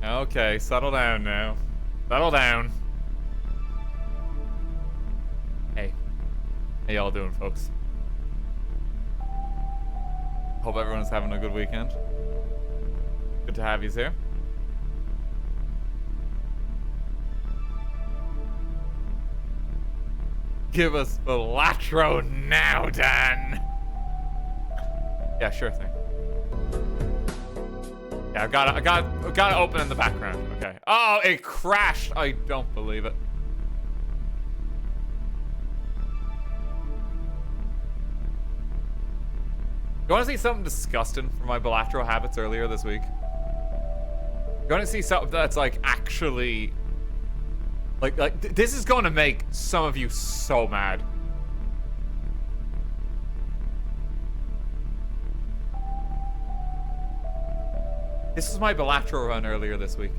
Okay, settle down now. Settle down. Hey. How y'all doing, folks? Hope everyone's having a good weekend. Good to have you here. Give us Baltro now, Dan! Yeah, sure thing. Yeah, I gotta open in the background. Okay. Oh, it crashed! I don't believe it. You wanna see something disgusting from my Baltro habits earlier this week? You wanna see something that's like actually this is gonna make some of you so mad. This was my Baltro run earlier this week.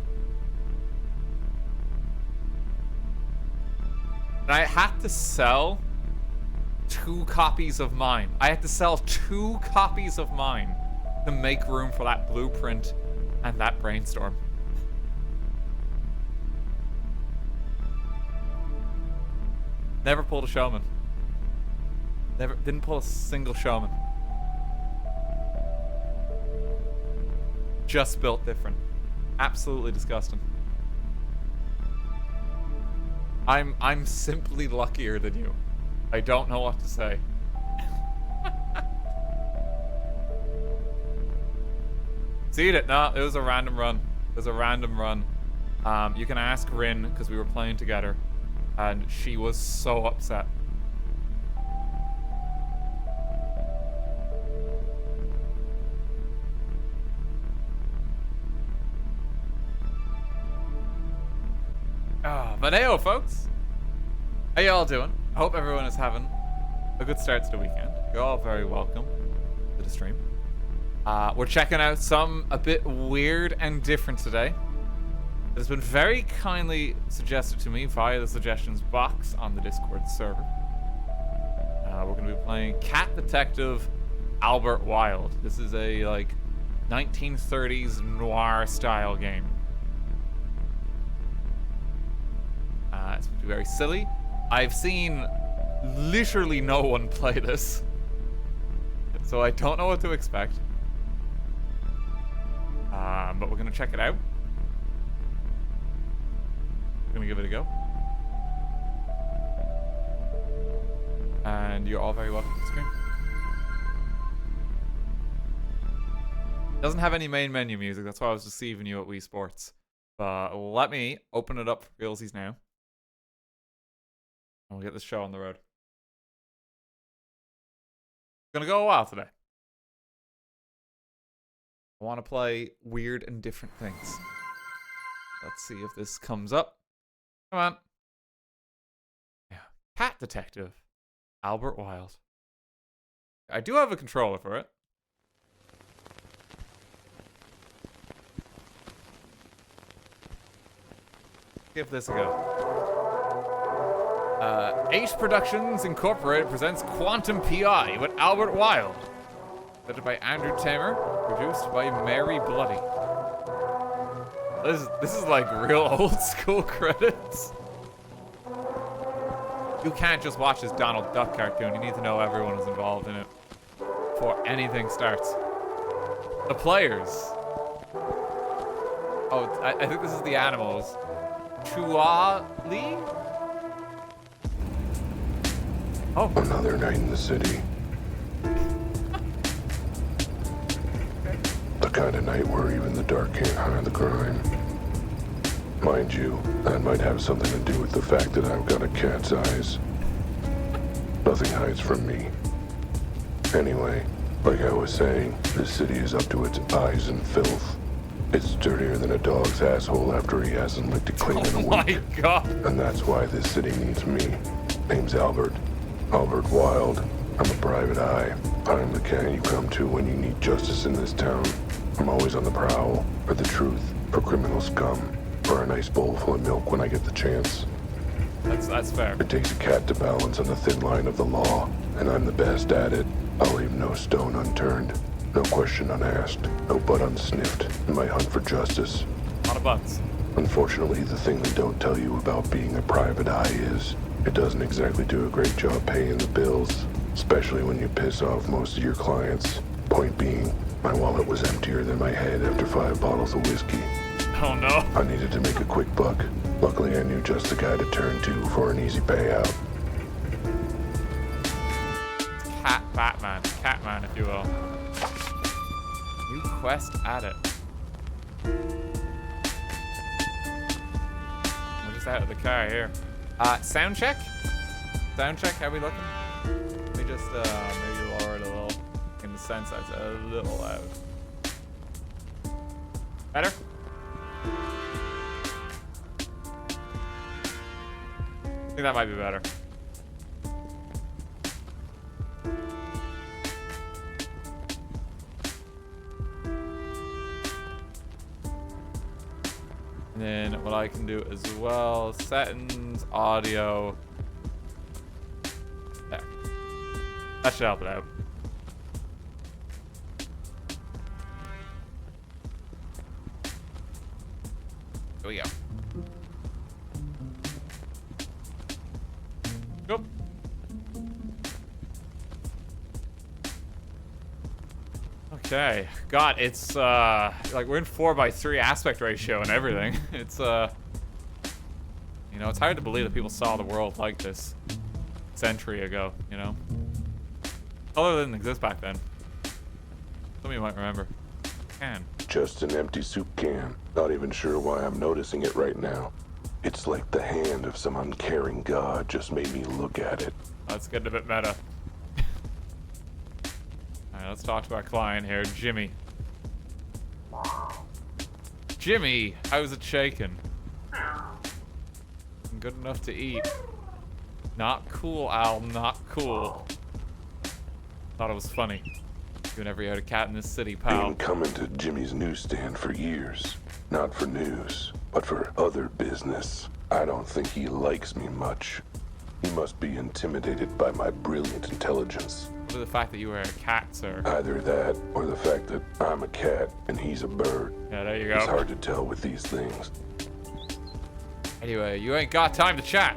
And I had to sell 2 copies of mine. I had to sell 2 copies of mine to make room for that blueprint and that brainstorm. Never pulled a showman. Didn't pull a single showman. Just built different. Absolutely disgusting. I'm simply luckier than you. I don't know what to say. See it? No, it was a random run. It was a random run. You can ask Rin, because we were playing together. And she was so upset. But heyo, folks. How y'all doing? I hope everyone is having a good start to the weekend. You're all very welcome to the stream. We're checking out something a bit weird and different today. It has been very kindly suggested to me via the suggestions box on the Discord server. We're going to be playing Cat Detective Albert Wilde. This is a, like, 1930s noir style game. It's very silly. I've seen literally no one play this, so I don't know what to expect. But we're going to check it out. Gonna give it a go. And you're all very welcome to the stream. Doesn't have any main menu music, that's why I was deceiving you at Wii Sports. But let me open it up for realsies now. And we'll get this show on the road. It's gonna go a while today. I want to play weird and different things. Let's see if this comes up. Come on. Yeah. Cat Detective Albert Wilde. I do have a controller for it. Give this a go. Ace Productions Incorporated presents Quantum PI with Albert Wilde. Edited by Andrew Tamer. Produced by Mary Bloody. This is like real old school credits. You can't just watch this Donald Duck cartoon. You need to know everyone is involved in it before anything starts. The players. Oh, I think this is the animals. Chuali? Oh. Another night in the city. The kind of night where even the dark can't hide the crime. Mind you, that might have something to do with the fact that I've got a cat's eyes. Nothing hides from me. Anyway, like I was saying, this city is up to its eyes in filth. It's dirtier than a dog's asshole after he hasn't licked it clean in a week. Oh my god. And that's why this city needs me. Name's Albert Wilde. I'm a private eye. I'm the kind you come to when you need justice in this town. I'm always on the prowl for the truth, for criminal scum, for a nice bowl full of milk when I get the chance. That's fair. It takes a cat to balance on the thin line of the law, and I'm the best at it. I'll leave no stone unturned, no question unasked, no butt unsniffed in my hunt for justice. Not a butts. Unfortunately, the thing they don't tell you about being a private eye is it doesn't exactly do a great job paying the bills, especially when you piss off most of your clients. Point being, my wallet was emptier than my head after 5 bottles of whiskey. Oh no. I needed to make a quick buck. Luckily, I knew just the guy to turn to for an easy payout. Catman, if you will. New quest added. We're just out of the car here. Sound check? Sound check, how we looking? Let me just maybe lower it a little. In the sense I was a little loud. Better? I think that might be better. And then what I can do as well, settings, audio. There. That should help it out. Here we go. Go. Okay. God, it's like we're in 4:3 aspect ratio and everything. It's you know, it's hard to believe that people saw the world like this a century ago, you know. Color didn't exist back then. Some of you might remember. Can. Just an empty soup can. Not even sure why I'm noticing it right now. It's like the hand of some uncaring god just made me look at it. Let's get a bit meta. Alright, let's talk to our client here, Jimmy. Jimmy, how's it shaking? Good enough to eat. Not cool, Al, not cool. Thought it was funny. You never had a cat in this city, pal. Been coming to Jimmy's newsstand for years. Not for news, but for other business. I don't think he likes me much. He must be intimidated by my brilliant intelligence. Or the fact that you were a cat, sir. Either that, or the fact that I'm a cat and he's a bird. Yeah, there you go. It's hard to tell with these things. Anyway, you ain't got time to chat.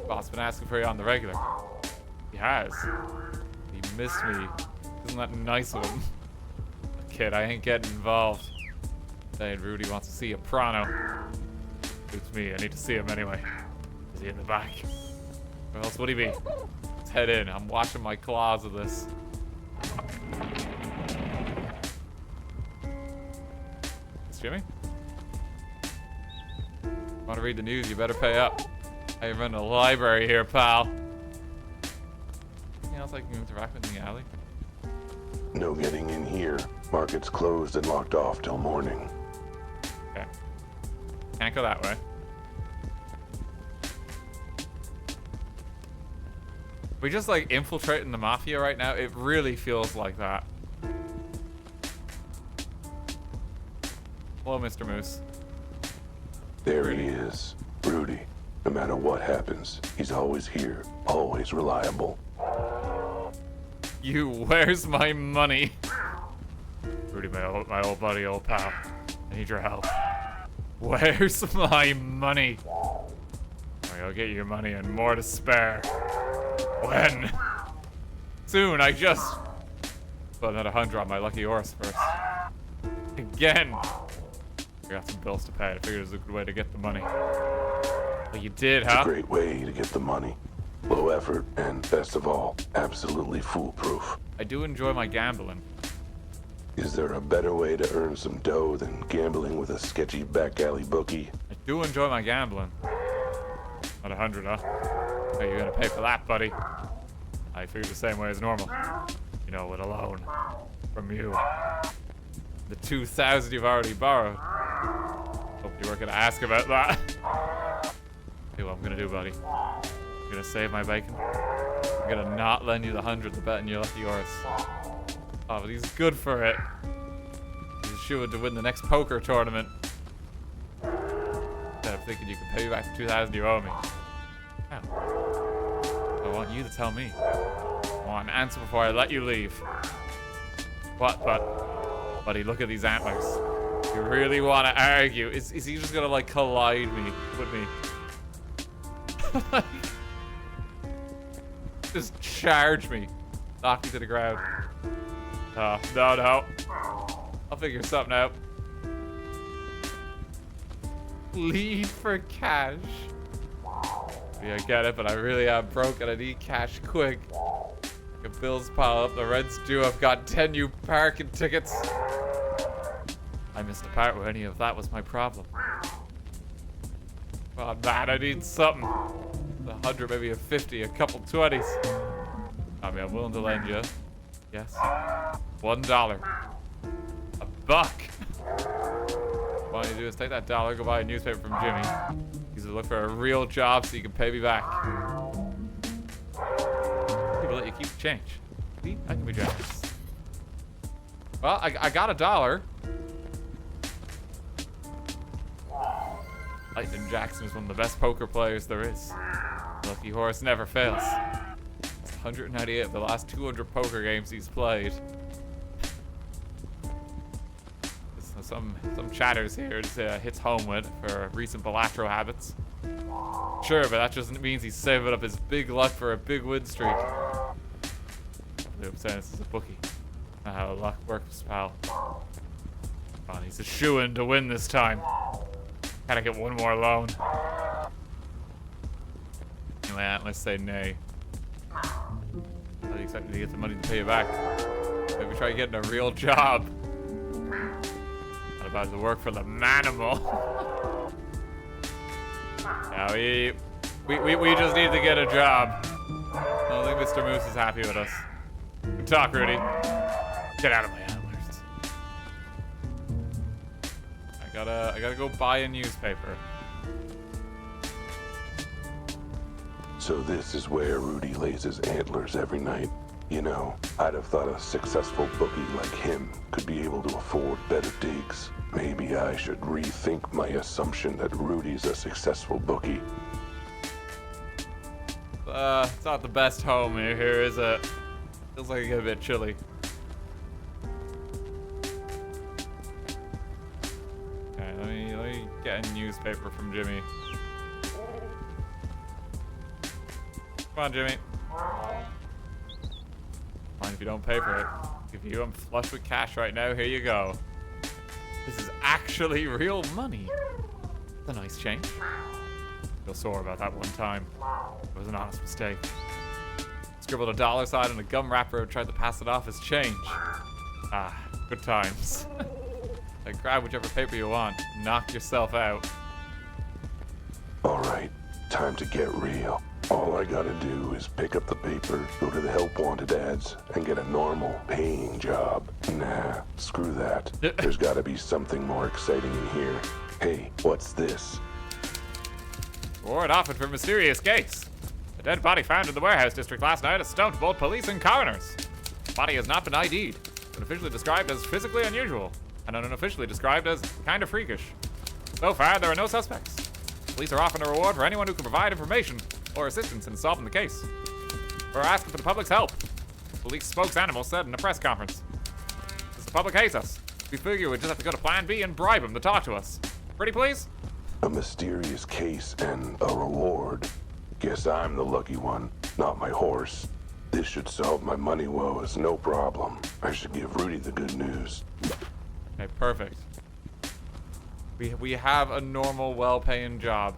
Boss been asking for you on the regular. He has. He missed me. Isn't that nice of him? Kid, I ain't getting involved. Saying Rudy wants to see a Prano. Suits me, I need to see him anyway. Is he in the back? Where else would he be? Let's head in. I'm washing my claws of this. It's Jimmy? Want to read the news, you better pay up. I run a library here, pal. Anything else I can interact with in the alley? No getting in here. Market's closed and locked off till morning. Okay. Can't go that way. We just like infiltrating the mafia right now. It really feels like that. Hello, Mr. Moose. There he is. Rudy. No matter what happens, he's always here. Always reliable. Where's my money? Rudy, my old buddy, old pal. I need your help. Where's my money? I'll get you your money and more to spare. When? Soon, I just... Put another 100 on my lucky horse first. Again! I got some bills to pay. I figured it was a good way to get the money. Well, you did, huh? It's a great way to get the money. Low effort, and best of all, absolutely foolproof. I do enjoy my gambling. Is there a better way to earn some dough than gambling with a sketchy back alley bookie? I do enjoy my gambling. Not 100, huh? Hey, you're gonna pay for that, buddy. I figured the same way as normal. You know, with a loan. From you. The 2,000 you've already borrowed. Hope you weren't gonna ask about that. Hey, what I'm gonna do, buddy. I'm gonna save my bacon. I'm gonna not lend you the 100 to bet on your lucky horse. Oh, but he's good for it. He's assured to win the next poker tournament. Instead of thinking you can pay me back the 2,000 you owe me. Oh. I want you to tell me. I want an answer before I let you leave. What, buddy, look at these antlers. You really want to argue? Is he just gonna like collide me with me? Just charge me, knock me to the ground. Oh, no. I'll figure something out. Leave for cash. Yeah, I get it, but I really am broke and I need cash quick. The bills pile up, the rent's due, I've got 10 new parking tickets. I missed a part where any of that was my problem. Oh man, I need something. 100, maybe a 50, a couple 20s. I mean, I'm willing to lend you. Yes. $1. A buck. What you do is take that dollar, go buy a newspaper from Jimmy. Use it to look for a real job so you can pay me back. People let you keep the change. See? I can be generous. Well, I got $1. Lightning Jackson is one of the best poker players there is. Lucky horse never fails. It's 198 of the last 200 poker games he's played. Some chatters here hits home with for recent Baltro habits. Sure, but that just means he's saving up his big luck for a big win streak. I'm saying this is a bookie. Not how luck works, pal. Oh, he's a shoo-in to win this time. Gotta get one more loan. Anyway, let's say nay. How do you expect me to get the money to pay you back? Maybe try getting a real job. Not about to work for the manimal. Yeah, we just need to get a job. I don't think Mr. Moose is happy with us. Good talk, Rudy. Get out of my antlers. I gotta go buy a newspaper. So this is where Rudy lays his antlers every night. You know, I'd have thought a successful bookie like him could be able to afford better digs. Maybe I should rethink my assumption that Rudy's a successful bookie. It's not the best home here, is it? Feels like it get a bit chilly. Okay, let me get a newspaper from Jimmy. Come on, Jimmy. Fine if you don't pay for it. If I'm flush with cash right now, here you go. This is actually real money. It's a nice change. Feel sore about that one time. It was an honest mistake. Scribbled a dollar sign on a gum wrapper and tried to pass it off as change. Ah, good times. Like, grab whichever paper you want. Knock yourself out. Alright, time to get real. All I gotta do is pick up the paper, go to the help wanted ads, and get a normal, paying job. Nah, screw that. There's gotta be something more exciting in here. Hey, what's this? Warrant offered for mysterious case. A dead body found in the warehouse district last night has stumped both police and coroners. The body has not been ID'd, but officially described as physically unusual, and unofficially described as kind of freakish. So far, there are no suspects. Police are offering a reward for anyone who can provide information or assistance in solving the case. We're asking for the public's help. Police spokesanimal said in a press conference. Does the public hate us? We figure we just have to go to Plan B and bribe them to talk to us. Pretty please? A mysterious case and a reward. Guess I'm the lucky one, not my horse. This should solve my money woes, no problem. I should give Rudy the good news. Okay, perfect. We have a normal, well-paying job.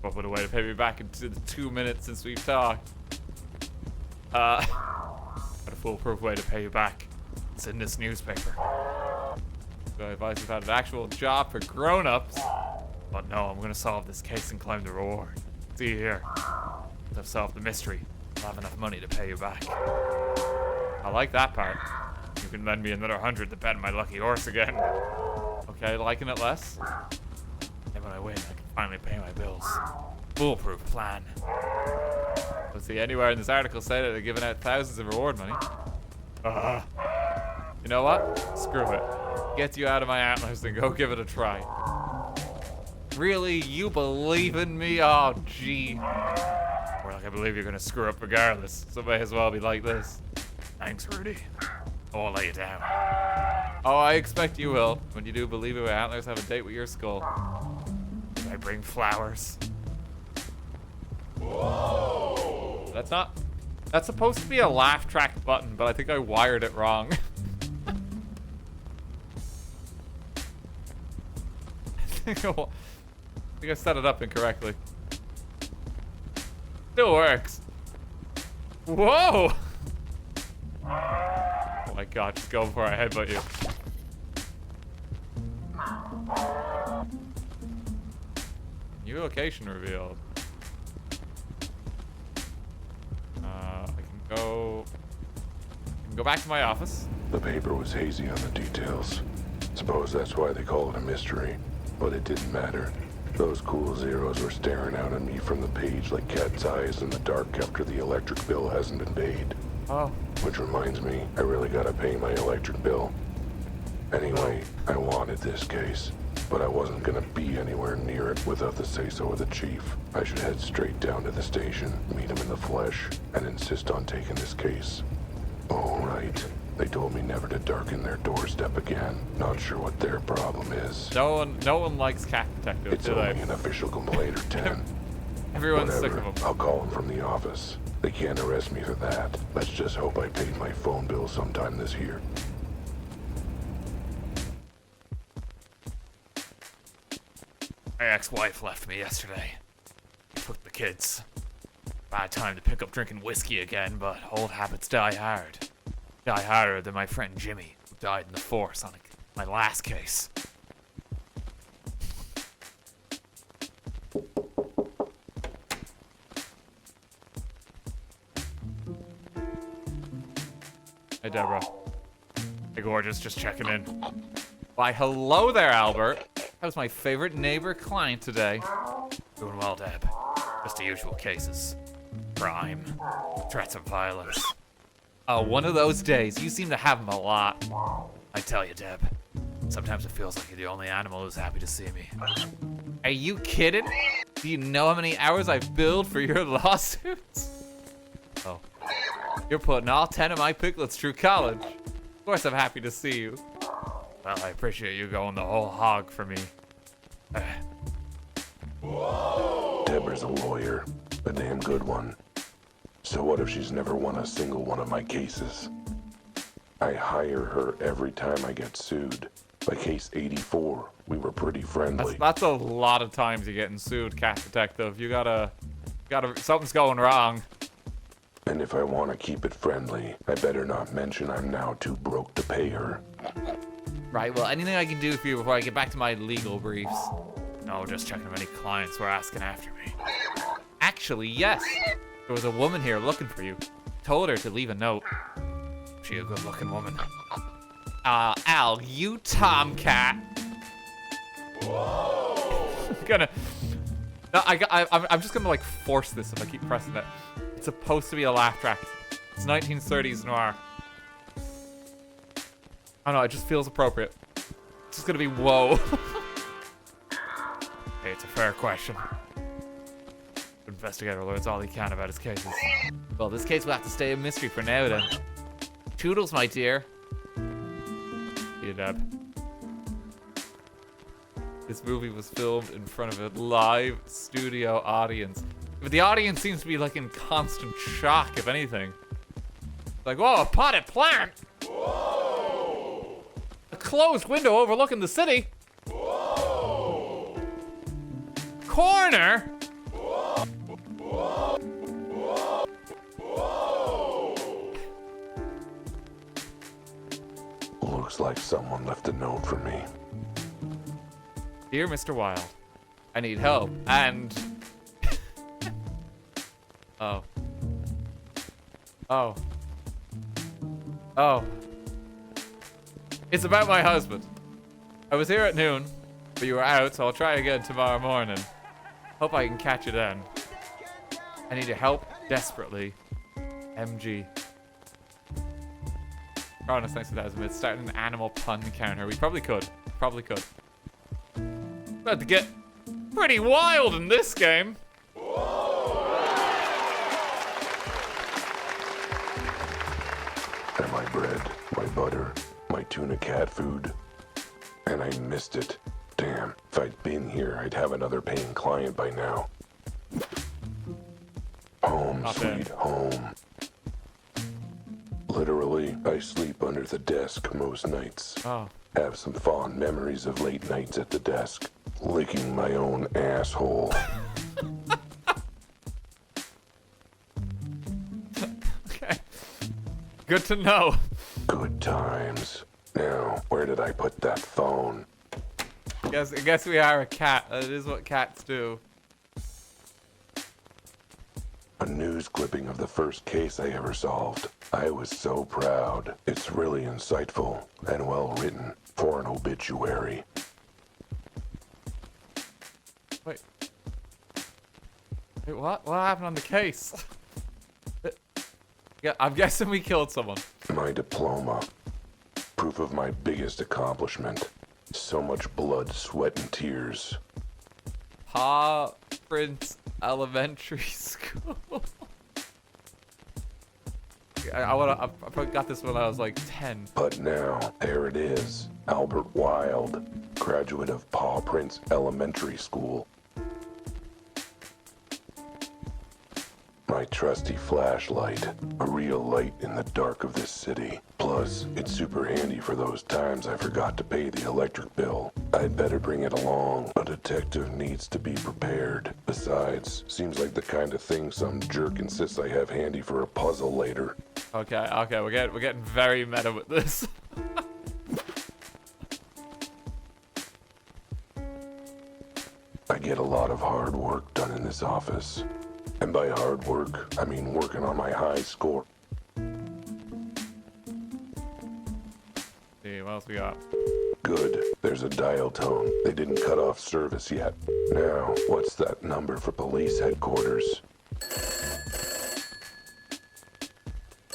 What would a way to pay me back into the 2 minutes since we've talked? Got a foolproof way to pay you back. It's in this newspaper. So I advise we've had an actual job for grown-ups. But no, I'm gonna solve this case and claim the reward. See here. Once I've solved the mystery, I'll have enough money to pay you back. I like that part. You can lend me another 100 to bet on my lucky horse again. Okay, liking it less? And when I win, I can finally pay my bills. Foolproof plan. Let's see, anywhere in this article say that they're giving out thousands of reward money. You know what? Screw it. Get you out of my antlers and go give it a try. Really? You believe in me? Oh, gee. Or like I believe you're gonna screw up regardless. So may as well be like this. Thanks, Rudy. I won't let you down. Oh, I expect you will. When you do believe it with antlers, have a date with your skull. I bring flowers. Whoa! That's supposed to be a laugh track button, but I think I wired it wrong. I think I set it up incorrectly. Still works. Whoa! Oh my god, just go before I headbutt you. New location revealed. I can go back to my office. The paper was hazy on the details. Suppose that's why they call it a mystery. But it didn't matter. Those cool zeros were staring out at me from the page like cat's eyes in the dark after the electric bill hasn't been paid. Oh. Which reminds me, I really gotta pay my electric bill. Anyway, I wanted this case, but I wasn't gonna be anywhere near it without the say-so of the chief. I should head straight down to the station, meet him in the flesh, and insist on taking this case. All right. They told me never to darken their doorstep again. Not sure what their problem is. No one likes cat detectives, It's do they? only an official complaint or 10. Everyone's sick Whatever. of them. I'll call them from the office. They can't arrest me for that. Let's just hope I paid my phone bill sometime this year. My ex-wife left me yesterday. Took the kids. Bad time to pick up drinking whiskey again, but old habits die hard. Die harder than my friend Jimmy, who died in the force on my last case. Hey, Deborah. Hey, gorgeous, just checking in. Why, hello there, Albert. How's my favorite neighbor client today? Doing well, Deb. Just the usual cases. Crime. Threats of violence. Oh, one of those days. You seem to have them a lot. I tell you, Deb. Sometimes it feels like you're the only animal who's happy to see me. Are you kidding? Do you know how many hours I've billed for your lawsuits? Oh. You're putting all 10 of my picklets through college. Of course I'm happy to see you. Well, I appreciate you going the whole hog for me. Deborah's a lawyer. A damn good one. So what if she's never won a single one of my cases? I hire her every time I get sued. By case 84, we were pretty friendly. That's a lot of times you're getting sued, cat detective. You gotta, something's going wrong. And if I want to keep it friendly, I better not mention I'm now too broke to pay her. Right, well, anything I can do for you before I get back to my legal briefs? No, just checking if any clients were asking after me. Actually, yes. There was a woman here looking for you. Told her to leave a note. She a good-looking woman. Al, you tomcat. I'm just gonna like force this if I keep pressing it. It's supposed to be a laugh track. It's 1930s noir. I don't know, it just feels appropriate. It's just gonna be whoa. Hey, it's a fair question. Investigator learns all he can about his cases. Well, this case will have to stay a mystery for now then. Toodles, my dear. See you, Deb. This movie was filmed in front of a live studio audience. But the audience seems to be like in constant shock, if anything. Like, whoa, a potted plant! Whoa! A closed window overlooking the city! Whoa! Corner! Whoa! Whoa! Whoa! Whoa! Looks like someone left a note for me. Dear Mr. Wilde, I need help, and... Oh. Oh. Oh. It's about my husband. I was here at noon, but you were out, so I'll try again tomorrow morning. Hope I can catch you then. I need your help desperately. MG. Honest, thanks for that. It's starting an animal pun counter. We probably could. Probably could. About to get pretty wild in this game. I tuna cat food. And I missed it. Damn, if I'd been here, I'd have another paying client by now. Home, Not sweet bad. home. Literally, I sleep under the desk most nights. Oh. Have some fond memories of late nights at the desk, licking my own asshole. Okay. Good to know. Good times. Now, where did I put that phone? I guess we are a cat. That is what cats do. A news clipping of the first case I ever solved. I was so proud. It's really insightful and well written for an obituary. Wait. Wait, what? What happened on the case? Yeah, I'm guessing we killed someone. My diploma. Proof of my biggest accomplishment. So much blood, sweat, and tears. Paw Prince Elementary School. I probably got this when I was like 10. But now, there it is. Albert Wilde, graduate of Paw Prince Elementary School. My trusty flashlight, a real light in the dark of this city. Plus, it's super handy for those times I forgot to pay the electric bill. I'd better bring it along. A detective needs to be prepared. Besides, seems like the kind of thing some jerk insists I have handy for a puzzle later. Okay, we're getting very meta with this. I get a lot of hard work done in this office. And by hard work, I mean working on my high score. See, what else we got? Good. There's a dial tone. They didn't cut off service yet. Now, what's that number for police headquarters?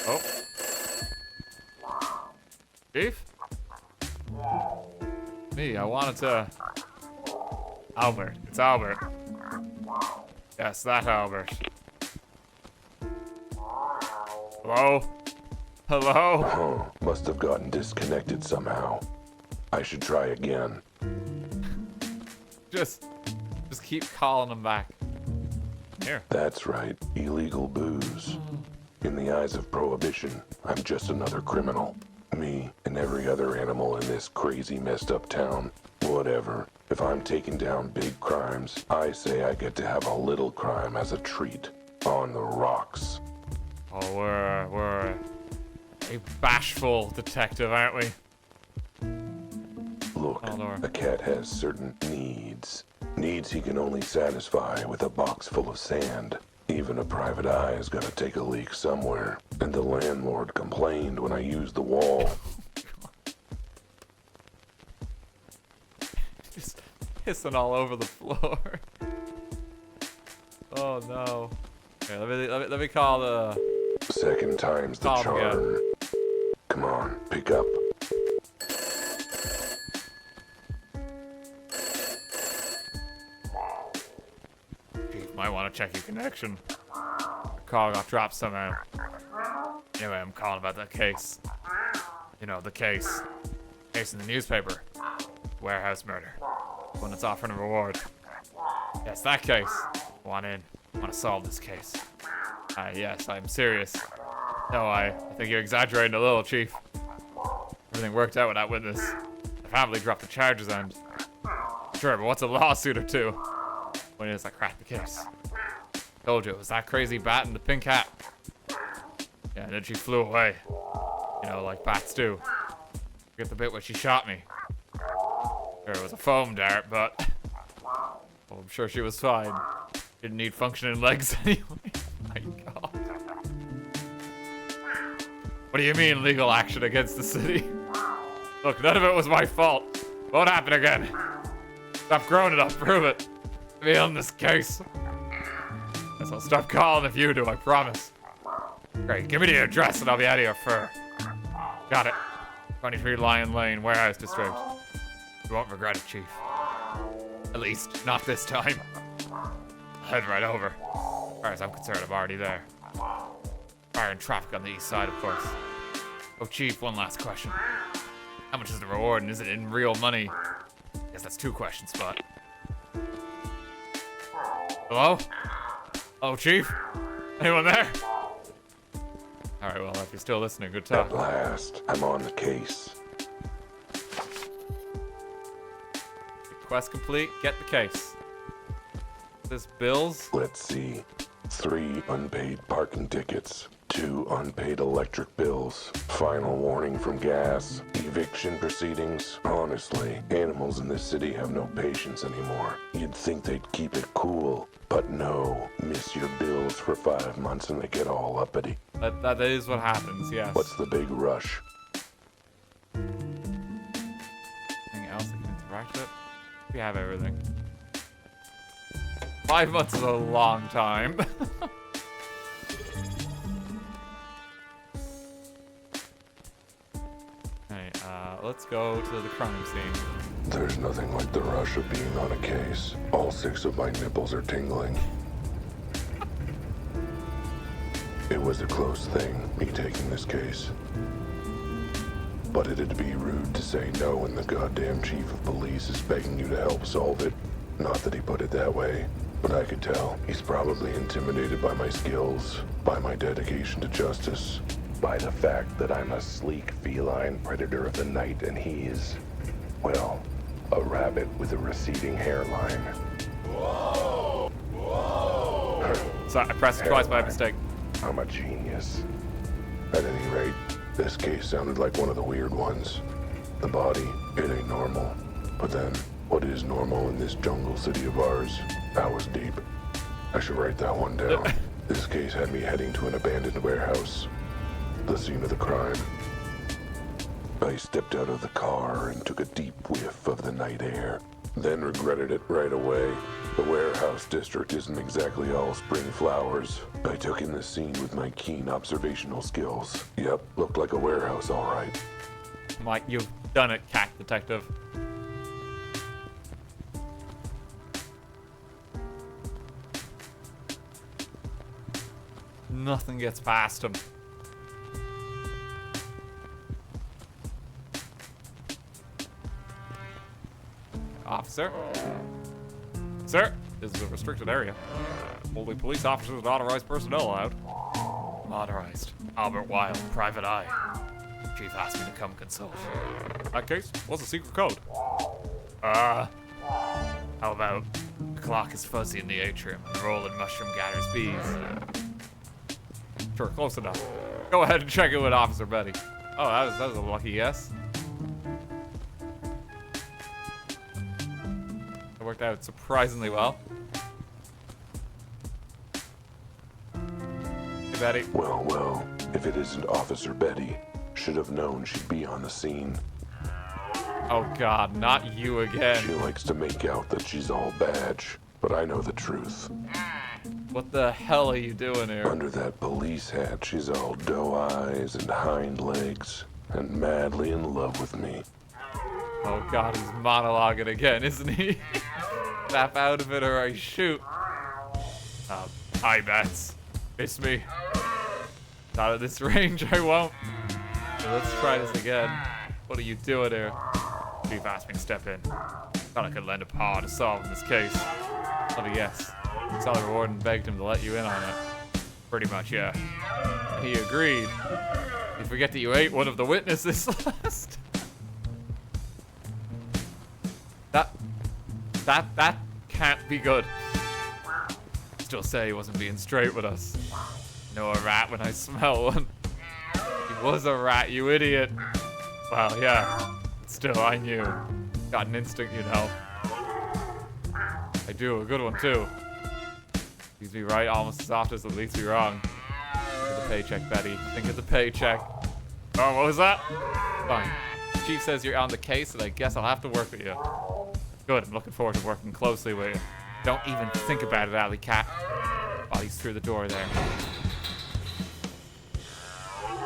Oh. Chief? Me, I wanted to... Albert. It's Albert. Yes, that Albert. Hello? Hello? Huh. Must have gotten disconnected somehow. I should try again. Just keep calling him back. Here. That's right. Illegal booze. In the eyes of prohibition, I'm just another criminal. Me and every other animal in this crazy messed up town. Whatever. If I'm taking down big crimes, I say I get to have a little crime as a treat. On the rocks. Oh, we're a bashful detective, aren't we? Look, Oh, Lord. a cat has certain needs. Needs he can only satisfy with a box full of sand. Even a private eye is gonna take a leak somewhere. And the landlord complained when I used the wall. Just pissing all over the floor. Oh no. Okay, let me call the... Second time's the Call him charm. Come on, pick up. Chief, might want to check your connection. The call got dropped somehow. Anyway, I'm calling about that case. You know, the case. Case in the newspaper. Warehouse murder. One that's offering a reward. Yes, that case. I want in. I want to solve this case. Yes, I'm serious. No, I think you're exaggerating a little, Chief. Everything worked out with that witness. The family dropped the charges and... Sure, but what's a lawsuit or two? When it is I cracked the case. Told you, it was that crazy bat and the pink hat. Yeah, and then she flew away. You know, like bats do. Forget the bit where she shot me. Sure, it was a foam dart, but... Well, I'm sure she was fine. Didn't need functioning legs anyway. My God. What do you mean, legal action against the city? Look, none of it was my fault. Won't happen again. Stop growing it up, prove it. Me on this case. Guess I'll stop calling if you do, I promise. Great, give me the address and I'll be out of your fur. Got it. 23 Lion Lane, Warehouse District. You won't regret it, Chief. At least, not this time. I'll head right over. As far as I'm concerned, I'm already there. Fire and traffic on the east side, of course. Oh, Chief, one last question. How much is the reward, and is it in real money? Guess that's 2 questions, but... Hello? Oh, Chief? Anyone there? Alright, well, if you're still listening, good talk. At last, I'm on the case. Quest complete, get the case. This bills? Let's see. 3 unpaid parking tickets. 2 unpaid electric bills. Final warning from gas. Eviction proceedings. Honestly, animals in this city have no patience anymore. You'd think they'd keep it cool. But no. Miss your bills for 5 months and they get all uppity. That is what happens, yes. What's the big rush? Anything else I can interact with? We have everything. 5 months is a long time. Alright, let's go to the crime scene. There's nothing like the rush of being on a case. All 6 of my nipples are tingling. It was a close thing, me taking this case. But it'd be rude to say no when the goddamn chief of police is begging you to help solve it. Not that he put it that way, but I could tell. He's probably intimidated by my skills, by my dedication to justice, by the fact that I'm a sleek feline predator of the night and he's, well, a rabbit with a receding hairline. Whoa! Whoa! Sorry, I pressed it twice by mistake. I'm a genius. At any rate, this case sounded like one of the weird ones. The body, it ain't normal. But then, what is normal in this jungle city of ours? Hours deep. I should write that one down. This case had me heading to an abandoned warehouse. The scene of the crime. I stepped out of the car and took a deep whiff of the night air. Then regretted it right away. The warehouse district isn't exactly all spring flowers. I took in the scene with my keen observational skills. Yep, looked like a warehouse, all right. Mike, you've done it, cat detective. Nothing gets past him. Officer? Sir, this is a restricted area. Only police officers and authorized personnel allowed. Authorized. Albert Wilde, private eye. Chief asked me to come consult. That case, what's the secret code? How about the clock is fuzzy in the atrium and the rolling mushroom gathers bees? Sure, close enough. Go ahead and check it with Officer Betty. Oh, that was a lucky yes. It worked out surprisingly well. Hey, Betty. Well, if it isn't Officer Betty, should have known she'd be on the scene. Oh God, not you again. She likes to make out that she's all badge, but I know the truth. What the hell are you doing here? Under that police hat, she's all doe eyes and hind legs, and madly in love with me. Oh God, he's monologuing again, isn't he? Snap out of it or I shoot. Hi, Bats. Miss me. Not at this range, I won't. So let's try this again. What are you doing here? Chief asked me to step in. Thought I could lend a paw to solving this case. Let me guess. Saw the reward and begged him to let you in on it. Pretty much, yeah. And he agreed. You forget that you ate one of the witnesses last. That can't be good. Still say he wasn't being straight with us. Know a rat when I smell one. He was a rat, you idiot. Well, yeah. But still, I knew. Got an instinct, you know. I do, a good one too. Leads me right almost as often as it leads me wrong. Think of the paycheck, Betty. Think of the paycheck. Oh, what was that? Fine. Chief says you're on the case, and I guess I'll have to work with you. Good, I'm looking forward to working closely with you. Don't even think about it, alley cat. While he's through the door there.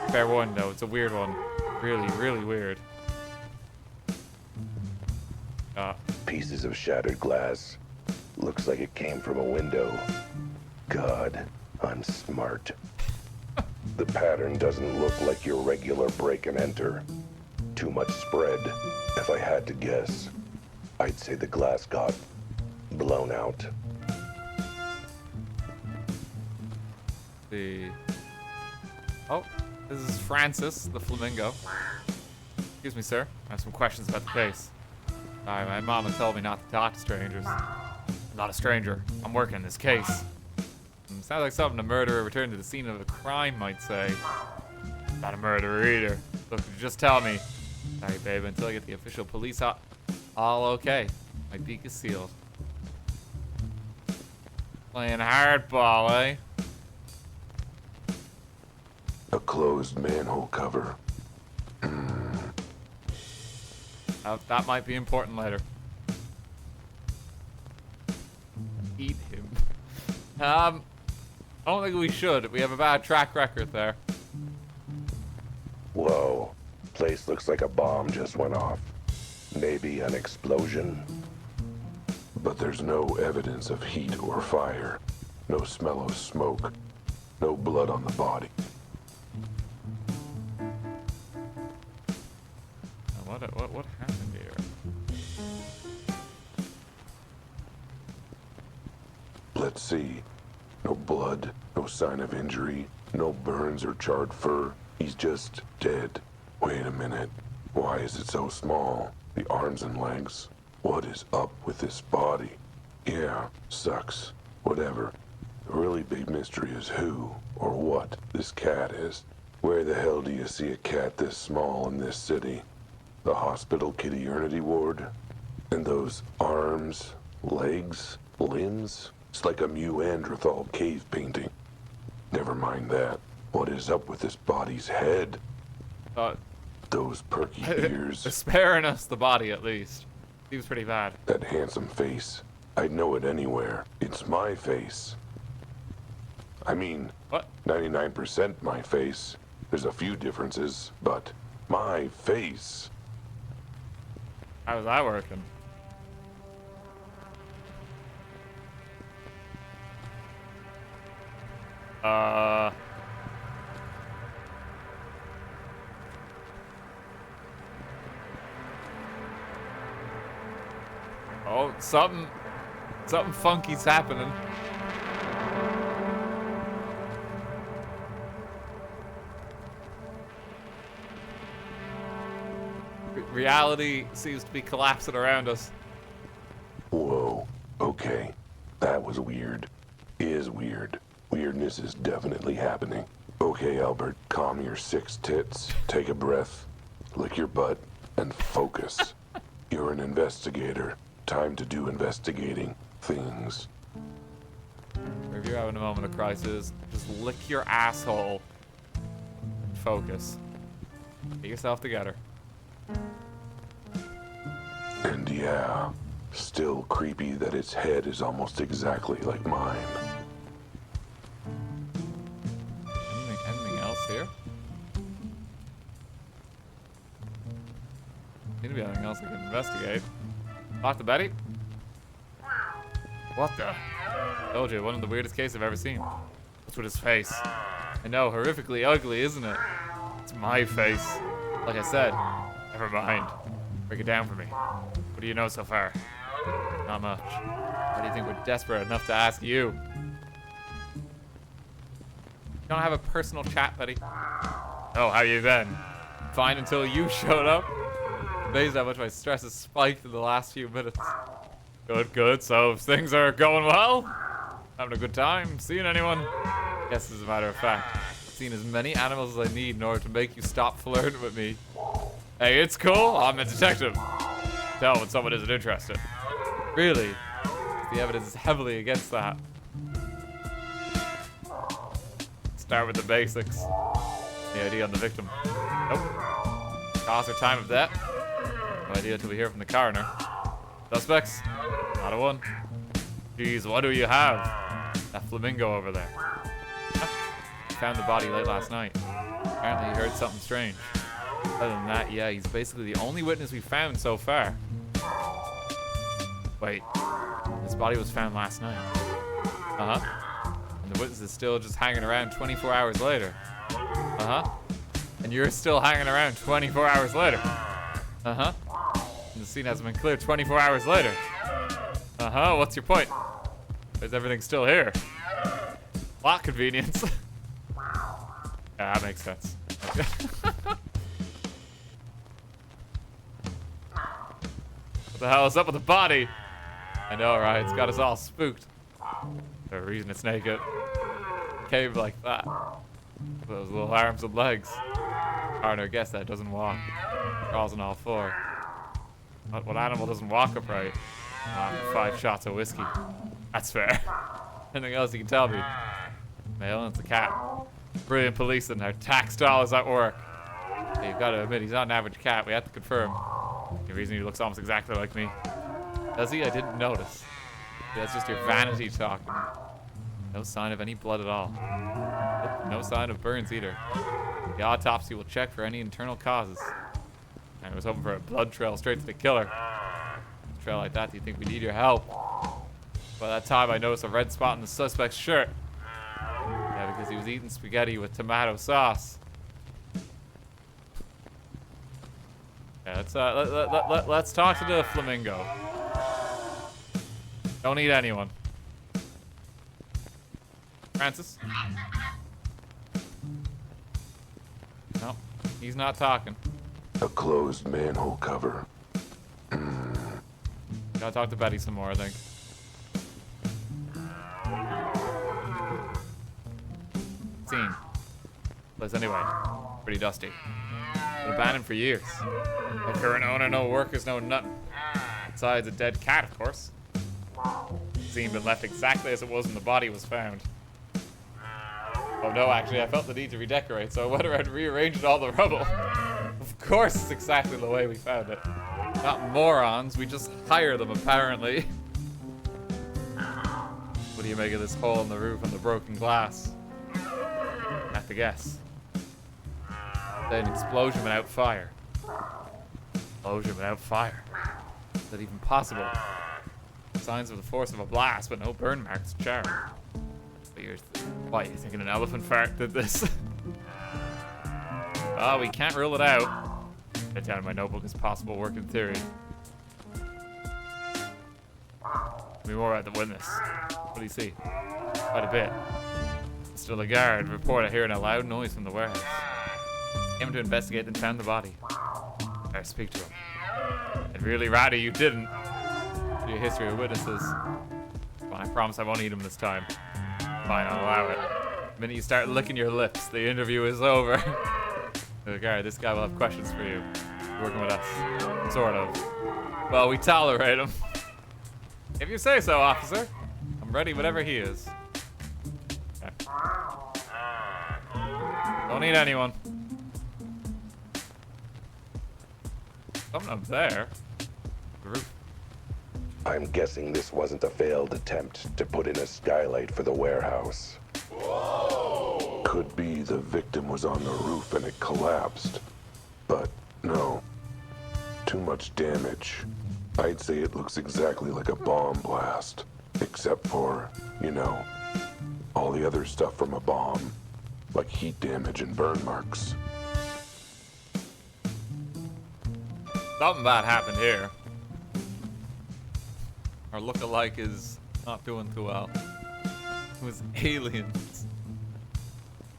Fair one, though. It's a weird one. Really, really weird. Pieces of shattered glass. Looks like it came from a window. God, I'm smart. The pattern doesn't look like your regular break and enter. too much spread. If I had to guess, I'd say the glass got blown out. Oh, this is Francis, the flamingo. Excuse me, sir. I have some questions about the case. Sorry, my mama told me not to talk to strangers. I'm not a stranger. I'm working this case. Sounds like something a murderer returned to the scene of a crime might say. Not a murderer either. Look, just tell me. Sorry, babe, until I get the official police all okay. My beak is sealed. Playing hardball, eh? A closed manhole cover. That might be important later. Eat him. I don't think we should. We have a bad track record there. Whoa. Place looks like a bomb just went off. Maybe an explosion. But there's no evidence of heat or fire. No smell of smoke. No blood on the body. What happened here? Let's see. No blood, no sign of injury, no burns or charred fur. He's just dead. Wait a minute. Why is it so small? The arms and legs. What is up with this body? Yeah, sucks. Whatever. The really big mystery is who or what this cat is. Where the hell do you see a cat this small in this city? The hospital kitty-ernity ward? And those arms, legs, limbs? It's like a Neanderthal cave painting. Never mind that. What is up with this body's head? Those perky ears. They're sparing us the body, at least. Seems pretty bad. That handsome face. I'd know it anywhere. It's my face. I mean, What? 99% my face. There's a few differences, but my face. How's that working? Oh, something funky's happening. Reality seems to be collapsing around us. Whoa. Okay. That was weird. Is weird. Weirdness is definitely happening. Okay, Albert, calm your 6 tits, take a breath, lick your butt, and focus. You're an investigator. Time to do investigating things. If you're having a moment of crisis, just lick your asshole and focus. Get yourself together. And yeah, still creepy that its head is almost exactly like mine. Anything else here? Seems to be anything else I can investigate. Talk to Betty? What the? Told you, one of the weirdest cases I've ever seen. What's with his face? I know, horrifically ugly, isn't it? It's my face. Like I said, never mind. Break it down for me. What do you know so far? Not much. Why do you think we're desperate enough to ask you? You don't have a personal chat, Betty? Oh, how you been? Fine until you showed up. Amazed how much my stress has spiked in the last few minutes. Good, good. So things are going well? Having a good time? Seeing anyone? Yes, as a matter of fact. I've seen as many animals as I need in order to make you stop flirting with me. Hey, it's cool. I'm a detective. Tell when someone isn't interested. Really? The evidence is heavily against that. Start with the basics. The ID on the victim. Nope. Cause or time of death. No idea until we hear from the coroner. Suspects? Not a one. Jeez, what do you have? That flamingo over there. Huh? He found the body late last night. Apparently he heard something strange. Other than that, yeah, he's basically the only witness we found so far. Wait, this body was found last night. Uh-huh. And the witness is still just hanging around 24 hours later. Uh-huh. And you're still hanging around 24 hours later. Uh-huh. And the scene hasn't been cleared 24 hours later. Uh-huh, what's your point? Is everything still here? Plot convenience. Yeah, that makes sense. Okay. What the hell is up with the body? I know, right? It's got us all spooked. There's a reason it's naked. Cave like that. Those little arms and legs. Hard to guess that it doesn't walk. Crawls on all four. What animal doesn't walk upright? After 5 shots of whiskey. That's fair. Anything else you can tell me? Male, and it's a cat. Brilliant policing. Our tax dollars at work. Hey, you've got to admit, he's not an average cat. We have to confirm. The reason he looks almost exactly like me. Does he? I didn't notice. That's just your vanity talking. No sign of any blood at all. No sign of burns either. The autopsy will check for any internal causes. I was hoping for a blood trail straight to the killer. A trail like that, do you think we need your help? By that time, I noticed a red spot on the suspect's shirt. Yeah, because he was eating spaghetti with tomato sauce. Yeah, let's talk to the flamingo. Don't eat anyone. Francis? No, he's not talking. A closed manhole cover. Gotta talk to Betty some more, I think. Scene. Place anyway. Pretty dusty. Been abandoned for years. No current owner, no workers, no nothing. Besides a dead cat, of course. Scene been left exactly as it was when the body was found. Oh no, actually, I felt the need to redecorate, so I went around rearranging all the rubble. Of course, it's exactly the way we found it. Not morons, we just hire them, apparently. What do you make of this hole in the roof and the broken glass? Have to guess. An explosion without fire. Explosion without fire. Is that even possible? Signs of the force of a blast, but no burn marks to charm. Why, you thinking an elephant fart did this? Oh, we can't rule it out. Write down in my notebook as possible working theory. Tell me more about the witness. What do you see? Quite a bit. Still a guard. Report I hearing a loud noise from the warehouse. Came to investigate and found the body. Better speak to him. I'd really rather you didn't. Do your history of witnesses. Well, I promise I won't eat him this time. Fine, I'll allow it. The minute you start licking your lips, the interview is over. The guard, this guy will have questions for you. He's working with us. Sort of. Well, we tolerate him. If you say so, officer. I'm ready, whatever he is. Okay. Don't eat anyone. Something up there. The roof. I'm guessing this wasn't a failed attempt to put in a skylight for the warehouse. Whoa! Could be the victim was on the roof and it collapsed. But no. Too much damage. I'd say it looks exactly like a bomb blast. Except for, you know, all the other stuff from a bomb. Like heat damage and burn marks. Something bad happened here. Our look-alike is not doing too well. It was aliens.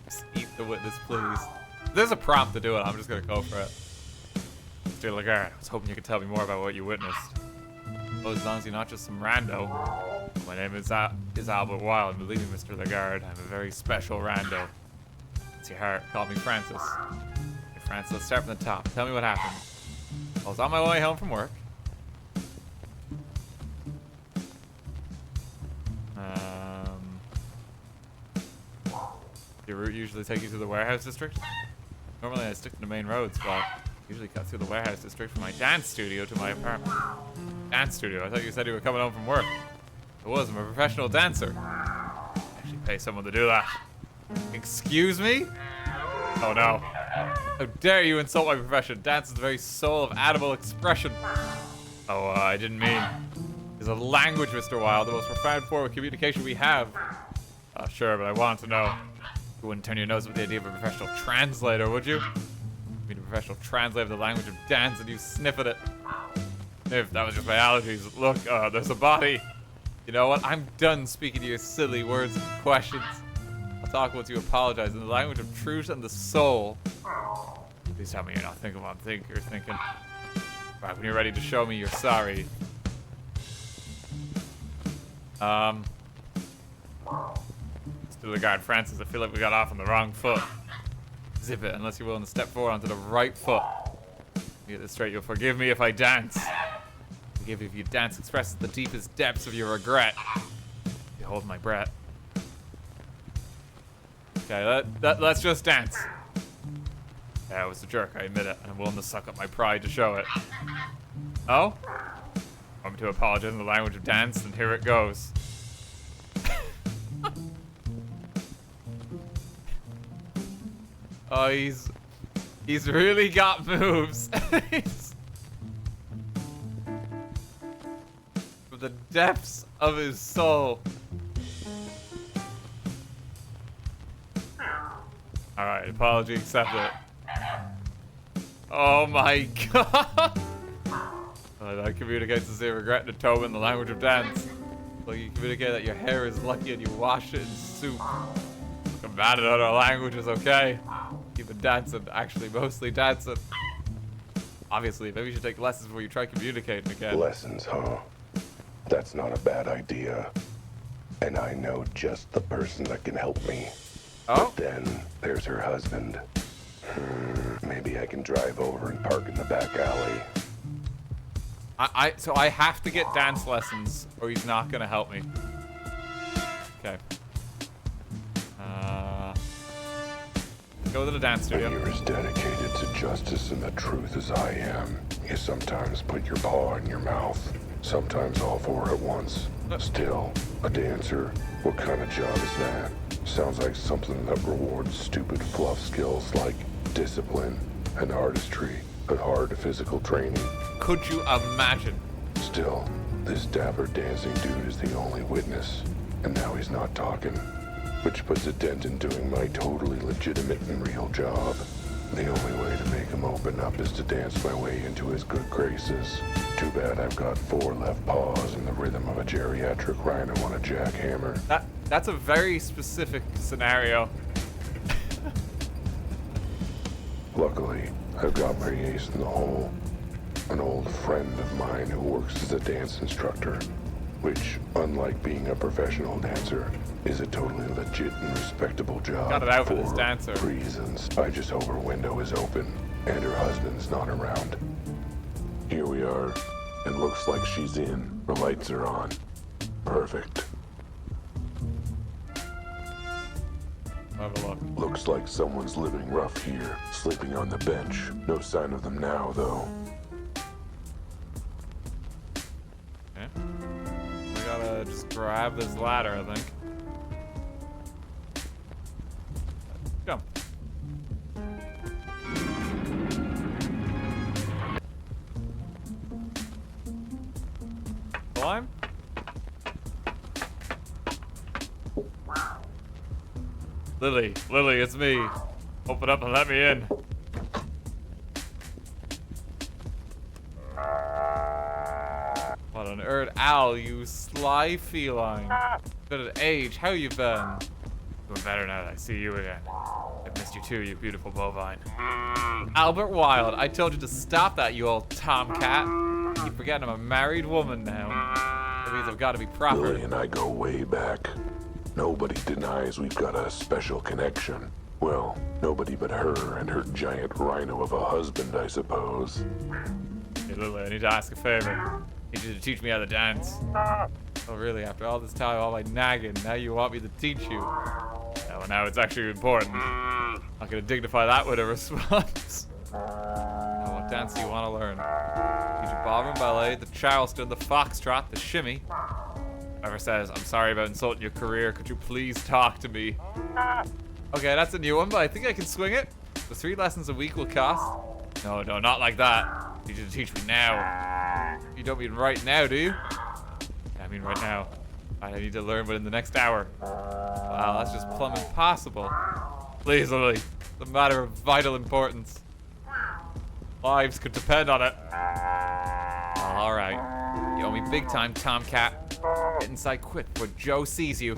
Just eat the witness, please. If there's a prompt to do it, I'm just gonna go for it. Mr. Lagarde, I was hoping you could tell me more about what you witnessed. Oh, as long as you're not just some rando. My name is Albert Wilde, and believe me, Mr. Lagarde, I'm a very special rando. It's your heart. Call me Francis. Hey, Francis, let's start from the top. Tell me what happened. I was on my way home from work. Your route usually take you to the warehouse district? Normally I stick to the main roads, but I usually cut through the warehouse district from my dance studio to my apartment. Dance studio? I thought you said you were coming home from work. I was. I'm a professional dancer. I actually pay someone to do that. Excuse me? Oh no. How dare you insult my profession? Dance is the very soul of animal expression. Oh, I didn't mean. It's a language, Mr. Wilde, the most profound form of communication we have. Sure, but I wanted to know. You wouldn't turn your nose with the idea of a professional translator, would you? Be the professional translator of the language of dance and you sniff at it. If that was just my allergies. Look, there's a body. You know what? I'm done speaking to your silly words and questions. I'll talk once you apologize in the language of truth and the soul. Please tell me you're not thinking what you're thinking. Right, when you're ready to show me you're sorry. Still the guard Francis, I feel like we got off on the wrong foot. Zip it, unless you're willing to step forward onto the right foot. Get this straight, you'll forgive me if I dance. Forgive you if you dance expresses the deepest depths of your regret. You hold my breath. Okay, let's just dance. Yeah, I was a jerk, I admit it, and I'm willing to suck up my pride to show it. Oh? Want me to apologize in the language of dance? Then here it goes. Oh, he's really got moves. From the depths of his soul. Alright, apology accepted. Oh my god! I communicate sincere regret and atonement in the language of dance. Like you communicate that your hair is lucky and you wash it in soup. I'm mad at other languages, okay? Keep it dancing, actually mostly dancing. Obviously, maybe you should take lessons before you try communicating again. Lessons, huh? That's not a bad idea. And I know just the person that can help me. Oh? But then there's her husband. Maybe I can drive over and park in the back alley. So I have to get dance lessons or he's not gonna help me. Okay. Go to the dance studio. When you're as dedicated to justice and the truth as I am, you sometimes put your paw in your mouth. Sometimes all four at once. Still, a dancer? What kind of job is that? Sounds like something that rewards stupid fluff skills like discipline and artistry, but hard physical training. Could you imagine? Still, this dapper dancing dude is the only witness, and now he's not talking, which puts a dent in doing my totally legitimate and real job. The only way to make him open up is to dance my way into his good graces. Too bad I've got four left paws and the rhythm of a geriatric rhino on a jackhammer. That's a very specific scenario. Luckily, I've got my ace in the hole. An old friend of mine who works as a dance instructor, which, unlike being a professional dancer, is a totally legit and respectable job. Got it out for with this dancer. Reasons. I just hope her window is open and her husband's not around. Here we are. It looks like she's in. The lights are on. Perfect. Have a look. Looks like someone's living rough here, sleeping on the bench. No sign of them now, though. Okay. We gotta just grab this ladder, I think. Jump. Climb. Lily, it's me. Open up and let me in. What on earth, Al, you sly feline. Good at age, how you been? Doing better now that I see you again. I've missed you too, you beautiful bovine. Albert Wilde, I told you to stop that, you old tomcat. You forgetting I'm a married woman now. That means I've got to be proper. Lily and I go way back. Nobody denies we've got a special connection. Well, nobody but her and her giant rhino of a husband, I suppose. Hey Lily, I need to ask a favor. I need you to teach me how to dance. Oh really, after all this time, all my nagging, now you want me to teach you? Yeah, well now it's actually important. I'm not gonna dignify that with a response. Now, what dance do you want to learn? Teach you ballroom, ballet, the charleston, the foxtrot, the shimmy. Whoever says, I'm sorry about insulting your career, could you please talk to me? Okay, that's a new one, but I think I can swing it. The 3 lessons a week will cost. No, not like that. I need you to teach me now. You don't mean right now, do you? Yeah, I mean right now. I need to learn within the next hour. Wow, that's just plumb impossible. Please, Lily. It's a matter of vital importance. Lives could depend on it. All right. You owe me big time, Tomcat. Get inside quick before Joe sees you.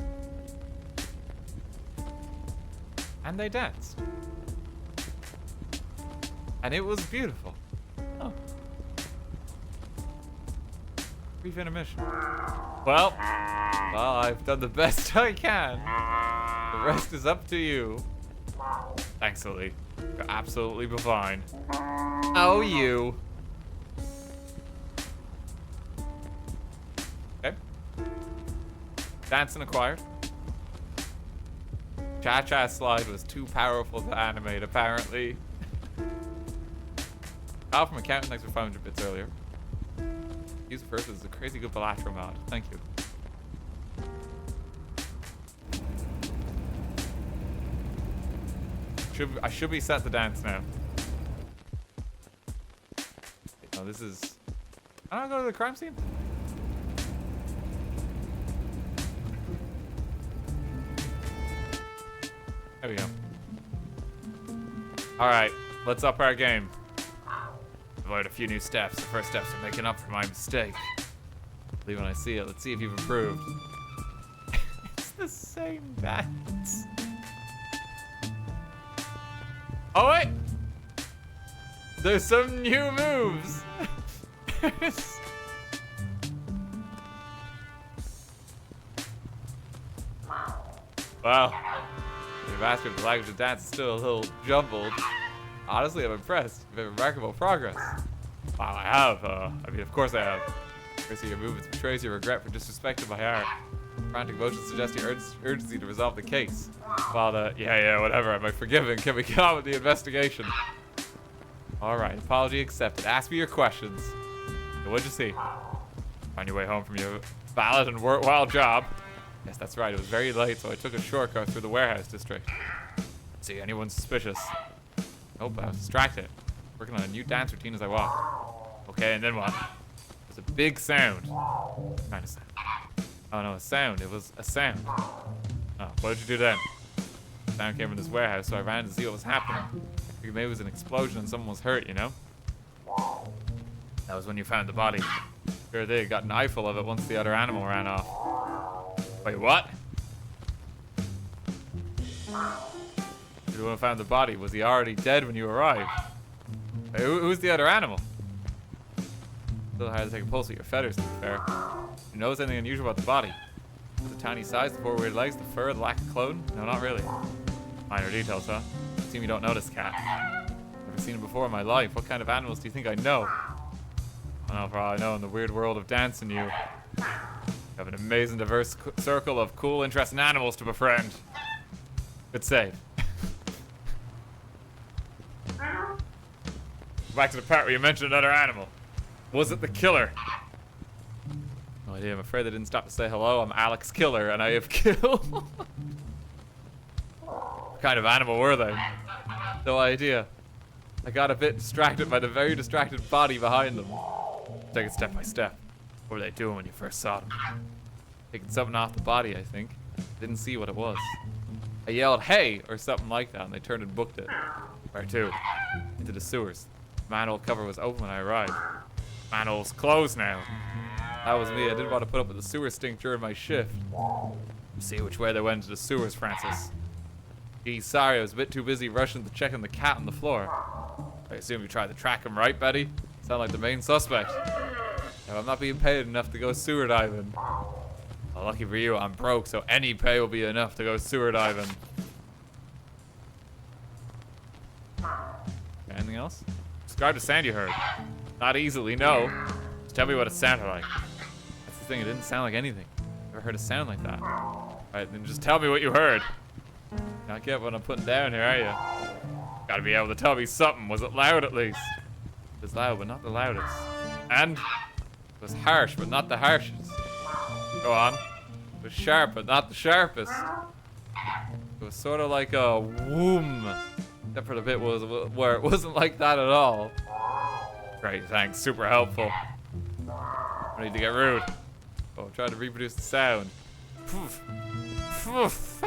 And they danced. And it was beautiful. Oh. Brief intermission. Well, I've done the best I can. The rest is up to you. Thanks, Lily. You're absolutely fine. Oh, you. Okay. Dancing acquired. Cha-cha slide was too powerful to animate, apparently. Kyle from accountant, thanks for 500 bits earlier. Use first is a crazy good Baltro mod. Thank you. I should be set to dance now. Oh, this is... I don't go to the crime scene. There we go. Alright, let's up our game. I've learned a few new steps. The first steps are making up for my mistake. I believe when I see it. Let's see if you've improved. It's the same dance. Oh wait! There's some new moves! Wow. The master of the language of dance is still a little jumbled. Honestly, I'm impressed. You've made remarkable progress. Wow, I have. I mean, of course I have. Mercy, your movements betrays your regret for disrespecting my art. Frantic motions suggest your urgency to resolve the case. While yeah, whatever. Am I forgiven? Can we get on with the investigation? Alright, apology accepted. Ask me your questions. So what'd you see? On your way home from your valid and worthwhile job. Yes, that's right. It was very late, so I took a shortcut through the warehouse district. See anyone suspicious? Nope, I was distracted. Working on a new dance routine as I walked. Okay, and then what? It was a big sound. What kind of sound? Oh no, a sound. It was a sound. Oh, what did you do then? The sound came from this warehouse, so I ran to see what was happening. I figured maybe it was an explosion and someone was hurt, you know? That was when you found the body. Sure they got an eyeful of it once the other animal ran off. Wait, what? You're the one who found the body. Was he already dead when you arrived? Wait, who's the other animal? Still hard to take a pulse with your feathers, to be fair. You notice anything unusual about the body? The tiny size, the 4 weird legs, the fur, the lack of clothing? No, not really. Minor details, huh? Seem you don't notice, cat. Never seen it before in my life. What kind of animals do you think I know? I don't know, for all I know, in the weird world of dancing, you have an amazing, diverse circle of cool, interesting animals to befriend. Good save. Back to the part where you mentioned another animal. Was it the killer? No idea. I'm afraid they didn't stop to say hello. I'm Alex Killer, and I have killed. What kind of animal were they? No idea. I got a bit distracted by the very distracted body behind them. Take it step by step. What were they doing when you first saw them? Taking something off the body, I think. Didn't see what it was. I yelled, "Hey!" or something like that, and they turned and booked it. Where to? Into the sewers. The manhole cover was open when I arrived. Manhole's closed now. That was me. I didn't want to put up with the sewer stink during my shift. See which way they went into the sewers, Francis. Geez, sorry, I was a bit too busy rushing to checking the cat on the floor. I assume you tried to track him, right, Betty? Sound like the main suspect. Now, I'm not being paid enough to go sewer diving. Well, lucky for you, I'm broke, so any pay will be enough to go sewer diving. Anything else? Describe the sound you heard. Not easily, no. Just tell me what it sounded like. That's the thing, it didn't sound like anything. Never heard a sound like that. Alright, then just tell me what you heard. Not get what I'm putting down here, are you? Gotta be able to tell me something. Was it loud at least? It was loud, but not the loudest. And it was harsh, but not the harshest. Go on. It was sharp, but not the sharpest. It was sort of like a whoom. Except for the bit was where it wasn't like that at all. Great, thanks. Super helpful. I need to get rude. Oh, I'm trying to reproduce the sound. Poof. Poof.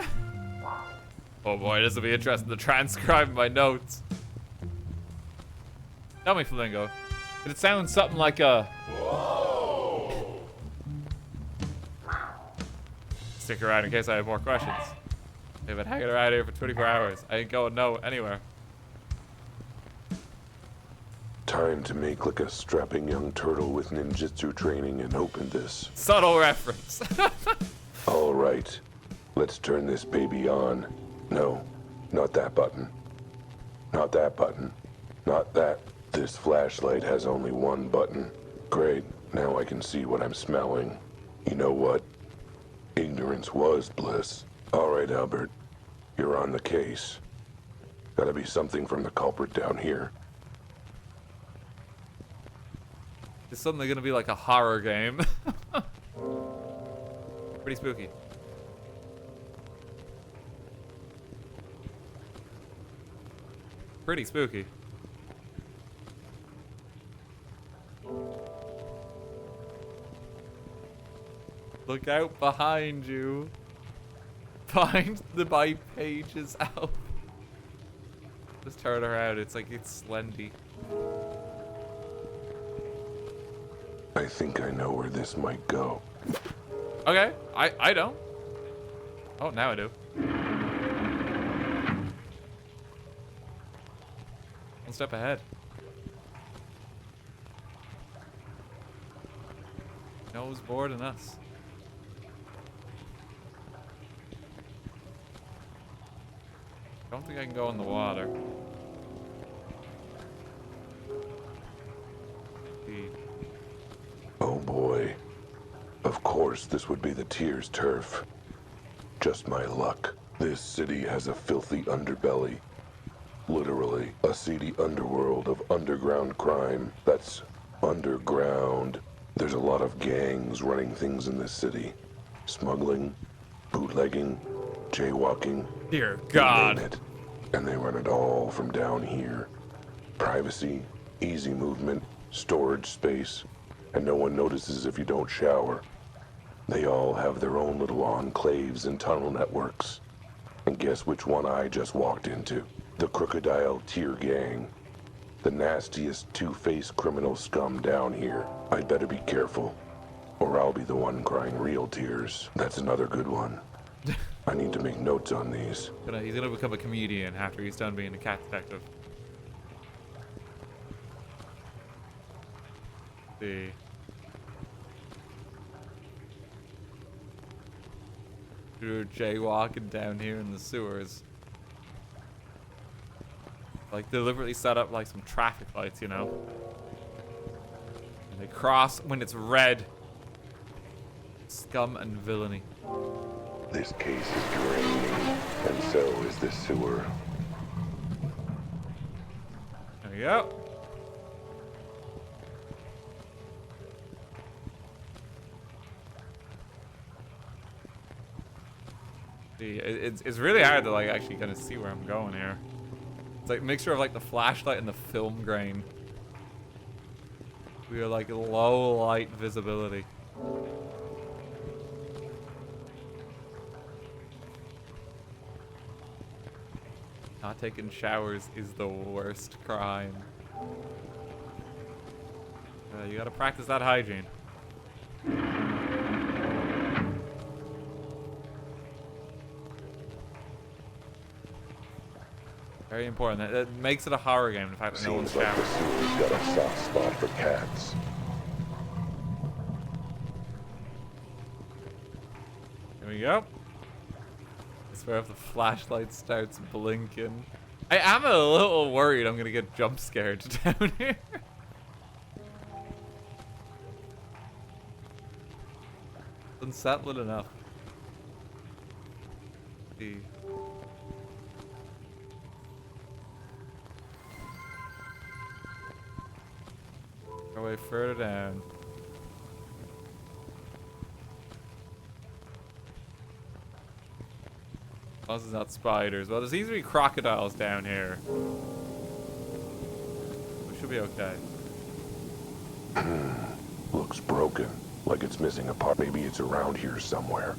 Oh boy, this will be interesting to transcribe my notes. Tell me, Flamingo. Did it sound something like a... Stick around in case I have more questions. I've been hanging around here for 24 hours. I ain't going anywhere. Time to make like a strapping young turtle with ninjutsu training and open this. Subtle reference. All right, let's turn this baby on. No, not that button. Not that button. Not that. This flashlight has only one button. Great, now I can see what I'm smelling. You know what? Ignorance was bliss. All right, Albert, you're on the case. Gotta be something from the culprit down here. It's suddenly gonna be like a horror game. Pretty spooky. Pretty spooky. Look out behind you. Find the my pages out. Just turn her out. It's like it's Slendy. I think I know where this might go. Okay, I don't. Oh, now I do. One step ahead. No one's more than us. Don't think I can go in the water. Oh boy. Of course this would be the Tears turf. Just my luck. This city has a filthy underbelly. Literally, a seedy underworld of underground crime that's underground. There's a lot of gangs running things in this city. Smuggling, bootlegging, jaywalking. Dear You God. name it. And they run it all from down here. Privacy, easy movement, storage space, and no one notices if you don't shower. They all have their own little enclaves and tunnel networks. And guess which one I just walked into? The Crocodile Tier Gang. The nastiest two-faced criminal scum down here. I'd better be careful, or I'll be the one crying real tears. That's another good one. I need to make notes on these. He's gonna become a comedian after he's done being a cat detective. Let's see. You're jaywalking down here in the sewers. Like deliberately set up like some traffic lights, you know? And they cross when it's red. Scum and villainy. This case is draining, and so is the sewer. There you go. See, it's really hard to like actually kind of see where I'm going here. It's like a mixture of like the flashlight and the film grain. We are like low light visibility. Not taking showers is the worst crime. You gotta practice that hygiene. Very important. It makes it a horror game, in fact, that no one's Seems like the showering. sewer's got a soft spot for cats. Here we go. I swear if the flashlight starts blinking. I am a little worried I'm gonna get jump scared down here. Unsettling enough. Let's see. Our way further down. Oh, this is not spiders. Well, there seems to be crocodiles down here. We should be okay. Looks broken, like it's missing a part. Maybe it's around here somewhere.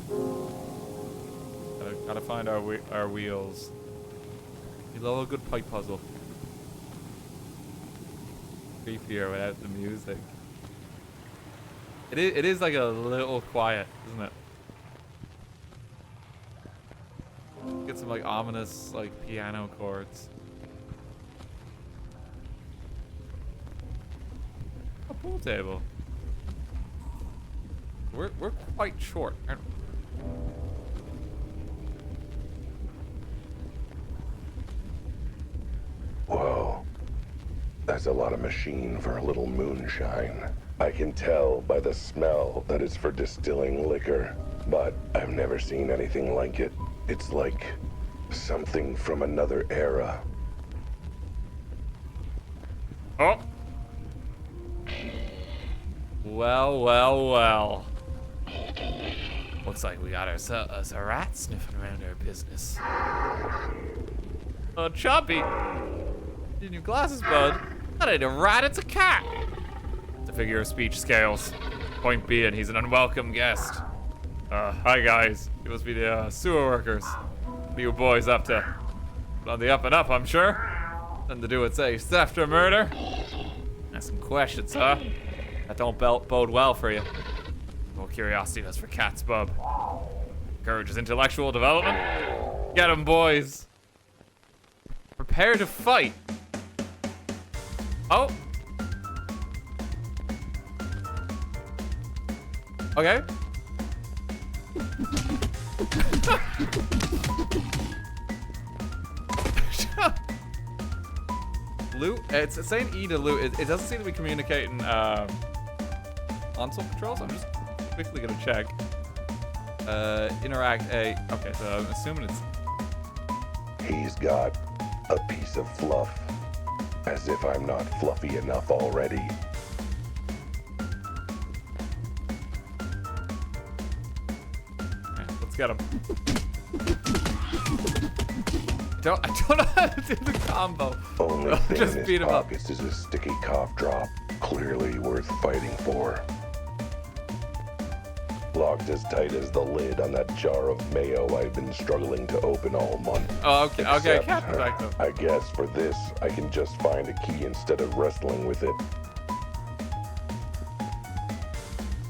Gotta find our wheels. We love a good pipe puzzle. creepier without the music. It is like a little quiet, isn't it? Get some like ominous like piano chords. A pool table. We're quite short, aren't we? Whoa. That's a lot of machine for a little moonshine. I can tell by the smell that it's for distilling liquor, but I've never seen anything like it. It's like something from another era. Oh. Well. Looks like we got ourselves a rat sniffing around our business. Oh, Choppy. In your glasses, bud. That ain't a rat, it's a cat. It's a figure of speech scales. Point being, he's an unwelcome guest. Hi guys. You must be the sewer workers. What are you boys up to? On the up and up, I'm sure. Nothing to do with, say, theft or murder. Ask some questions, huh? That don't bode well for you. More curiosity does for cats, bub. Encourages intellectual development. Get 'em, boys. Prepare to fight. Oh. Okay. Loot? It's saying E to loot. It doesn't seem to be communicating console controls. I'm just quickly gonna check. Interact A. Okay, so I'm assuming it's. He's got a piece of fluff. As if I'm not fluffy enough already. Alright, let's get him. I don't know how to do the combo. Only thing just in beat his him up. pockets is a sticky cough drop. Clearly worth fighting for. Locked as tight as the lid on that jar of mayo I've been struggling to open all month. Oh, okay, Except, cat perspective. I guess for this, I can just find a key instead of wrestling with it.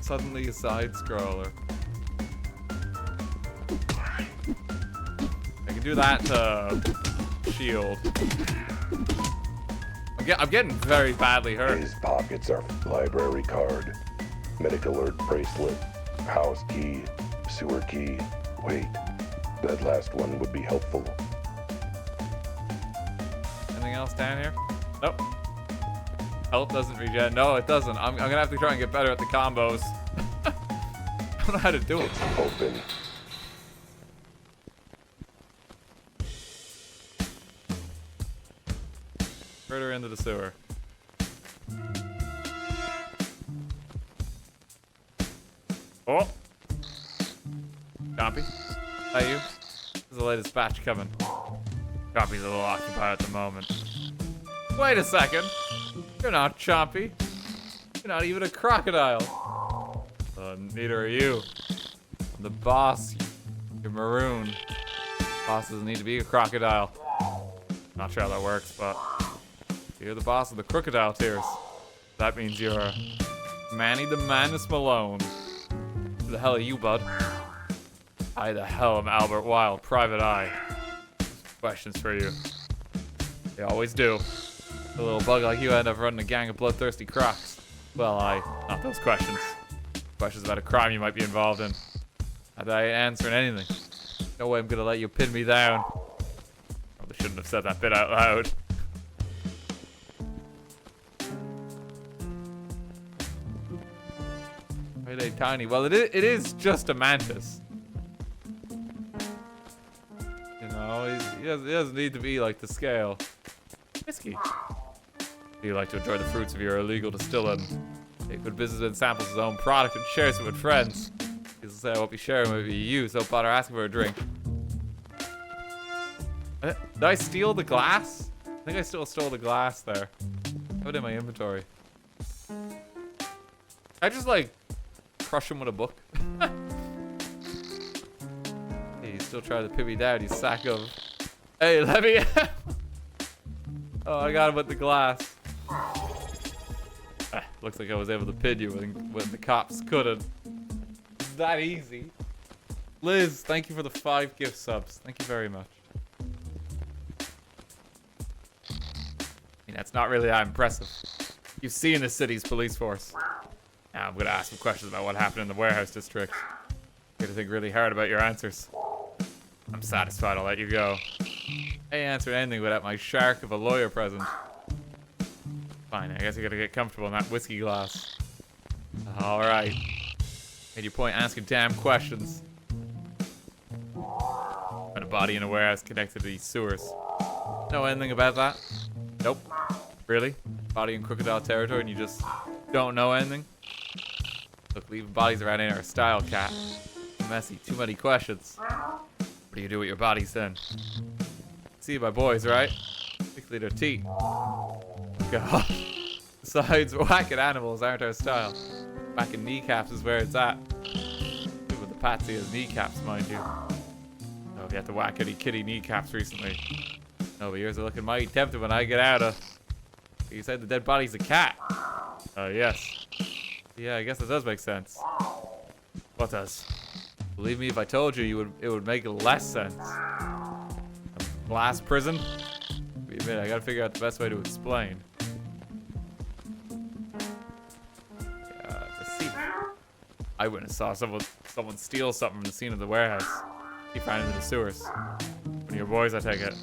Suddenly a side scroller. I can do that to shield. I'm getting very badly hurt. His pockets are library card, medical alert bracelet, house key, sewer key. Wait, that last one would be helpful. Anything else down here? Nope. Health doesn't regen. No, it doesn't. I'm gonna have to try and get better at the combos. I don't know how to do it. It's open. Further into the sewer. Oh! Chompy? That you? This is the latest batch coming. Chompy's a little occupied at the moment. Wait a second! You're not Chompy. You're not even a crocodile. Neither are you. I'm the boss. You're maroon. Boss doesn't need to be a crocodile. Not sure how that works, but you're the boss of the crocodile tiers. That means you're Manny the Manus Malone. Who the hell are you, bud? I the hell am Albert Wilde, Private Eye. Questions for you. They always do. A little bug like you end up running a gang of bloodthirsty crocs. Well, not those questions. Questions about a crime you might be involved in. Not that I ain't answering anything. No way I'm gonna let you pin me down. Probably shouldn't have said that bit out loud. Really tiny. Well, it is just a mantis. You know, he doesn't need to be like the scale. Whiskey. Do you like to enjoy the fruits of your illegal distilling? A good businessman samples his own product and shares it with friends. He'll say, I won't be sharing with you, so don't bother asking for a drink. Did I steal the glass? I think I still stole the glass there. I have it in my inventory. I just like crush him with a book. Hey, you still trying to pin me down, you sack of... Hey, let me... Oh, I got him with the glass. Looks like I was able to pin you when the cops couldn't. It's that easy. Liz, thank you for the 5 gift subs. Thank you very much. I mean, that's not really that impressive. You've seen the city's police force. Now I'm gonna ask some questions about what happened in the warehouse district. You're gonna think really hard about your answers. I'm satisfied, I'll let you go. I ain't answered anything without my shark of a lawyer present. Fine, I guess you gotta get comfortable in that whiskey glass. Alright. Made your point asking damn questions. Found a body in a warehouse connected to these sewers. Know anything about that? Nope. Really? Body in Crocodile territory and you just don't know anything? Look, leaving bodies around ain't our style, cat. Too messy, too many questions. What do you do with your bodies then? See my boys, right? Particularly their teeth. God. Besides, whacking animals aren't our style. Whacking kneecaps is where it's at. With the patsy as kneecaps, mind you. No, if you have to whack any kitty kneecaps recently. No, but yours are looking mighty tempting when I get out of. You said the dead body's a cat. Yes. Yeah, I guess that does make sense. What does? Believe me, if I told you, it would make less sense. A glass prison? Wait a minute, I gotta figure out the best way to explain. Let's see. Eyewitness saw someone steal something from the scene of the warehouse. He found it in the sewers. One of your boys, I take it.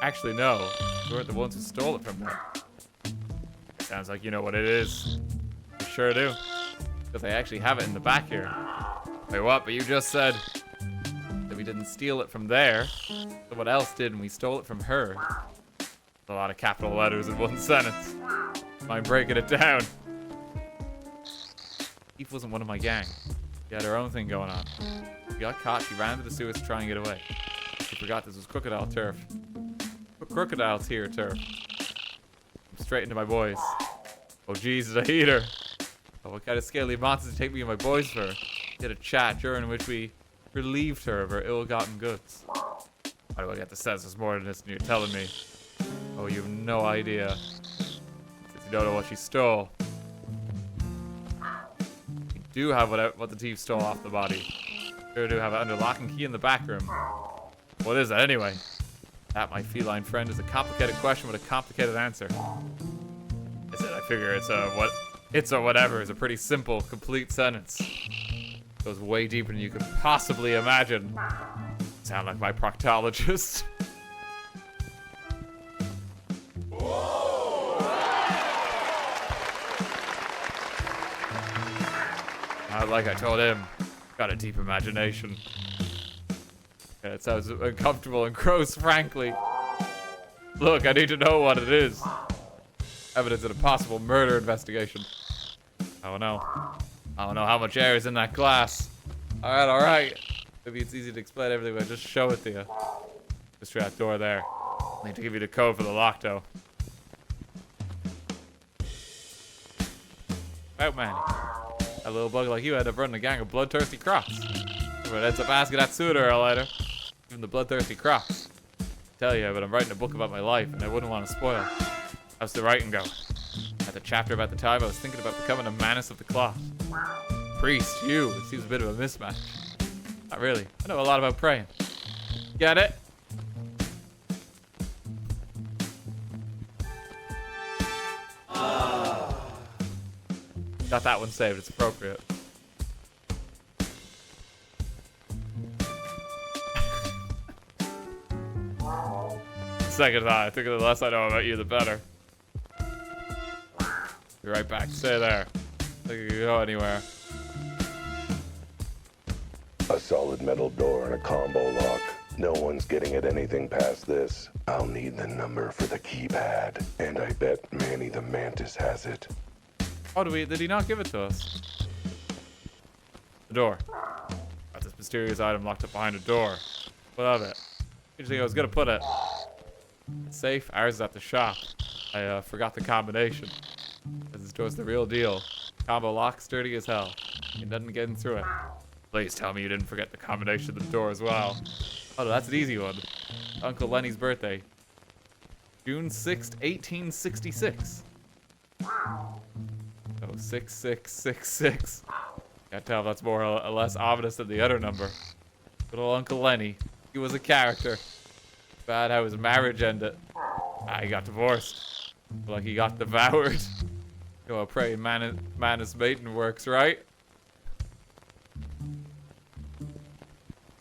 Actually, no. You weren't the ones who stole it from them. Sounds like you know what it is. You sure do. Because I actually have it in the back here. Wait, what? But you just said that we didn't steal it from there. Someone else did, and we stole it from her. That's a lot of capital letters in one sentence. Mind breaking it down? Eve wasn't one of my gang. She had her own thing going on. She got caught, she ran to the sewers to try and get away. She forgot this was crocodile turf. Crocodile's here, turf. Straight into my boys. Oh Jesus, a heater. Oh, what kind of scaly monsters did you take me and my boys for? We had a chat during which we relieved her of her ill-gotten goods. Why do I get the sense there's more than this and you're telling me? Oh, you have no idea. Since you don't know what she stole. You do have what the thief stole off the body. Sure do have it under lock and key in the back room. What is that anyway? That, my feline friend, is a complicated question with a complicated answer. I said I figure it's a whatever is a pretty simple, complete sentence. Goes way deeper than you could possibly imagine. Sound like my proctologist. Like I told him, got a deep imagination. Yeah, it sounds uncomfortable and gross, frankly. Look, I need to know what it is. Evidence in a possible murder investigation. I don't know. I don't know how much air is in that glass. Alright. Maybe it's easy to explain everything, but just show it to you. Just through that door there. I need to give you the code for the lock, though. Out, man. A little bug like you had to run a gang of bloodthirsty crocs. But ends up asking that sooner or later. Even the bloodthirsty crocs. I tell you, but I'm writing a book about my life, and I wouldn't want to spoil. How's the writing go? At the chapter about the time I was thinking about becoming a Manus of the Cloth. Priest, you. It seems a bit of a mismatch. Not really. I know a lot about praying. Get it? Got that one saved. It's appropriate. Second thought. I think the less I know about you, the better. Be right back. Stay there. I think you can go anywhere. A solid metal door and a combo lock. No one's getting at anything past this. I'll need the number for the keypad, and I bet Manny the Mantis has it. Oh, did he not give it to us? The door. Got this mysterious item locked up behind a door. What of it? Where'd you think I was gonna put it? Safe. Ours is at the shop. I forgot the combination. This door's the real deal. Combo lock, sturdy as hell. Ain't nothing getting through it. Please tell me you didn't forget the combination of the door as well. Oh, that's an easy one. Uncle Lenny's birthday. June 6th, 1866. So 6666. Can't tell if that's more or less ominous than the other number. Good old Uncle Lenny. He was a character. Bad how his marriage ended. He got divorced. Like he got devoured. Go a praying manus maiden works, right?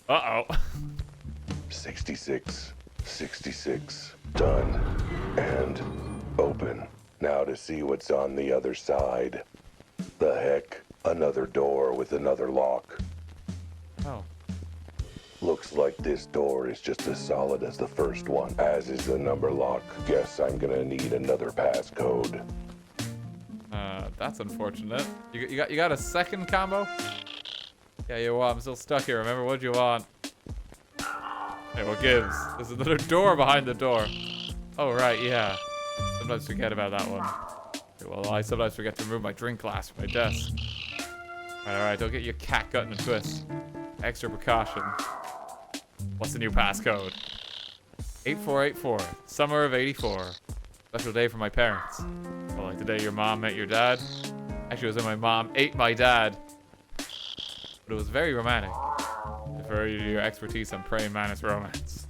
Uh-oh. 66, 66, done, and open. Now to see what's on the other side. The heck, another door with another lock. Oh. Looks like this door is just as solid as the first one, as is the number lock. Guess I'm gonna need another passcode. That's unfortunate. You got a second combo? Yeah, you want. I'm still stuck here. Remember, what do you want? Hey, what gives? There's another door behind the door. Oh, right, yeah. Sometimes forget about that one. Okay, well, I sometimes forget to remove my drink glass from my desk. Alright, don't get your cat gut in a twist. Extra precaution. What's the new passcode? 8484. Summer of 84. Special day for my parents. Well, like the day your mom met your dad. Actually, it was when my mom ate my dad. But it was very romantic. Defer you to your expertise on praying mantis romance.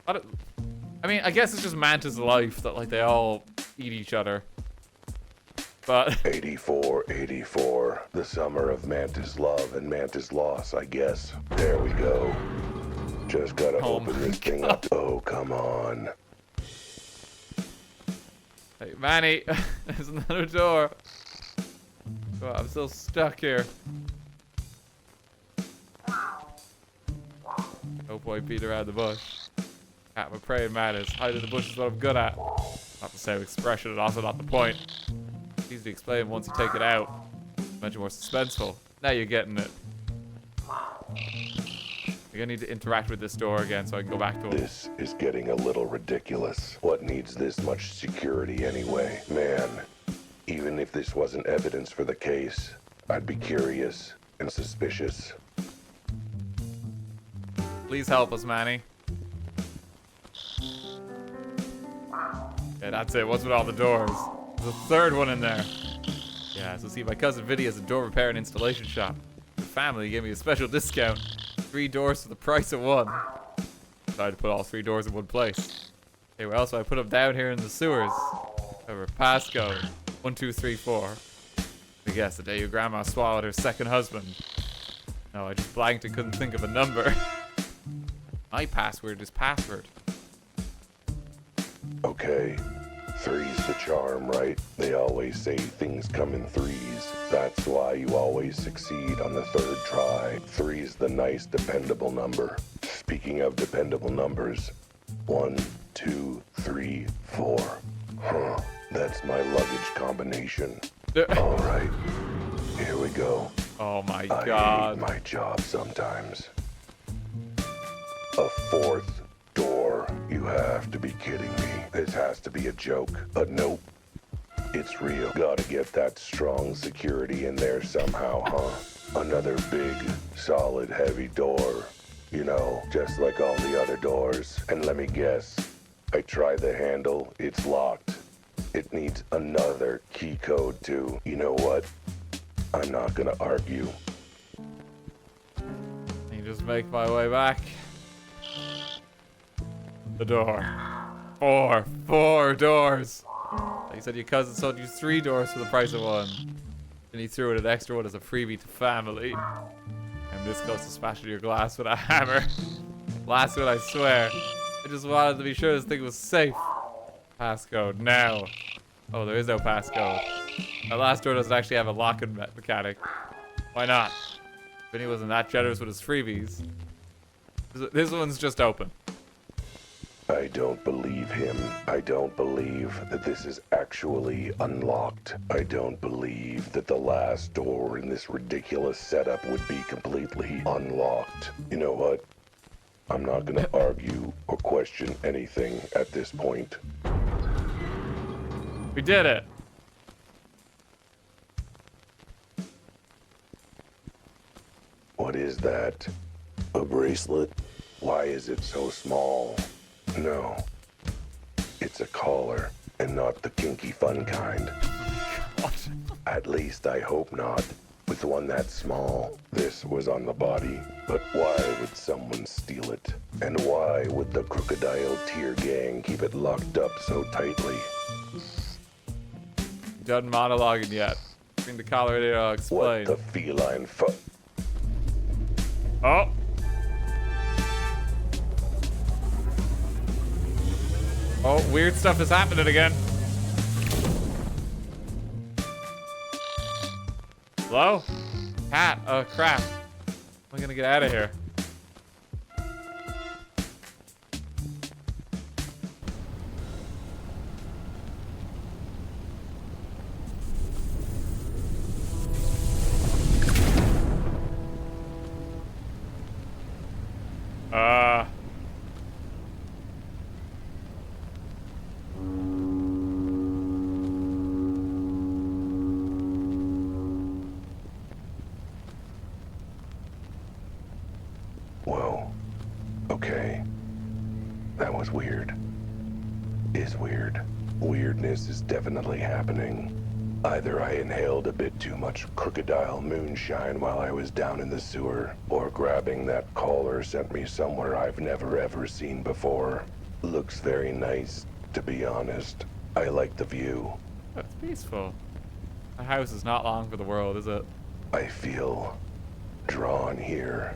I mean, I guess it's just Mantis life that, like, they all eat each other. But 84, 84. The summer of Mantis love and Mantis loss, I guess. There we go. Just gotta open this thing up. Oh, come on. Hey, Manny, there's another door. Oh, I'm still stuck here. Oh boy, beat around the bush. Cat, my praying mantis. Hide in the bush is what I'm good at. Not the same expression and also not the point. It's easy to explain once you take it out. Much more suspenseful. Now you're getting it. You're gonna need to interact with this door again so I can go back to it. This is getting a little ridiculous. What needs this much security anyway? Man, even if this wasn't evidence for the case, I'd be curious and suspicious. Please help us, Manny. Yeah, that's it. What's with all the doors? There's a third one in there. Yeah, so see, my cousin Vinny has a door repair and installation shop. The family gave me a special discount. 3 doors for the price of 1. Decided to put all 3 doors in one place. Okay, where else do I put them? Down here in the sewers. Over passcode 1234. I guess the day your grandma swallowed her second husband. No, I just blanked and couldn't think of a number. My password is password. Okay. 3's the charm, right? They always say things come in 3s. That's why you always succeed on the 3rd try. 3's the nice, dependable number. Speaking of dependable numbers, 1, 2, 3, 4. Huh. That's my luggage combination. All right. Here we go. Oh my I god. hate my job sometimes. A 4th door. You have to be kidding me. This has to be a joke. But nope. It's real. Gotta get that strong security in there somehow, huh? Another big, solid, heavy door. You know, just like all the other doors. And let me guess. I try the handle. It's locked. It needs another key code too. You know what? I'm not gonna argue. You just make my way back. The door. 4 doors. Like you said, your cousin sold you 3 doors for the price of 1. And he threw in an extra one as a freebie to family. I'm this close to smashing your glass with a hammer. Last one, I swear. I just wanted to be sure this thing was safe. Passcode now. Oh, there is no passcode. That last door doesn't actually have a lock-in mechanic. Why not? Vinny wasn't that generous with his freebies. This one's just open. I don't believe him. I don't believe that this is actually unlocked. I don't believe that the last door in this ridiculous setup would be completely unlocked. You know what? I'm not gonna argue or question anything at this point. We did it. What is that? A bracelet? Why is it so small? No. It's a collar, and not the kinky fun kind. What? At least I hope not. With one that small, this was on the body. But why would someone steal it? And why would the Crocodile tier gang keep it locked up so tightly? Done monologuing yet. Bring the collar, I'll explain. What the feline Oh! Oh, weird stuff is happening again. Hello? Cat. Oh, crap. I'm gonna get out of here. Whoa. Okay. That was weird. Is weird. Weirdness is definitely happening. Either I inhaled a bit too much Crocodile moonshine while I was down in the sewer, or grabbing that collar sent me somewhere I've never ever seen before. Looks very nice, to be honest. I like the view. That's peaceful. The house is not long for the world, is it? I feel drawn here,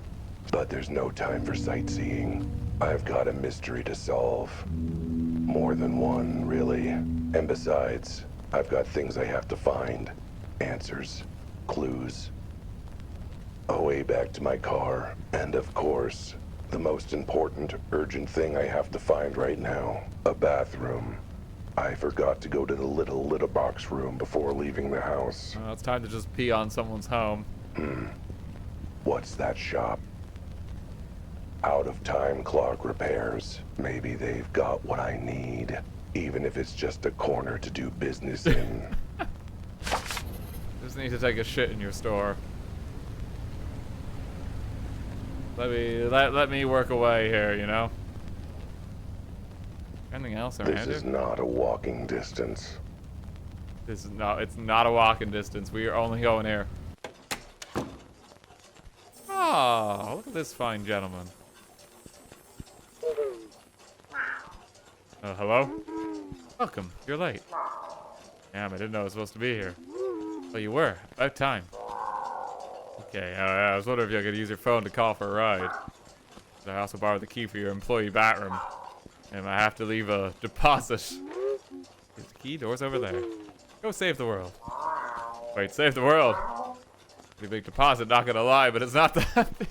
but there's no time for sightseeing. I've got a mystery to solve. More than one, really. And besides, I've got things I have to find. Answers. Clues. A way back to my car. And of course, the most important, urgent thing I have to find right now. A bathroom. I forgot to go to the little box room before leaving the house. It's time to just pee on someone's home. What's that shop? Out of time clock repairs. Maybe they've got what I need. Even if it's just a corner to do business in. Just need to take a shit in your store. Let me work away here, you know? Anything else around This is not a walking distance. This is not, it's not a walking distance. We are only going here. Oh, look at this fine gentleman. Hello? Welcome. You're late. Damn, I didn't know I was supposed to be here. Oh, you were. About time. Okay, I was wondering if you could use your phone to call for a ride. I also borrowed the key for your employee bathroom. And I have to leave a deposit. Is the key? Door's over there. Go save the world. Wait, save the world? Pretty big deposit, not gonna lie, but it's not that big.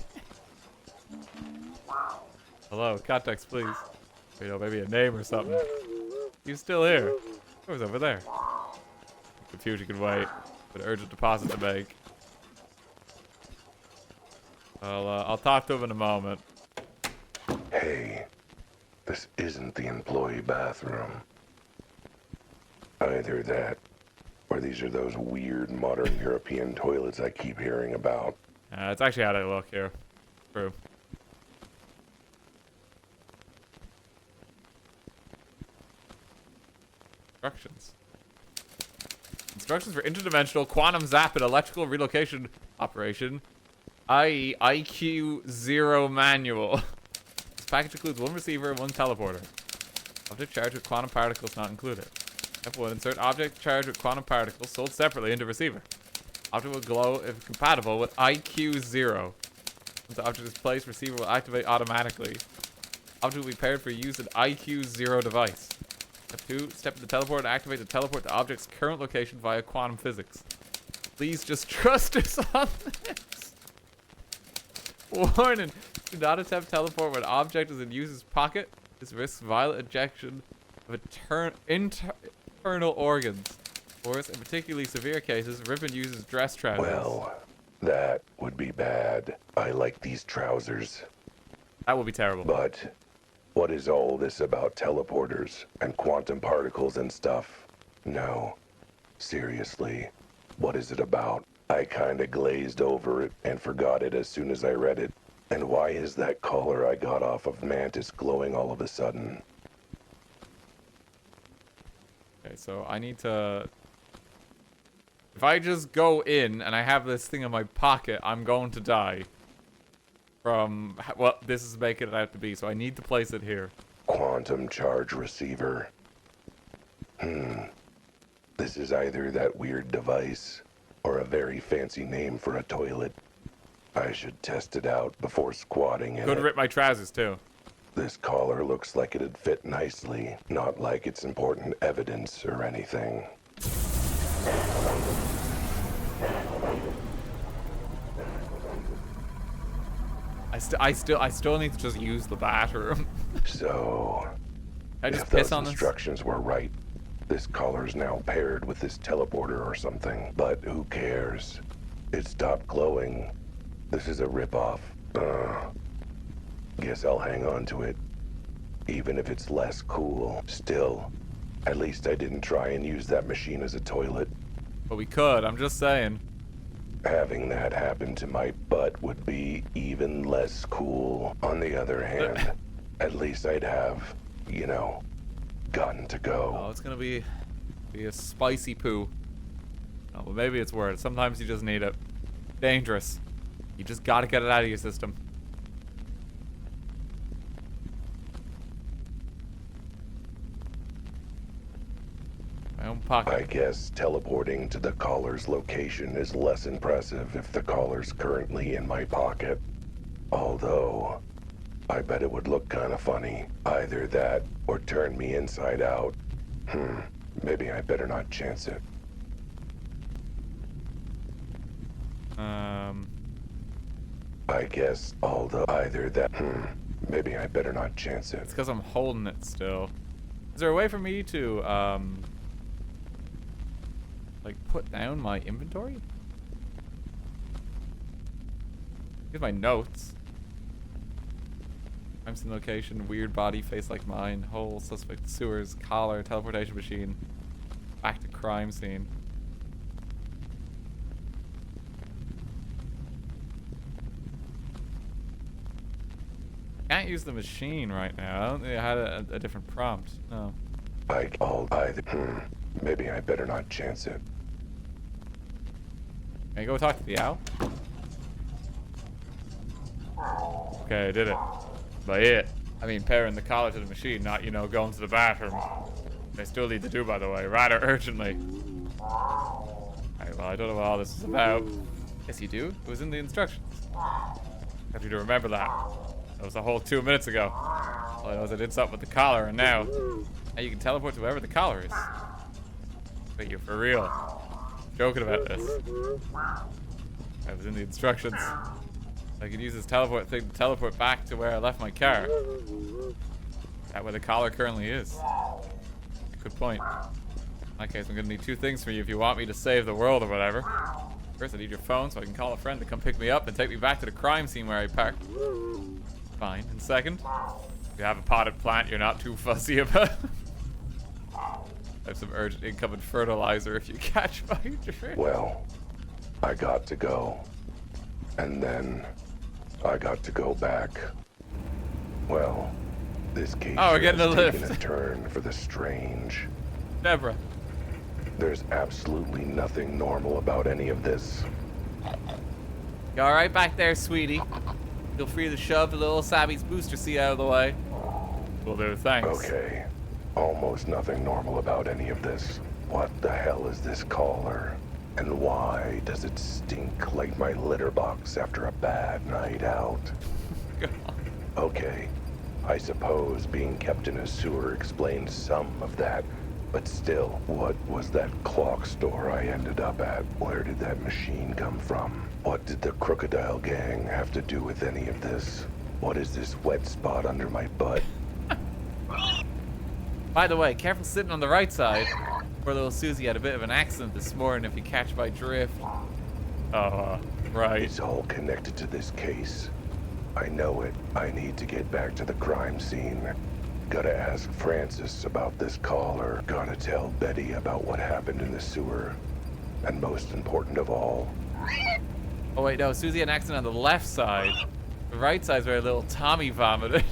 Hello, context, please. You know, maybe a name or something. He's still here. Door's over there. Confused, you can wait. But an urgent deposit to make. I'll talk to him in a moment. Hey, this isn't the employee bathroom. Either that, or these are those weird modern European toilets I keep hearing about. It's actually how they look here. True. Instructions. Instructions for interdimensional quantum zap and electrical relocation operation, i.e. IQ 0 manual. This package includes one receiver and one teleporter. Object charged with quantum particles not included. Step 1. Insert object charged with quantum particles sold separately into receiver. Object will glow if compatible with IQ 0. Once the object is placed, receiver will activate automatically. Object will be paired for use in IQ 0 device. Step 2. Step in the teleport and activate the teleport to object's current location via quantum physics. Please just trust us on this. Warning. Do not attempt teleport when object is in user's pocket. This risks violent ejection of internal organs. Or, in particularly severe cases, rip and uses dress trousers. Well, that would be bad. I like these trousers. That would be terrible. But what is all this about teleporters and quantum particles and stuff? No. Seriously, what is it about? I kinda glazed over it and forgot it as soon as I read it. And why is that collar I got off of Mantis glowing all of a sudden? Okay, so I need to If I just go in and I have this thing in my pocket, I'm going to die. From what this is making it out to be, so I need to place it here. Quantum charge receiver. This is either that weird device or a very fancy name for a toilet. I should test it out before squatting in Could it. rip my trousers too. This collar looks like it'd fit nicely, not like it's important evidence or anything. I still need to just use the bathroom. So, I just if piss those on this. instructions were right, this collar's now paired with this teleporter or something. But who cares? It stopped glowing. This is a ripoff. Guess I'll hang on to it. Even if it's less cool. Still, at least I didn't try and use that machine as a toilet. But we could, I'm just saying. Having that happen to my butt would be even less cool. On the other hand, at least I'd have, you know, gotten to go. Oh, it's gonna be a spicy poo. Oh, well, maybe it's worth it. Sometimes you just need it. Dangerous. You just gotta get it out of your system. My own pocket. I guess teleporting to the caller's location is less impressive if the caller's currently in my pocket. Although, I bet it would look kind of funny. Either that or turn me inside out. Maybe I better not chance it. I guess, although either that, maybe I better not chance it. It's because I'm holding it still. Is there a way for me to, like, put down my inventory? Here's my notes. Crime scene location, weird body, face like mine, hole, suspect, sewers, collar, teleportation machine. Back to crime scene. Can't use the machine right now. I don't think I had a different prompt. No. Maybe I better not chance it. Can I go talk to the owl? Okay, I did it. By it, I mean pairing the collar to the machine, not, you know, going to the bathroom. I still need to do, by the way, rather urgently. Alright, well, I don't know what all this is about. Yes, you do. It was in the instructions. I have you to remember that. That was a whole 2 minutes ago. All I know is I did something with the collar, and now you can teleport to wherever the collar is. Wait, you're for real? Joking about this. That was in the instructions. I could use this teleport thing to teleport back to where I left my car. That where the collar currently is. Good point. In that case, I'm gonna need two things from you if you want me to save the world or whatever. First, I need your phone so I can call a friend to come pick me up and take me back to the crime scene where I parked. Fine. And second, if you have a potted plant you're not too fussy about. I have some urgent incoming fertilizer if you catch my drift. Well, I got to go. And then I got to go back. Well, this case we're getting a has taken lift. a turn for the strange. Deborah. There's absolutely nothing normal about any of this. You alright back there, sweetie? Feel free to shove the little Sabby's booster seat out of the way. Will do, thanks. Okay. Almost nothing normal about any of this. What the hell is this collar? And why does it stink like my litter box after a bad night out? Okay, I suppose being kept in a sewer explains some of that, but still, what was that clock store I ended up at? Where did that machine come from? What did the Crocodile gang have to do with any of this? What is this wet spot under my butt? By the way, careful sitting on the right side. Poor little Susie had a bit of an accident this morning, if you catch my drift. Right. It's all connected to this case. I know it. I need to get back to the crime scene. Gotta ask Francis about this collar. Gotta tell Betty about what happened in the sewer. And most important of all... Oh wait, no, Susie had an accident on the left side. The right side's where little Tommy vomited.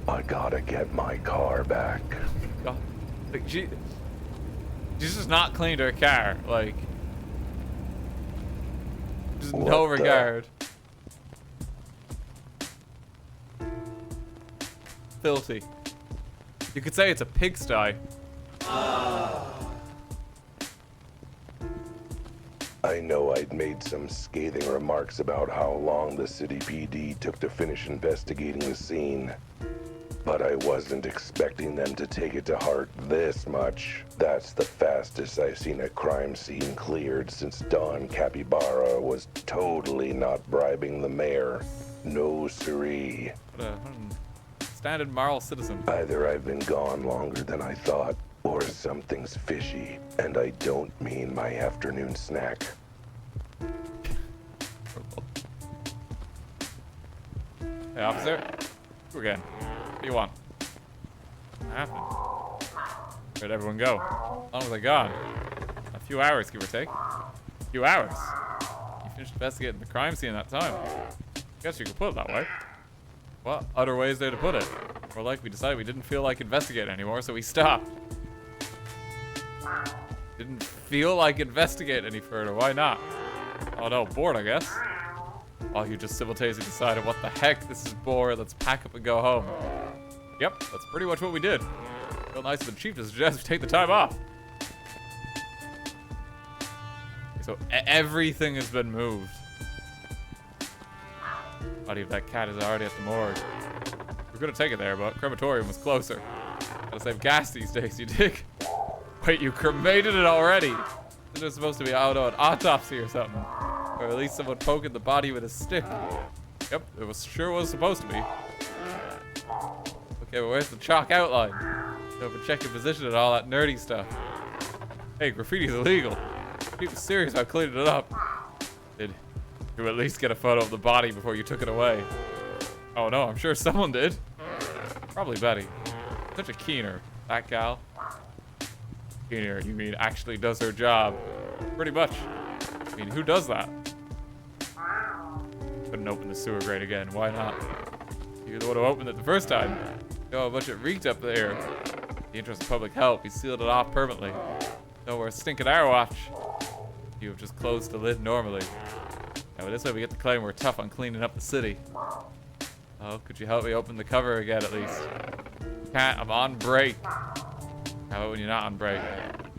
I gotta get my car back. God. Like, she's just not cleaned her car. Like, Just What no the- regard. Filthy. You could say it's a pigsty. I know I'd made some scathing remarks about how long the city PD took to finish investigating the scene, but I wasn't expecting them to take it to heart this much. That's the fastest I've seen a crime scene cleared since Don Capybara was totally not bribing the mayor. No siree. What a standard moral citizen. Either I've been gone longer than I thought, or something's fishy, and I don't mean my afternoon snack. Hey, officer. Who again? What do you want? What happened? Where'd everyone go? How long was I gone? A few hours, give or take. A few hours? You finished investigating the crime scene that time. Guess you could put it that way. What other ways there to put it? More like we decided we didn't feel like investigating anymore, so we stopped. Didn't feel like investigating any further. Why not? Oh no, bored, I guess. While you just simultaneously decided, what the heck, this is bored, let's pack up and go home. Yep, that's pretty much what we did. Real nice of the chief to suggest we take the time off. So everything has been moved. Body of that cat is already at the morgue. We're gonna take it there, but crematorium was closer. Gotta save gas these days, you dig? Wait, you cremated it already? Isn't it supposed to be out on autopsy or something? Or at least someone poking the body with a stick. Yep, it was sure was supposed to be. Okay, but where's the chalk outline? Go up and check your position and all that nerdy stuff. Hey, graffiti's illegal. He was serious about cleaning it up. Did you at least get a photo of the body before you took it away? Oh no, I'm sure someone did. Probably Betty. Such a keener, that gal. Keener, you mean actually does her job? Pretty much. I mean, who does that? Couldn't open the sewer grate again. Why not? You're the one who opened it the first time. You know how much it reeked up there. In the interest of public health, we sealed it off permanently. No more stinking our watch. You have just closed the lid normally. Now this way we get to claim we're tough on cleaning up the city. Oh, could you help me open the cover again at least? Can't, I'm on break. How about when you're not on break?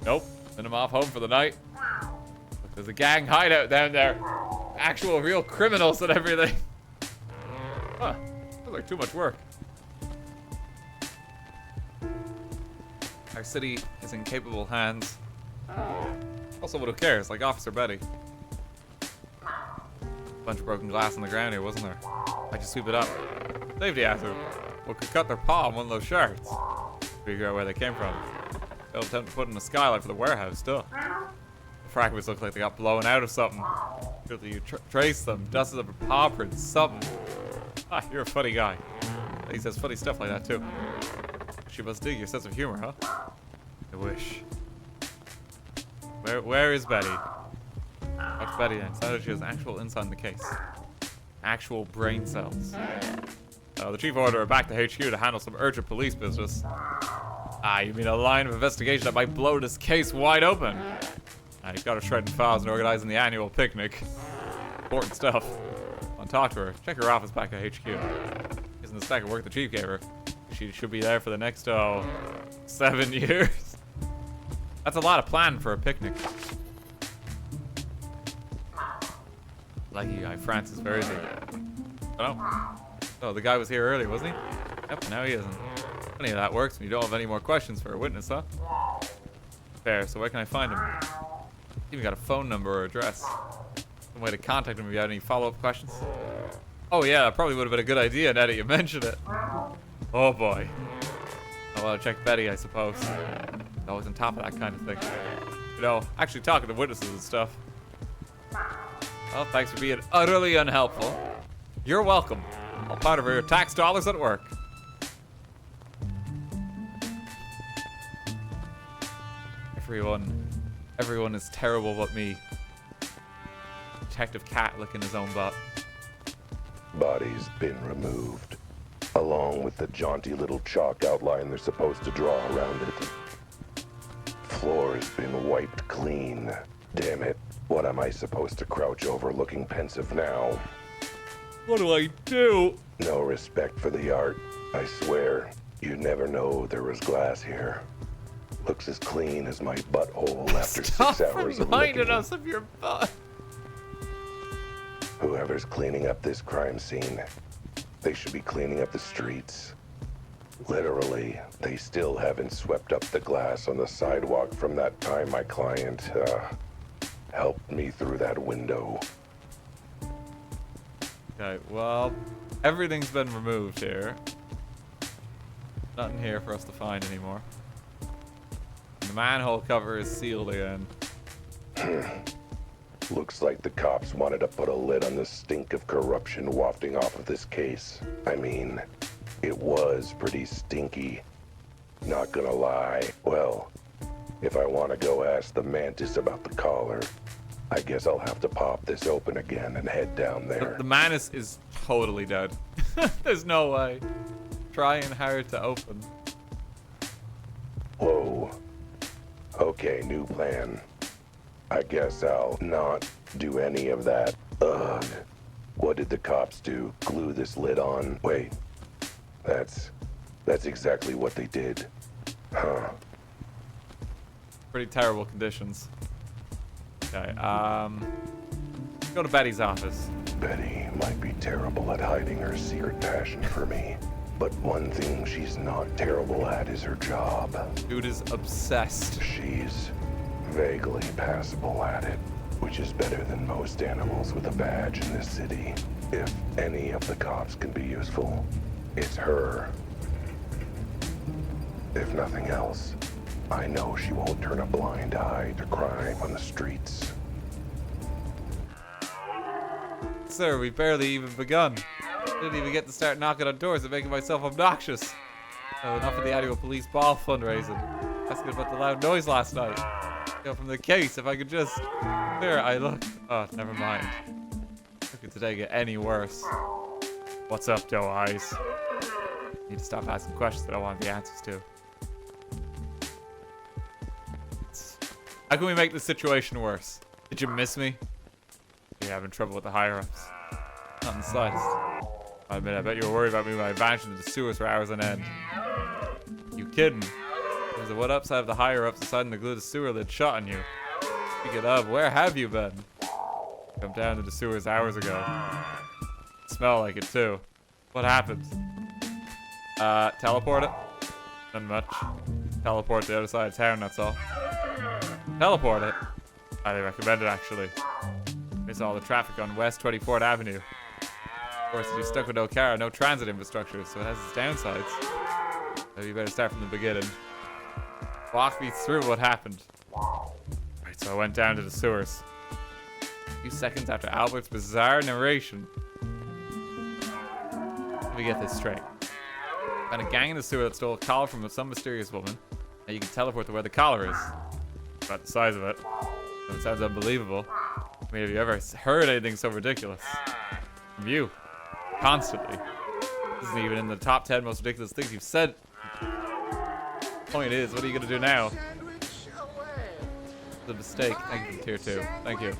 Nope, send him off home for the night. Look, there's a gang hideout down there. Actual real criminals and everything. Huh, feels like too much work. Our city is in capable hands. Also, what who cares? Like Officer Betty. Bunch of broken glass on the ground here, wasn't there? I just sweep it up. Safety hazard. We could cut their paw on one of those shards. Figure out where they came from. They'll attempt to put in a skylight for the warehouse, still. The fragments look like they got blown out of something. Surely you trace them, dusted up a paw print, something. Ah, you're a funny guy. He says funny stuff like that, too. She must dig your sense of humor, huh? I wish. Where is Betty? What's Betty then? Sounded she has actual insight in the case. Actual brain cells. The chief ordered her back to HQ to handle some urgent police business. Ah, you mean a line of investigation that might blow this case wide open? He's got her shredding files and organizing the annual picnic. Important stuff. I'll talk to her. Check her office back at HQ. Isn't the stack of work the chief gave her? She should be there for the next, 7 years. That's a lot of planning for a picnic. Lucky guy, Francis, where is he? Oh, oh, the guy was here earlier, wasn't he? Yep, now he isn't. Funny how that works when you don't have any more questions for a witness, huh? Fair, so where can I find him? Even got a phone number or address. Some way to contact him if you had any follow-up questions. Oh yeah, that probably would have been a good idea now that you mentioned it. Oh boy. Oh well, check Betty, I suppose. Always on top of that kind of thing. You know, actually talking to witnesses and stuff. Well, thanks for being utterly unhelpful. You're welcome. All part of your tax dollars at work. Everyone is terrible but me. Detective Cat licking his own butt. Body's been removed, along with the jaunty little chalk outline they're supposed to draw around it. Floor's been wiped clean. Damn it. What am I supposed to crouch over looking pensive now? What do I do? No respect for the art. I swear, you'd never know there was glass here. Looks as clean as my butthole after Stop 6 hours of reminding licking. us of your butt. Whoever's cleaning up this crime scene, they should be cleaning up the streets. Literally, they still haven't swept up the glass on the sidewalk from that time my client, helped me through that window. Okay, well, everything's been removed here. Nothing here for us to find anymore. The manhole cover is sealed again. Looks like the cops wanted to put a lid on the stink of corruption wafting off of this case. I mean, it was pretty stinky. Not gonna lie. Well, if I want to go ask the mantis about the collar, I guess I'll have to pop this open again and head down there. The mantis is totally dead. There's no way. Trying hard to open. Whoa. Okay, new plan. I guess I'll not do any of that. Ugh. What did the cops do? Glue this lid on? Wait. That's exactly what they did. Huh. Pretty terrible conditions. Okay, go to Betty's office. Betty might be terrible at hiding her secret passion for me, but one thing she's not terrible at is her job. Dude is obsessed. She's vaguely passable at it, which is better than most animals with a badge in this city. If any of the cops can be useful, it's her. If nothing else, I know she won't turn a blind eye to crime on the streets. Sir, we've barely even begun. Didn't even get to start knocking on doors and making myself obnoxious. So enough of the annual police ball fundraising. Asking about the loud noise last night. Go from the case, if I could just... There, I looked. Oh, never mind. How could today get any worse? What's up, Doe Eyes? Need to stop asking questions that I want the answers to. How can we make this situation worse? Did you miss me? Are you having trouble with the higher-ups? Not in the slightest. I admit, I bet you were worried about me when I vanished into the sewers for hours on end. You kidding? There's a what upside of the higher-ups deciding to glue the sewer lid shut on you. Speaking of, where have you been? Come down to the sewers hours ago. Smell like it too. What happened? Teleport it? Not much. Teleport to the other side of town, that's all. Teleport it? Highly recommend it, actually. Miss all the traffic on West 24th Avenue. Of course, you're stuck with no car, no transit infrastructure, so it has its downsides. So you better start from the beginning. Walk me through what happened. Right, so I went down to the sewers. A few seconds after Albert's bizarre narration. Let me get this straight. Found a gang in the sewer that stole a collar from some mysterious woman. And you can teleport to where the collar is. About the size of it. So it sounds unbelievable. I mean, have you ever heard anything so ridiculous? From you. Constantly. This isn't even in the top 10 most ridiculous things you've said. Point is, what are you gonna do now? It's a mistake. Thank you for tier 2. Thank you.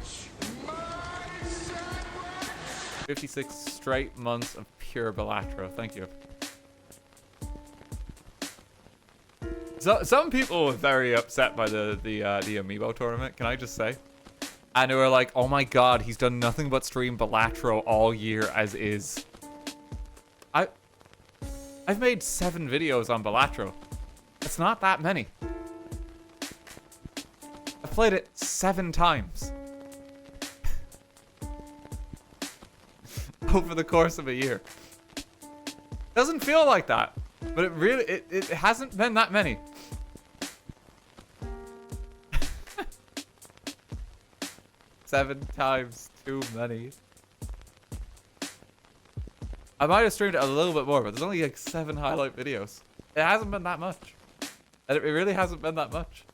56 straight months of pure Baltro. Thank you. So, some people were very upset by the Amiibo tournament, can I just say? And they were like, oh my god, he's done nothing but stream Baltro all year as is. I've made 7 videos on Baltro. It's not that many. I've played it 7 times. Over the course of a year. Doesn't feel like that. But it really, it hasn't been that many. Seven times too many. I might have streamed it a little bit more, but there's only like 7 highlight videos. It hasn't been that much. And it really hasn't been that much.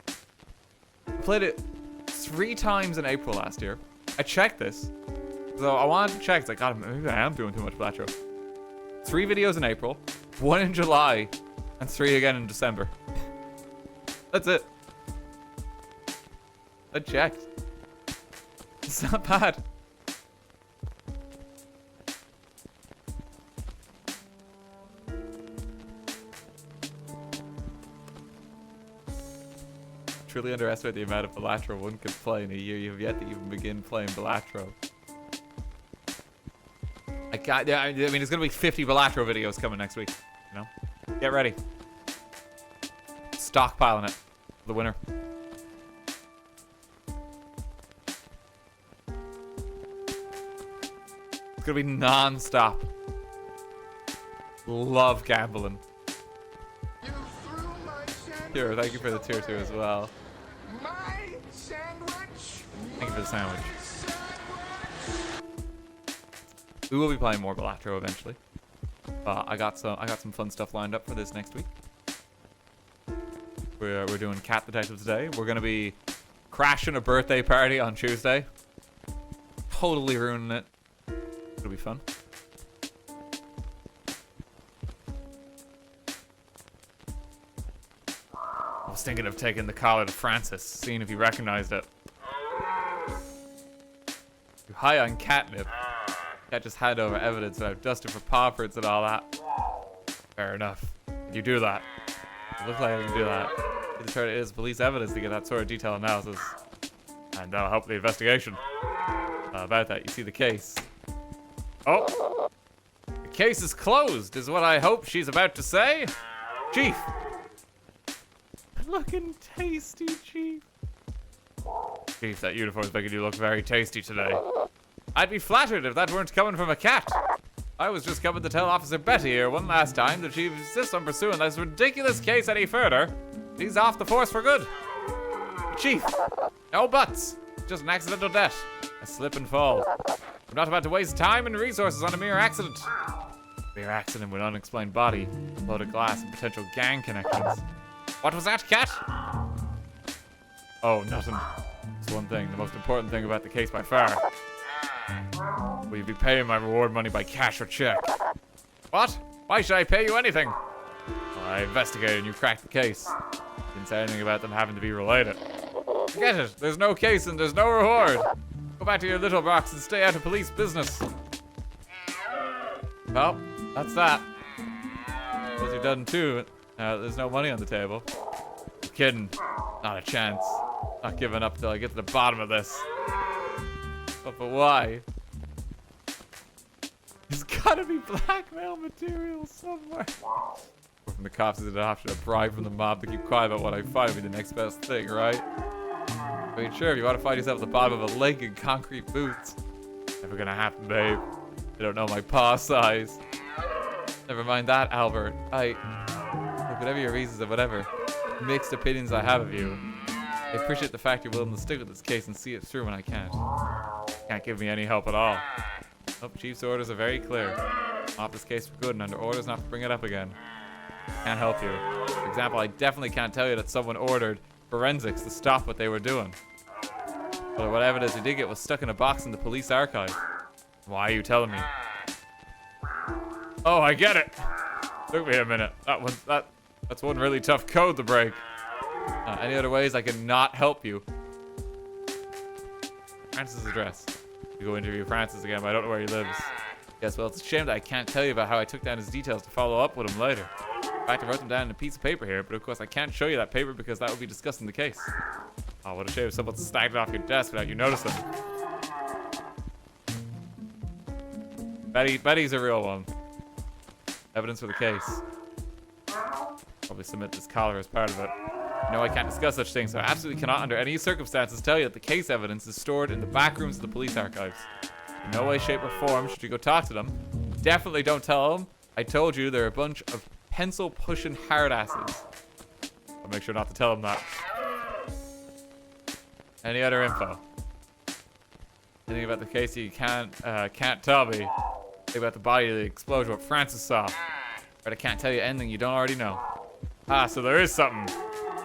I played it 3 times in April last year. I checked this. So I wanted to check. It's like, God, maybe I am doing too much Baltro. 3 videos in April, 1 in July, and 3 again in December. That's it. I checked. It's not bad. Truly underestimate the amount of Baltro one can play in a year. You have yet to even begin playing Baltro. I mean, there's gonna be 50 Baltro videos coming next week. You know, get ready. Stockpiling it for the winner. It's gonna be non-stop. Love gambling. Here, thank you for the tier 2 as well. My sandwich. Thank you for the sandwich. We will be playing more Baltro eventually. I got some fun stuff lined up for this next week. We're doing Cat Detective today. We're gonna be crashing a birthday party on Tuesday. Totally ruining it. It'll be fun. I was thinking of taking the collar to Francis, seeing if he recognized it. You're high on catnip. Can't just hand over evidence that I've dusted for paw prints and all that. Fair enough. Can you do that? It looks like I can do that. It is police evidence to get that sort of detailed analysis. And that'll help the investigation. About that, you see the case. Oh! The case is closed, is what I hope she's about to say. Chief! Looking tasty, Chief. Chief, that uniform's making you look very tasty today. I'd be flattered if that weren't coming from a cat. I was just coming to tell Officer Betty here one last time that she insists on pursuing this ridiculous case any further. He's off the force for good. Chief, no buts. Just an accidental death. A slip and fall. I'm not about to waste time and resources on a mere accident. Mere accident with unexplained body, loaded glass, and potential gang connections. What was that, cat? Oh, nothing. It's one thing, the most important thing about the case by far. Will you be paying my reward money by cash or check? What? Why should I pay you anything? Well, I investigated and you cracked the case. Didn't say anything about them having to be related. Forget it. There's no case and there's no reward. Go back to your little box and stay out of police business. Well, that's that. As you've done too. There's no money on the table. I'm kidding. Not a chance. Not giving up till I get to the bottom of this. But why? There's gotta be blackmail material somewhere. From the cops is an option, a bribe from the mob to keep quiet about what I find will be the next best thing, right? I mean, sure, if you want to find yourself at the bottom of a lake in concrete boots. Never gonna happen, babe. You don't know my paw size. Never mind that, Albert. Look, whatever your reasons or whatever mixed opinions I have of you, I appreciate the fact you're willing to stick with this case and see it through when I can't. Can't give me any help at all. Nope, Chief's orders are very clear. Off this case for good and under orders not to bring it up again. Can't help you. For example, I definitely can't tell you that someone ordered forensics to stop what they were doing. But what evidence we did get was stuck in a box in the police archive. Why are you telling me? Oh, I get it. Took me a minute. That's one really tough code to break. Any other ways I can not help you? Francis' address. You go interview Francis again, but I don't know where he lives. Yes, well, it's a shame that I can't tell you about how I took down his details to follow up with him later. In fact, I wrote them down in a piece of paper here, but of course I can't show you that paper because that would be discussing the case. Oh, what a shame if someone snagged it off your desk without you noticing. Betty's a real one. Evidence for the case. Probably submit this collar as part of it. No, I can't discuss such things, so I absolutely cannot under any circumstances tell you that the case evidence is stored in the back rooms of the police archives. In no way, shape, or form should you go talk to them. Definitely don't tell them. I told you they're a bunch of pencil-pushing hard-asses. I'll make sure not to tell them that. Any other info? Anything about the case you can't tell me? Anything about the body of the explosion, what Francis saw? But I can't tell you anything you don't already know. Ah, so there is something.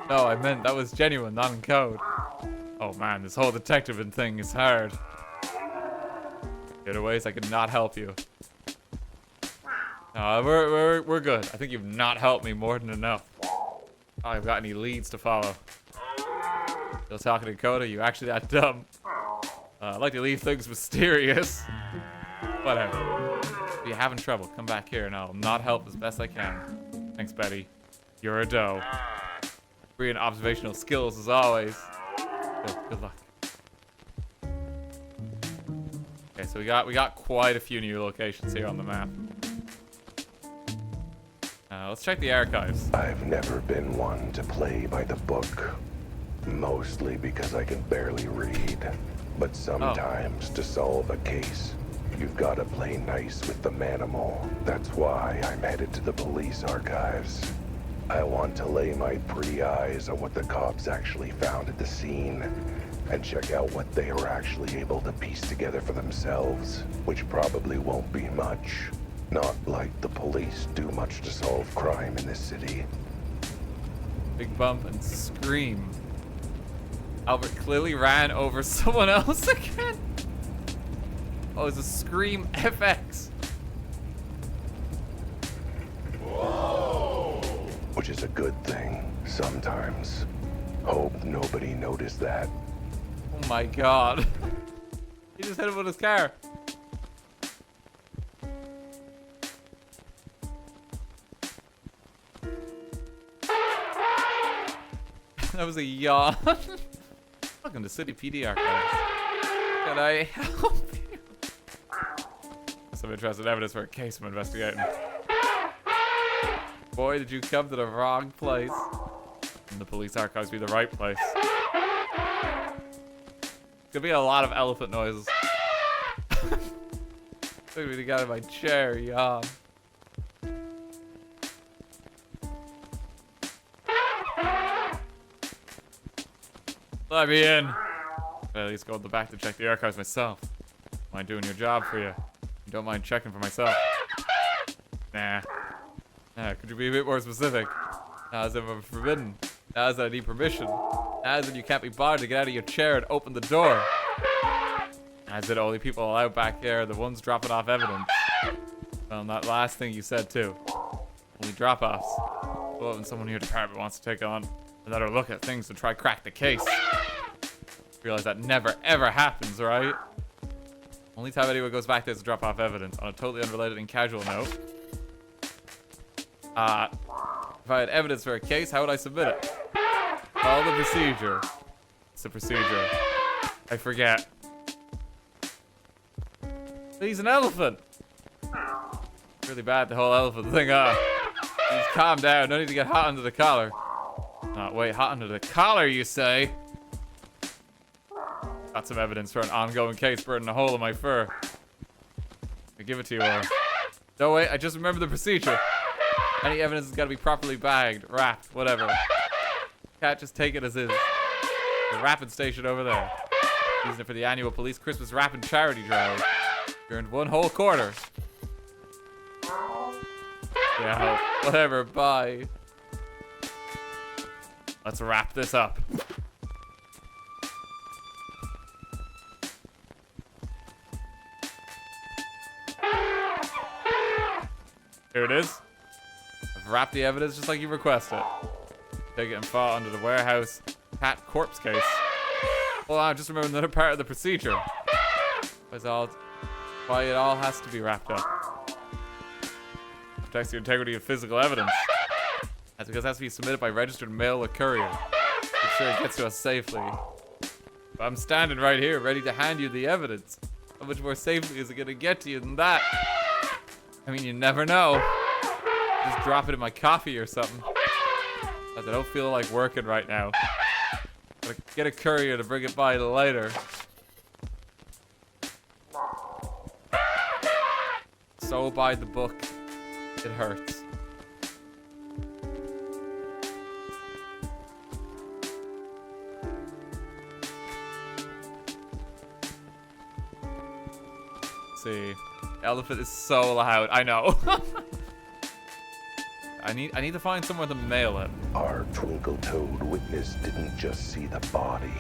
No, I meant that was genuine, not in code. Oh man, this whole detective thing is hard. The other ways I could not help you. No, we're good. I think you've not helped me more than enough. Oh, I've got any leads to follow. Still talking to Coda? You actually that dumb? I like to leave things mysterious. Whatever. If you're having trouble, come back here and I'll not help as best I can. Thanks, Betty. You're a doe. Brilliant observational skills as always. Good luck. Okay, so we got quite a few new locations here on the map. Let's check the archives. I've never been one to play by the book. Mostly because I can barely read. But sometimes to solve a case, you've got to play nice with the manimal. That's why I'm headed to the police archives. I want to lay my pretty eyes on what the cops actually found at the scene and check out what they were actually able to piece together for themselves, which probably won't be much. Not like the police do much to solve crime in this city. Big bump and scream. Albert clearly ran over someone else again. Oh, it's a Scream FX. Whoa! Which is a good thing, sometimes. Hope nobody noticed that. Oh my god. He just hit him with his car. That was a yawn. Welcome to City PD Archives. Can I help you? Some interesting evidence for a case I'm investigating. Boy, did you come to the wrong place. And the police archives be the right place. Could be a lot of elephant noises. Took me to get out of my chair, yawn. Let me in. I'll at least go to the back to check the archives myself. Mind doing your job for you? You don't mind checking for myself? Nah. Could you be a bit more specific? Now is it forbidden? Now is that I need permission? Now is it you can't be bothered to get out of your chair and open the door? Now is it only people allowed back there are the ones dropping off evidence? Well, that last thing you said too. Only drop-offs. Well, when someone in your department wants to take on another look at things to try crack the case. Realize that never ever happens, right? Only time anyone goes back there is to drop off evidence. On a totally unrelated and casual note. If I had evidence for a case, how would I submit it? Follow the procedure. It's the procedure. I forget. He's an elephant. Really bad, the whole elephant thing, huh? Please calm down. No need to get hot under the collar. Wait, hot under the collar, you say? Got some evidence for an ongoing case burning a hole in my fur. I give it to you all. No, wait, I just remembered the procedure. Any evidence has got to be properly bagged, wrapped, whatever. Can't just take it as is. The wrapping station over there. Using it for the annual police Christmas wrapping charity drive. You earned one whole quarter. Yeah, whatever, bye. Let's wrap this up. Here it is. I've wrapped the evidence just like you requested. Take it and fall under the warehouse cat corpse case. Well, I just remembered another part of the procedure. Why it all has to be wrapped up. Protects the integrity of physical evidence. That's because it has to be submitted by registered mail or courier. Make sure it gets to us safely. But I'm standing right here, ready to hand you the evidence. How much more safely is it gonna get to you than that? I mean, you never know. Just drop it in my coffee or something. I don't feel like working right now. Gotta get a courier to bring it by later. So by the book, it hurts. Let's see. Elephant is so loud. I know. I need to find somewhere to mail it. Our twinkle-toed witness didn't just see the body.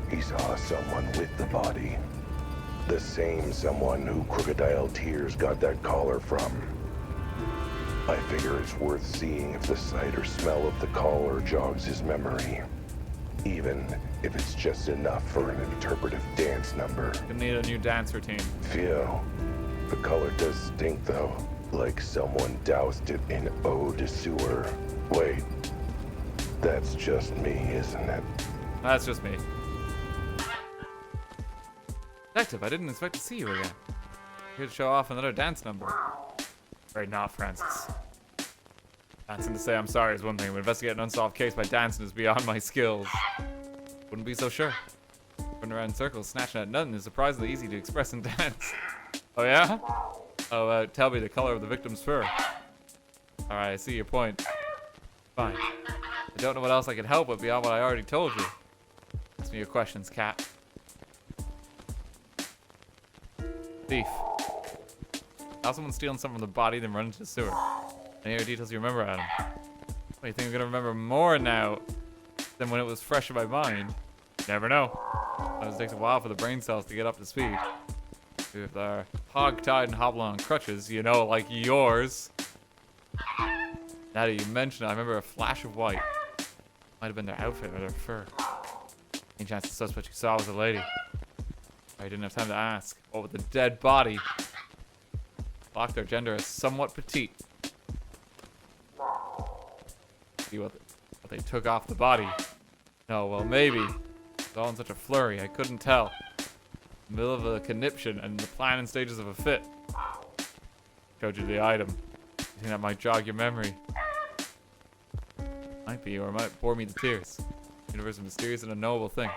He saw someone with the body. The same someone who Crocodile Tears got that collar from. I figure it's worth seeing if the sight or smell of the collar jogs his memory. even if it's just enough for an interpretive dance number. You need a new dance routine. Phew. The color does stink, though. Like someone doused it in eau de sewer. Wait. That's just me, isn't it? That's just me. Detective, I didn't expect to see you again. Here to show off another dance number. Right, not Francis. Dancing to say I'm sorry is one thing, but investigating an unsolved case by dancing is beyond my skills. Wouldn't be so sure. Running around in circles, snatching at nothing is surprisingly easy to express in dance. Oh yeah? Oh, tell me the color of the victim's fur. Alright, I see your point. Fine. I don't know what else I can help with beyond what I already told you. Ask me your questions, cat. Thief. How someone stealing something from the body, then run into the sewer. Any other details you remember, Adam? What, you think I'm gonna remember more now than when it was fresh in my mind? You never know. Sometimes it takes a while for the brain cells to get up to speed. If they're hog-tied and hobbling on crutches, you know, like yours. Now that you mention it, I remember a flash of white. Might have been their outfit or their fur. Any chance the suspect you saw was a lady? I didn't have time to ask. What with the dead body? Locked their gender as somewhat petite. See what they took off the body. No, well maybe. It was all in such a flurry, I couldn't tell. In the middle of a conniption and the planning stages of a fit. Showed you the item. You think that might jog your memory? Might be, or it might bore me to tears. The universe is a mysterious and unknowable thing.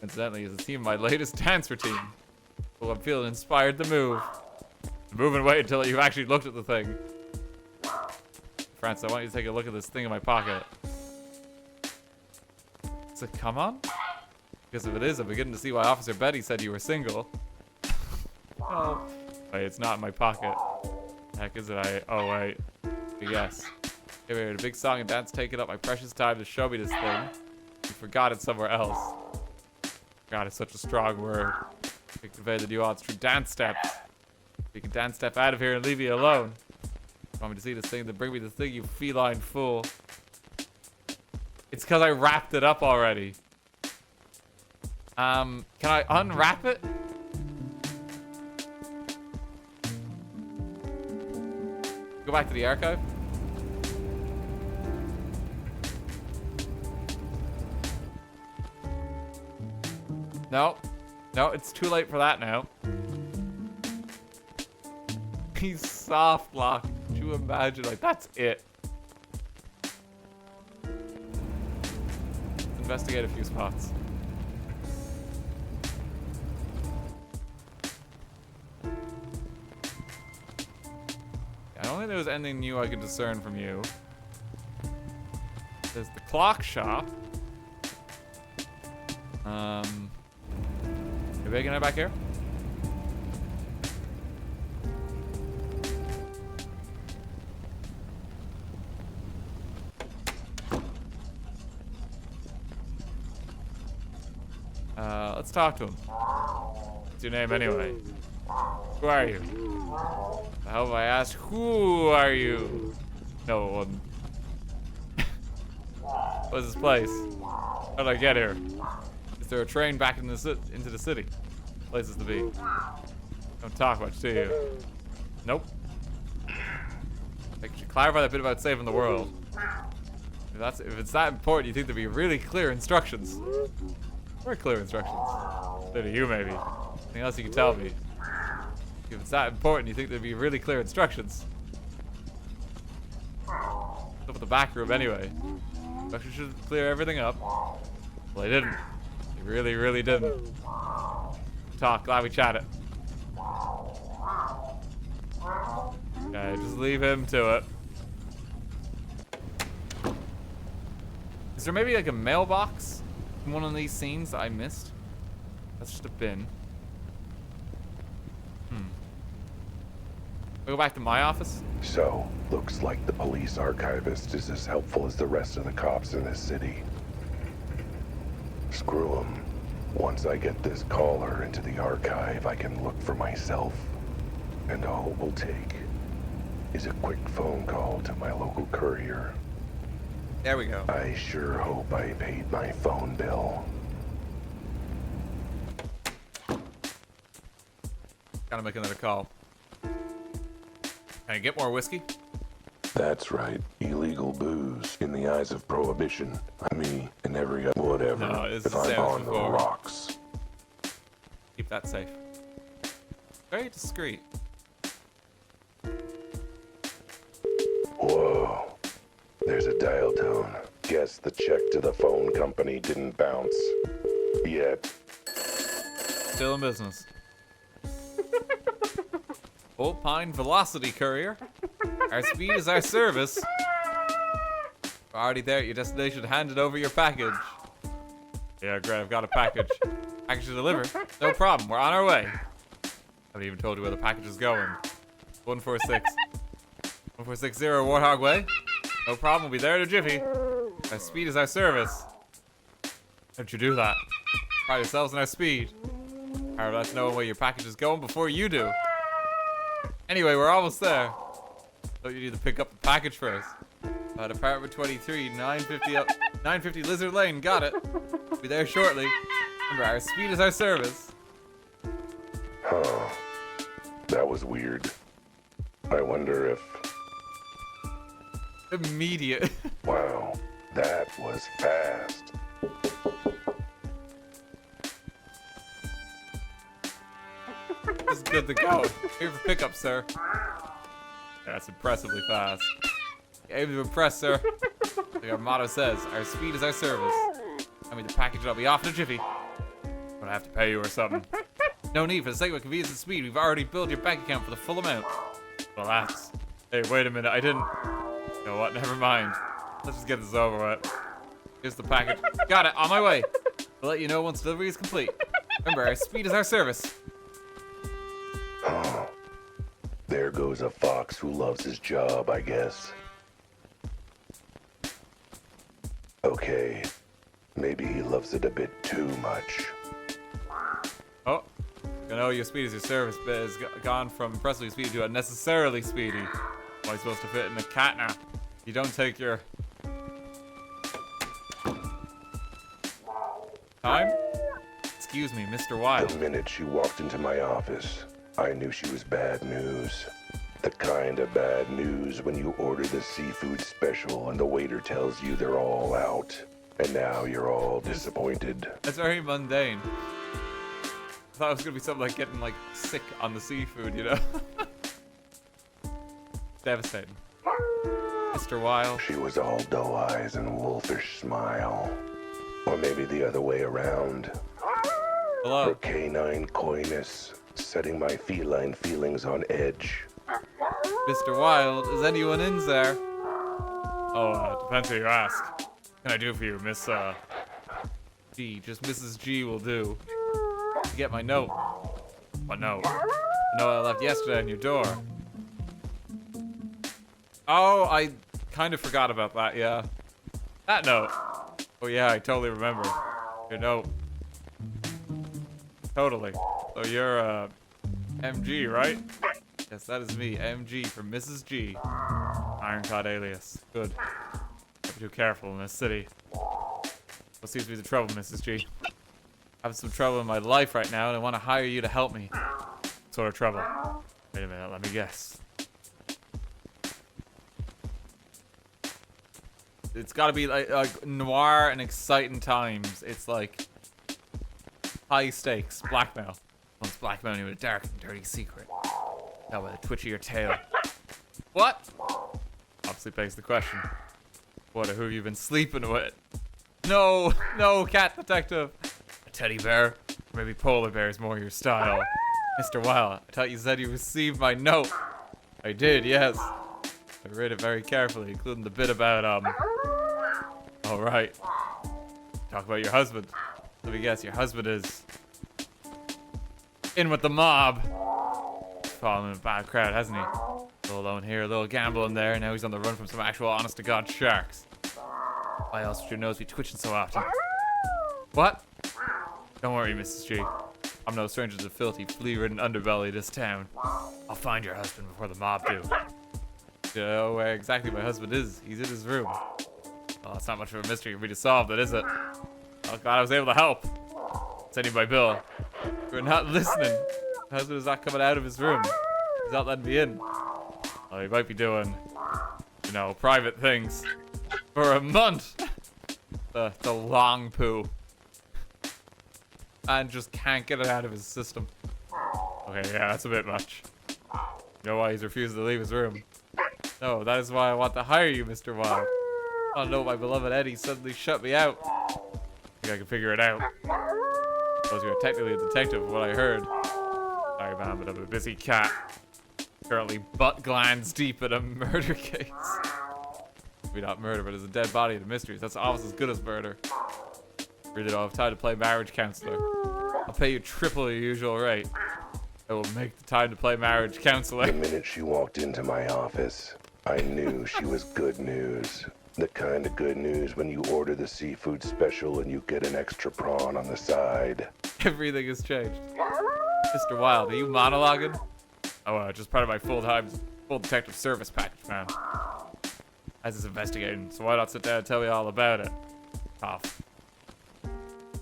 Incidentally, it's the theme of my latest dance routine. So I'm feeling inspired to move. Move and wait until you've actually looked at the thing. Francis, I want you to take a look at this thing in my pocket. Is it come on? Because if it is, I'm beginning to see why Officer Betty said you were single. Oh. Wait, it's not in my pocket. The heck is it? Oh, wait. Yes. Here we are, a big song and dance taking up my precious time to show me this thing. You forgot it somewhere else. God, it's such a strong word. You convey the nuance through dance steps. You can dance step out of here and leave me alone. You want me to see this thing, then bring me the thing, you feline fool. It's because I wrapped it up already. Can I unwrap it? Go back to the archive. No. No, it's too late for that now. He's soft locked. Could you imagine? Like, that's it. Investigate a few spots. I don't think there was anything new I could discern from you. There's the clock shop. You making it back here? Let's talk to him. What's your name anyway? Who are you? How have I asked? Who are you? No one. What's this place? How did I get here? Is there a train back into the city? Places to be. Don't talk much, do you? Nope. I should clarify that bit about saving the world. If it's that important, you think there'd be really clear instructions. Very clear instructions. So to you, maybe. Anything else you can tell me? If it's that important, you think there'd be really clear instructions. Up at the back room, anyway. Instructions should clear everything up. Well, they didn't. They really, really didn't. Talk. Glad we chatted. Okay, just leave him to it. Is there maybe like a mailbox in one of these scenes that I missed? That's just a bin. I'll go back to my office. So, looks like the police archivist is as helpful as the rest of the cops in this city. Screw them. Once I get this caller into the archive, I can look for myself. And all it will take is a quick phone call to my local courier. There we go. I sure hope I paid my phone bill. Gotta make another call. Can I get more whiskey? That's right. Illegal booze in the eyes of prohibition. Me and every whatever. No, it's if the I'm same as on the before. rocks. Keep that safe. Very discreet. Whoa. There's a dial tone. Guess the check to the phone company didn't bounce. Yet. Still in business. Old Pine Velocity Courier. Our speed is our service. We're already there at your destination. Handed over your package. Yeah, great. I've got a package. Package to deliver. No problem. We're on our way. I haven't even told you where the package is going. 146. 1460 Warthog Way. No problem. We'll be there in a jiffy. Our speed is our service. Don't you do that. Pride yourselves in our speed. I'll let you know where your package is going before you do. Anyway, we're almost there. So you need to pick up the package first. Department 23, 950 up, 950 Lizard Lane. Got it. Be there shortly. Remember, our speed is our service. Huh. That was weird. I wonder if... Immediate. Wow, that was fast. This is good to go. Here for pickup, sir. That's impressively fast. Aim to impress, sir. Like our motto says, our speed is our service. I mean, the package will be off in a jiffy. But I have to pay you or something. No need for the sake of convenience and speed. We've already billed your bank account for the full amount. Relax. Hey, wait a minute. I didn't. You know what? Never mind. Let's just get this over with. Here's the package. Got it. On my way. We'll let you know once delivery is complete. Remember, our speed is our service. Oh, there goes a fox who loves his job, I guess. Okay, maybe he loves it a bit too much. Oh, I know your speed is your service, but it's gone from impressively speedy to unnecessarily speedy. How am I supposed to fit in a cat now? You don't take your time? Excuse me, Mr. Wilde. The minute she walked into my office, I knew she was bad news. The kind of bad news when you order the seafood special and the waiter tells you they're all out. And now you're all disappointed. That's very mundane. I thought it was gonna be something like getting like sick on the seafood, you know? Devastating. Mr. Wilde. She was all doe eyes and wolfish smile. Or maybe the other way around. Hello. Her canine coyness, setting my feline feelings on edge. Mr. Wilde, is anyone in there? Oh, depends who you ask. What can I do for you, Miss, G? Just Mrs. G will do. You get my note. What note? The note I left yesterday on your door. Oh, I kind of forgot about that, yeah. That note. Oh yeah, I totally remember. Your note. Totally. So you're, MG, right? Yes, that is me, MG from Mrs. G. Ironclad alias. Good. Be too careful in this city. What seems to be the trouble, Mrs. G? I have some trouble in my life right now, and I want to hire you to help me. What sort of trouble? Wait a minute, let me guess. It's got to be like noir and exciting times. It's like high stakes, blackmail. Someone's blackmailing you with a dark and dirty secret. Tell by the twitch of your tail. What? Obviously begs the question. What or who have you been sleeping with? No, no, cat detective. A teddy bear? Or maybe polar bear is more your style. Mr. Wilde, I thought you said you received my note. I did, yes. I read it very carefully, including the bit about, all right. Talk about your husband. Let me guess, your husband is in with the mob. Fallen in a bad crowd, hasn't he? A little alone here, a little gamble in there. Now he's on the run from some actual honest-to-God sharks. Why else would your nose be twitching so often? What? Don't worry, Mrs. G. I'm no stranger to the filthy, flea-ridden underbelly of this town. I'll find your husband before the mob do. You know where exactly my husband is. He's in his room. Well, it's not much of a mystery for me to solve, that is it? Oh, glad I was able to help. Sending my bill. You're not listening. My husband is not coming out of his room. He's not letting me in. Well, he might be doing, you know, private things for a month. The long poo. And just can't get it out of his system. Okay, yeah, that's a bit much. You know why he's refusing to leave his room? No, that is why I want to hire you, Mr. Wilde. Oh no, my beloved Eddie suddenly shut me out. I think I can figure it out. Suppose you're technically a detective, from what I heard. Sorry, man, but I'm a busy cat. Currently butt glands deep in a murder case. Maybe not murder, but it's a dead body and mysteries. That's almost as good as murder. Really don't have time to play marriage counselor. I'll pay you triple your usual rate. I will make the time to play marriage counselor. The minute she walked into my office, I knew she was good news. The kind of good news when you order the seafood special and you get an extra prawn on the side. Everything has changed. Mr. Wilde, are you monologuing? Oh, just part of my full detective service package, man. As is investigating, so why not sit down and tell me all about it? Cough.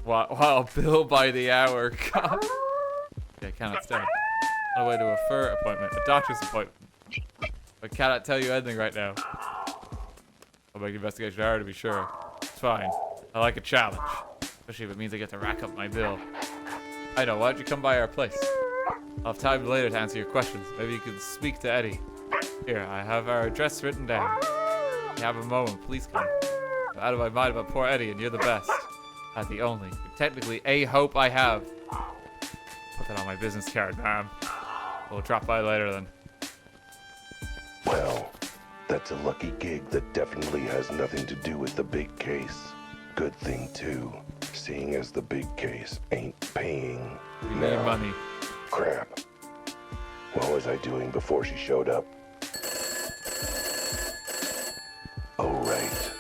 Wow, bill by the hour. Cough. Okay, I cannot stand. On the way to a fur appointment, a doctor's appointment. I cannot tell you anything right now. I'll make the investigation harder to be sure. It's fine. I like a challenge. Especially if it means I get to rack up my bill. I know, why don't you come by our place? I'll have time later to answer your questions. Maybe you can speak to Eddie. Here, I have our address written down. If you have a moment, please come. I'm out of my mind about poor Eddie, and you're the best. Not the only. You're technically a hope I have. Put that on my business card, ma'am. We'll drop by later then. Well, that's a lucky gig that definitely has nothing to do with the big case. Good thing, too, seeing as the big case ain't paying. We need money. Crap. What was I doing before she showed up? Oh, right.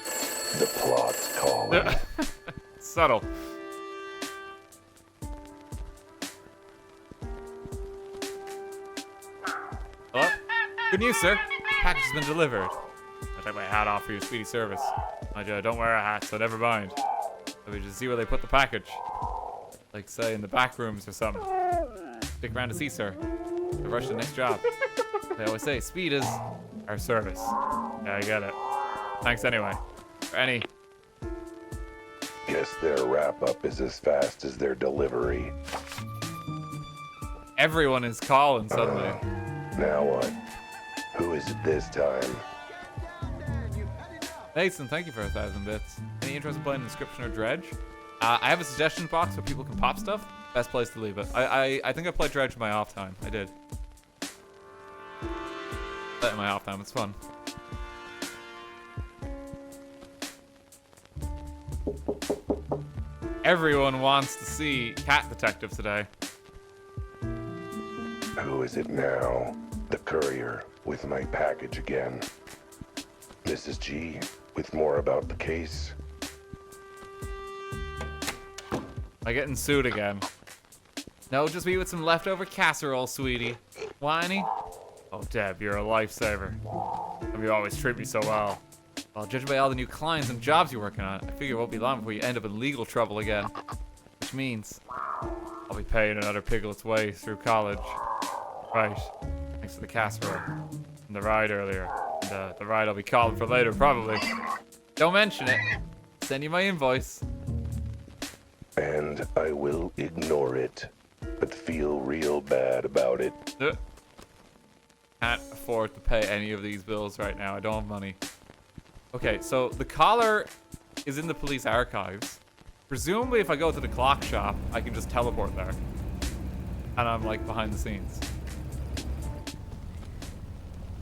The plot's calling. Subtle. Hello? Good news, sir. The package has been delivered. I take my hat off for your speedy service. I don't wear a hat, so never mind. Let me just see where they put the package. Like, say, in the back rooms or something. Stick around to see, sir. To rush to the next job. They always say, speed is our service. Yeah, I get it. Thanks anyway. For any... Guess their wrap-up is as fast as their delivery. Everyone is calling suddenly. Now what? Who is it this time? Mason, thank you for 1,000 bits. Any interest in playing Inscription or Dredge? I have a suggestion box where people can pop stuff. Best place to leave it. I think I played Dredge in my off time. I did. Play it in my off time. It's fun. Everyone wants to see Cat Detective today. Who is it now? The courier with my package again. Mrs. G with more about the case. Am I getting sued again? No, just me with some leftover casserole, sweetie. Whiny? Oh, Deb, you're a lifesaver. And you always treat me so well. Well, judging by all the new clients and jobs you're working on, I figure it won't be long before you end up in legal trouble again. Which means I'll be paying another piglet's way through college. Right. Thanks for the casserole. And the ride earlier. And the ride I'll be calling for later, probably. Don't mention it. Send you my invoice. And I will ignore it, but feel real bad about it. Can't afford to pay any of these bills right now. I don't have money. Okay, so the collar is in the police archives. Presumably if I go to the clock shop, I can just teleport there. And I'm like behind the scenes.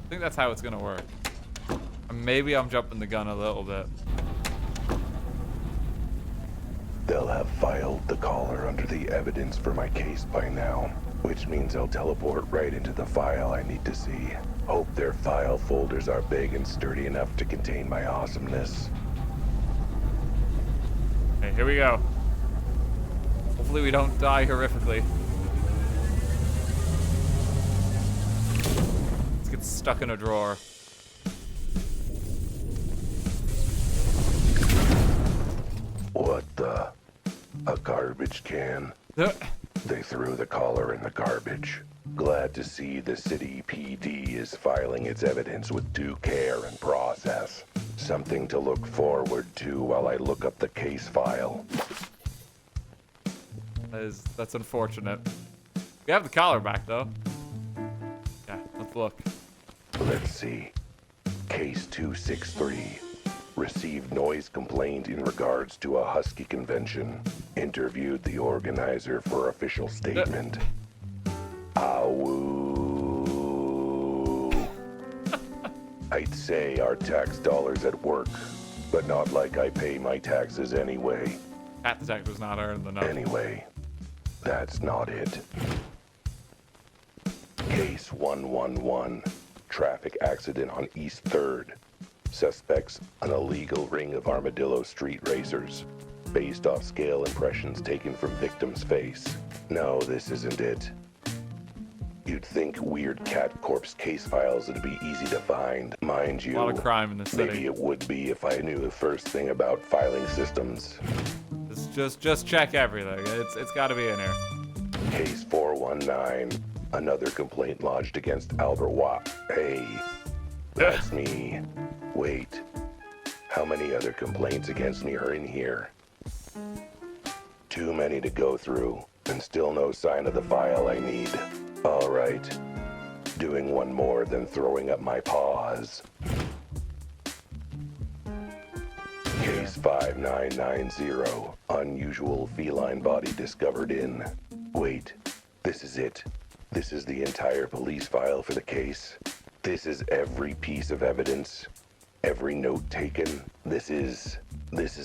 I think that's how it's gonna work. Or maybe I'm jumping the gun a little bit. They'll have filed the collar under the evidence for my case by now, which means I'll teleport right into the file I need to see. Hope their file folders are big and sturdy enough to contain my awesomeness. Okay, here we go. Hopefully we don't die horrifically. Let's get stuck in a drawer. garbage can. Uh, They threw the collar in the garbage. Glad to see the city PD is filing its evidence with due care and process. Something to look forward to while I look up the case file. That's unfortunate. We have the collar back though. Yeah, let's look. Let's see. Case 263. Received noise complaint in regards to a Husky convention. Interviewed the organizer for official statement. Awoo. I'd say our tax dollars at work, but not like I pay my taxes anyway. Cat detector's not earning the note. Anyway, that's not it. Case 111. Traffic accident on East 3rd. Suspects, an illegal ring of Armadillo street racers. Based off scale impressions taken from victim's face. No, this isn't it. You'd think weird cat corpse case files would be easy to find. Mind you, A lot of crime in the city. maybe it would be if I knew the first thing about filing systems. Just check everything. It's got to be in here. Case 419. Another complaint lodged against Albert Watt. Hey, that's me. Wait, how many other complaints against me are in here? Too many to go through, and still no sign of the file I need. All right, doing one more than throwing up my paws. Case 5990. Unusual feline body discovered in... Wait, this is it. This is the entire police file for the case. This is every piece of evidence. Every note taken. This is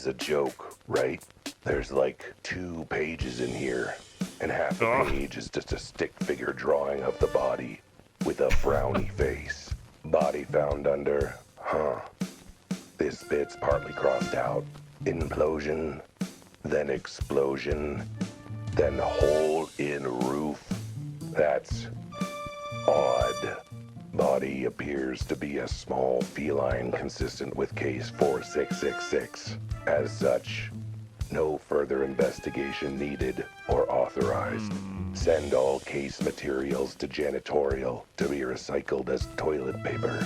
a joke, right? There's like 2 pages in here, and half the page is just a stick figure drawing of the body with a frowny face. Body found under, This bit's partly crossed out. Implosion, then explosion, then hole in roof. That's odd. Body appears to be a small feline consistent with case 4666. As such, no further investigation needed or authorized. Send all case materials to janitorial to be recycled as toilet paper.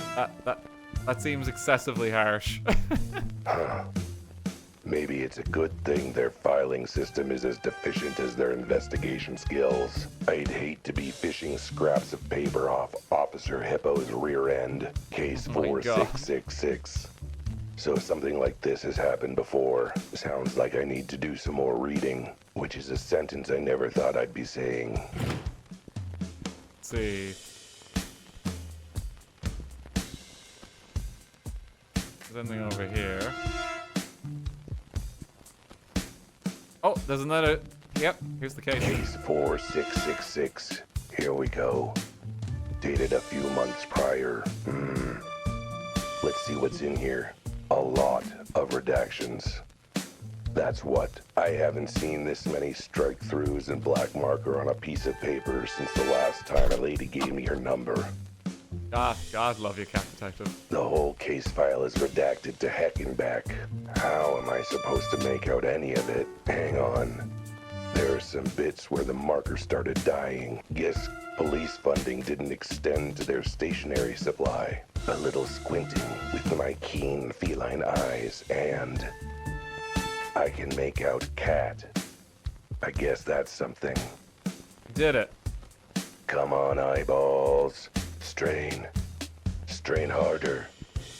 That seems excessively harsh. Maybe it's a good thing their filing system is as deficient as their investigation skills. I'd hate to be fishing scraps of paper off Officer Hippo's rear end. Case Oh my God. 4666. So something like this has happened before. Sounds like I need to do some more reading, which is a sentence I never thought I'd be saying. Let's see. There's anything over here. Oh, there's another. Yep, here's the case. Case 4666. Here we go. Dated a few months prior. Let's see what's in here. A lot of redactions. That's what. I haven't seen this many strike-throughs and black marker on a piece of paper since the last time a lady gave me her number. God love you, Cat Detective. The whole case file is redacted to heck and back. How am I supposed to make out any of it? Hang on. There are some bits where the marker started dying. Guess police funding didn't extend to their stationery supply. A little squinting with my keen feline eyes, and I can make out cat. I guess that's something. Did it. Come on, eyeballs. Strain. Strain harder.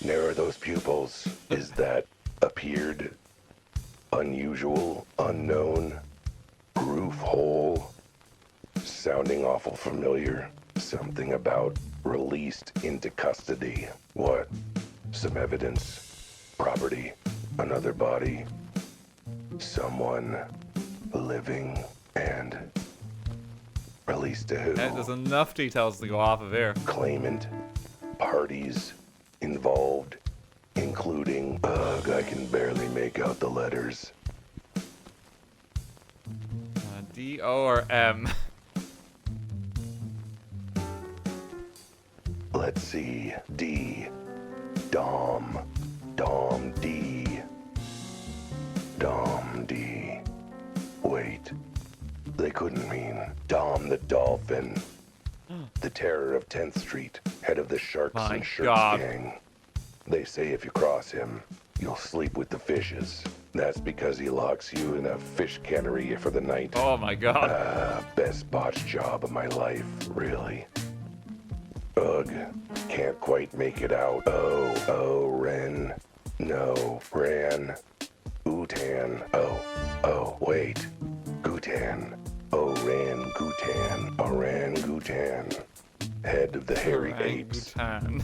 Narrow those pupils. Is that appeared? Unusual? Unknown? Roof hole? Sounding awful familiar. Something about released into custody. What? Some evidence. Property. Another body. Someone living and released to who? There's enough details to go off of here. Claimant, parties involved, including, I can barely make out the letters. D, O, or M. Let's see. D. Dom. Dom D. Dom D. Wait. Dolphin, the terror of 10th Street, head of the Sharks My and Shirts God. gang. They say if you cross him, you'll sleep with the fishes. That's because he locks you in a fish cannery for the night. Oh my God. Best botch job of my life, really. Ugh, can't quite make it out. Oh, Ren. No, Ran. Utan. Oh, wait. Gutan. Oran Gutan. Orangutan. Head of the hairy apes. Orangutan.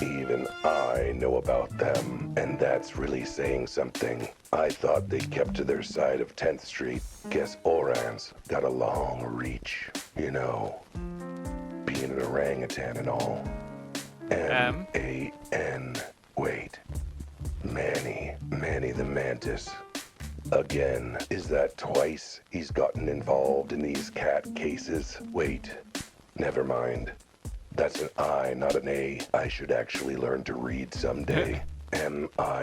Even I know about them, and that's really saying something. I thought they kept to their side of 10th Street. Guess Oran's got a long reach, you know. Being an orangutan and all. M-A-N. Wait. Manny the Mantis. Again, is that twice he's gotten involved in these cat cases? Wait, never mind. That's an I, not an A. I should actually learn to read someday. M-I-N-K-Y-J-O.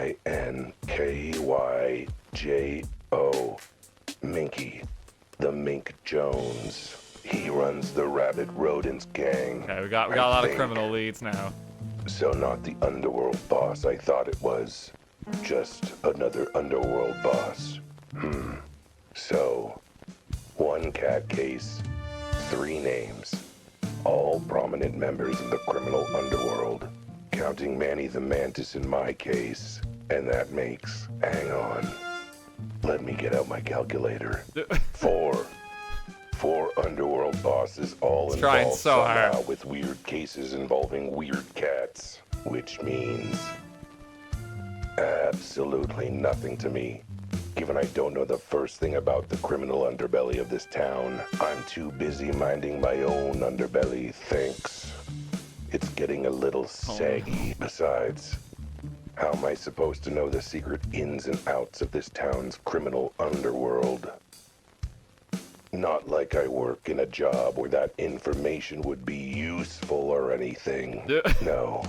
Minky. The Mink Jones. He runs the Rabbit Rodents gang. Okay, we got a lot of criminal leads now. So not the underworld boss I thought it was. Just another underworld boss. So, one cat case, 3 names. All prominent members of the criminal underworld. Counting Manny the Mantis in my case. And that makes, hang on. Let me get out my calculator. 4 underworld bosses, all trying involved so somehow hard. with weird cases involving weird cats. Which means absolutely nothing to me. Given I don't know the first thing about the criminal underbelly of this town, I'm too busy minding my own underbelly, thanks. It's getting a little saggy. Besides, how am I supposed to know the secret ins and outs of this town's criminal underworld? Not like I work in a job where that information would be useful or anything. No.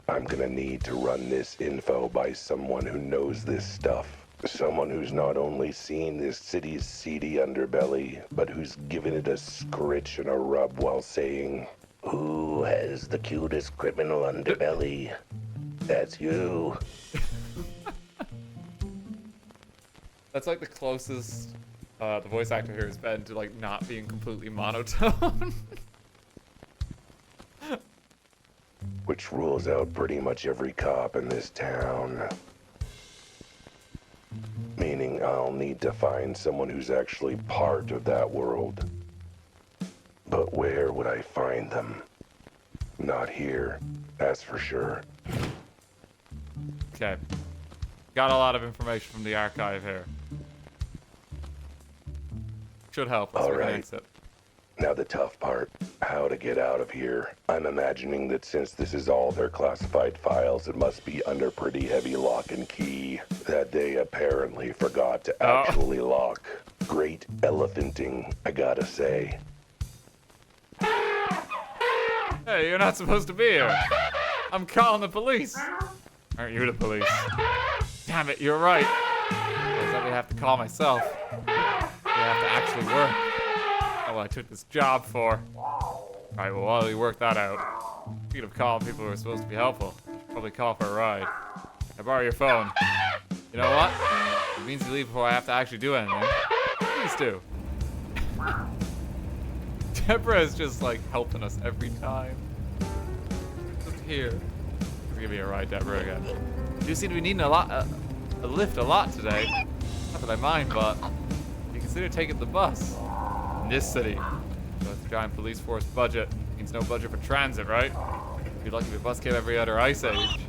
I'm gonna need to run this info by someone who knows this stuff. Someone who's not only seen this city's seedy underbelly, but who's given it a scritch and a rub while saying, "Who has the cutest criminal underbelly? That's you." That's like the closest the voice actor here has been to like not being completely monotone. Which rules out pretty much every cop in this town. Meaning I'll need to find someone who's actually part of that world. But where would I find them? Not here, that's for sure. Okay. Got a lot of information from the archive here. Should help us. All We can right. exit. Now the tough part, how to get out of here. I'm imagining that since this is all their classified files, it must be under pretty heavy lock and key that they apparently forgot to actually lock. Great elephanting, I gotta say. Hey, you're not supposed to be here. I'm calling the police. Aren't you the police? Damn it, you're right. Guess I would have to call myself. I have to actually work. That's what I took this job for. Alright, well, while we work that out, speaking of calling people who are supposed to be helpful, you should probably call for a ride. I borrow your phone. You know what? It means you leave before I have to actually do anything. Please do. Deborah is just like helping us every time. Just here. Let's give me a ride, Deborah, again. You seem to be needing a lift a lot today. Not that I mind, but you consider taking the bus. In this city, with the giant police force budget, means no budget for transit, right? You'd be lucky if a bus came every other ice age.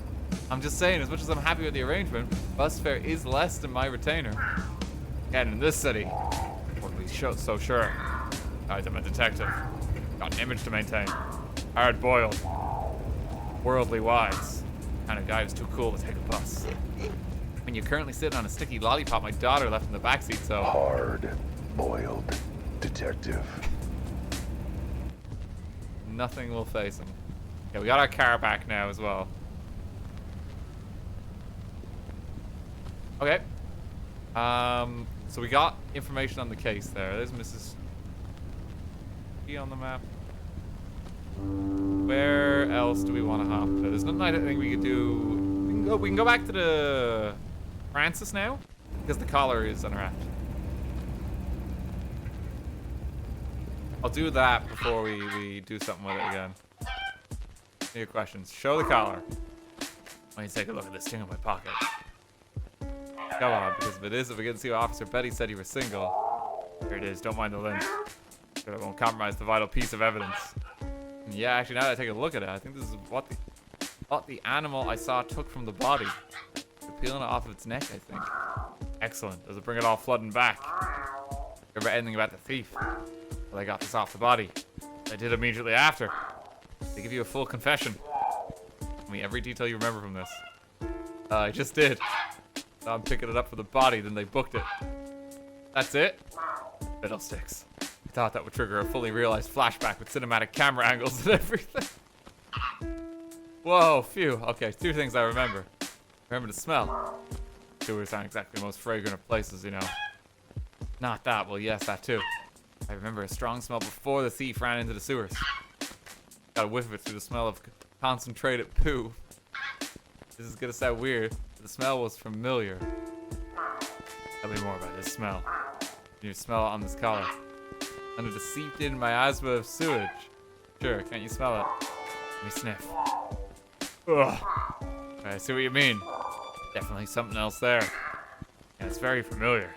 I'm just saying, as much as I'm happy with the arrangement, bus fare is less than my retainer. And in this city, I wouldn't be so sure. Guys, I'm a detective. Got an image to maintain. Hard-boiled. Worldly wise. Kind of guy who's too cool to take a bus. When you're currently sitting on a sticky lollipop my daughter left in the backseat, so... Hard-boiled detective. Nothing will face him. Okay, we got our car back now as well. Okay. So we got information on the case there. There's Mrs. Key on the map. Where else do we want to hop to? There's nothing I think we could do. We can go back to the Francis now, because the collar is unwrapped. I'll do that before we do something with it again. Any questions? Show the collar. Let me take a look at this thing in my pocket. Come on, because if we get to see what Officer Betty said you were single. Here it is, don't mind the lint. But it won't compromise the vital piece of evidence. And yeah, actually, now that I take a look at it, I think this is what the animal I saw took from the body. They're peeling it off of its neck, I think. Excellent. Does it bring it all flooding back? Remember anything about the thief? Well, I got this off the body. I did immediately after. They give you a full confession. Tell me every detail you remember from this. I just did. So I'm picking it up for the body, then they booked it. That's it? Fiddlesticks. I thought that would trigger a fully realized flashback with cinematic camera angles and everything. Whoa, phew. Okay, 2 things I remember. Remember the smell. Sewers aren't exactly the most fragrant of places, you know. Not that. Well, yes, that too. I remember a strong smell before the thief ran into the sewers. Got a whiff of it through the smell of concentrated poo. This is gonna sound weird, but the smell was familiar. Tell me more about this smell. Can you smell it on this collar? And it just seeped in my asthma of sewage. Sure, can't you smell it? Let me sniff. Ugh. I see what you mean. Definitely something else there. Yeah, it's very familiar.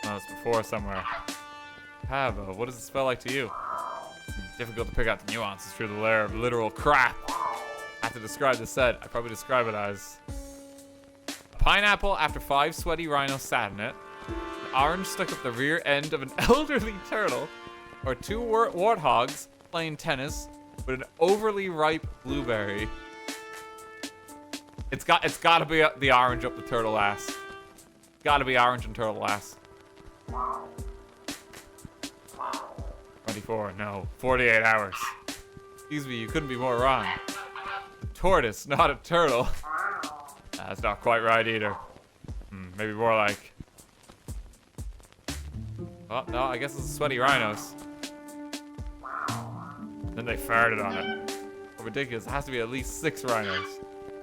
Smelled this before somewhere. But what does it smell like to you? Difficult to pick out the nuances through the layer of literal crap. I have to describe the set. I'd probably describe it as a pineapple after 5 sweaty rhinos sat in it, an orange stuck up the rear end of an elderly turtle, or 2 warthogs playing tennis with an overly ripe blueberry. It's got to be the orange up the turtle ass. Got to be orange and turtle ass. 24, no, 48 hours. Excuse me, you couldn't be more wrong. A tortoise, not a turtle. That's not quite right either. Maybe more like... Oh, no, I guess it's sweaty rhinos. Then they farted on it. Oh, ridiculous, it has to be at least 6 rhinos.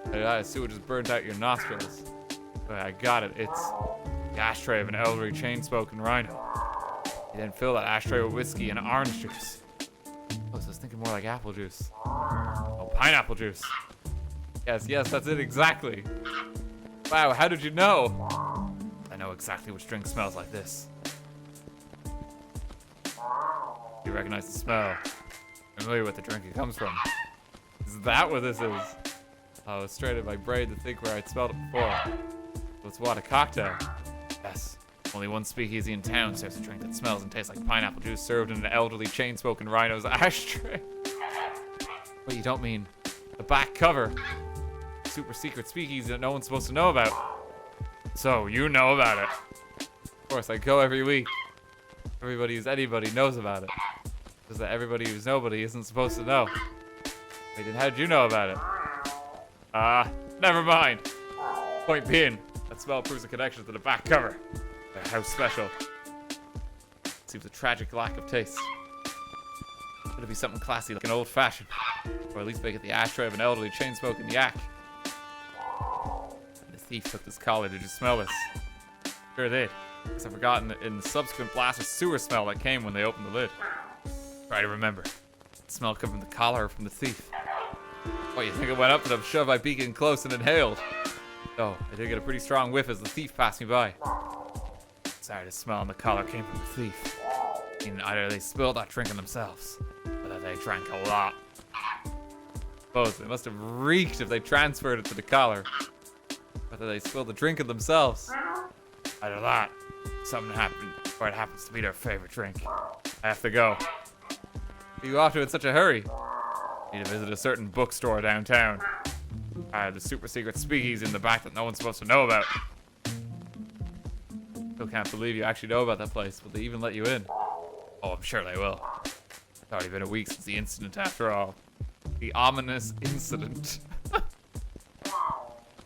That sewage just burnt out your nostrils. But I got it, it's the ashtray of an elderly chain-smoking rhino. You then fill that ashtray with whiskey and orange juice. Oh, so I was thinking more like apple juice. Oh, pineapple juice. Yes, that's it exactly. Wow, how did you know? I know exactly which drink smells like this. You recognize the smell. Familiar with the drink it comes from. Is that what this is? I was straight in my brain to think where I'd smelled it before. So it's what, a cocktail? Yes. Only one speakeasy in town serves a drink that smells and tastes like pineapple juice served in an elderly chain-smoking rhino's ashtray. Wait, you don't mean the back cover? Super secret speakeasy that no one's supposed to know about. So, you know about it. Of course, I go every week. Everybody who's anybody knows about it. Just that everybody who's nobody isn't supposed to know. Wait, then how did you know about it? Never mind. Point being, that smell proves a connection to the back cover. How special. Seems a tragic lack of taste. Could it be something classy like an old fashioned? Or at least make it the ashtray of an elderly chain smoking yak. And the thief took this collar. Did you smell this? Sure did. Guess I've forgotten in the subsequent blast of sewer smell that came when they opened the lid. Try to remember. The smell come from the collar or from the thief. What, you think I went up to them, shoved my beak in close and inhaled? Oh, I did get a pretty strong whiff as the thief passed me by. Sorry, the smell on the collar came from the thief. I mean, either they spilled that drink on themselves, or that they drank a lot. Both. It must have reeked if they transferred it to the collar. Whether they spilled the drink on themselves. Either that, something happened, or it happens to be their favorite drink. I have to go. Are you off to in such a hurry? Need to visit a certain bookstore downtown. I have the super secret speakeasy in the back that no one's supposed to know about. Still can't believe you actually know about that place. Will they even let you in? Oh, I'm sure they will. It's already been a week since the incident after all. The ominous incident.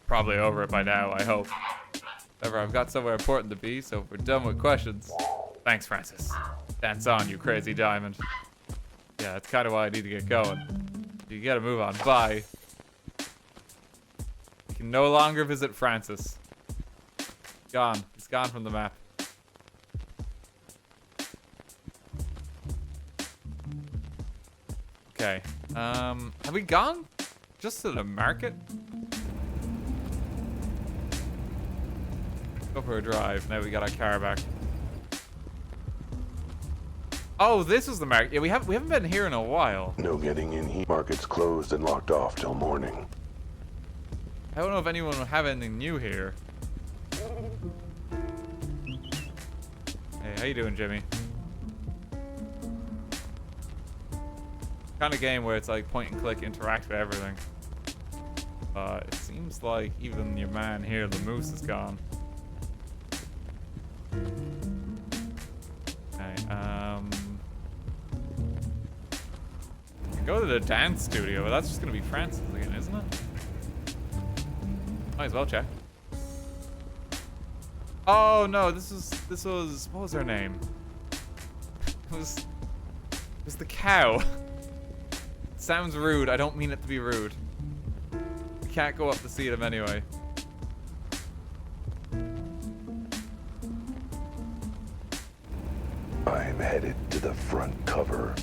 Probably over it by now, I hope. However, I've got somewhere important to be, so if we're done with questions... Thanks, Francis. Dance on, you crazy diamond. Yeah, that's kind of why I need to get going. You gotta move on. Bye. You can no longer visit Francis. Gone. He's gone from the map. Okay. Have we gone just to the market? Go for a drive. Now we got our car back. Oh, this is the market. Yeah, we haven't been here in a while. No getting in here. Market's closed and locked off till morning. I don't know if anyone will have anything new here. Hey, how you doing, Jimmy? Kind of game where it's like point and click, interact with everything. It seems like even your man here, the moose, is gone. Okay, go to the dance studio, but that's just gonna be Francis again, isn't it? Might as well check. Oh no, this was what was her name? It was the cow. It sounds rude. I don't mean it to be rude. We can't go up to see them anyway. I'm headed to the front cover.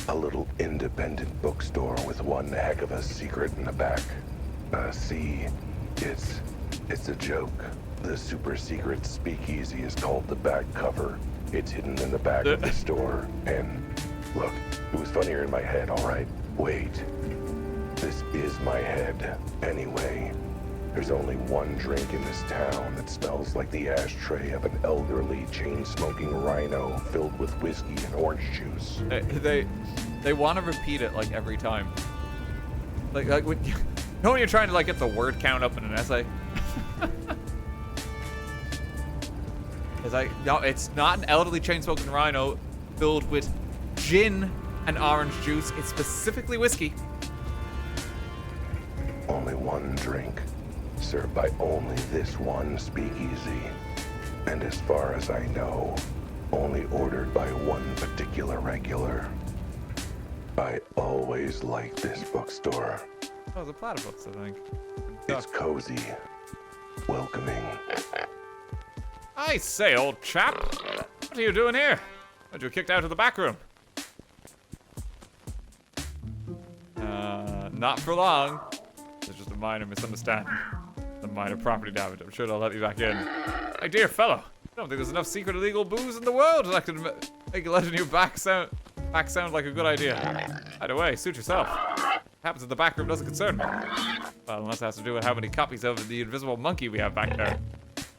A little independent bookstore with one heck of a secret in the back. See, it's a joke. The super secret speakeasy is called the back cover. It's hidden in the back of the store. And look, it was funnier in my head, all right? Wait. This is my head. Anyway, there's only one drink in this town that smells like the ashtray of an elderly, chain-smoking rhino filled with whiskey and orange juice. They want to repeat it like every time. Like when you know when you're trying to like get the word count up in an essay. It's like, no, it's not an elderly chain-smoking rhino filled with gin and orange juice. It's specifically whiskey. Only one drink, served by only this one speakeasy. And as far as I know, only ordered by one particular regular. I always liked this bookstore. Oh, it's a platypus, I think. It's cozy, welcoming. I say, old chap, what are you doing here? Why'd you get kicked out of the back room? Not for long. It's just a minor misunderstanding. Some minor property damage. I'm sure they'll let me back in. My dear fellow, I don't think there's enough secret illegal booze in the world that could make letting you back sound like a good idea. Either way, suit yourself. What happens in the back room doesn't concern me. Well, unless it has to do with how many copies of the invisible monkey we have back there.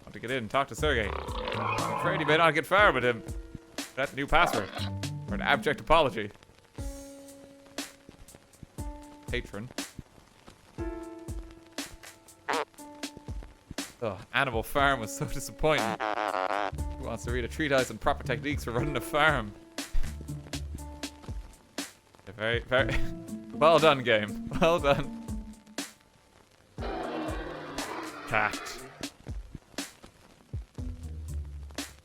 Want to get in and talk to Sergey. I'm afraid you may not get far with him. That's the new password. For an abject apology. Patron. Oh, Animal Farm was so disappointing. Who wants to read a treatise on proper techniques for running a farm? Very, very well done, game. Well done. Cat.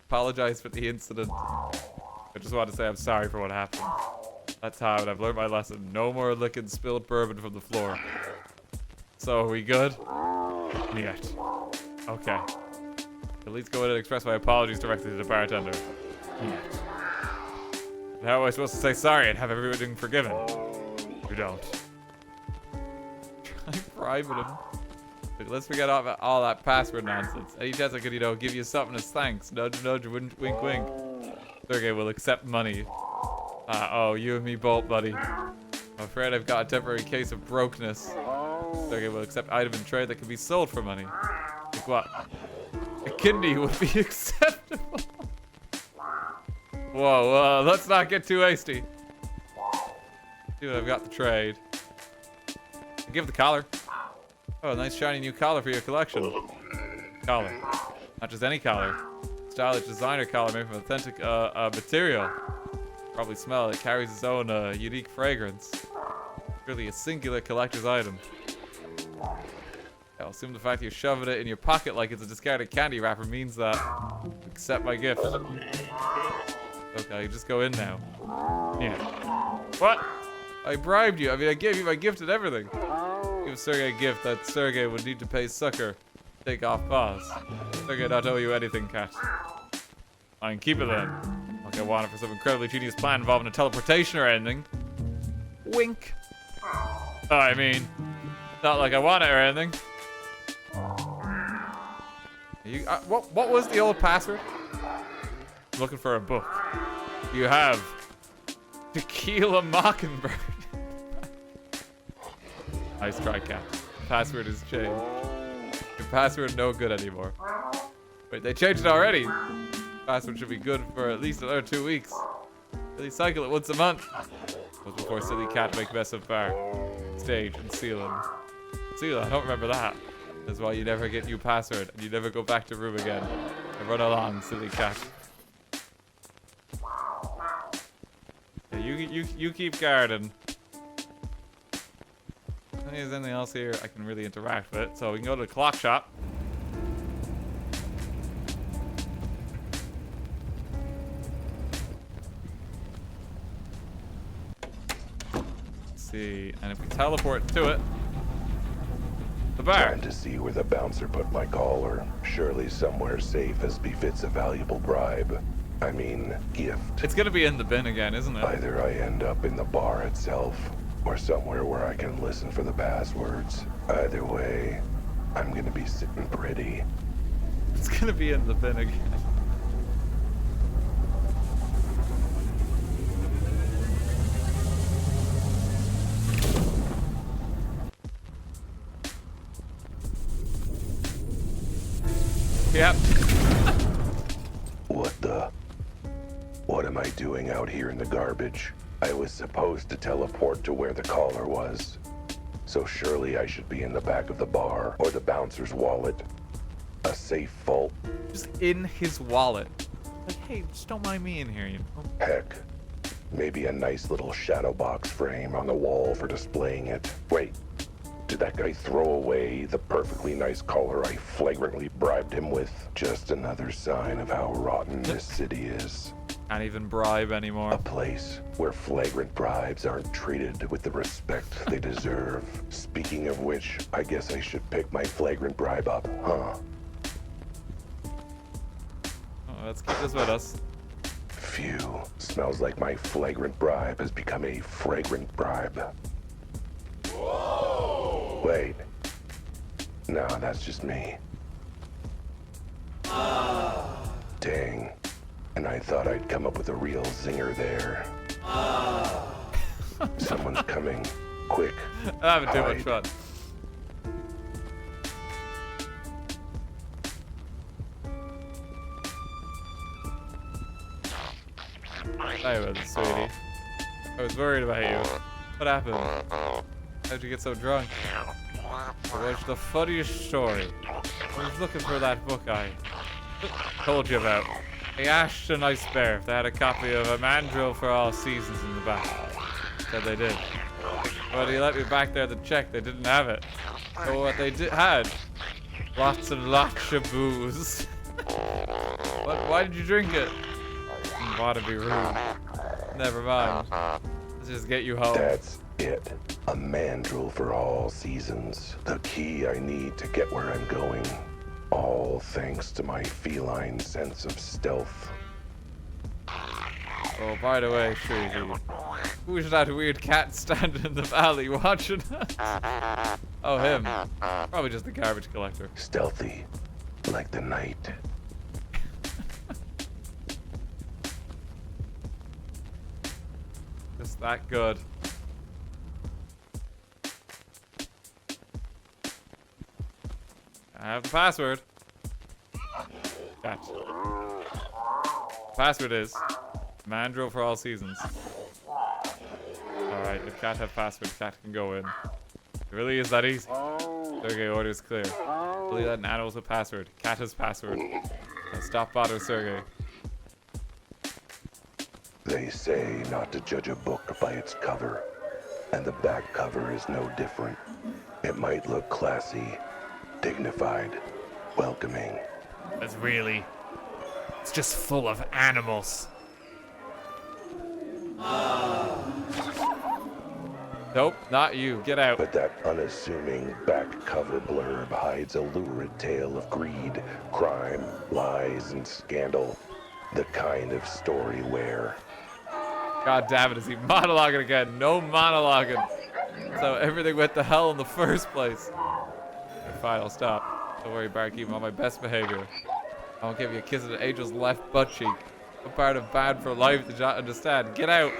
Apologize for the incident. I just want to say I'm sorry for what happened. That's how I've learned my lesson. No more licking spilled bourbon from the floor. So, are we good? Yet. Okay. At least go in and express my apologies directly to the bartender. Yet. How am I supposed to say sorry and have everything forgiven? You don't. Try bribing him. Look, let's forget all that password nonsense. Any chance I could, give you something as thanks? Nudge, nudge, wink, wink, wink. Sergey will accept money. Oh, you and me both, buddy. I'm afraid I've got a temporary case of brokenness. Sergey will accept item in trade that can be sold for money. Like what? A kidney would be acceptable. Whoa, let's not get too hasty. See what I've got to trade. Give the collar. Oh, a nice shiny new collar for your collection. Collar. Not just any collar. Stylish designer collar made from authentic material. Probably smell it. Carries its own unique fragrance. Really a singular collector's item. I'll assume the fact you're shoving it in your pocket like it's a discarded candy wrapper means that. Accept my gift. Okay, just go in now. Yeah. What? I bribed you. I mean, I gave you my gift and everything. Give Sergey a gift that Sergey would need to pay Sucker. Take off paws. Sergey not owe you anything, cat. I can keep it then. Like I want it for some incredibly genius plan involving a teleportation or anything. Wink. Oh, I mean, not like I want it or anything. What was the old password? I'm looking for a book. You have Tequila Mockingbird. Nice try, cat. Password is changed. Your password no good anymore. Wait, they changed it already. Password should be good for at least another 2 weeks. They cycle it once a month. Was before silly cat make mess of bar. Stage and sealing. Sealing, I don't remember that. That's why you never get new password and you never go back to room again. And run along, silly cat. Yeah, you keep guarding. There's anything else here I can really interact with. So we can go to the clock shop. Let's see, and if we teleport to it, the bar. Trying to see where the bouncer put my collar. Surely somewhere safe as befits a valuable bribe. I mean, gift. It's gonna be in the bin again, isn't it? Either I end up in the bar itself, or somewhere where I can listen for the passwords. Either way, I'm gonna be sitting pretty. It's gonna be in the bin again. Yep. What am I doing out here in the garbage? I was supposed to teleport to where the collar was. So surely I should be in the back of the bar or the bouncer's wallet. A safe vault. Just in his wallet. Like, hey, just don't mind me in here, you know? Heck, maybe a nice little shadow box frame on the wall for displaying it. Wait, did that guy throw away the perfectly nice collar I flagrantly bribed him with? Just another sign of how rotten this city is. Can't even bribe anymore. A place where flagrant bribes aren't treated with the respect they deserve. Speaking of which, I guess I should pick my flagrant bribe up, huh? Oh, let's keep this with us. Phew, smells like my flagrant bribe has become a fragrant bribe. Whoa! Wait. No, that's just me. Dang. And I thought I'd come up with a real zinger there. Someone's coming. Quick. I'm having too much fun. Hi, sweetie. I was worried about you. What happened? How'd you get so drunk? What's the funniest story? I was looking for that book I told you about. I asked a nice bear if they had a copy of A Mandrill for All Seasons in the back. Said they did. But he let me back there to check. They didn't have it. So what they had, lots and lots of booze. Why did you drink it? Didn't want to be rude. Never mind. Let's just get you home. That's it. A mandrill for all seasons. The key I need to get where I'm going. All thanks to my feline sense of stealth. Oh, by the way, Shrevey, who's that weird cat standing in the valley watching us? Oh, him. Probably just the garbage collector. Stealthy, like the night. Just that good. I have the password. Gotcha. Password is Mandrill for all seasons. Alright, if cat have password, cat can go in. It really is that easy. Sergey orders clear. Believe that an animal's a password. Cat has password. Now stop bother Sergey. They say not to judge a book by its cover, and the back cover is no different. It might look classy, dignified, welcoming. It's just full of animals. Nope, not you. Get out. But that unassuming back cover blurb hides a lurid tale of greed, crime, lies, and scandal. The kind of story where... God damn it, is he monologuing again? No monologuing. So everything went to hell in the first place. Okay, fine, I'll stop. Don't worry, barkeep, I'm on my best behavior. I won't give you a kiss on the angel's left butt cheek. What part of bad for life did you not understand? Get out!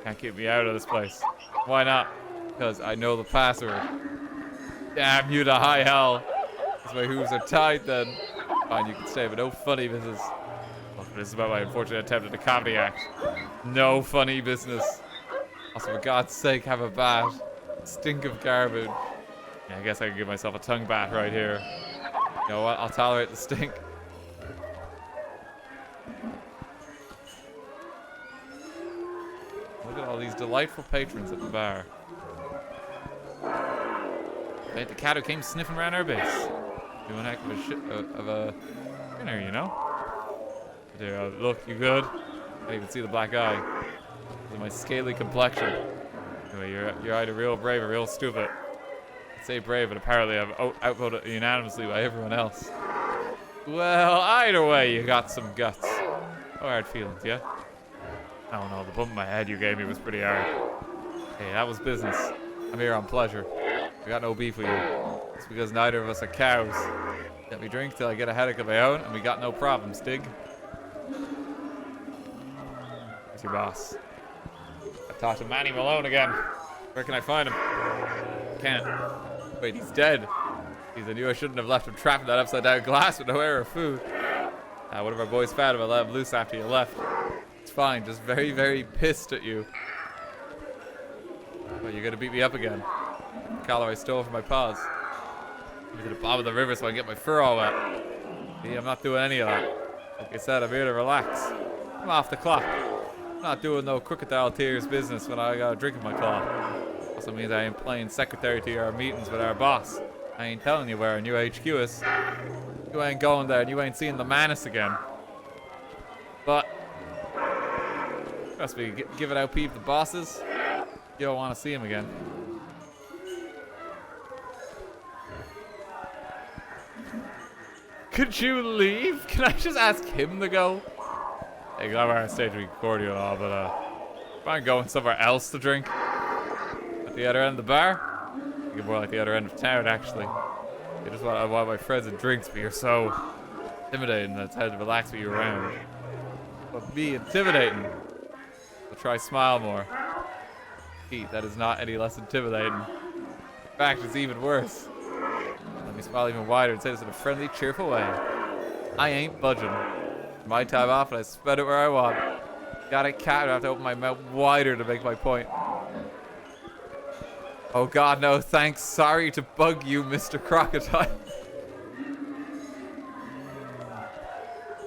Can't keep me out of this place. Why not? Because I know the password. Damn you to high hell. Because my hooves are tied then. Fine, you can stay, but no funny business. Look, this is about my unfortunate attempt at a comedy act. No funny business. Also, for God's sake, have a bath. Stink of garbage. Yeah, I guess I can give myself a tongue bath right here. You know what? I'll tolerate the stink. Look at all these delightful patrons at the bar. Right, the cat who came sniffing around our base. Doing a heck of a dinner, you know? There, look, you good? I can't even see the black eye. Look at my scaly complexion. Anyway, you're either real brave or real stupid. I'd say brave, but apparently I'm outvoted unanimously by everyone else. Well, either way, you got some guts. No hard feelings, yeah? I don't know, the bump in my head you gave me was pretty hard. Hey, that was business. I'm here on pleasure. I got no beef with you. It's because neither of us are cows. Let me drink till I get a headache of my own, and we got no problems, dig? Where's your boss? I talked to Manny Malone again. Where can I find him? Can't. Wait, he's dead. Jeez, I knew I shouldn't have left him trapped in that upside down glass with no air or food. One of our boys found him. I let him loose after you left. It's fine, just very, very pissed at you. Well, you're gonna beat me up again. The collar I stole from my paws. Maybe to the bottom of the river so I can get my fur all wet. See, I'm not doing any of that. Like I said, I'm here to relax. I'm off the clock. I'm not doing no crocodile tears business when I got a drink in my claw. Also means I ain't playing secretary to your meetings with our boss. I ain't telling you where our new HQ is. You ain't going there and you ain't seeing the Manus again. But trust me, give it out peep the bosses. You don't want to see him again. Could you leave? Can I just ask him to go? Hey, glad we're on stage we record you and all, but mind going somewhere else to drink? At the other end of the bar? I think more like the other end of town, actually. I want my friends and drinks, but you're so intimidating that it's hard to relax with you around. But me intimidating. I'll try smile more. Pete, that is not any less intimidating. In fact, it's even worse. Let me smile even wider and say this in a friendly, cheerful way. I ain't budging. My time off and I spend it where I want. Got a cat, I have to open my mouth wider to make my point. Oh God, no thanks. Sorry to bug you, Mr. Crocodile.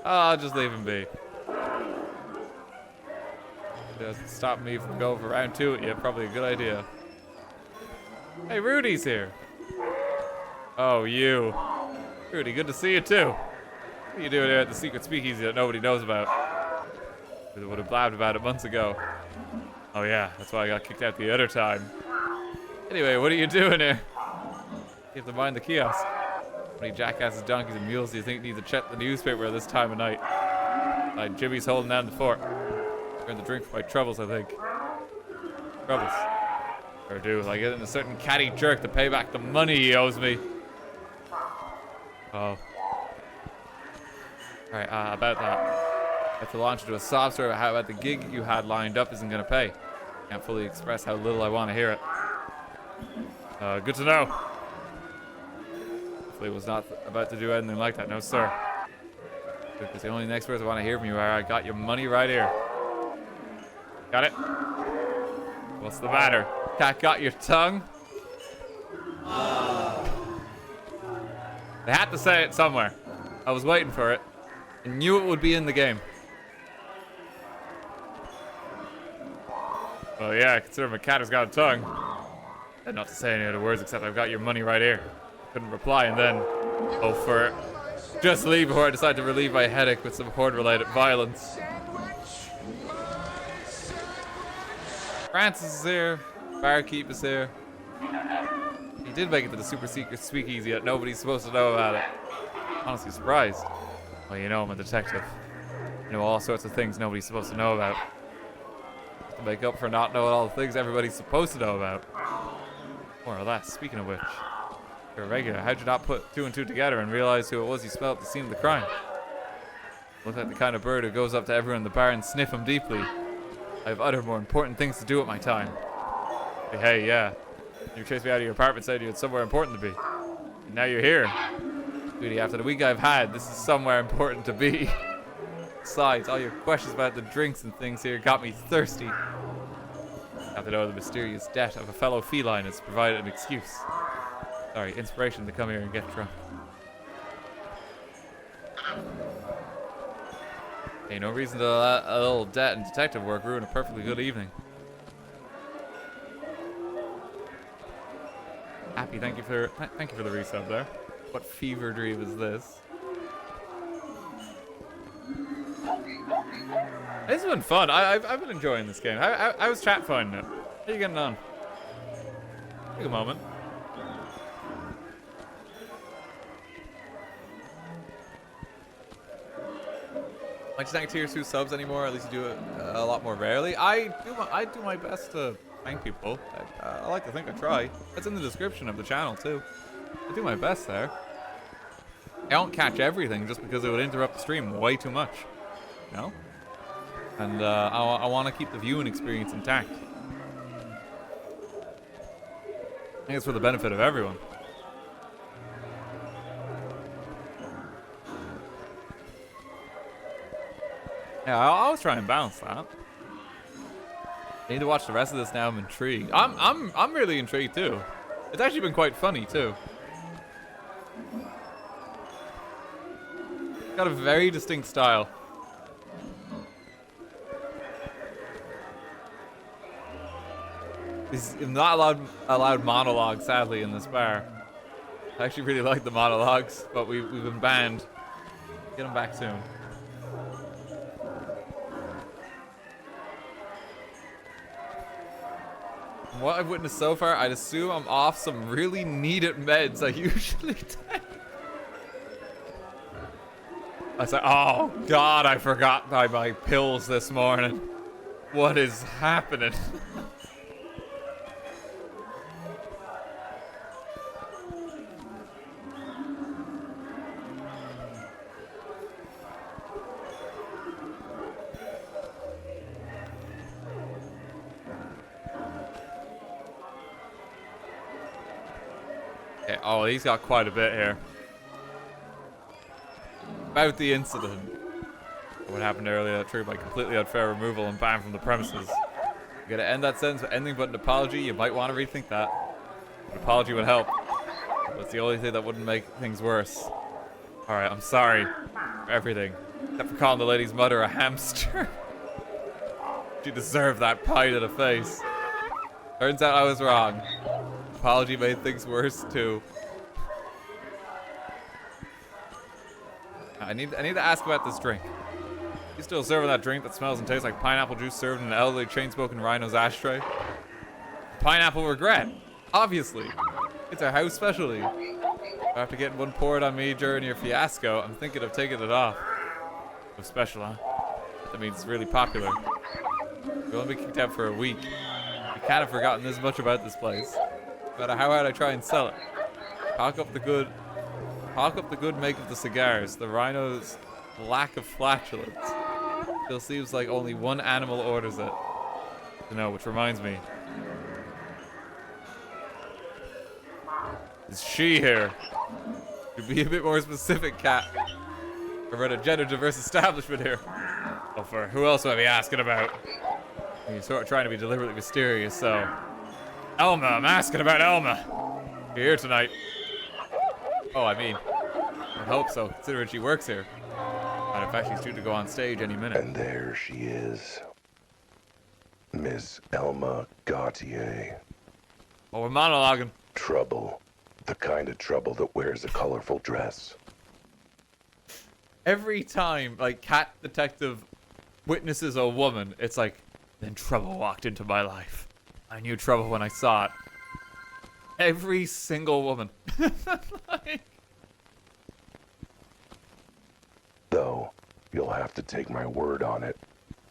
I'll just leave him be. Doesn't stop me from going for round 2 at you. Probably a good idea. Hey, Rudy's here. Oh, you. Rudy, good to see you too. What are you doing here at the secret speakeasy that nobody knows about? We would have blabbed about it months ago. Oh yeah, that's why I got kicked out the other time. Anyway, what are you doing here? You have to mind the kiosk. How many jackasses, donkeys, and mules do you think need to check the newspaper at this time of night? Jimmy's holding down the fort. I'm going to drink for my troubles, I think. Troubles. Or do, like getting a certain catty jerk to pay back the money he owes me. Oh. Alright, about that. I have to launch into a sob story about how about the gig you had lined up isn't going to pay. Can't fully express how little I want to hear it. Good to know. Hopefully was not about to do anything like that, no sir. Because the only next words I want to hear from you are, I got your money right here. Got it? What's the matter? Cat got your tongue? They had to say it somewhere. I was waiting for it. I knew it would be in the game. Well, yeah, consider my cat has got a tongue. And not to say any other words except I've got your money right here. Couldn't reply and then, oh, for it. Just leave before I decide to relieve my headache with some horde-related violence. Francis is here. Barkeep is here. He did make it to the super secret speakeasy that nobody's supposed to know about it. Honestly surprised. Well, you know I'm a detective. I know all sorts of things nobody's supposed to know about. To make up for not knowing all the things everybody's supposed to know about. More or less. Speaking of which, you're a regular. How'd you not put two and two together and realize who it was you smelled at the scene of the crime? Look like the kind of bird who goes up to everyone in the bar and sniff him deeply. I have other more important things to do with my time. Hey, yeah. You chased me out of your apartment, said you had somewhere important to be. And now you're here. Sweetie, after the week I've had, this is somewhere important to be. Besides, all your questions about the drinks and things here got me thirsty. Have to know the mysterious death of a fellow feline has provided an excuse. Sorry, inspiration to come here and get drunk. Hey, no reason to let a little debt and detective work ruin a perfectly good evening. Happy, thank you for the resub there. What fever dream is this? This has been fun. I've been enjoying this game. I was chat finding it. How are you getting on? Take a moment. Like to thank tier 2 subs anymore. At least you do it a lot more rarely. I do my best to thank people. I like to think I try. That's in the description of the channel too. I do my best there. I don't catch everything just because it would interrupt the stream way too much. You know? And I want to keep the viewing experience intact. I think it's for the benefit of everyone. Yeah, I'll always try and balance that. I need to watch the rest of this now. I'm intrigued. I'm really intrigued too. It's actually been quite funny too. Got a very distinct style. He's not allowed monologues, sadly, in this bar. I actually really like the monologues, but we've been banned. Get them back soon. From what I've witnessed so far, I'd assume I'm off some really needed meds I usually take. I was like, oh god, I forgot my pills this morning. What is happening? Okay, oh, he's got quite a bit here. About the incident. What happened earlier that triggered by completely unfair removal and ban from the premises. You gotta end that sentence with anything but an apology. You might want to rethink that. An apology would help. But it's the only thing that wouldn't make things worse. Alright, I'm sorry for everything. Except for calling the lady's mother a hamster. She deserved that pie to the face. Turns out I was wrong. Apology made things worse too. I need to ask about this drink. You still serving that drink that smells and tastes like pineapple juice served in an elderly chain-smoking rhino's ashtray? Pineapple regret, obviously. It's our house specialty. After getting one poured on me during your fiasco, I'm thinking of taking it off. So special, huh? That means it's really popular. We've only been kicked out for a week. I kind of forgotten this much about this place. No matter how hard I try and sell it. Talk up the good make of the cigars. The rhino's lack of flatulence. Still seems like only one animal orders it. You know, which reminds me. Is she here? To be a bit more specific, cat. We're at a gender diverse establishment here. Oh, for who else would I be asking about? You're sort of trying to be deliberately mysterious, so. Elma, I'm asking about Elma. You're here tonight. Oh, I mean, I hope so, considering she works here. Matter of fact, she's due to go on stage any minute. And there she is. Miss Elma Gautier. Oh, we're monologuing. Trouble. The kind of trouble that wears a colorful dress. Every time, like, Cat Detective witnesses a woman, it's like, Then trouble walked into my life. I knew trouble when I saw it. Every single woman. Like, Though, you'll have to take my word on it.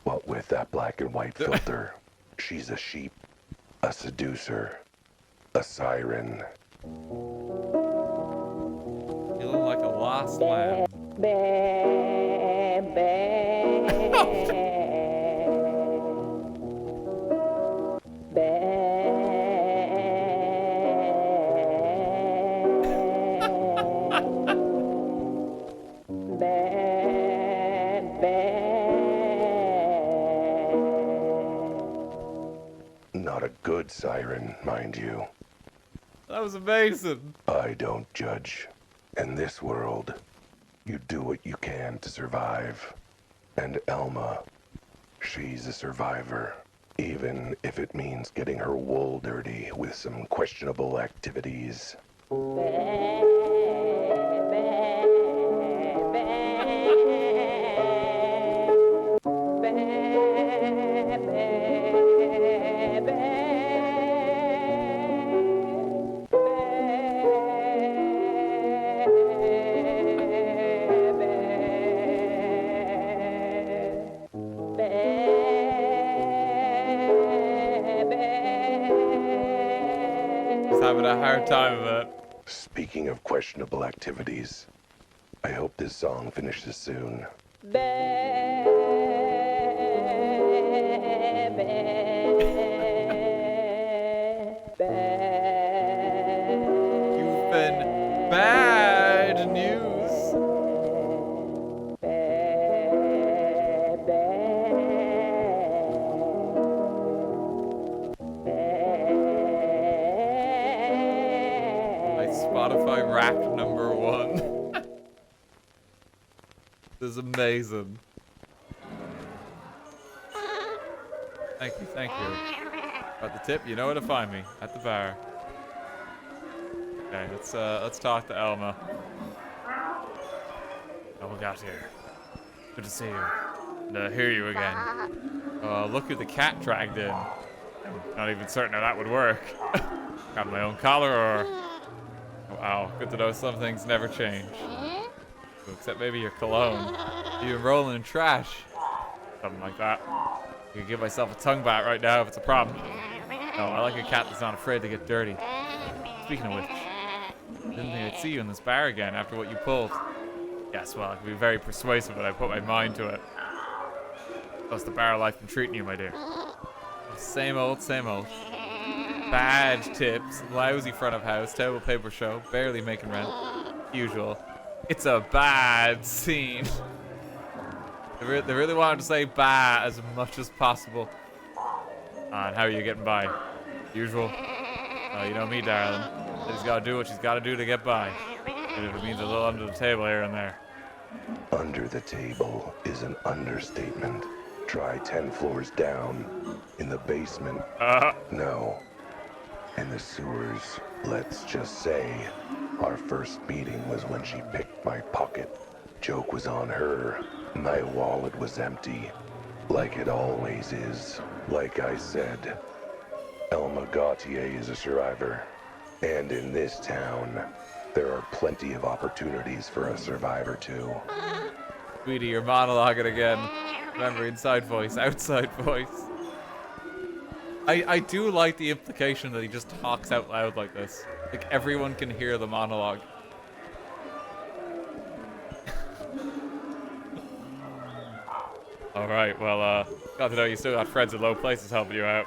What with that black and white filter, she's a sheep, a seducer, a siren. feeling like a lost lamb. Not a good siren, mind you. That was amazing. I don't judge. In this world, you do what you can to survive. And Elma, she's a survivor. Even if it means getting her wool dirty with some questionable activities. Having a hard time of it. Speaking of questionable activities, I hope this song finishes soon. You've been bad news. Spotify Wrapped #1. This is amazing. Thank you, thank you. Got the tip, you know where to find me, at the bar. Okay, let's talk to Elma. Oh, we got here. Good to see you. And hear you again. Look who the cat dragged in. I'm not even certain how that would work. Got my own collar or... Wow, good to know some things never change. Except maybe your cologne. You've been rolling in trash. Something like that. I could give myself a tongue bat right now if it's a problem. No, I like a cat that's not afraid to get dirty. Speaking of which, I didn't think I'd see you in this bar again after what you pulled. Yes, well, I can be very persuasive when I put my mind to it. How's the bar life been treating you, my dear? Same old, same old. Bad tips, lousy front of house, terrible paper show, barely making rent. Usual. It's a bad scene. They really wanted to say bad as much as possible. And how are you getting by? Usual. You know me, darling. She's got to do what she's got to do to get by. And if it means a little under the table here and there. Under the table is an understatement. Try 10 floors down. In the basement. No. In the sewers, let's just say, our first meeting was when she picked my pocket. Joke was on her. My wallet was empty. Like it always is. Like I said, Elma Gautier is a survivor. And in this town, there are plenty of opportunities for a survivor too. Sweetie, you're monologuing again. Remember, inside voice, outside voice. I do like the implication that he just talks out loud like this. Like, everyone can hear the monologue. Alright, well, got to know you still got friends in low places helping you out.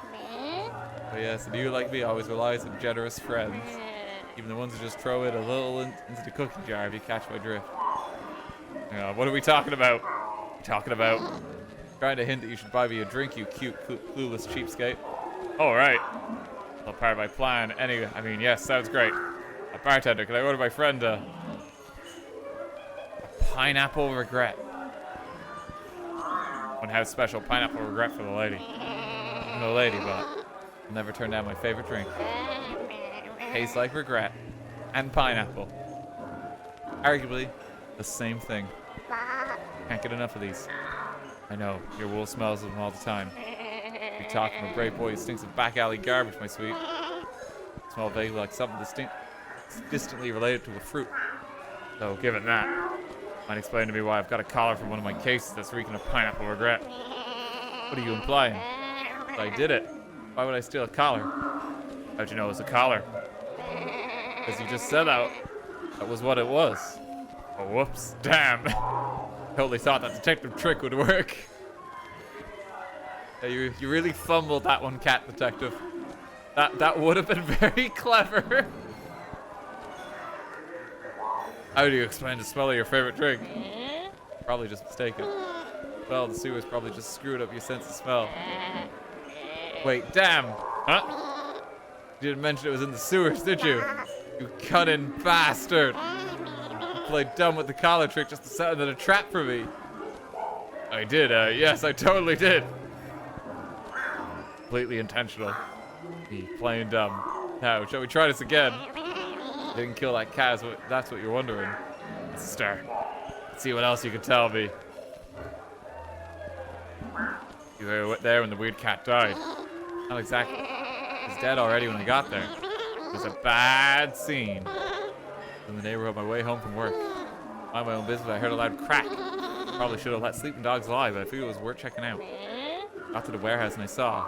But yes, and you, like me, always relies on generous friends. Even the ones who just throw it a little into the cookie jar if you catch my drift. What are we talking about? Talking about trying to hint that you should buy me a drink, you cute, clueless cheapskate. All right. Well, part of my plan. Anyway, I mean, yes, sounds great. A bartender, can I order my friend a pineapple regret? One house special pineapple regret for the lady. I'm no lady, but I'll never turn down my favorite drink. Tastes like regret and pineapple. Arguably the same thing. Can't get enough of these. I know, your wool smells of them all the time. You talking from a great boy who stinks of back alley garbage, my sweet. Smell vaguely like something distantly related to a fruit. So, given that, might explain to me why I've got a collar from one of my cases that's reeking of pineapple regret. What are you implying? That I did it. Why would I steal a collar? How'd you know it was a collar? Because you just said that was what it was. Oh, whoops. Damn. Totally thought that detective trick would work. Yeah, you really fumbled that one, cat detective. That would have been very clever. How do you explain the smell of your favorite drink? Probably just mistaken. Well, the sewers probably just screwed up your sense of smell. Wait, damn. Huh? You didn't mention it was in the sewers, did you? You cunning bastard. You played dumb with the collar trick just to set it in a trap for me. I did, yes, I totally did. Completely intentional. Me playing dumb. Now, shall we try this again? Didn't kill that cat, that's what you're wondering. Let's start. Let's see what else you can tell me. You were there when the weird cat died. Not exactly. He was dead already when I got there. It was a bad scene. In the neighborhood on my way home from work. Mind my own business, I heard a loud crack. Probably should have let sleeping dogs lie, but I figured it was worth checking out. Got to the warehouse and I saw.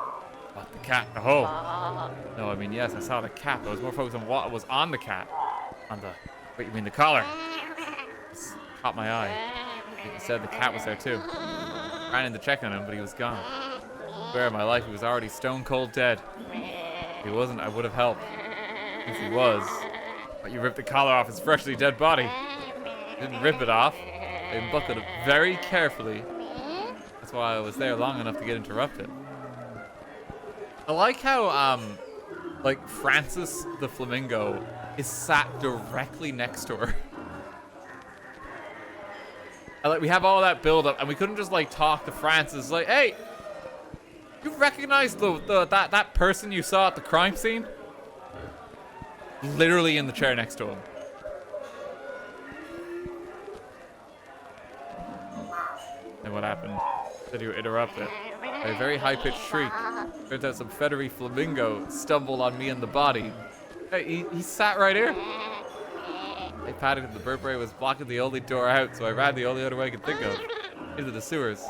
What, the cat? The hole? No, I mean, yes, I saw the cat, but I was more focused on what was on the cat. On the... Wait, you mean the collar? This caught my eye. He said the cat was there too. Ran in to check on him, but he was gone. I swear my life, he was already stone cold dead. If he wasn't, I would have helped. Since he was. But you ripped the collar off his freshly dead body. You didn't rip it off. I unbuckled it very carefully. That's why I was there long enough to get interrupted. I like how, like, Francis the Flamingo is sat directly next to her. And, like, we have all that build-up, and we couldn't just, like, talk to Francis, like, hey, you recognize that person you saw at the crime scene? Literally in the chair next to him. And what happened? Did you interrupt it? By a very high-pitched shriek. Turns out some feathery flamingo stumbled on me and the body. Hey, he sat right here. I panicked that the Burberry was blocking the only door out, so I ran the only other way I could think of. Into the sewers.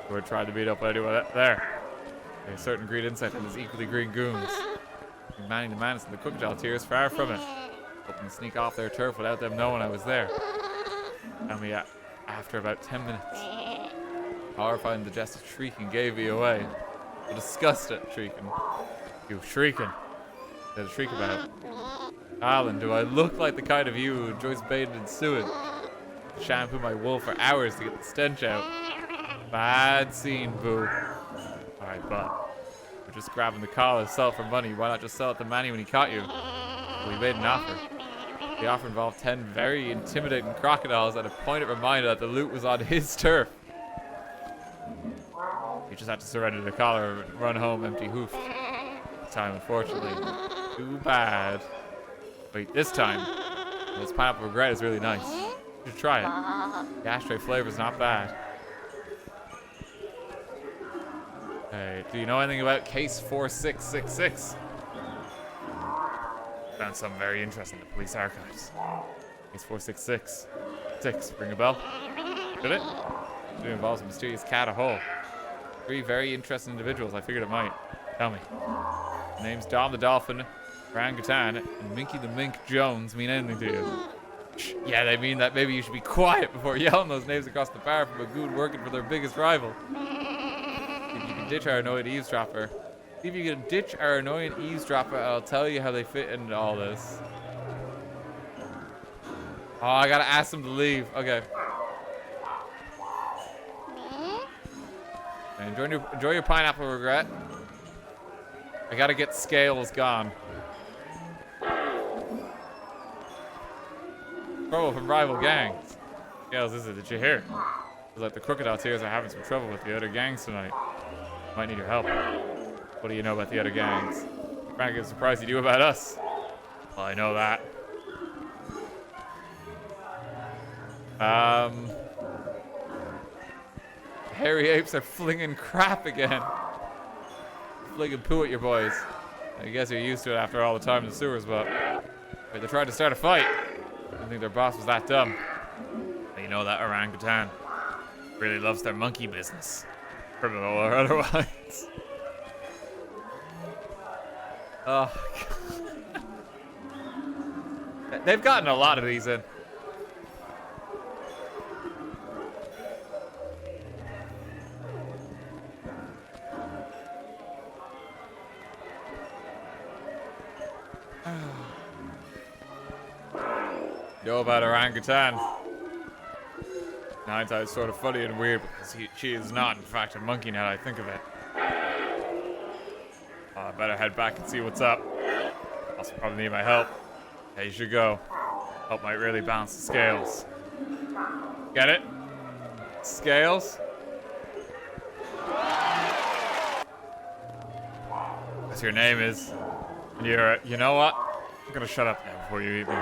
We were trying to meet up with anyone there. A certain green insect and his equally green goons. Manning the Manus and the Crocodile tears far from it. Hoping to sneak off their turf without them knowing I was there. And we, after about 10 minutes, horrifying the jest of shrieking gave me away. I disgusted shrieking. You shrieking. There's a shriek about. Alan, do I look like the kind of you who enjoys bathing in sewage? Shampoo my wool for hours to get the stench out. Bad scene, boo. Alright, but we're just grabbing the collar to sell it for money. Why not just sell it to Manny when he caught you? Well, we made an offer. The offer involved 10 very intimidating crocodiles and a pointed reminder that the loot was on his turf. You just had to surrender the collar and run home empty-hoofed. This time, unfortunately. Too bad. Wait, this time. This pineapple regret is really nice. You should try it. The ashtray flavor's not bad. Hey, do you know anything about case 4666? Found something very interesting in the police archives. Case 466. Ring a bell? Did it? It involves a mysterious cat, a hole. 3 very interesting individuals. I figured it might. Tell me. The names Dom the Dolphin, Orangutan, and Minky the Mink Jones mean anything to you? Shh. Yeah, they mean that maybe you should be quiet before yelling those names across the bar from a goon working for their biggest rival. If you can ditch our annoying eavesdropper. See if you can ditch our annoying eavesdropper, I'll tell you how they fit into all this. Oh, I gotta ask them to leave. Okay. Enjoy your pineapple regret. I gotta get Scales gone. Trouble from rival gangs. Scales, is it? Did you hear? Feels like the Crocodile tears are having some trouble with the other gangs tonight. Might need your help. What do you know about the other gangs? Frankly, I'm surprised you do about us. Well, I know that. Hairy apes are flinging crap again. flinging poo at your boys. I guess you're used to it after all the time in the sewers, but they tried to start a fight. I didn't think their boss was that dumb. But you know that orangutan really loves their monkey business, criminal or otherwise. Oh, God. They've gotten a lot of these in. You know about orangutan? Hindsight is sort of funny and weird because she is not, in fact, a monkey now that I think of it. I better head back and see what's up. Also probably need my help. Yeah, you should go. Help might really balance the scales. Get it? Scales? That's your name is. And you know what? I'm gonna shut up now before you eat me.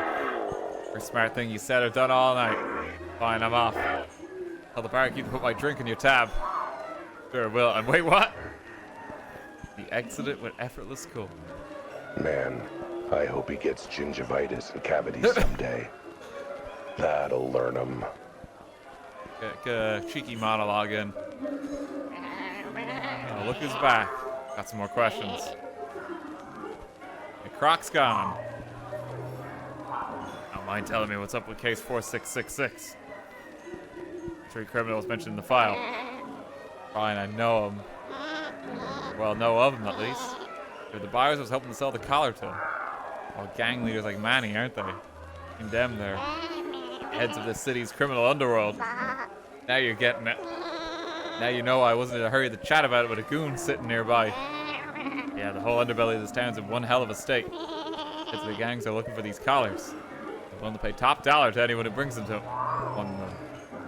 First smart thing you said or done all night. Fine, I'm off. Tell the barkeep to put my drink in your tab. Sure will. And wait, what? He exited with effortless cool. Man, I hope he gets gingivitis and cavities someday. That'll learn him. Get a cheeky monologue in. Oh, look who's back. Got some more questions. The Croc's gone. Don't mind telling me what's up with case 4666. 3 criminals mentioned in the file. Fine, I know them. Well, know of them at least. They're the buyers I was helping to sell the collar to. All gang leaders like Manny, aren't they? And them, they're heads of the city's criminal underworld. Now you're getting it. Now you know I wasn't in a hurry to chat about it with a goon sitting nearby. Yeah, the whole underbelly of this town's in one hell of a state. Heads of the gangs are looking for these collars. They're willing to pay top dollar to anyone who brings them to them.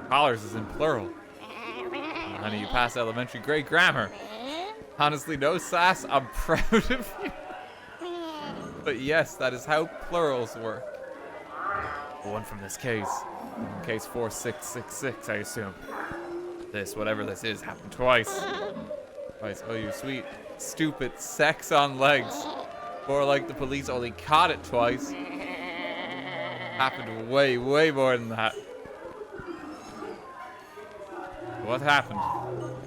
Collars is in plural. Honey, you passed elementary grade grammar. Honestly, no sass, I'm proud of you. But yes, that is how plurals work. The one from this case. Case 4666, I assume. This, whatever this is, happened twice. Twice. Oh, you sweet, stupid sex on legs. More like the police only caught it twice. Happened way, way more than that. What happened?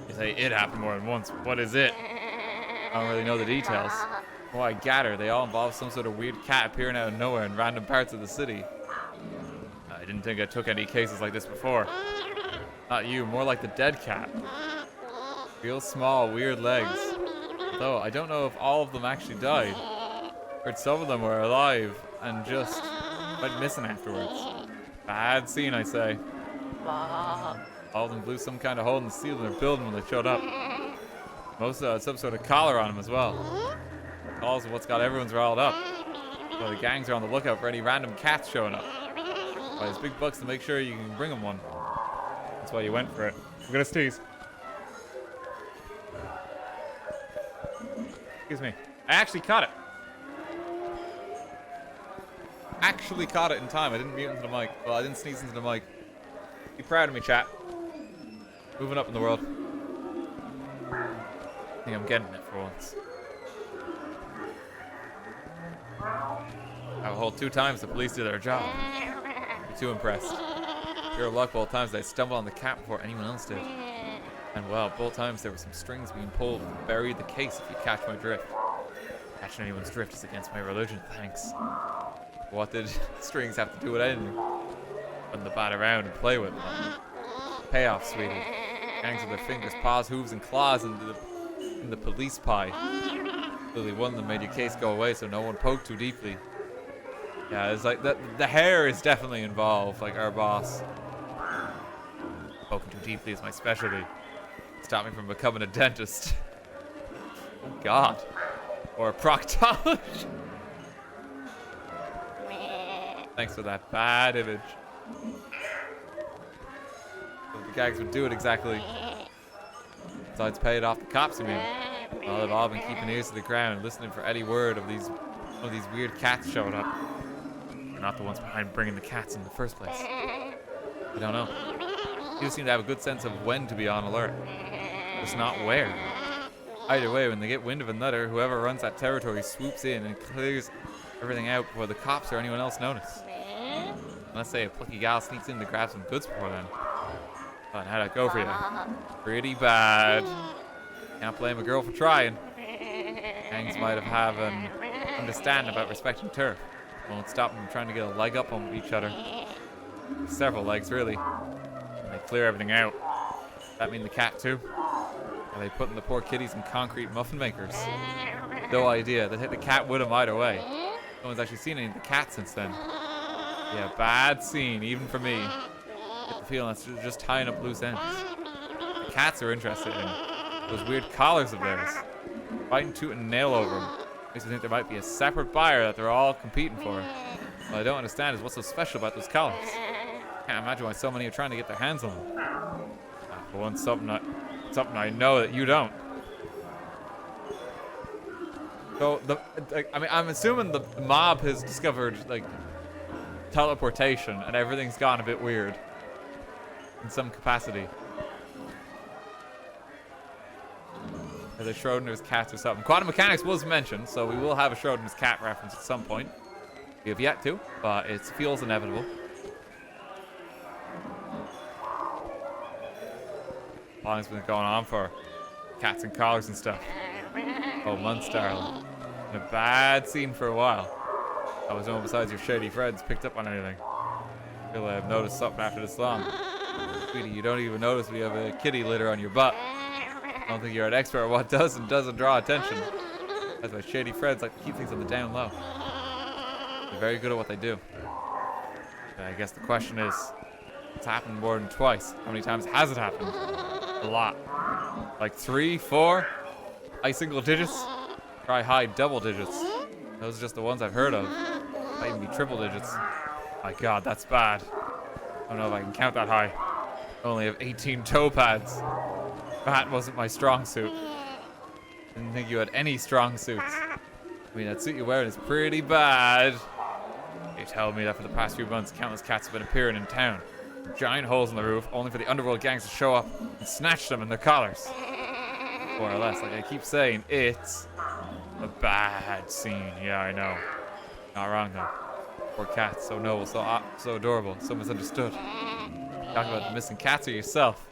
You say it happened more than once. What is it? I don't really know the details. Well, I gather they all involve some sort of weird cat appearing out of nowhere in random parts of the city. I didn't think I took any cases like this before. Not you, more like the dead cat. Real small, weird legs. Though I don't know if all of them actually died. Heard some of them were alive and just went missing afterwards. Bad scene, I say. All of them blew some kind of hole in the ceiling of their building when they showed up. Most had some sort of collar on them as well. Calls are what's got everyone's riled up. So the gangs are on the lookout for any random cats showing up. Buy his big bucks to make sure you can bring them one. That's why you went for it. I'm gonna sneeze. Excuse me. I actually caught it. Actually caught it in time. I didn't mute into the mic. Well, I didn't sneeze into the mic. Be proud of me, chat. Moving up in the world. I think I'm getting it for once. I will hold 2 times the police did their job. Be too impressed. Your luck, both times they stumbled on the cat before anyone else did. And well, both times there were some strings being pulled to bury the case if you catch my drift. Catching anyone's drift is against my religion, thanks. What did strings have to do with anything? Putting the bat around and play with. Payoff, sweetie. Gangs with their fingers, paws, hooves, and claws in the police pie. Literally, one of them made your case go away so no one poked too deeply. Yeah, it's like the hair is definitely involved, like our boss. Poking too deeply is my specialty. Stop me from becoming a dentist. Oh God. Or a proctologist. Thanks for that bad image. So the gags would do it exactly. Besides paying off the cops, you mean? Well, they've all been keeping ears to the ground and listening for any word of these weird cats showing up. They're not the ones behind bringing the cats in the first place. I don't know. You seem to have a good sense of when to be on alert. Just not where. Either way, when they get wind of another, whoever runs that territory swoops in and clears everything out before the cops or anyone else notice. Let's say a plucky gal sneaks in to grab some goods before then. But how'd that go for you? Pretty bad. Can't blame a girl for trying. Gangs might have an understanding about respecting turf. Won't stop them trying to get a leg up on each other. Several legs, really. And they clear everything out. That mean the cat, too? Are they putting the poor kitties in concrete muffin makers? No idea. They'd hit the cat with them either way. No one's actually seen any of the cat since then. Yeah, bad scene, even for me. Get the feeling that's just tying up loose ends. The cats are interested in those weird collars of theirs. Fighting tooth and nail over them. Makes me think there might be a separate buyer that they're all competing for. What I don't understand is what's so special about those collars. Can't imagine why so many are trying to get their hands on them. For one, something I know that you don't. So I'm assuming the mob has discovered like teleportation and everything's gone a bit weird in some capacity. Are the Schrodinger's cats or something? Quantum mechanics was mentioned, so we will have a Schrodinger's cat reference at some point. We have yet to, but it feels inevitable. How long has it been going on for? Cats and collars and stuff. Oh, months, darling. Been a bad scene for a while. I was no one besides your shady friends picked up on anything. I feel like I've noticed something after this long. Sweetie, you don't even notice when you have a kitty litter on your butt. I don't think you're an expert at what does and doesn't draw attention. That's why shady friends like to keep things on the down low. They're very good at what they do. And I guess the question is, it's happened more than twice. How many times has it happened? A lot. Like 3, 4? High single digits? Try high double digits. Those are just the ones I've heard of. Might even be triple digits. My god, that's bad. I don't know if I can count that high. I only have 18 toe pads. That wasn't my strong suit. Didn't think you had any strong suits. I mean, that suit you're wearing is pretty bad. You tell me that for the past few months, countless cats have been appearing in town. Giant holes in the roof, only for the underworld gangs to show up and snatch them in their collars. More or less, like I keep saying, it's a bad scene. Yeah, I know. Not wrong though. Poor cats, so noble, so adorable, so misunderstood. Talk about the missing cats or yourself.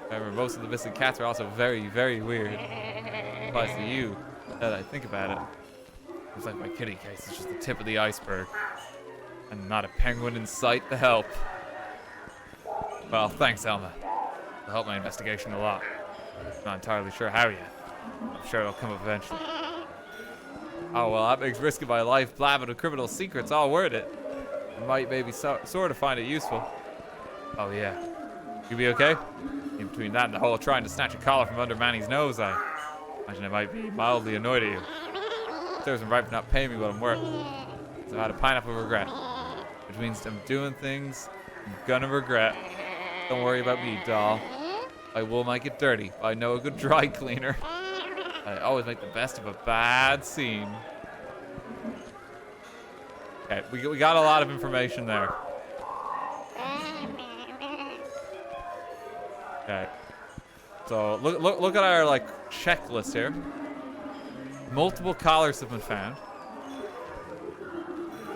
Remember, most of the missing cats are also very, very weird. Applies to you, now that I think about it. Looks like my kitty case is just the tip of the iceberg. And not a penguin in sight to help. Well, thanks, Elma. It'll help my investigation a lot. Not entirely sure how yet. I'm sure it'll come up eventually. Oh, well, that makes risking my life blabbing of criminal secrets all worth it. I might maybe sort of find it useful. Oh, yeah. You be okay? In between that and the whole trying to snatch a collar from under Manny's nose, I imagine I might be mildly annoyed at you. Serves him right for not paying me what I'm worth. So I had a pineapple of regret. Which means I'm doing things I'm gonna regret. Don't worry about me, doll. I will make it dirty. I know a good dry cleaner. I always make the best of a bad scene. Okay, we got a lot of information there. Okay, so look at our like checklist here. Multiple collars have been found.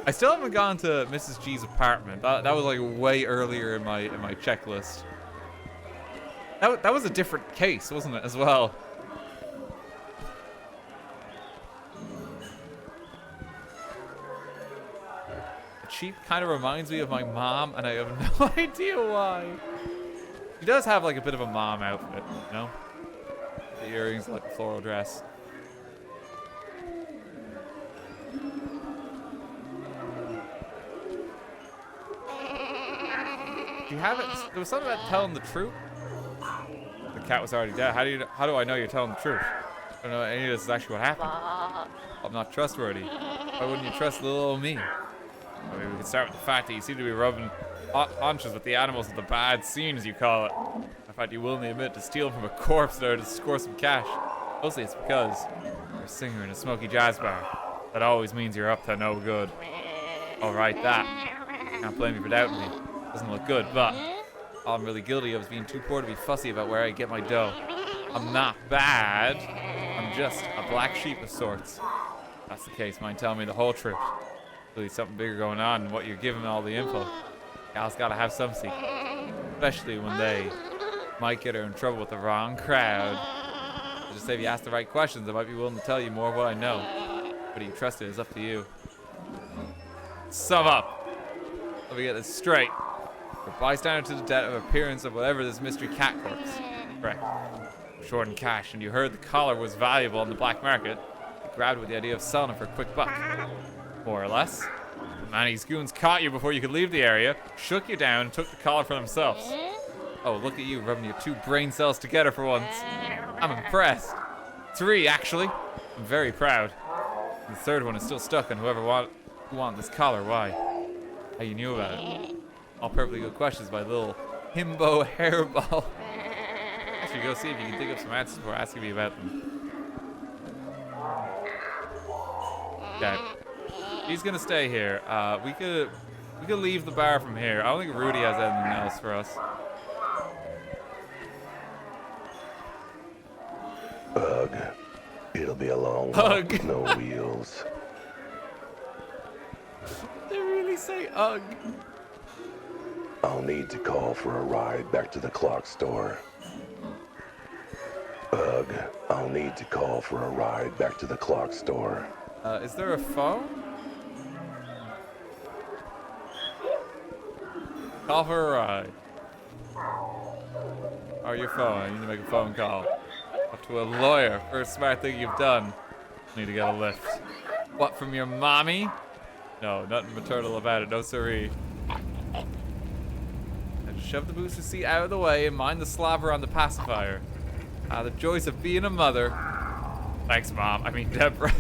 I still haven't gone to Mrs. G's apartment. That was like way earlier in my checklist. That was a different case, wasn't it, as well? The sheep kind of reminds me of my mom, and I have no idea why. She does have like a bit of a mom outfit, you know? The earrings, like the floral dress. Do you have it? There was something about telling the truth. The cat was already dead. How do I know you're telling the truth? I don't know any of this is actually what happened. I'm not trustworthy. Why wouldn't you trust little old me? I mean, we can start with the fact that you seem to be rubbing haunches with the animals of the bad scene, as you call it. In fact, you willingly admit to stealing from a corpse there to score some cash. Mostly it's because you're a singer in a smoky jazz bar. That always means you're up to no good. Alright, that. Can't blame you for doubting me. Doesn't look good, but all I'm really guilty of is being too poor to be fussy about where I get my dough. I'm not bad. I'm just a black sheep of sorts. If that's the case, mind telling me the whole truth. Really something bigger going on than what you're giving all the info. Gal's gotta have some secret. Especially when they might get her in trouble with the wrong crowd. So just say if you ask the right questions, I might be willing to tell you more of what I know. Whether you trust it is up to you. Sum up. Let me get this straight. You're bystander to the death of appearance of whatever this mystery cat corpse. Correct. Short in cash, and you heard the collar was valuable on the black market. You grabbed with the idea of selling it for a quick buck. More or less. Manny's goons caught you before you could leave the area, shook you down, and took the collar for themselves. Oh, look at you rubbing your two brain cells together for once. I'm impressed. 3, actually. I'm very proud. And the third one is still stuck on who want this collar. Why? How you knew about it? All perfectly good questions by little himbo hairball. Actually, go see if you can dig up some answers before asking me about them. Okay. He's gonna stay here. We could leave the bar from here. I don't think Rudy has anything else for us. Ugh. It'll be a long Ugh. walk with no wheels. They really say ugh. I'll need to call for a ride back to the clock store. Ugh. I'll need to call for a ride back to the clock store. Is there a phone? Call for a ride. Or your phone. I need to make a phone call. Up to a lawyer. First smart thing you've done. Need to get a lift. What, from your mommy? No, nothing maternal about it. No siree. And just shove the booster seat out of the way and mind the slobber on the pacifier. The joys of being a mother. Thanks, Mom. I mean, Deborah.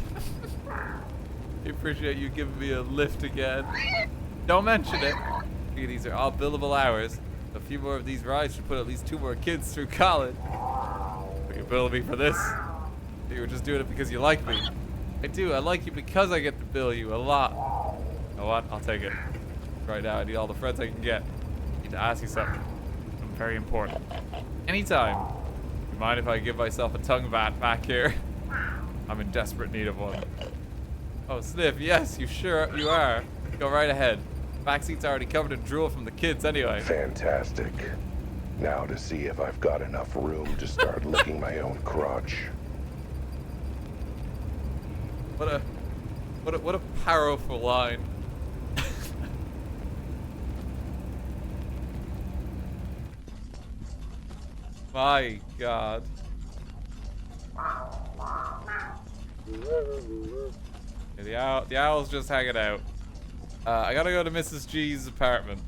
I appreciate you giving me a lift again. Don't mention it. These are all billable hours. A few more of these rides should put at least 2 more kids through college. But you're billing me for this? You were just doing it because you like me. I do. I like you because I get to bill you a lot. You know what? I'll take it. Right now, I need all the friends I can get. I need to ask you something. Something very important. Anytime. You mind if I give myself a tongue bat back here? I'm in desperate need of one. Oh, Sniff, yes, you are. Go right ahead. Backseat's already covered in drool from the kids anyway. Fantastic. Now to see if I've got enough room to start licking my own crotch. What a powerful line. My God. Yeah, the owl's just hanging out. I gotta go to Mrs. G's apartment.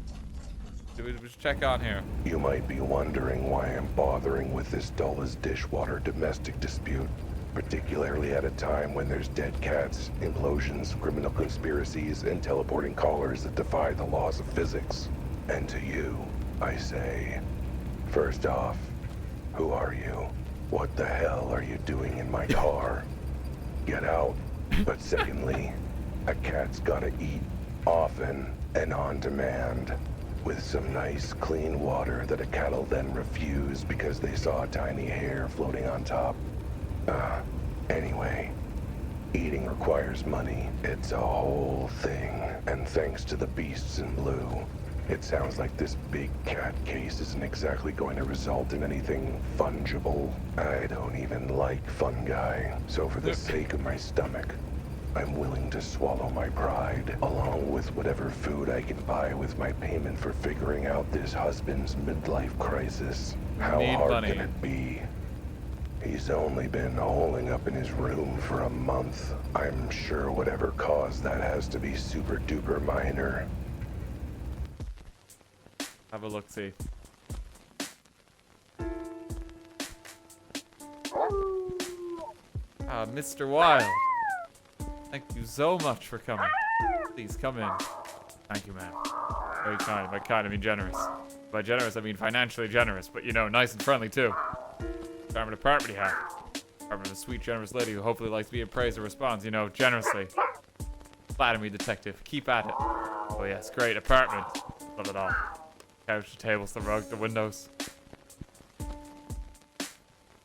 Do we just check on here? You might be wondering why I'm bothering with this dull as dishwater domestic dispute, particularly at a time when there's dead cats, implosions, criminal conspiracies, and teleporting callers that defy the laws of physics. And to you, I say, first off, who are you? What the hell are you doing in my car? Get out. But secondly, a cat's gotta eat often and on demand, with some nice clean water that a cat'll then refuse because they saw a tiny hair floating on top. Anyway, eating requires money. It's a whole thing, and thanks to the beasts in blue, it sounds like this big cat case isn't exactly going to result in anything fungible. I don't even like fungi, so for the sake of my stomach, I'm willing to swallow my pride, along with whatever food I can buy with my payment for figuring out this husband's midlife crisis. How hard can it be? He's only been holing up in his room for a month. I'm sure whatever caused that has to be super duper minor. Have a look-see. Mr. Wilde. Thank you so much for coming. Please come in. Thank you, ma'am. Very kind. By kind, I mean generous. By generous, I mean financially generous, but you know, nice and friendly too. Charming apartment you have. Apartment of a sweet, generous lady who hopefully likes being praised or responds, you know, generously. Flatter me, detective. Keep at it. Oh yes, great apartment. Love it all. Couch, the tables, the rug, the windows.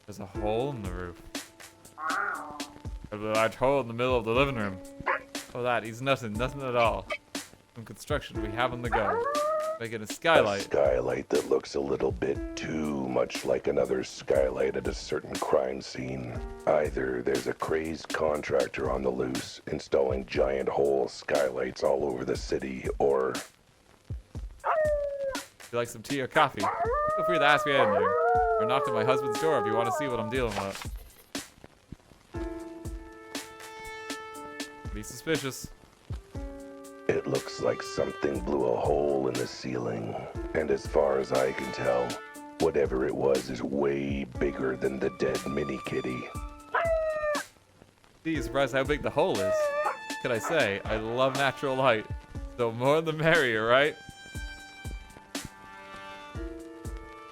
There's a hole in the roof. There's a large hole in the middle of the living room. Oh, that. He's nothing. Nothing at all. Some construction we have on the go. Making a skylight. A skylight that looks a little bit too much like another skylight at a certain crime scene. Either there's a crazed contractor on the loose installing giant hole skylights all over the city, or... If you like some tea or coffee, feel free to ask me anything. Or knock on my husband's door if you want to see what I'm dealing with. Be suspicious. It looks like something blew a hole in the ceiling. And as far as I can tell, whatever it was is way bigger than the dead mini kitty. Gee, surprised how big the hole is. What can I say? I love natural light. So more the merrier, right?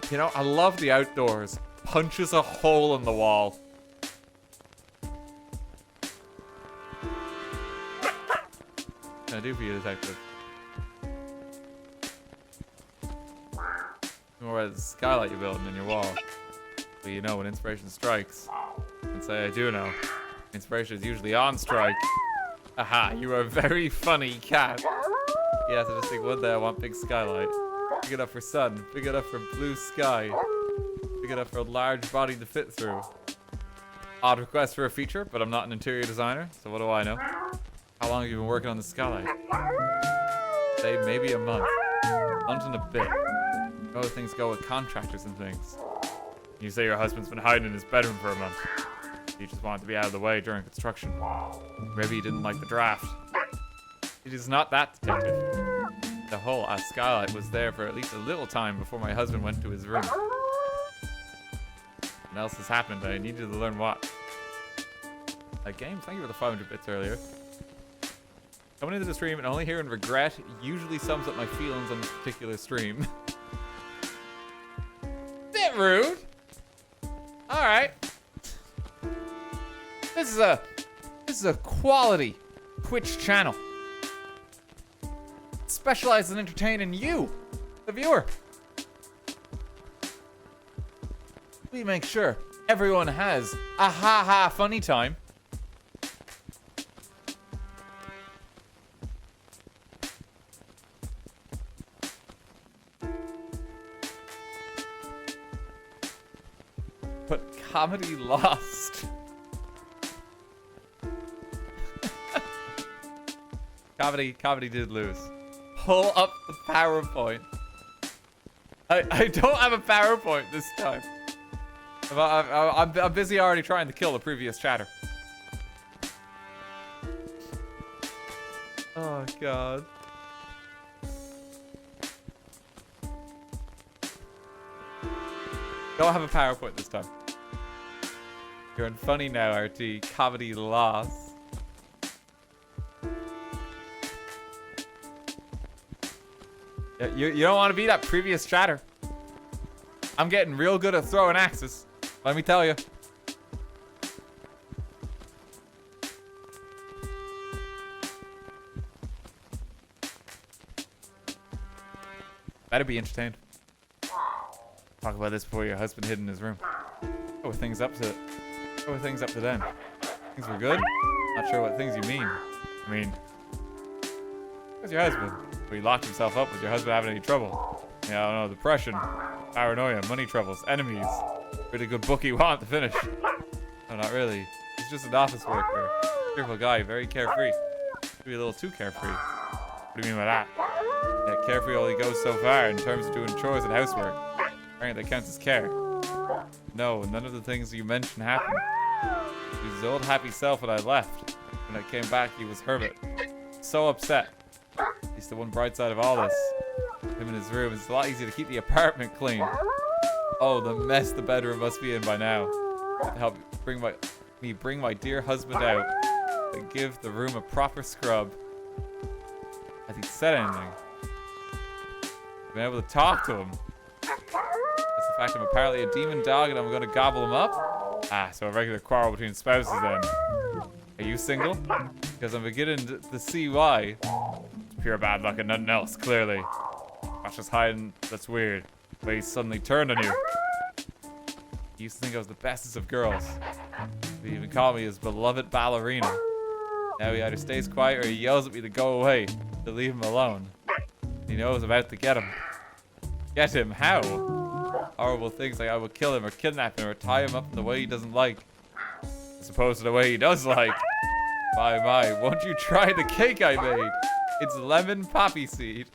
You know, I love the outdoors. Punches a hole in the wall. What can I do for you, detective? More about the skylight you're building in your wall. Well, you know when inspiration strikes. I can say I do know. Inspiration is usually on strike. Aha, you are a very funny cat. Yes, I just think one day I want big skylight. Big enough for sun, big enough for blue sky, big enough for a large body to fit through. Odd request for a feature, but I'm not an interior designer, so what do I know? How long have you been working on the skylight? Say maybe a month. Month and a bit. You know how things go with contractors and things. You say your husband's been hiding in his bedroom for a month. You just wanted to be out of the way during construction. Maybe he didn't like the draft. It is not that, detective. The whole skylight was there for at least a little time before my husband went to his room. What else has happened? I needed to learn what. Game, thank you for the 500 bits earlier. Coming into the stream and only hearing regret usually sums up my feelings on this particular stream. Bit rude. Alright. This is a quality Twitch channel. Specialized in entertaining you, the viewer. We make sure everyone has a ha-ha funny time. But comedy lost. Comedy did lose. Pull up the PowerPoint. I don't have a PowerPoint this time. I'm busy already trying to kill the previous chatter. Oh, God. Don't have a PowerPoint this time. You're in funny now, RT. Comedy lost. You don't want to be that previous chatter. I'm getting real good at throwing axes. Let me tell you. Better be entertained. Talk about this before your husband hid in his room. How were things up to? How were things up to then? Things were good? Not sure what things you mean. I mean, where's your husband? Well, he locked himself up. Was your husband having any trouble? Yeah, I don't know. Depression, paranoia, money troubles, enemies. Really good bookie want to finish. No, not really. He's just an office worker. Cheerful guy, very carefree. Maybe a little too carefree. What do you mean by that? Yeah, carefree only goes so far in terms of doing chores and housework. Apparently that counts as care. No, none of the things you mentioned happened. He was his old happy self when I left. When I came back, he was hermit. So upset. He's the one bright side of all this. Him in his room. It's a lot easier to keep the apartment clean. Oh, the mess the bedroom must be in by now. To help bring my dear husband out and give the room a proper scrub. Has he said anything? I've been able to talk to him. That's the fact I'm apparently a demon dog and I'm going to gobble him up. Ah, so a regular quarrel between spouses then. Are you single? Because I'm beginning to see why. It's pure bad luck and nothing else, clearly. Watch us hiding. That's weird. The way he suddenly turned on you. He used to think I was the bestest of girls. He even called me his beloved ballerina. Now he either stays quiet or he yells at me to go away, to leave him alone. He knows I'm out to get him. Get him? How? Horrible things like I will kill him or kidnap him or tie him up in the way he doesn't like. As opposed to the way he does like. My, won't you try the cake I made? It's lemon poppy seed.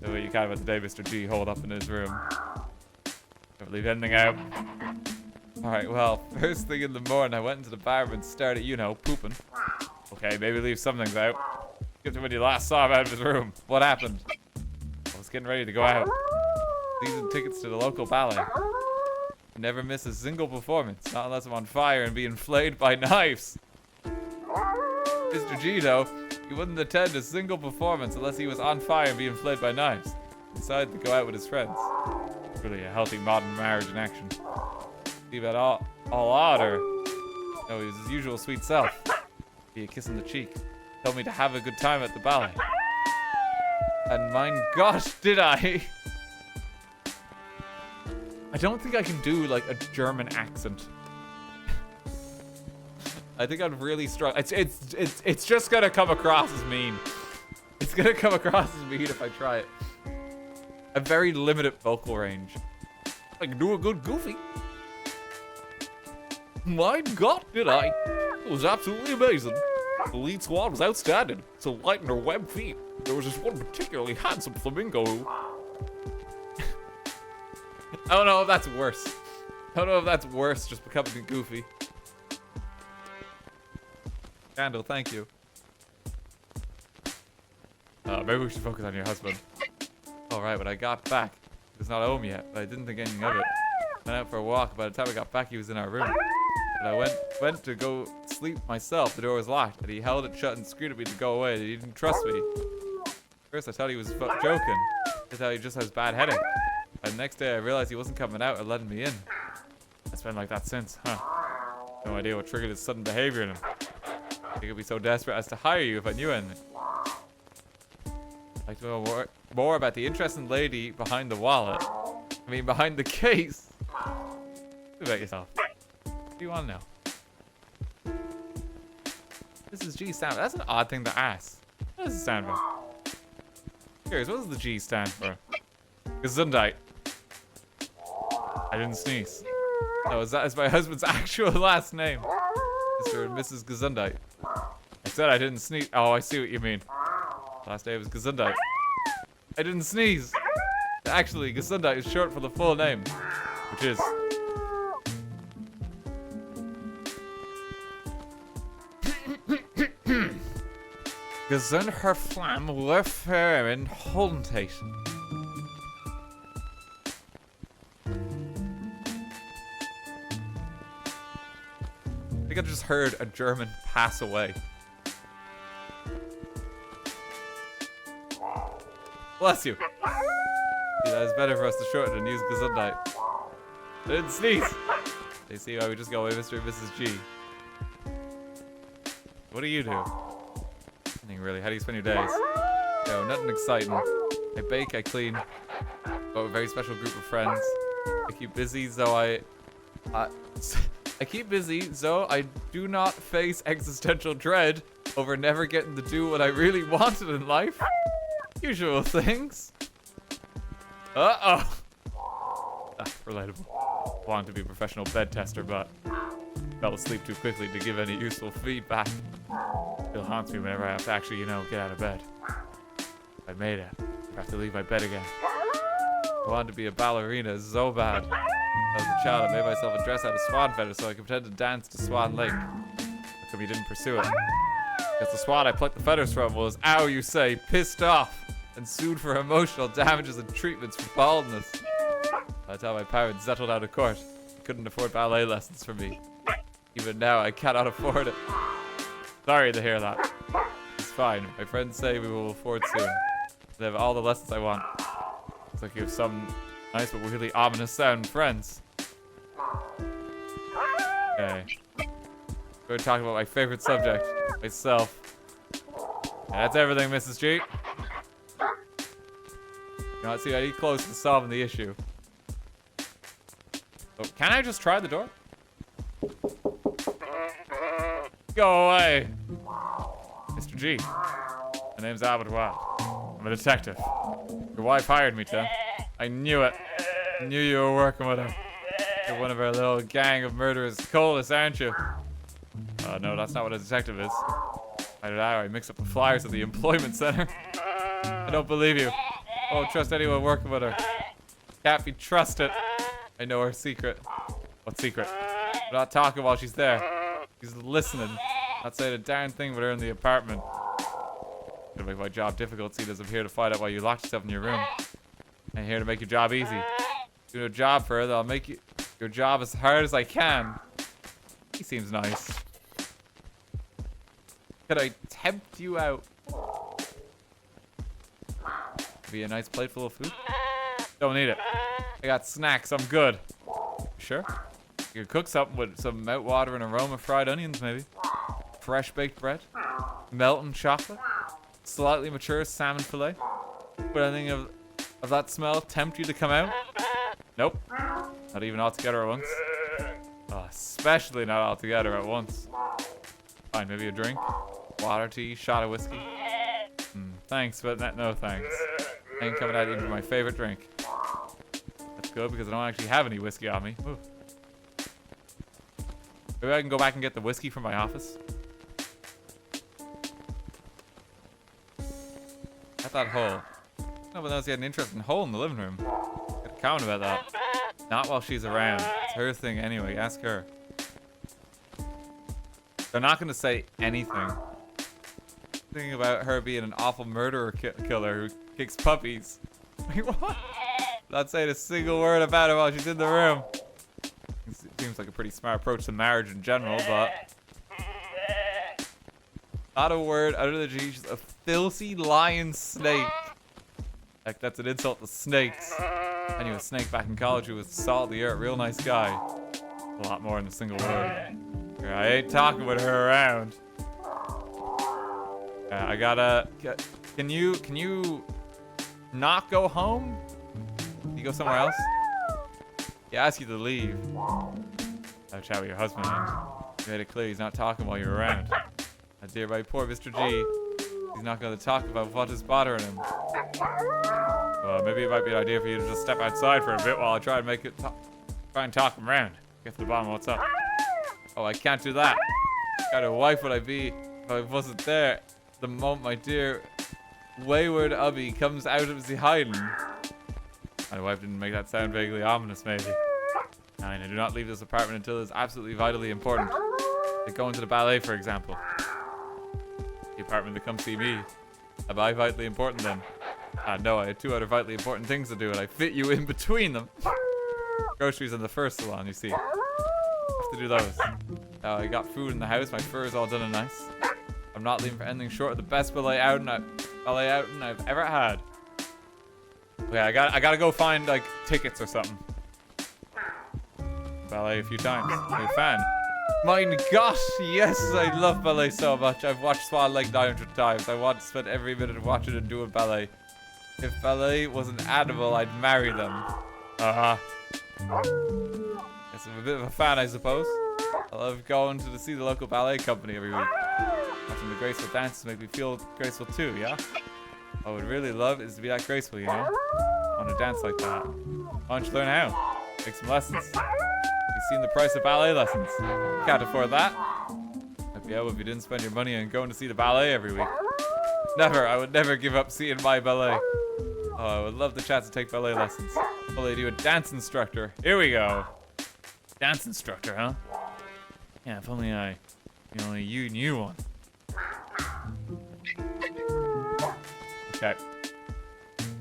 So what you kind of about today, Mr. G, hold up in his room. Never leave anything out. Alright, well, first thing in the morning, I went into the bathroom and started, you know, pooping. Okay, maybe leave some things out. Get to when you last saw him out of his room. What happened? I was getting ready to go out. Season tickets to the local ballet. I never miss a single performance, not unless I'm on fire and being flayed by knives. Mr. G, though, he wouldn't attend a single performance unless he was on fire and being flayed by knives. He decided to go out with his friends. Really a healthy modern marriage in action. Leave it all odd, or no, he was his usual sweet self. Be a kiss on the cheek. Told me to have a good time at the ballet. And mein gosh, did I! I don't think I can do like a German accent. I think I'd really struggle. It's just gonna come across as mean. It's gonna come across as mean if I try it. A very limited vocal range. I can do a good goofy. My God, did I? It was absolutely amazing. The lead squad was outstanding. So light in her web feet. There was this one particularly handsome flamingo who... I don't know if that's worse. I don't know if that's worse, just becoming goofy. Candle, thank you. Maybe we should focus on your husband. Alright, when I got back, he was not home yet, but I didn't think anything of it. Went out for a walk. By the time I got back, he was in our room. But I went to go sleep myself. The door was locked, and he held it shut and screamed at me to go away. He didn't trust me. First, I thought he was joking. I thought he just has bad headache. And the next day, I realized he wasn't coming out and letting me in. It's been like that since, huh? No idea what triggered his sudden behavior in him. I think I'd be so desperate as to hire you if I knew anything. I'd like to know more about the interesting lady behind the wallet. I mean, behind the case. Think about yourself. What do you want to know? This is G stand for. That's an odd thing to ask. What does it stand for? Curious, what does the G stand for? Gesundheit. I didn't sneeze. No, that is my husband's actual last name. Mr. and Mrs. Gesundheit. I said I didn't sneeze. Oh, I see what you mean. Last day was Gesundheit. I didn't sneeze. Actually, Gesundheit is short for the full name, which is... Gesundheitsflam Warfaren Holdentation. I think I just heard a German pass away. Bless you. See, that is better for us to shorten and use Gesundheit. I didn't sneeze. They see why we just go away, Mr. and Mrs. G. What do you do? Nothing really. How do you spend your days? No, nothing exciting. I bake, I clean. Got a very special group of friends. I keep busy, so I keep busy, so I do not face existential dread over never getting to do what I really wanted in life. Usual things. Uh-oh. Relatable. Wanted to be a professional bed tester, but fell asleep too quickly to give any useful feedback. Still haunts me whenever I have to actually, you know, get out of bed. I made it. I have to leave my bed again. I wanted to be a ballerina so bad. As a child, I made myself a dress out of swan feathers so I could pretend to dance to Swan Lake. How come you didn't pursue it? Because the swan I plucked the feathers from was, ow you say, pissed off, and sued for emotional damages and treatments for baldness. By the time my parents settled out of court, they couldn't afford ballet lessons for me. Even now, I cannot afford it. Sorry to hear that. It's fine. My friends say we will afford soon. They have all the lessons I want. Looks like you have some nice but really ominous sound friends. Okay. We're talking about my favorite subject, myself. And that's everything, Mrs. G. Not see any close to solving the issue. Oh, can I just try the door? Go away! Mr. G. My name's Albert Wilde. I'm a detective. Your wife hired me to. I knew it. I knew you were working with her. You're one of our little gang of murderers cultists, aren't you? No, that's not what a detective is. Either that or I mix up the flyers at the employment center. I don't believe you. I won't trust anyone working with her. Can't be trusted. I know her secret. What secret? We're not talking while she's there. She's listening. Not saying a darn thing with her in the apartment. Gonna make my job difficult, seeing as I'm here to find out why you locked yourself in your room. I'm here to make your job easy. Do a job for her, then I'll make your job as hard as I can. He seems nice. Could I tempt you out? Be a nice plate full of food? Don't need it. I got snacks, I'm good. Sure? You could cook something with some mouth-watering aroma fried onions, maybe. Fresh baked bread. Melting chocolate. Slightly mature salmon fillet. Would anything of that smell tempt you to come out? Nope. Not even all together at once. Oh, especially not all together at once. Fine, maybe a drink. Water, tea, shot of whiskey. Thanks, but no thanks. I ain't coming out even for my favorite drink. That's good because I don't actually have any whiskey on me. Ooh. Maybe I can go back and get the whiskey from my office. At that hole. No one knows he had an interesting hole in the living room. Get a comment about that. Not while she's around. It's her thing anyway. Ask her. They're not going to say anything. Thinking about her being an awful murderer killer who kicks puppies. Wait, what? Not saying a single word about it while she's in the room. It seems like a pretty smart approach to marriage in general, but... Not a word other than she's a filthy lion snake. Like, that's an insult to snakes. I knew a snake back in college who was salt of the earth, real nice guy. A lot more than a single word. I ain't talking with her around. I gotta... Can you not go home? Can you go somewhere else? He asked you to leave. I'll chat with your husband. You made it clear he's not talking while you're around. Dear my poor Mr. G. He's not going to talk about what is bothering him. Maybe it might be an idea for you to just step outside for a bit while I try and try and talk him around. Get to the bottom of what's up. Oh, I can't do that. What kind of wife would I be if I wasn't there the moment my dear wayward hubby comes out of the hiding? My wife didn't make that sound vaguely ominous, maybe. I do not leave this apartment until it's absolutely vitally important. Like going to the ballet, for example. The apartment to come see me. Am I vitally important then? No, I had two other vitally important things to do, and I fit you in between them. Groceries in the first salon, you see. Have to do those. I got food in the house, my fur is all done and nice. I'm not leaving for anything short of the best ballet outing I've ever had. Okay, I gotta go find like tickets or something. Ballet a few times. New fan. My gosh, yes, I love ballet so much. I've watched Swan Lake 900 times. I want to spend every minute watching and doing ballet. If ballet was an animal, I'd marry them. Yes, I'm a bit of a fan, I suppose. I love going to see the local ballet company every week. Watching the graceful dances make me feel graceful too, yeah? What I would really love is to be that graceful, you know? I want to dance like that. Why don't you learn how? Take some lessons. You've seen the price of ballet lessons. You can't afford that. I'd be able if you didn't spend your money on going to see the ballet every week. Never. I would never give up seeing my ballet. Oh, I would love the chance to take ballet lessons. Well, they do a dance instructor. Here we go. Dance instructor, huh? Yeah, if only you knew one. Okay.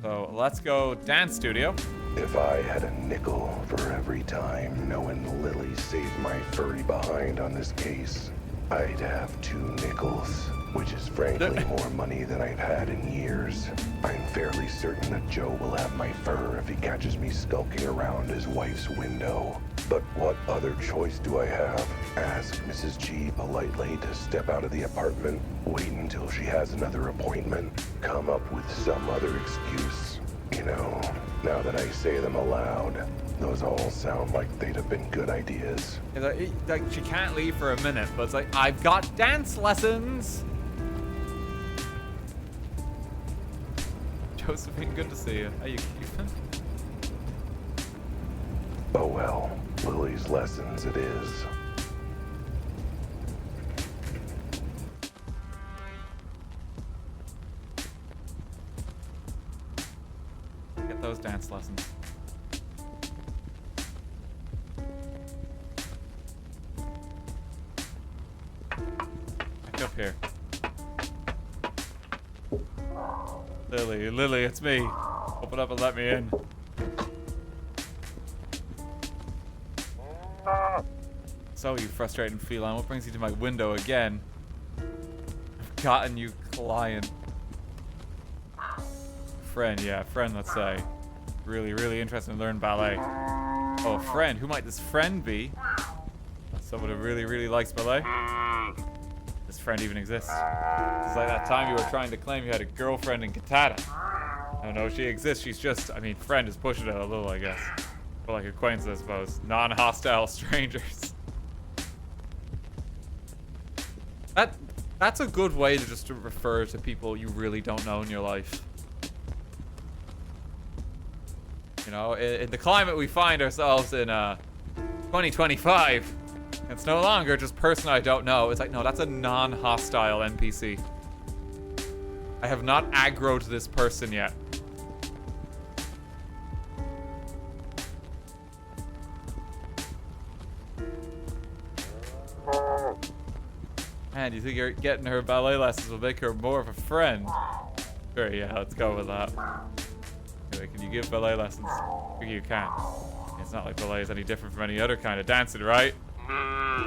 So let's go dance studio. If I had a nickel for every time knowing Lily saved my furry behind on this case, I'd have 2 nickels, which is frankly more money than I've had in years. I'm fairly certain that Joe will have my fur if he catches me skulking around his wife's window. But what other choice do I have? Ask Mrs. G politely to step out of the apartment, wait until she has another appointment, come up with some other excuse. You know, now that I say them aloud, those all sound like they'd have been good ideas. Like, she can't leave for a minute, but it's like, I've got dance lessons. Josephine, good to see you. How you keeping? Oh well, Lily's lessons it is. Get those dance lessons. Back up here. Lily, it's me. Open up and let me in. So, you frustrating feline, what brings you to my window again? I've got a new client. Friend, yeah, friend, let's say. Really interested in learning ballet. Oh, a friend. Who might this friend be? Someone who really likes ballet? This friend even exists. It's like that time you were trying to claim you had a girlfriend in Katana. No, she exists. She's just, I mean, friend is pushing it a little, I guess. But like acquaintance, I suppose. Non-hostile strangers. That's a good way to just refer to people you really don't know in your life. You know, in the climate we find ourselves in 2025, it's no longer just person I don't know. It's like, no, that's a non-hostile NPC. I have not aggroed this person yet. Man, do you think you're getting her ballet lessons will make her more of a friend? Sure, yeah, let's go with that. Anyway, can you give ballet lessons? You can. It's not like ballet is any different from any other kind of dancing, right?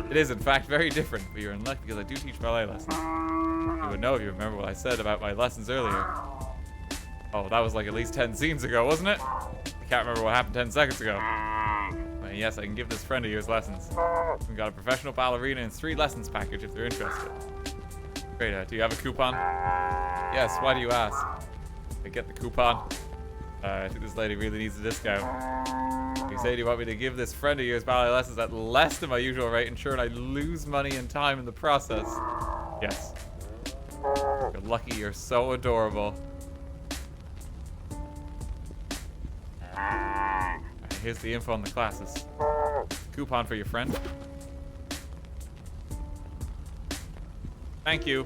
It is, in fact, very different, but you're in luck because I do teach ballet lessons. You would know if you remember what I said about my lessons earlier. Oh, that was like at least 10 scenes ago, wasn't it? I can't remember what happened 10 seconds ago. And yes, I can give this friend of yours lessons. We've got a professional ballerina and 3 lessons package if they're interested. Great, do you have a coupon? Yes, why do you ask? I get the coupon. I think this lady really needs a discount. You say, do you want me to give this friend of yours ballet lessons at less than my usual rate, ensuring I lose money and time in the process? Yes. You're lucky, you're so adorable. Here's the info on the classes. Coupon for your friend. Thank you.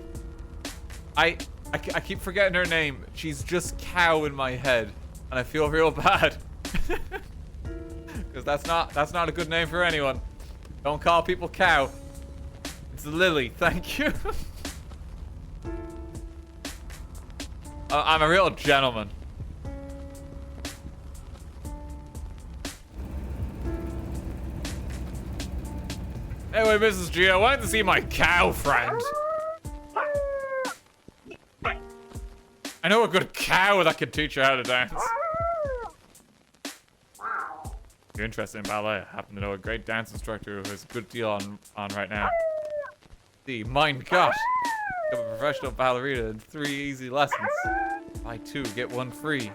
I keep forgetting her name. She's just Cow in my head, and I feel real bad. Because that's not a good name for anyone. Don't call people Cow. It's Lily. Thank you. I'm a real gentleman. Anyway, Mrs. G, I wanted to see my cow friend. I know a good cow that can teach you how to dance. If you're interested in ballet, I happen to know a great dance instructor who has a good deal on right now. See, mein Gott. Become a professional ballerina in 3 easy lessons. Buy 2, get 1 free.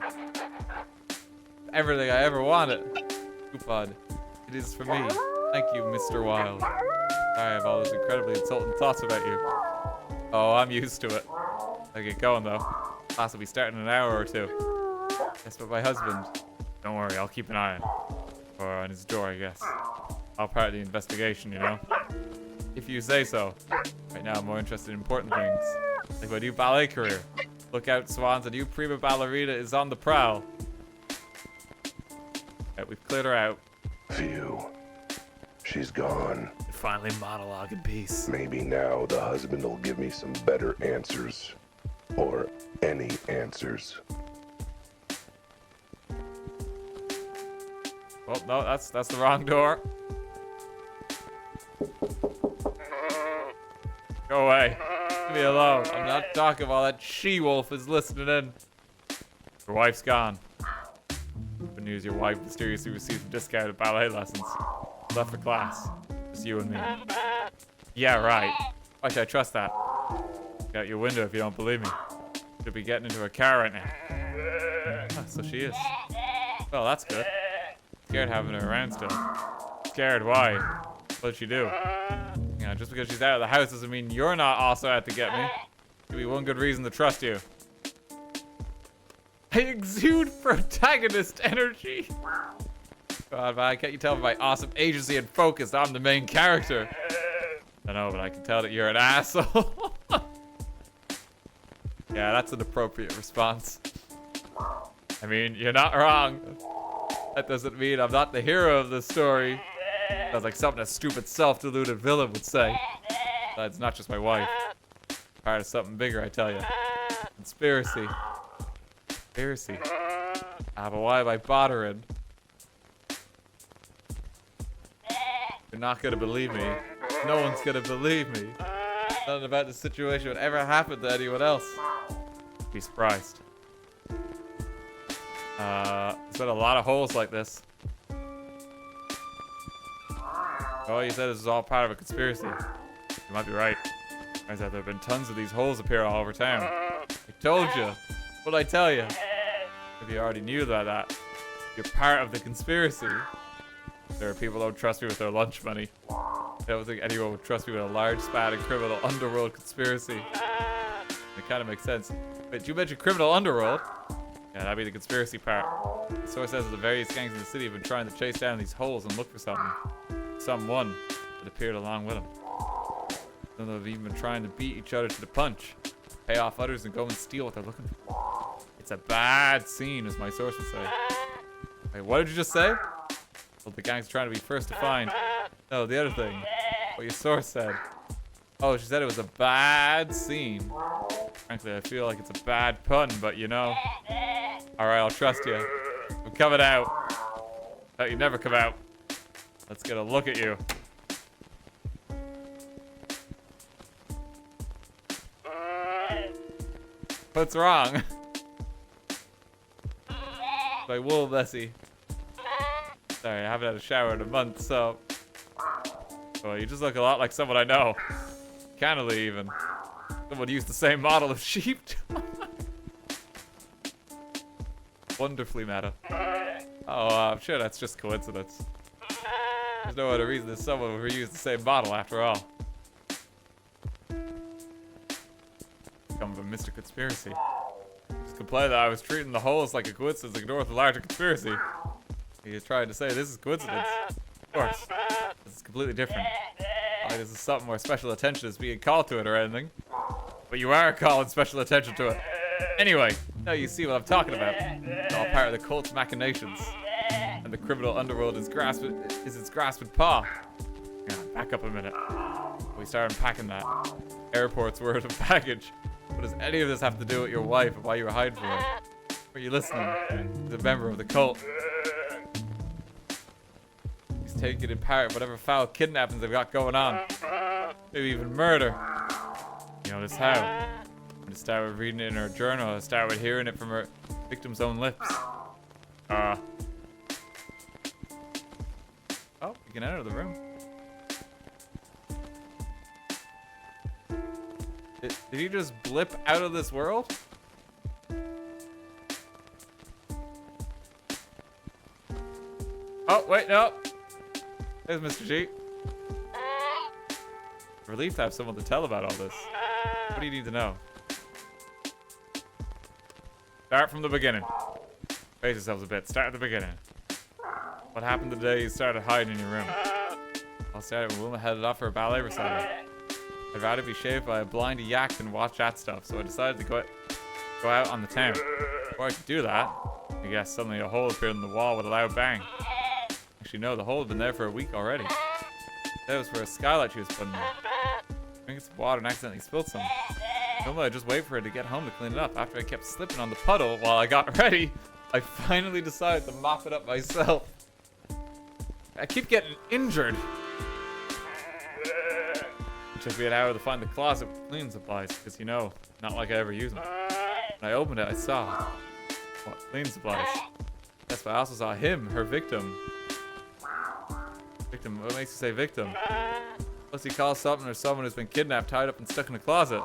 Everything I ever wanted. Coupon. It is for me. Thank you, Mr. Wilde. Sorry, I have all those incredibly insulting thoughts about you. Oh, I'm used to it. I get going though. Class will be starting in an hour or 2. Guess what, my husband. Don't worry, I'll keep an eye on. Or on his door, I guess. All part of the investigation, you know. If you say so. Right now, I'm more interested in important things, like my new ballet career. Look out, Swans! A new prima ballerina is on the prowl. Right, we've cleared her out. Phew. She's gone. Finally, monologue in peace. Maybe now the husband will give me some better answers. Or any answers. Well, no, that's the wrong door. Go away. Leave me alone. I'm not talking while that she-wolf is listening in. Your wife's gone. Good news, your wife mysteriously received a discounted ballet lessons. Left for class. Just you and me. Yeah, right. Why should I trust that? Get out your window if you don't believe me. Should be getting into a car right now. Oh, so she is. Well, that's good. Scared having her around still. Scared, why? What'd she do? You know, just because she's out of the house doesn't mean you're not also out to get me. Give me one good reason to trust you. I exude protagonist energy. God, man, can't you tell by my awesome agency and focus I'm the main character? I know, but I can tell that you're an asshole. Yeah, that's an appropriate response. I mean, you're not wrong. That doesn't mean I'm not the hero of this story. Sounds like something a stupid, self-deluded villain would say. It's not just my wife. Part of something bigger, I tell you. Conspiracy. Conspiracy. Ah, but why am I bothering? You're not gonna believe me. No one's gonna believe me. Nothing about this situation would ever happen to anyone else. Be surprised. There's been a lot of holes like this. Oh, you said this is all part of a conspiracy. You might be right. Turns out there have been tons of these holes appear all over town. I told you. What'd I tell you? Maybe you already knew about that. You're part of the conspiracy. There are people who don't trust me with their lunch money. I don't think anyone would trust me with a large span of criminal underworld conspiracy. It kind of makes sense. Wait, you mentioned criminal underworld? Yeah, that'd be the conspiracy part. The source says that the various gangs in the city have been trying to chase down these holes and look for something. Someone that appeared along with them. Some of them have even been trying to beat each other to the punch. Pay off others and go and steal what they're looking for. It's a bad scene, as my source would say. Wait, what did you just say? Well, the gang's trying to be first to find. No, the other thing. What your source said. Oh, she said it was a bad scene. Frankly, I feel like it's a bad pun, but you know. Alright, I'll trust you. I'm coming out. No, you never come out. Let's get a look at you. What's wrong? My wool messy. Sorry, I haven't had a shower in a month, so... Oh, you just look a lot like someone I know. Cannily, even. Someone used the same model of sheep. Wonderfully meta. Oh, I'm sure that's just coincidence. There's no other reason that someone would reuse the same model after all. Come from Mr. Conspiracy. Just complained that I was treating the holes like a coincidence, ignore the larger conspiracy. He is trying to say this is coincidence. Of course. This is completely different. Like this is something where special attention is being called to it or anything. But you are calling special attention to it. Anyway, now you see what I'm talking about. It's all part of the cult's machinations. And the criminal underworld is its grasping paw. Yeah, back up a minute. We start unpacking that. Airport's worth of baggage. What does any of this have to do with your wife and why you were hiding from her? Were you listening? He's a member of the cult. He's taking in part whatever foul kidnappings they've got going on. Maybe even murder. You know this how? To start with reading it in her journal, to start with hearing it from her victim's own lips. Oh, you can enter the room. Did he just blip out of this world? Oh, wait, no. There's Mr. G. Relieved to have someone to tell about all this. What do you need to know? Start from the beginning. Face yourselves a bit. Start at the beginning. What happened the day you started hiding in your room? I'll start when Wilma headed off for a ballet recital. I'd rather be shaved by a blind yak than watch that stuff, so I decided to go out on the town. Before I could do that, I guess suddenly a hole appeared in the wall with a loud bang. Actually, no, the hole had been there for a week already. That was for a skylight she was putting in. I drank some water and accidentally spilled some. Normally I'd just wait for her to get home to clean it up. After I kept slipping on the puddle while I got ready, I finally decided to mop it up myself. I keep getting injured. It took me an hour to find the closet with cleaning supplies, because you know, not like I ever use them. When I opened it, I saw, what, cleaning supplies. Yes, but I also saw him, her victim. Victim, what makes you say victim? Unless you call something or someone who's been kidnapped, tied up and stuck in a closet.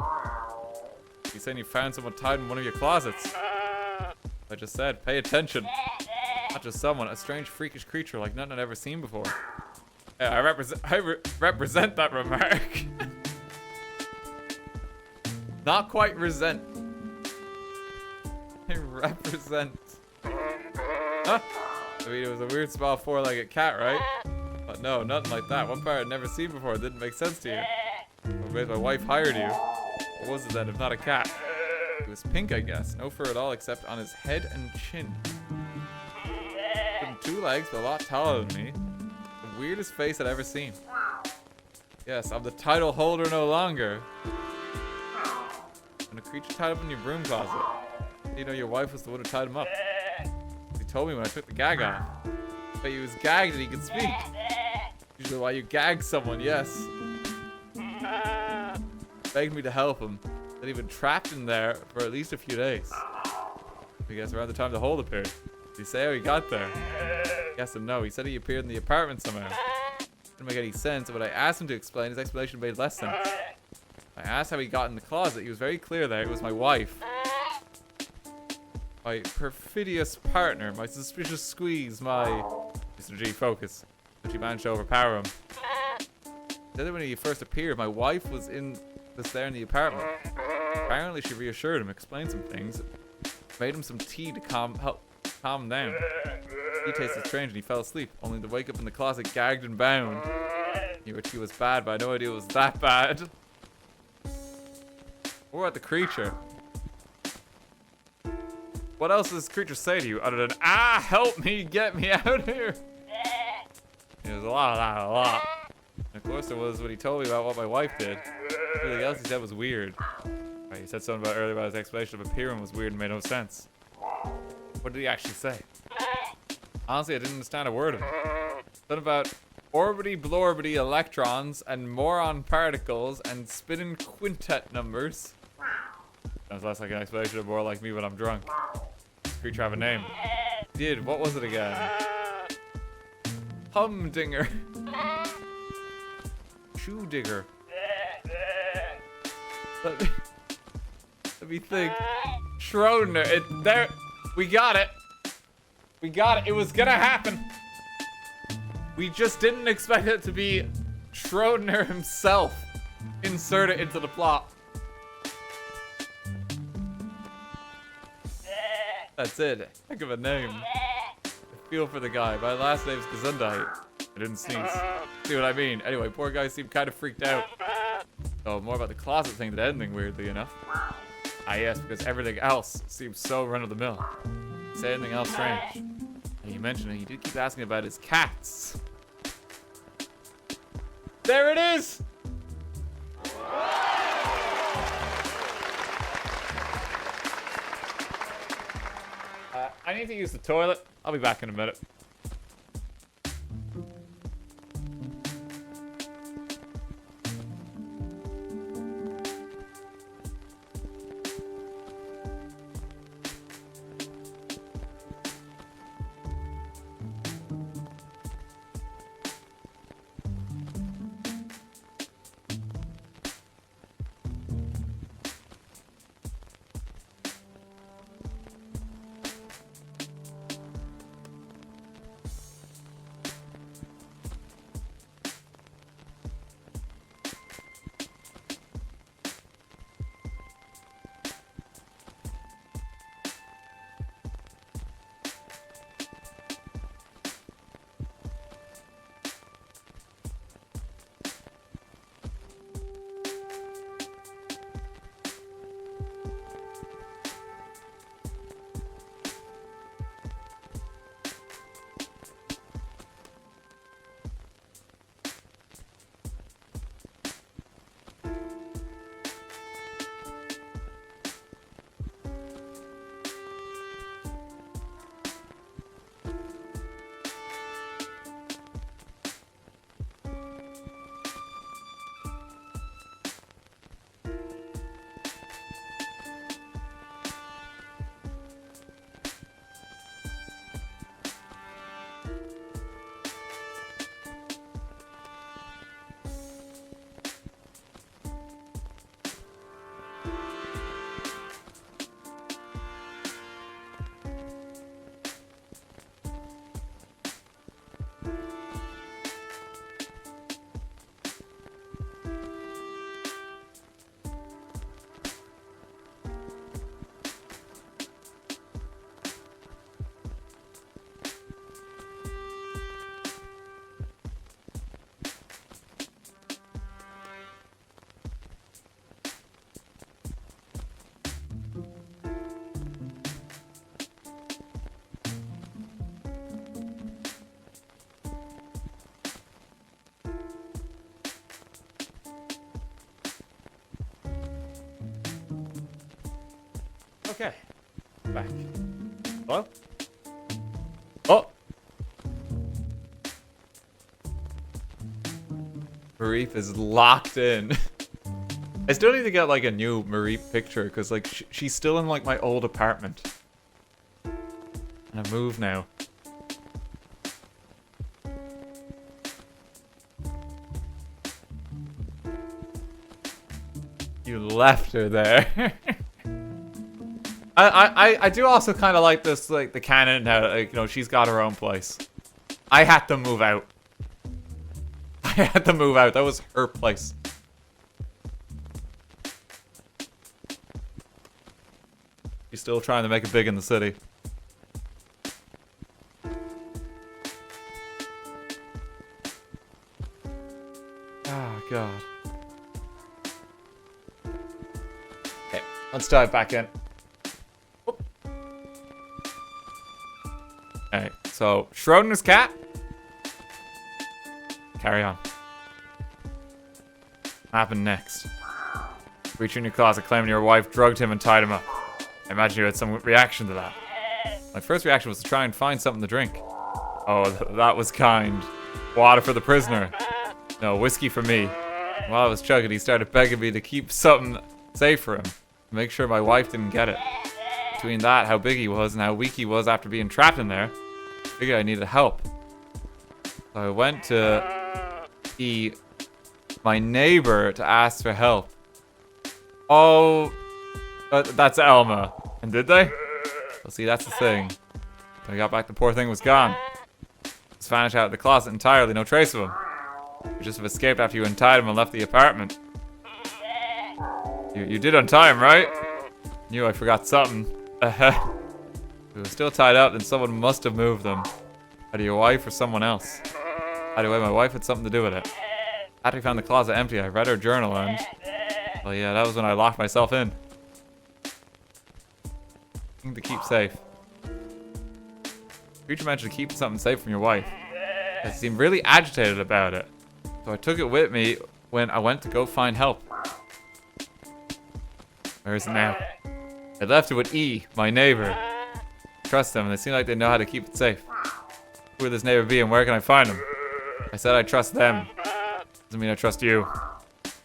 You saying you found someone tied in one of your closets. I just said, pay attention. Not just someone, a strange freakish creature like nothing I'd ever seen before. Yeah, I represent that remark. Not quite resent. I represent. Huh? I mean, it was a weird small four-legged cat, right? But no, nothing like that. One part I'd never seen before didn't make sense to you. What made my wife hired you? What was it then, if not a cat? It was pink, I guess. No fur at all except on his head and chin. With 2 legs, but a lot taller than me. The weirdest face I'd ever seen. Yes, I'm the title holder no longer. And a creature tied up in your broom closet. You know your wife was the one who tied him up. He told me when I took the gag off. But he was gagged and he could speak. Usually why you gag someone, yes. Begged me to help him. That he'd been trapped in there for at least a few days. I guess around the time the hole appeared. Did he say how he got there? Yes and no. He said he appeared in the apartment somehow. Didn't make any sense, but I asked him to explain. His explanation made less sense. I asked how he got in the closet. He was very clear there. It was my wife. My perfidious partner. My suspicious squeeze. My... Mr. G, focus. But she managed to overpower him. The other when he first appeared, my wife was there in the apartment. Apparently she reassured him, explained some things, made him some tea to help calm him down. He tasted strange and he fell asleep, only to wake up in the closet gagged and bound. He knew she was bad, but I had no idea it was that bad. What about the creature? What else does this creature say to you other than, ah, help me, get me out of here? It was a lot. And of course there was what he told me about what my wife did. Everything else he said was weird. Right, he said something earlier about his explanation of appearing was weird and made no sense. What did he actually say? Honestly, I didn't understand a word of it. Something about orbity blorbity electrons and moron particles and spinning quintet numbers. Sounds less like an explanation and more like me when I'm drunk. Creature have a name. Did, what was it again? Humdinger. Shoe digger. Let me think. Schrodinger. There. We got it. We got it. It was gonna happen. We just didn't expect it to be Schrodinger himself inserted into the plot. That's it. Heck of a name. I feel for the guy. My last name's Gesundheit. I didn't sneeze. See what I mean? Anyway, poor guy seemed kind of freaked out. Oh, more about the closet thing than anything, weirdly enough. Ah, yes, because everything else seems so run-of-the-mill. Say anything else strange. And you mentioned it, he did keep asking about his cats. There it is! I need to use the toilet. I'll be back in a minute. back. Hello? Oh! Marif is locked in. I still need to get like a new Marif picture because like she's still in like my old apartment. And I moved now. You left her there. I do also kind of like this, like the canon how like, you know, she's got her own place. I had to move out. I had to move out. That was her place. She's still trying to make it big in the city. Oh, God. Okay, let's dive back in. Alright, so Schrodinger's cat. Carry on. What happened next? Reaching your closet, claiming your wife drugged him and tied him up. I imagine you had some reaction to that. My first reaction was to try and find something to drink. Oh, that was kind. Water for the prisoner. No, whiskey for me. While I was chugging, he started begging me to keep something safe for him. To make sure my wife didn't get it. Between that, how big he was, and how weak he was after being trapped in there, I figured I needed help. So I went to my neighbor to ask for help. Oh, that's Elma. And did they? Well, see, that's the thing. When I got back, the poor thing was gone. Just vanished out of the closet entirely, no trace of him. You just have escaped after you untied him and left the apartment. You did untie him, right? Knew I forgot something. If he was still tied up, then someone must have moved them. Either your wife or someone else. Either way, my wife had something to do with it. After I found the closet empty, I read her journal and... well, yeah, that was when I locked myself in. Thing to keep safe. Creature mentioned keeping something safe from your wife. I seemed really agitated about it. So I took it with me when I went to go find help. Where is it now? I left it with E, my neighbor. Trust them, and they seem like they know how to keep it safe. Who would this neighbor be, and where can I find him? I said I trust them. Doesn't mean I trust you.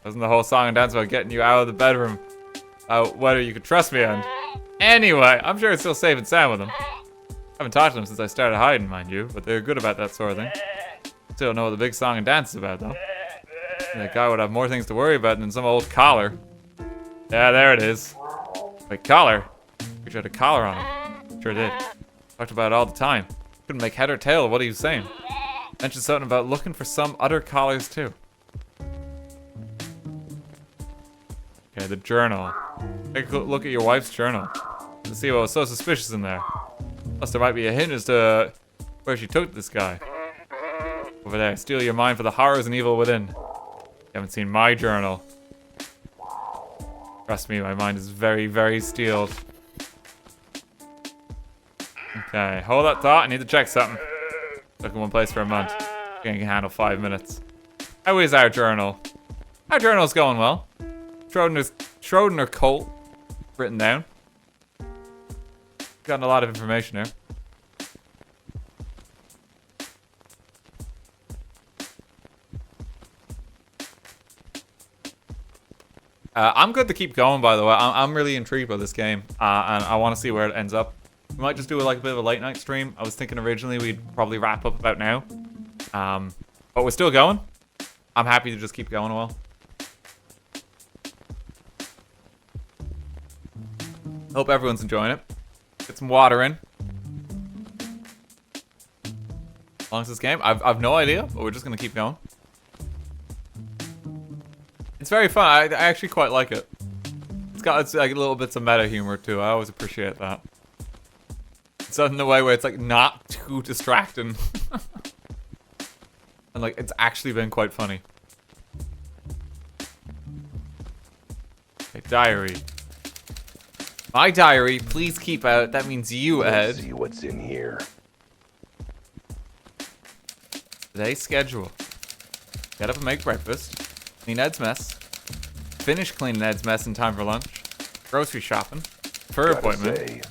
Wasn't the whole song and dance about getting you out of the bedroom? About whether you could trust me and... Anyway, I'm sure it's still safe and sound with them. I haven't talked to them since I started hiding, mind you, but they're good about that sort of thing. Still don't know what the big song and dance is about, though. That guy would have more things to worry about than some old collar. Yeah, there it is. Wait, collar? You had a collar on him. Sure did. Talked about it all the time. Couldn't make head or tail of what he was saying. Mentioned something about looking for some other collars, too. Okay, the journal. Take a look at your wife's journal. Let's see what was so suspicious in there. Plus, there might be a hint as to where she took this guy. Over there, steal your mind for the horrors and evil within. You haven't seen my journal. Trust me, my mind is very, very steeled. Okay, hold that thought. I need to check something. Look in one place for a month. I can handle 5 minutes. How is our journal? Our journal's going well. Schrodinger Colt written down. Gotten a lot of information here. I'm good to keep going, by the way. I'm really intrigued by this game, and I want to see where it ends up. We might just do like a bit of a late night stream. I was thinking originally we'd probably wrap up about now, but we're still going. I'm happy to just keep going a while. Hope everyone's enjoying it. Get some water in. How long is this game? I've no idea, but we're just gonna keep going. It's very fun. I actually quite like it. It's like little bits of meta humor too. I always appreciate that. It's done in a way where it's like not too distracting. And like it's actually been quite funny. Okay, diary. My diary, please keep out. That means you, Ed. Let's see what's in here. Today's schedule. Get up and make breakfast. Clean Ed's mess. Finish cleaning Ed's mess in time for lunch. Grocery shopping. Fur appointment.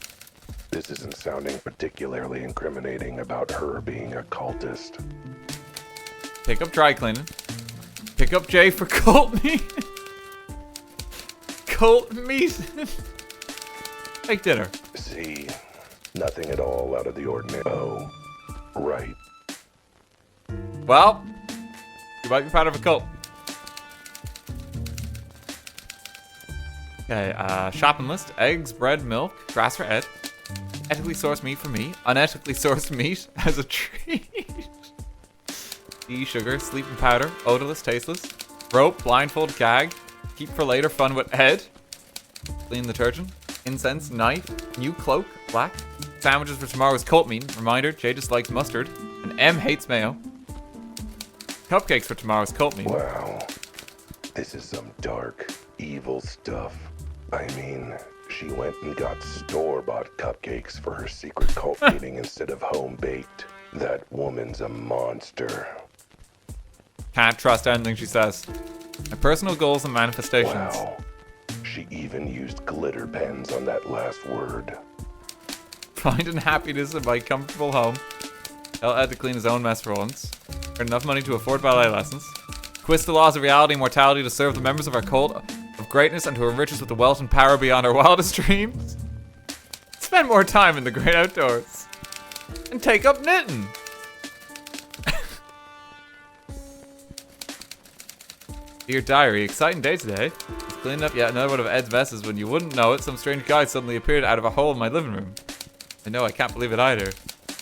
This isn't sounding particularly incriminating about her being a cultist. Pick up dry cleaning. Pick up J for cult meat. Cult meat. Make dinner. See, nothing at all out of the ordinary. Oh, right. Well, you might be part of a cult. Okay, shopping list. Eggs, bread, milk, grass for Ed. Ethically sourced meat for me. Unethically sourced meat as a treat. Tea, sugar, sleeping powder. Odorless, tasteless. Rope, blindfold, gag. Keep for later, fun with Ed. Clean detergent. Incense, knife. New cloak, black. Sandwiches for tomorrow's cult meeting. Reminder, Jay dislikes mustard. And M hates mayo. Cupcakes for tomorrow's cult meeting. Wow. This is some dark, evil stuff. I mean, she went and got store-bought cupcakes for her secret cult meeting instead of home-baked. That woman's a monster. Can't trust anything she says. My personal goals and manifestations. Wow. She even used glitter pens on that last word. Finding happiness in my comfortable home. Tell Ed to clean his own mess for once. Earn enough money to afford ballet lessons. Twist the laws of reality and mortality to serve the members of our cult of greatness and to enrich us with the wealth and power beyond our wildest dreams. Spend more time in the great outdoors. And take up knitting. Dear diary, exciting day today. Just cleaning up yet another one of Ed's messes when you wouldn't know it, some strange guy suddenly appeared out of a hole in my living room. I know, I can't believe it either.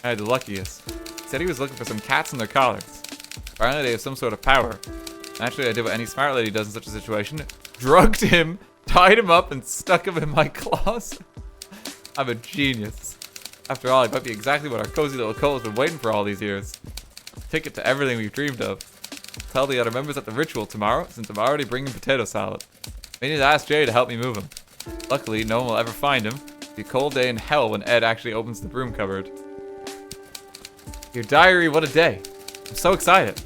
I had the luckiest. He said he was looking for some cats and their collars. Apparently they have some sort of power. Naturally, I did what any smart lady does in such a situation. Drugged him, tied him up, and stuck him in my closet. I'm a genius. After all, I might be exactly what our cozy little cult has been waiting for all these years. Ticket to everything we've dreamed of. Tell the other members at the ritual tomorrow, since I'm already bringing potato salad. I need to ask Jay to help me move him. Luckily, no one will ever find him. It'll be a cold day in hell when Ed actually opens the broom cupboard. Your diary, what a day. I'm so excited.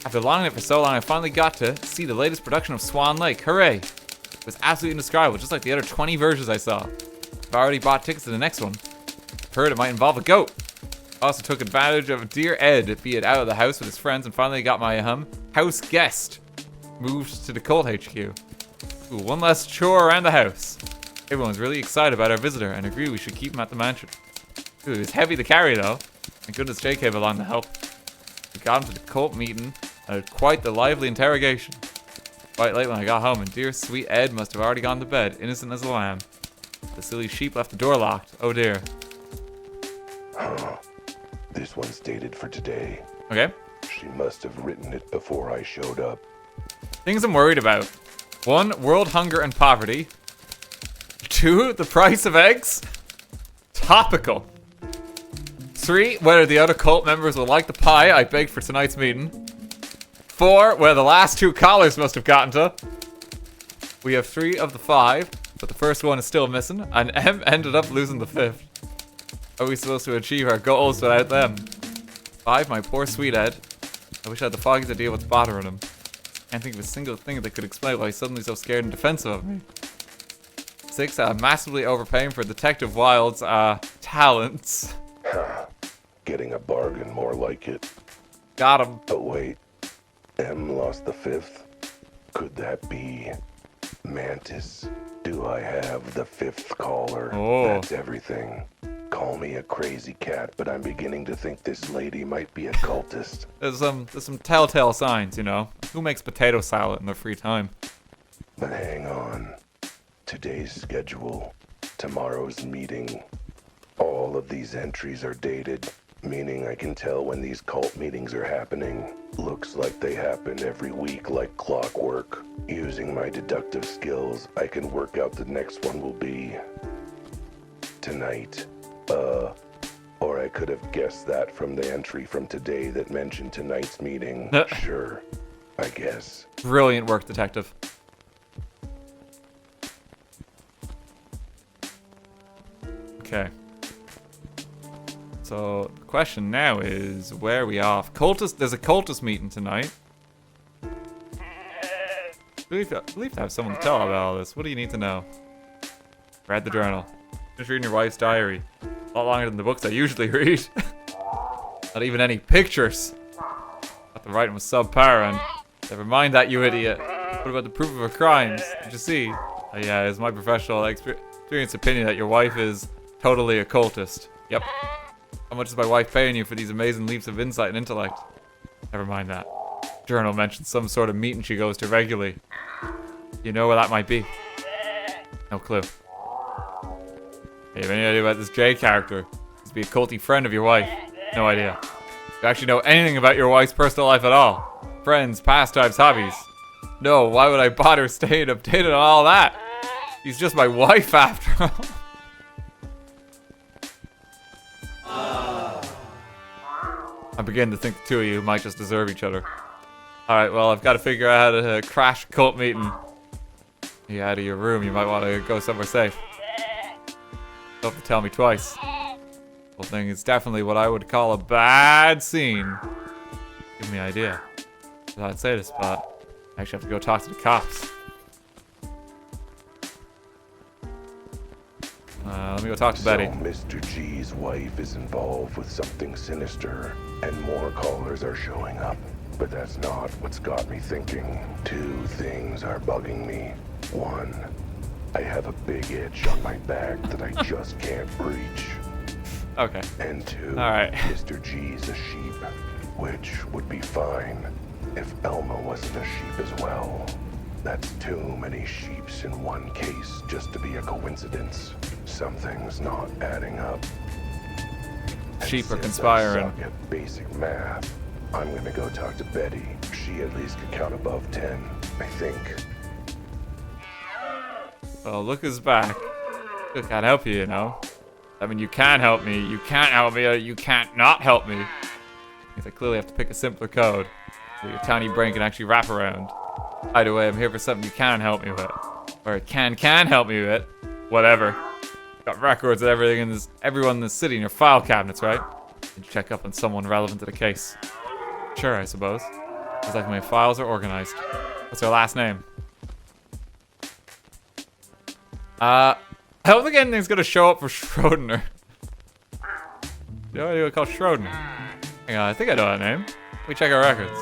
After longing it for so long, I finally got to see the latest production of Swan Lake. Hooray! It was absolutely indescribable, just like the other 20 versions I saw. I've already bought tickets to the next one. I've heard it might involve a goat. I also took advantage of dear Ed being out of the house with his friends and finally got my house guest moved to the cult HQ. Ooh, one less chore around the house. Everyone's really excited about our visitor and agree we should keep him at the mansion. Ooh, it was heavy to carry though. Thank goodness Jay came along to help. We got him to the cult meeting and had quite the lively interrogation. Quite late when I got home and dear sweet Ed must have already gone to bed, innocent as a lamb. The silly sheep left the door locked. Oh dear. Huh. This one's dated for today. Okay. She must have written it before I showed up. Things I'm worried about. 1, world hunger and poverty. 2, the price of eggs. Topical. 3, whether the other cult members will like the pie I baked for tonight's meeting. 4, where the last 2 collars must have gotten to. We have 3 of the 5, but the first one is still missing, and M ended up losing the 5th. How are we supposed to achieve our goals without them? 5, my poor sweet Ed. I wish I had the foggiest idea what's bothering him. Can't think of a single thing that could explain why he's suddenly so scared and defensive of me. 6, massively overpaying for Detective Wilde's, talents. Getting a bargain, more like it. Got him. But wait, M lost the 5th. Could that be Mantis? Do I have the 5th caller? Oh. That's everything. Call me a crazy cat, but I'm beginning to think this lady might be a cultist. There's some telltale signs, you know. Who makes potato salad in their free time? But hang on. Today's schedule, tomorrow's meeting. All of these entries are dated, meaning I can tell when these cult meetings are happening. Looks like they happen every week like clockwork. Using my deductive skills, I can work out the next one will be tonight. Or I could have guessed that from the entry from today that mentioned tonight's meeting. Sure, I guess. Brilliant work, detective. Okay. So the question now is, where are we off? Cultist. There's a cultist meeting tonight. I believe to have someone to tell about all this. What do you need to know? Read the journal. Finish reading your wife's diary. A lot longer than the books I usually read. Not even any pictures. Thought the writing was subpar and... Never mind that, you idiot. What about the proof of her crimes? Did you see? Oh yeah, it's my professional experience opinion that your wife is totally a cultist. Yep. How much is my wife paying you for these amazing leaps of insight and intellect? Never mind that. Journal mentions some sort of meeting she goes to regularly. You know where that might be? No clue. Hey, you have any idea about this J character? He's to be a culty friend of your wife. No idea. Do you actually know anything about your wife's personal life at all? Friends, pastimes, hobbies? No, why would I bother staying updated on all that? She's just my wife after all. I begin to think the two of you might just deserve each other. Alright, well, I've got to figure out how to crash a cult meeting. You out of your room, you might want to go somewhere safe. Don't have to tell me twice. The whole thing is definitely what I would call a bad scene. Give me an idea. I'd say this, but I actually have to go talk to the cops. Let me go talk to Betty. So Mr. G's wife is involved with something sinister, and more callers are showing up. But that's not what's got me thinking. Two things are bugging me. One, I have a big itch on my back that I just can't reach. Okay. And two, alright. Mr. G's a sheep, which would be fine if Elma wasn't a sheep as well. That's too many sheeps in one case just to be a coincidence. Something's not adding up. And Sheep are since conspiring. I suck at basic math, I'm gonna go talk to Betty. She at least can count above 10, I think. Well, look who's back. Still can't help you, you know. I mean, you can help me, you can't help me, or you can't not help me. Because I clearly have to pick a simpler code so your tiny brain can actually wrap around. Either way, I'm here for something you can help me with. Or can help me with. Whatever. Got records of everything in this, everyone in this city in your file cabinets, right? Did you check up on someone relevant to the case? Sure, I suppose. Looks like my files are organized. What's her last name? I don't think anything's gonna show up for Schrodinger. You know anyone called Schrodinger? Hang on, I think I know that name. Let me check our records.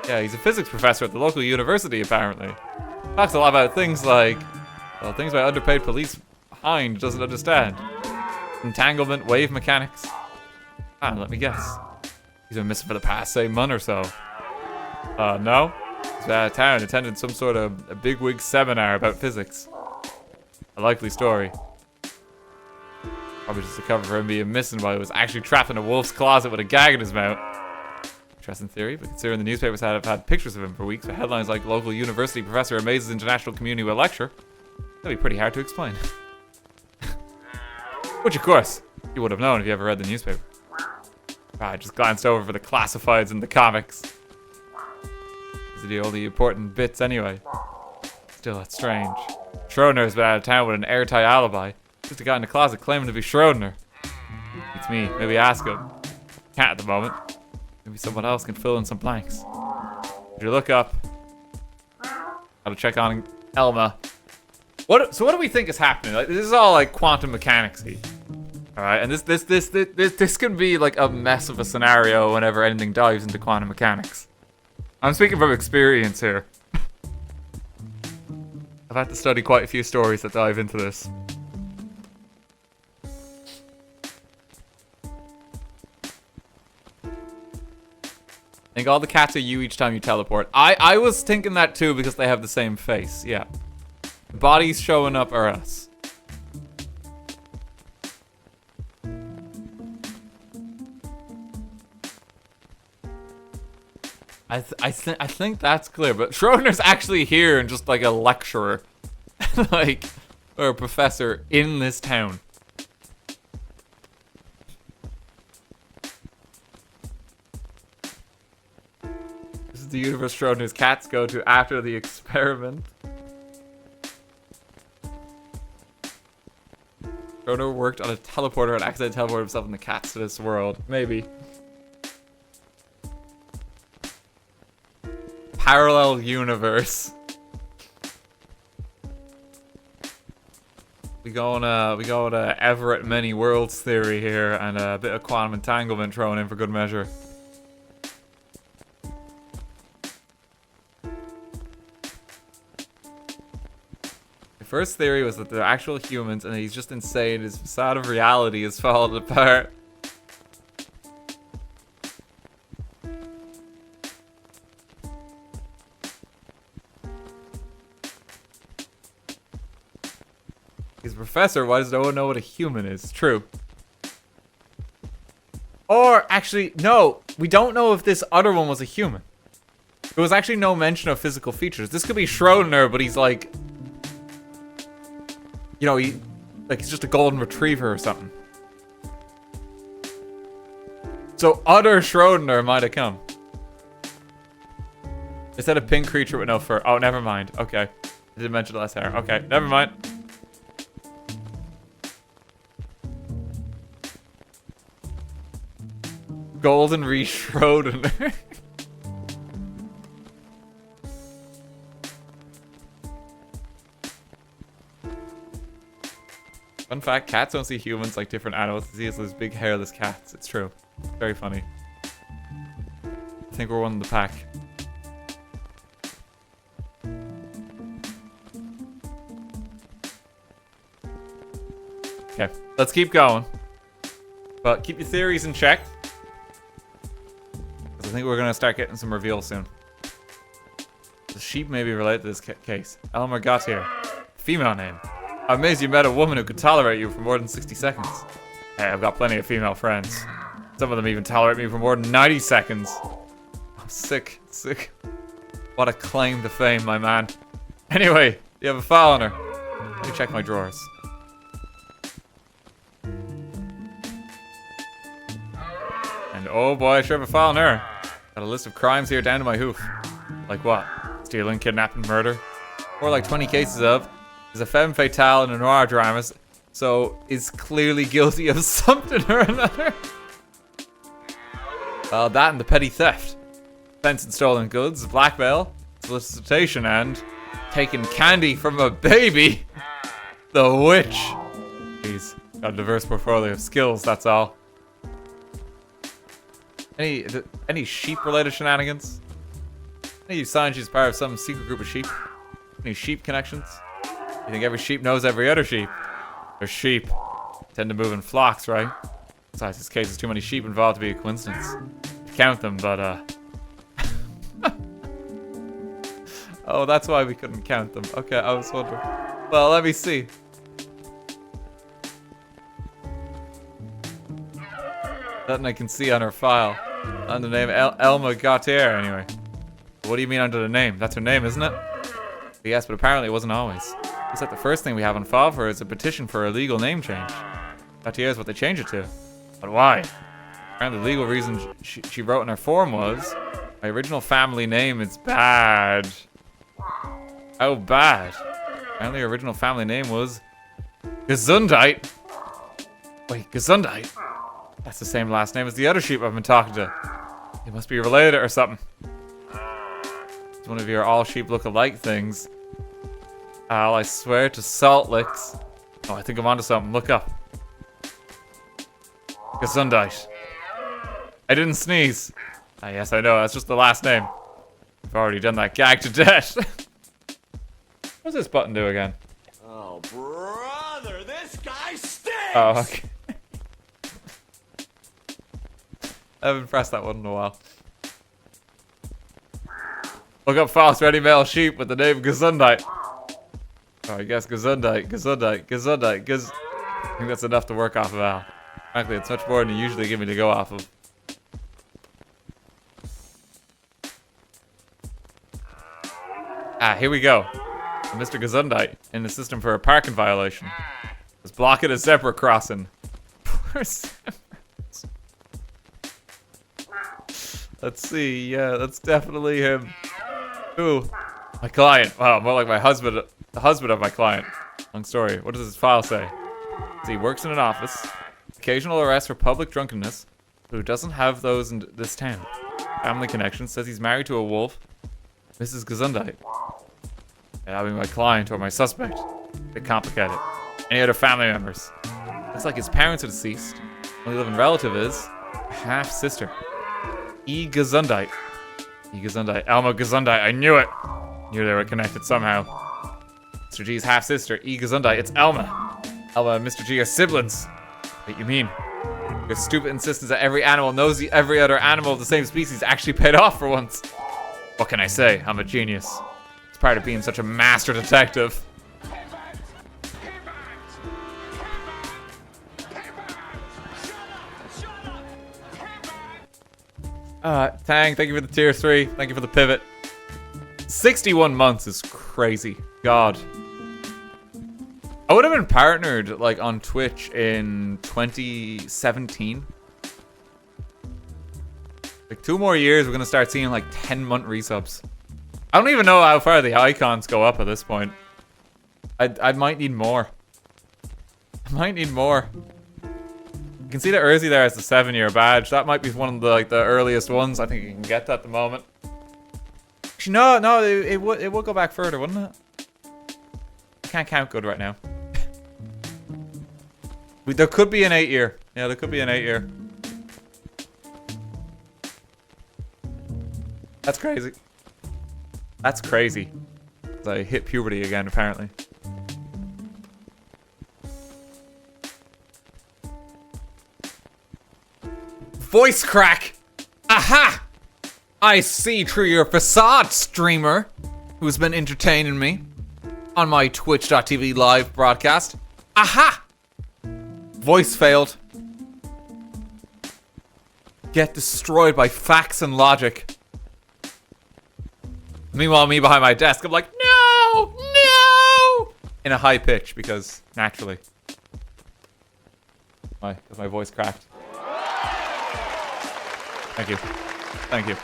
Yeah, he's a physics professor at the local university, apparently. Talks a lot about things like, well, things my underpaid police behind doesn't understand. Entanglement, wave mechanics. Ah, let me guess. He's been missing for the past, say, month or so. No? He's out of town, attended some sort of a bigwig seminar about physics. A likely story. Probably just a cover for him being missing while he was actually trapped in a wolf's closet with a gag in his mouth. Interesting theory, but considering the newspapers have had pictures of him for weeks with headlines like local university professor amazes international community with a lecture, that'd be pretty hard to explain. Which, of course, you would have known if you ever read the newspaper. I just glanced over for the classifieds and the comics. These are the only important bits anyway. Still, that's strange. Schrodinger's been out of town with an airtight alibi. Just a guy in the closet claiming to be Schrodinger. It's me. Maybe ask him. Can't at the moment. Maybe someone else can fill in some blanks. If you look up, gotta check on Elma. So what do we think is happening? Like, this is all like quantum mechanics-y. Alright, and this can be like a mess of a scenario whenever anything dives into quantum mechanics. I'm speaking from experience here. I've had to study quite a few stories that dive into this. I think all the cats are you each time you teleport. I was thinking that too because they have the same face, yeah. The bodies showing up are us. I think that's clear, but Schrodinger's actually here and just like a lecturer. Like, or a professor in this town. This is the universe Schrodinger's cats go to after the experiment. Schrodinger worked on a teleporter and accidentally teleported himself and the cats to this world. Maybe. Parallel universe. We going to Everett many worlds theory here, and a bit of quantum entanglement thrown in for good measure. The first theory was that they're actual humans, and he's just insane. His facade of reality is falling apart. He's a professor. Why does no one know what a human is? True. Or, actually, no. We don't know if this other one was a human. There was actually no mention of physical features. This could be Schrodinger, but he's like... You know, he's just a golden retriever or something. So, other Schrodinger might have come. Is that a pink creature with no fur? Oh, never mind. Okay. I didn't mention less hair. Okay, never mind. Golden Re-Schrodinger. Fun fact, cats don't see humans like different animals. They see us as big hairless cats. It's true. Very funny. I think we're one of the pack. Okay, let's keep going. But keep your theories in check. I think we're gonna start getting some reveals soon. The sheep may be related to this case. Elmer Gautier. Female name. I'm amazed you met a woman who could tolerate you for more than 60 seconds. Hey, I've got plenty of female friends. Some of them even tolerate me for more than 90 seconds. I'm sick, sick. What a claim to fame, my man. Anyway, you have a file on her. Let me check my drawers. And oh boy, I sure have a file on her. Got a list of crimes here down to my hoof. Like what? Stealing, kidnapping, murder? Or like 20 cases of is a femme fatale in a noir drama, so is clearly guilty of something or another. That and the petty theft. Offense and stolen goods, blackmail, solicitation, and taking candy from a baby. The witch. Jeez, got a diverse portfolio of skills, that's all. Any sheep-related shenanigans? Any signs she's part of some secret group of sheep? Any sheep connections? You think every sheep knows every other sheep? They're sheep. Tend to move in flocks, right? Besides, this case is too many sheep involved to be a coincidence. Count them, but oh, that's why we couldn't count them. Okay, I was wondering. Well, let me see. Nothing I can see on her file. Under the name Elma Gautier, anyway. What do you mean under the name? That's her name, isn't it? Yes, but apparently it wasn't always. Looks like the first thing we have on file for her is a petition for a legal name change. Gautier is what they changed it to. But why? Apparently the legal reason she wrote in her form was, my original family name is bad. How bad? Apparently her original family name was Gesundheit. Wait, Gesundheit? That's the same last name as the other sheep I've been talking to. They must be related or something. It's one of your all sheep look alike things. Al, I swear to salt licks. Oh, I think I'm onto something. Look up. Gesundheit. I didn't sneeze. Ah, yes, I know. That's just the last name. I've already done that gag to death. What does this button do again? Oh, brother, this guy stinks! Oh, okay. I haven't pressed that one in a while. Look up fast for any male sheep with the name Gesundheit. Oh, I guess Gesundheit. I think that's enough to work off of, Al. Frankly, it's much more than you usually give me to go off of. Ah, here we go. Mr. Gesundheit in the system for a parking violation. Was blocking a zebra crossing. Poor zebras. Let's see. Yeah, that's definitely him. Ooh, my client. Wow, more like my husband. The husband of my client. Long story. What does his file say? So he works in an office. Occasional arrests for public drunkenness. Who doesn't have those in this town? Family connection. Says he's married to a wolf. Mrs. Gesundheit. Yeah, I mean my client or my suspect. Bit complicated. Any other family members? Looks like his parents are deceased. Only living relative is a half-sister. E. Gesundheit. E. Gesundheit. Elma Gesundheit. I knew it. Knew they were connected somehow. Mr. G's half-sister, E. Gesundheit. It's Elma. Elma and Mr. G are siblings. What you mean? Your stupid insistence that every animal knows every other animal of the same species actually paid off for once. What can I say? I'm a genius. It's part of being such a master detective. Tang, thank you for the tier 3. Thank you for the pivot. 61 months is crazy. God. I would have been partnered, like, on Twitch in 2017. Like, 2 more years, we're gonna start seeing, like, 10-month resubs. I don't even know how far the icons go up at this point. I might need more. I might need more. You can see the Urzi there as the 7-year badge. That might be one of the, like, the earliest ones. I think you can get that at the moment. Actually, no, it would go back further, wouldn't it? I can't count good right now. There could be an 8-year. Yeah, there could be an 8-year. That's crazy. That's crazy. I hit puberty again, apparently. Voice crack! Aha! I see through your facade, streamer, who's been entertaining me on my twitch.tv live broadcast. Aha! Voice failed. Get destroyed by facts and logic. Meanwhile, me behind my desk, I'm like, no! No! In a high pitch, because naturally. Because my voice cracked. Thank you. Thank you.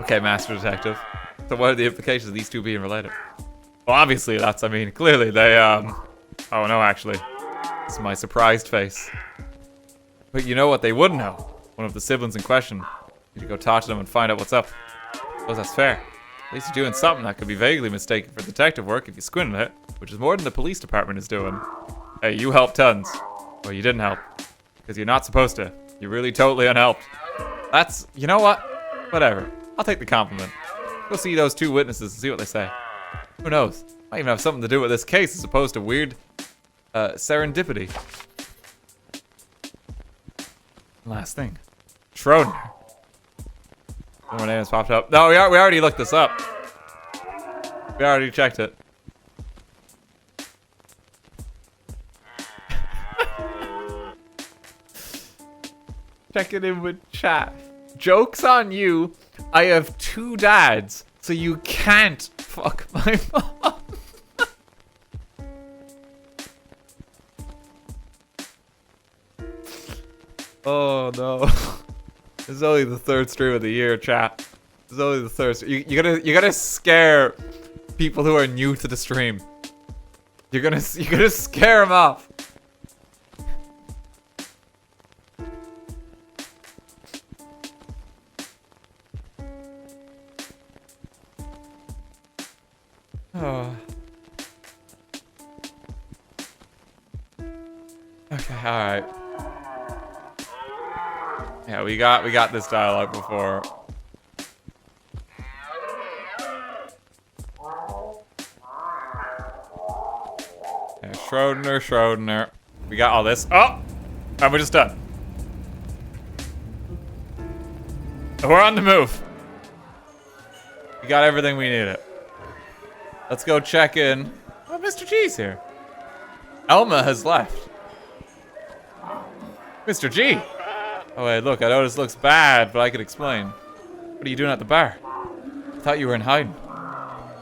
Okay, Master Detective. So what are the implications of these two being related? Well, obviously that's, I mean, clearly they, oh no, actually. This is my surprised face. But you know what they would know? One of the siblings in question. You should go talk to them and find out what's up. I suppose that's fair. At least you're doing something that could be vaguely mistaken for detective work if you squint at it, which is more than the police department is doing. Hey, you helped tons. Well, you didn't help. Because you're not supposed to. You're really totally unhelped. That's, you know what? Whatever. I'll take the compliment. Go see those 2 witnesses and see what they say. Who knows? Might even have something to do with this case as opposed to weird serendipity. Last thing. Schrodinger. No more names popped up. No, we already looked this up. We already checked it. Checking in with chat. Joke's on you. I have 2 dads, so you can't fuck my mom. Oh no. This is only the 3rd stream of the year, chat. This is only the 3rd stream. You gotta scare people who are new to the stream. You're gonna scare them off. Oh. Okay, alright. Yeah, we got this dialogue before. Yeah, Schrodinger. We got all this. Oh! And we're just done. We're on the move. We got everything we needed. Let's go check in. Oh, Mr. G's here. Elma has left. Mr. G! Oh wait, look, I know this looks bad, but I could explain. What are you doing at the bar? I thought you were in hiding.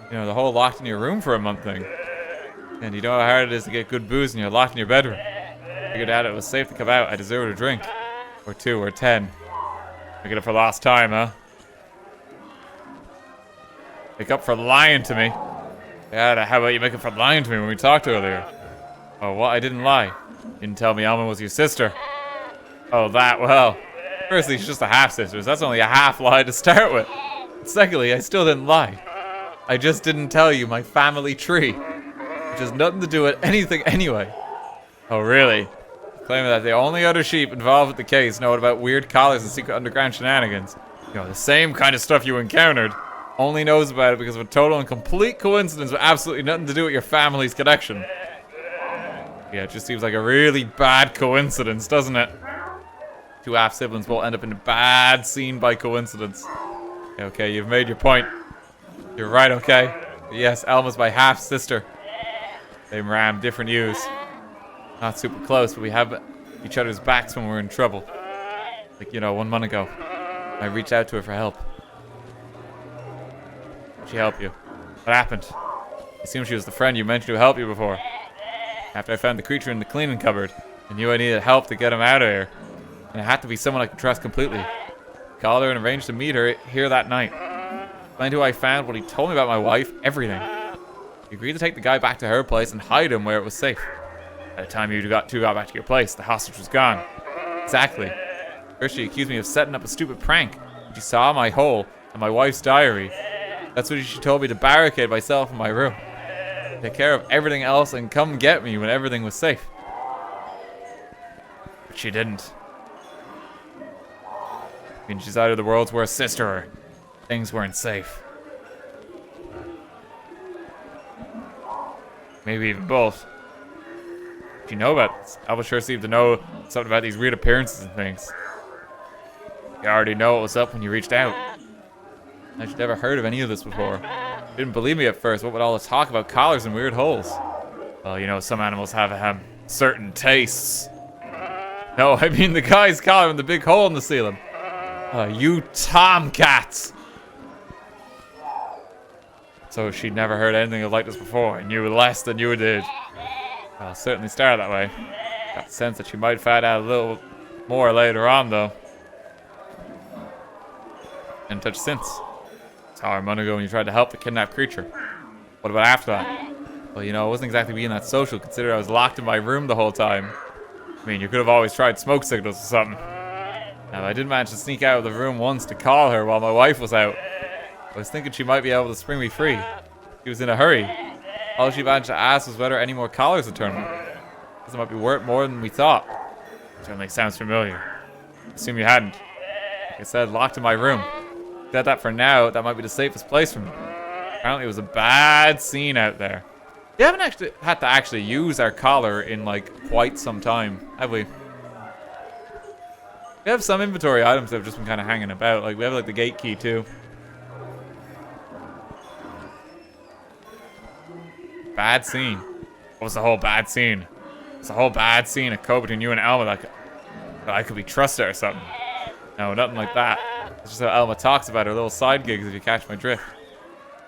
You know, the whole locked in your room for a month thing. And you know how hard it is to get good booze and you're locked in your bedroom. Figured out it was safe to come out. I deserved a drink. Or 2 or 10. Make it up for lost time, huh? Make up for lying to me. Yeah, how about you make up for lying to me when we talked earlier? Oh, what? I didn't lie. You didn't tell me Alma was your sister. Oh, that, well. Firstly, she's just a half-sister, so that's only a half lie to start with. Secondly, I still didn't lie. I just didn't tell you my family tree, which has nothing to do with anything anyway. Oh, really? Claiming that the only other sheep involved with the case know about weird collars and secret underground shenanigans. You know, the same kind of stuff you encountered. Only knows about it because of a total and complete coincidence with absolutely nothing to do with your family's connection. Yeah, it just seems like a really bad coincidence, doesn't it? Two half-siblings will end up in a bad scene by coincidence. Okay, you've made your point. You're right, okay? Yes, Elma's my half-sister. Same ram, different ewes. Not super close, but we have each other's backs when we're in trouble. Like, you know, 1 month ago, I reached out to her for help. Did she help you? What happened? It assumed she was the friend you mentioned who helped you before. After I found the creature in the cleaning cupboard, I knew I needed help to get him out of here. And it had to be someone I could trust completely. Called her and arranged to meet her here that night. Explained who I found, what he told me about my wife, everything. He agreed to take the guy back to her place and hide him where it was safe. By the time you two got back to your place, the hostage was gone. Exactly. First she accused me of setting up a stupid prank. She saw my hole and my wife's diary. That's when she told me to barricade myself in my room. Take care of everything else and come get me when everything was safe. But she didn't. I mean, she's either the world's worst sister or things weren't safe. Maybe even both. What do you know about this? Alba sure seemed to know something about these weird appearances and things. You already know what was up when you reached out. I'd never heard of any of this before. You didn't believe me at first. What with all this talk about collars and weird holes? Well, you know, some animals have certain tastes. No, I mean the guy's collar with the big hole in the ceiling. You tomcats! So she'd never heard anything like this before, and knew less than you did. Well, it certainly started that way. Got the sense that she might find out a little more later on, though. In touch since. Saw her a month ago when you tried to help the kidnapped creature. What about after that? Well, you know, it wasn't exactly being that social, considering I was locked in my room the whole time. I mean, you could have always tried smoke signals or something. Now, I did manage to sneak out of the room once to call her while my wife was out. I was thinking she might be able to spring me free. She was in a hurry. All she managed to ask was whether any more collars would turn up. Because it might be worth more than we thought. Certainly sounds familiar. Assume you hadn't. Like I said, locked in my room. Said that for now, that might be the safest place for me. Apparently it was a bad scene out there. We haven't actually had to actually use our collar in like quite some time, have we? We have some inventory items that have just been kind of hanging about. Like we have like the gate key too. Bad scene. What was the whole bad scene? It was the whole bad scene of Kobe between you and Elma that I could be trusted or something. No, nothing like that. It's just how Elma talks about her little side gigs, if you catch my drift.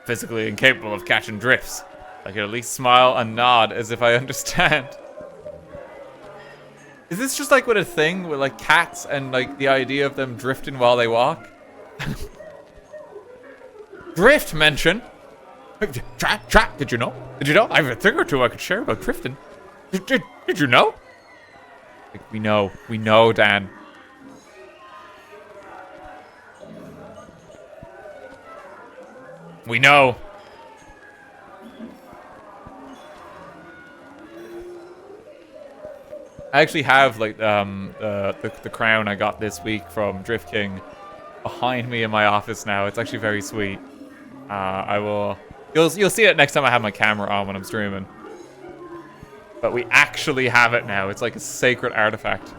Physically incapable of catching drifts. I could at least smile and nod as if I understand. Is this just like with a thing with like cats and like the idea of them drifting while they walk? Drift mention? Trap, did you know? Did you know? I have a thing or two I could share about drifting. Did you know? Like, we know, Dan. We know. I actually have like the crown I got this week from Drift King behind me in my office now. It's actually very sweet. You'll see it next time I have my camera on when I'm streaming. But we actually have it now. It's like a sacred artifact.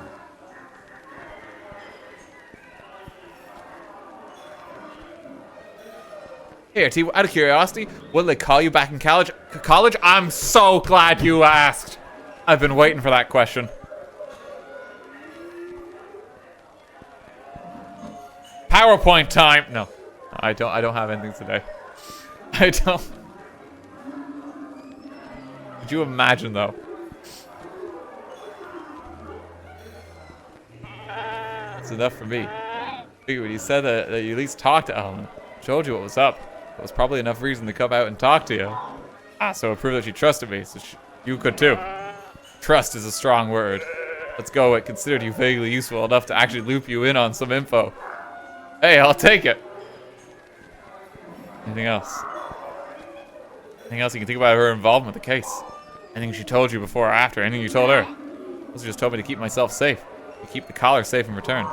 Here, T, out of curiosity, will they call you back in college? I'm so glad you asked. I've been waiting for that question. PowerPoint time. No, I don't have anything today. I don't. Could you imagine though? It's enough for me. When you said that you at least talked to Ellen, showed you what was up. That was probably enough reason to come out and talk to you. So it proved that she trusted me, so you could too. Trust is a strong word. Let's go. I considered you vaguely useful enough to actually loop you in on some info. Hey, I'll take it. Anything else? Anything else you can think about her involvement with the case? Anything she told you before or after? Anything you told her? She just told me to keep myself safe. To keep the collar safe in return.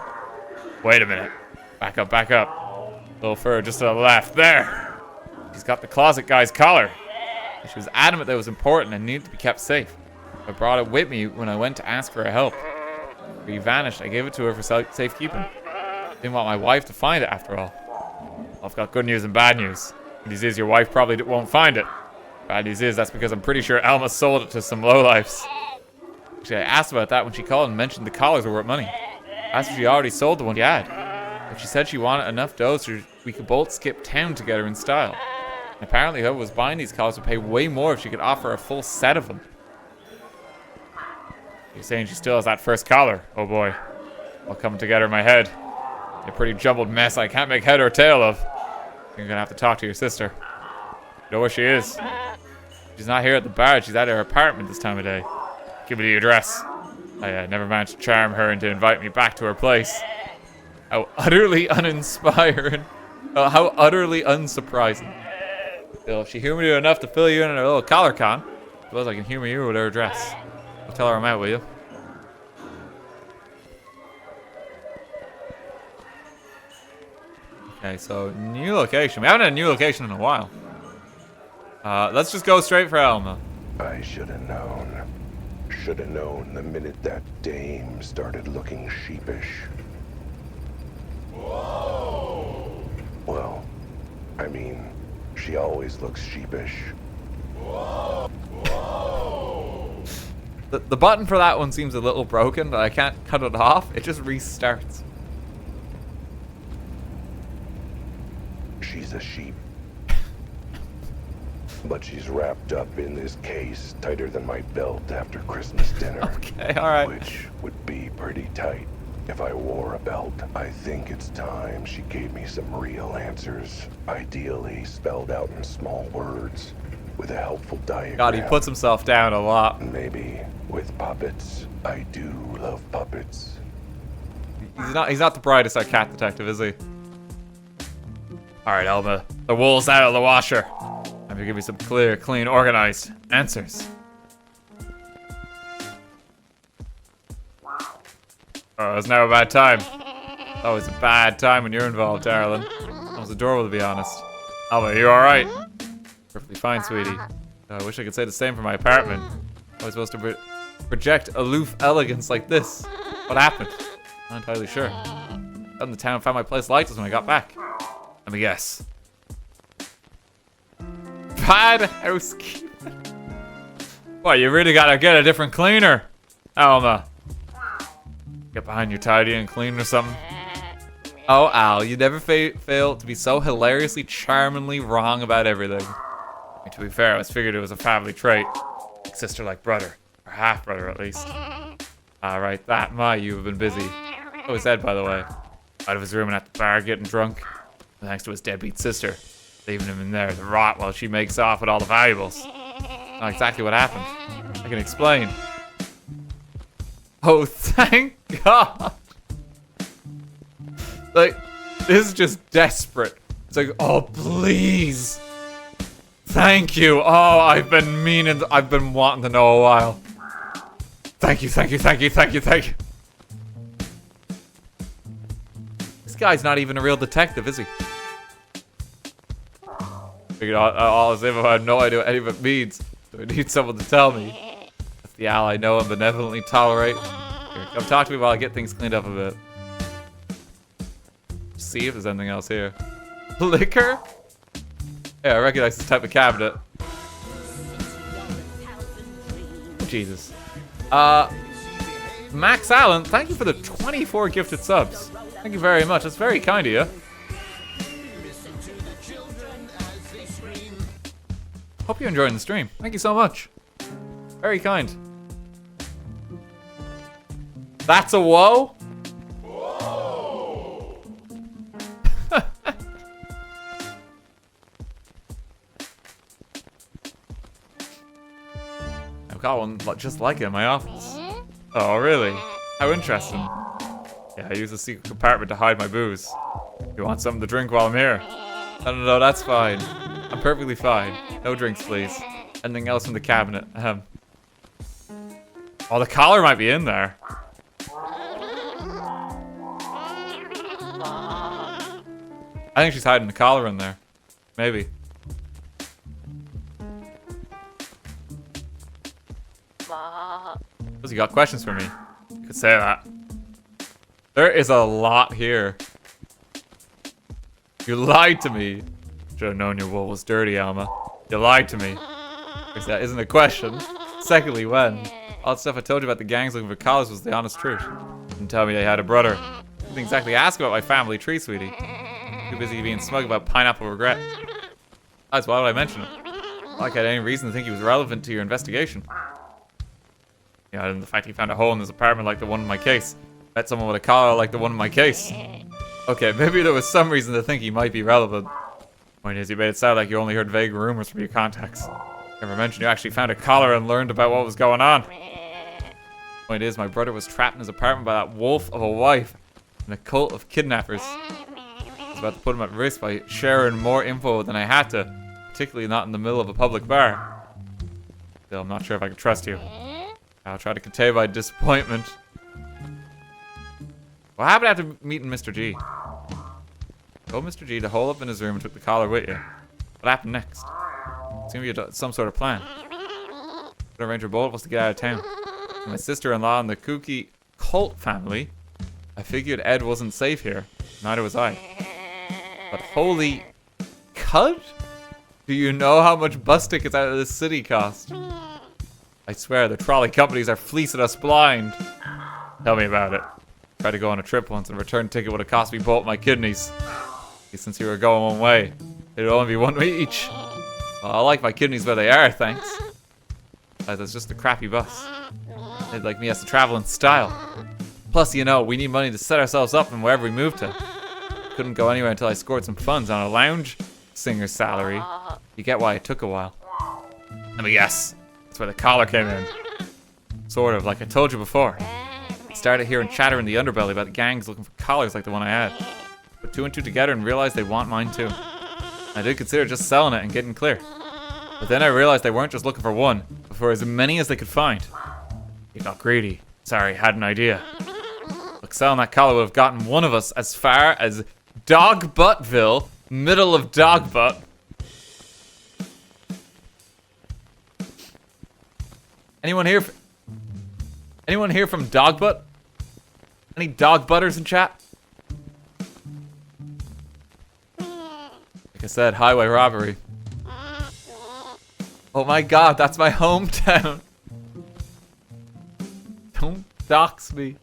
Wait a minute. Back up, back up. Little fur just to the left. There! She's got the closet guy's collar. She was adamant that it was important and needed to be kept safe. I brought it with me when I went to ask for her help. But he vanished. I gave it to her for safekeeping. Didn't want my wife to find it after all. Well, I've got good news and bad news. Good news is your wife probably won't find it. Bad news is that's because I'm pretty sure Alma sold it to some lowlifes. Actually, I asked about that when she called and mentioned the collars were worth money. I asked if she already sold the one she had. But she said she wanted enough dough so we could both skip town together in style. And apparently whoever was buying these collars would pay way more if she could offer a full set of them. You're saying she still has that first collar? Oh boy. All coming together in my head. A pretty jumbled mess I can't make head or tail of. You're gonna have to talk to your sister. You know where she is? She's not here at the bar. She's at her apartment this time of day. Give me the address. I never managed to charm her into invite me back to her place. How utterly uninspiring. Oh, how utterly unsurprising. Still, if she humored you enough to fill you in on her little collar con, I suppose I can humor you with her address. I'll tell her I'm out, will you? Okay, so new location. We haven't had a new location in a while. Let's just go straight for Alma. I should have known. Should have known the minute that dame started looking sheepish. Whoa. Well, I mean, she always looks sheepish. Whoa. Whoa. The button for that one seems a little broken, but I can't cut it off. It just restarts. She's a sheep. But she's wrapped up in this case tighter than my belt after Christmas dinner. Okay, alright. Which would be pretty tight if I wore a belt. I think it's time she gave me some real answers. Ideally spelled out in small words with a helpful diagram. God, he puts himself down a lot. Maybe with puppets. I do love puppets. He's not the brightest at cat detective, is he? Alright, Alma. The wool's out of the washer. I'm gonna give you some clear, clean, organized answers. Oh, it's now a bad time. Oh, it's a bad time when you're involved, darling. That was adorable, to be honest. Alma, are you alright? Perfectly fine, sweetie. I wish I could say the same for my apartment. I was supposed to project aloof elegance like this. What happened? Not entirely sure. Out in the town, found my place like this when I got back. Let me guess. Bad housekeeping. Boy, you really gotta get a different cleaner, Alma. Get behind your tidy and clean or something. Oh, Al, you never fail to be so hilariously, charmingly wrong about everything. And to be fair, I was figured it was a family trait. Like sister, like brother. Or half-brother, at least. Alright, that you have been busy. Oh, his head, by the way. Out of his room and at the bar getting drunk. Thanks to his deadbeat sister. Leaving him in there to rot while she makes off with all the valuables. Not exactly what happened. I can explain. Oh, thank God. Like, this is just desperate. It's like, oh, please. Thank you. Oh, I've been wanting to know a while. Thank you, thank you, thank you, thank you, thank you. This guy's not even a real detective, is he? Figured all as if I had no idea what any of it means. So I need someone to tell me. That's the Al I know and benevolently tolerate. Here, come talk to me while I get things cleaned up a bit. See if there's anything else here. Liquor? Yeah, I recognize this type of cabinet. Jesus. Max Allen, thank you for the 24 gifted subs. Thank you very much. That's very kind of you. Hope you're enjoying the stream. Thank you so much. Very kind. That's a whoa? Whoa. I've got one just like it in my office. Oh, really? How interesting. Yeah, I use a secret compartment to hide my booze. You want something to drink while I'm here? No, that's fine. I'm perfectly fine. No drinks, please. Anything else from the cabinet? Oh, the collar might be in there. I think she's hiding the collar in there. Maybe. Because you got questions for me. You could say that. There is a lot here. You lied to me. Should have known your wool was dirty, Alma. You lied to me. Because that isn't a question. Secondly, when? All the stuff I told you about the gangs looking for collars was the honest truth. Didn't tell me I had a brother. Didn't exactly ask about my family tree, sweetie. Too busy being smug about pineapple regret. That's why would I mention it? Not like I had any reason to think he was relevant to your investigation. Yeah, and the fact he found a hole in his apartment like the one in my case. Met someone with a collar like the one in my case. Okay, maybe there was some reason to think he might be relevant. Point is, you made it sound like you only heard vague rumors from your contacts. Never mentioned you actually found a collar and learned about what was going on. Point is, my brother was trapped in his apartment by that wolf of a wife and a cult of kidnappers. I was about to put him at risk by sharing more info than I had to, particularly not in the middle of a public bar. Still, I'm not sure if I can trust you. I'll try to contain my disappointment. What happened after meeting Mr. G? Told Mr. G to hole up in his room and took the collar with you. What happened next? Seemed to be some sort of plan. Could arrange for both of us to get out of town. My sister-in-law and the kooky cult family. I figured Ed wasn't safe here. Neither was I. But holy cud? Do you know how much bus tickets out of this city cost? I swear, the trolley companies are fleecing us blind. Tell me about it. Tried to go on a trip once and a return ticket would have cost me both my kidneys. Since you were going one way, it'd only be one way each. Well, I like my kidneys where they are, thanks. It's just a crappy bus. They'd like me has to travel in style. Plus, you know, we need money to set ourselves up from wherever we move to. Couldn't go anywhere until I scored some funds on a lounge singer's salary. You get why it took a while. Let me guess. That's where the collar came in. Sort of, like I told you before. I started hearing chatter in the underbelly about the gangs looking for collars like the one I had. Put two and two together and realized they want mine too. I did consider just selling it and getting clear. But then I realized they weren't just looking for one, but for as many as they could find. You got greedy. Sorry, had an idea. Look, selling that collar would have gotten one of us as far as Dogbuttville, middle of Dogbutt. Anyone here from Dogbutt? Any Dogbutters in chat? Like I said, highway robbery. Oh my god, that's my hometown. Don't dox me.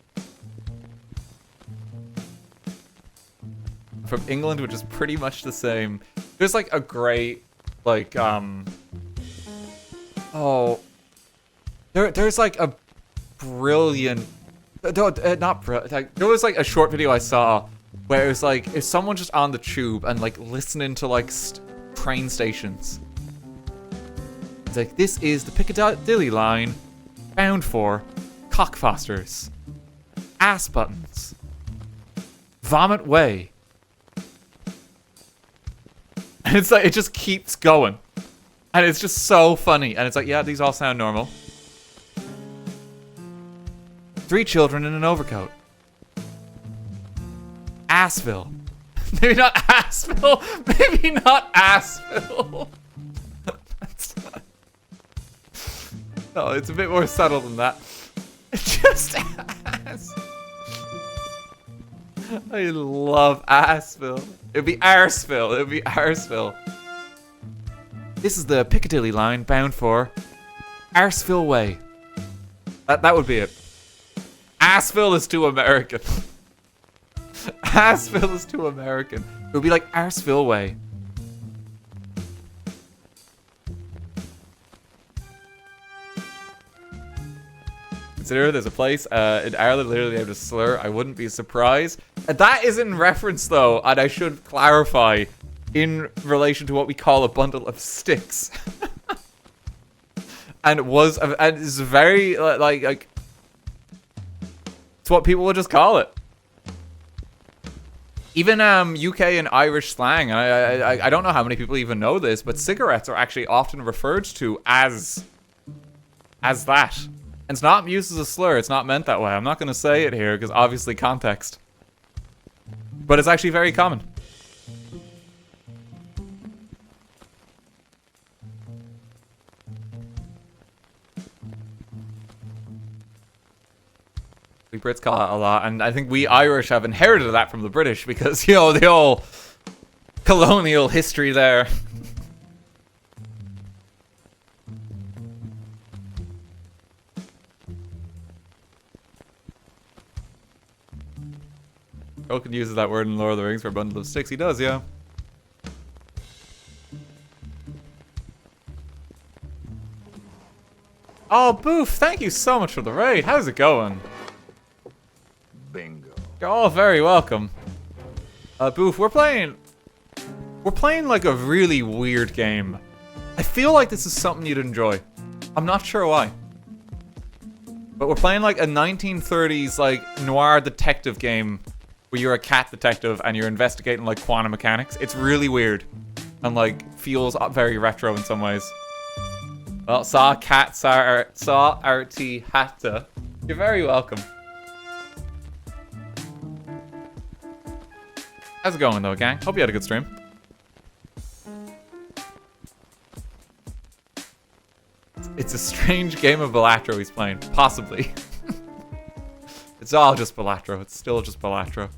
From England, which is pretty much the same. There's like a great, like, there's like a brilliant, not brilliant, like, there was like a short video I saw where it was like, if someone just on the tube and like listening to like train stations. It's like, this is the Piccadilly line bound for cockfosters, ass buttons, vomit way. And it's like, it just keeps going. And it's just so funny. And it's like, yeah, these all sound normal. 3 children in an overcoat. Assville. Maybe not Assville. Maybe not Assville. That's not... No, it's a bit more subtle than that. Just ass. I love Assville. It'd be Arseville. It'd be Arseville. This is the Piccadilly line bound for Arseville Way. That would be it. Assville is too American. Assville is too American. It would be like Arseville Way. Consider there's a place in Ireland literally named a slur. I wouldn't be surprised. That is in reference though, and I should clarify, in relation to what we call a bundle of sticks. And is very like It's what people would just call it. Even UK and Irish slang, and I don't know how many people even know this, but cigarettes are actually often referred to as that. And it's not used as a slur. It's not meant that way. I'm not going to say it here because obviously context. But it's actually very common. We Brits call it a lot, and I think we Irish have inherited that from the British because, you know, the whole colonial history there. Tolkien uses that word in Lord of the Rings for a bundle of sticks. He does, yeah. Oh, Boof, thank you so much for the raid. How's it going? Bingo. You're all very welcome. Boof, we're playing like a really weird game. I feel like this is something you'd enjoy. I'm not sure why. But we're playing like a 1930s like noir detective game where you're a cat detective and you're investigating like quantum mechanics. It's really weird and like feels very retro in some ways. Well, saw RT Hatta. You're very welcome. How's it going though, gang? Hope you had a good stream. It's a strange game of Baltro he's playing. Possibly. It's all just Baltro. It's still just Baltro.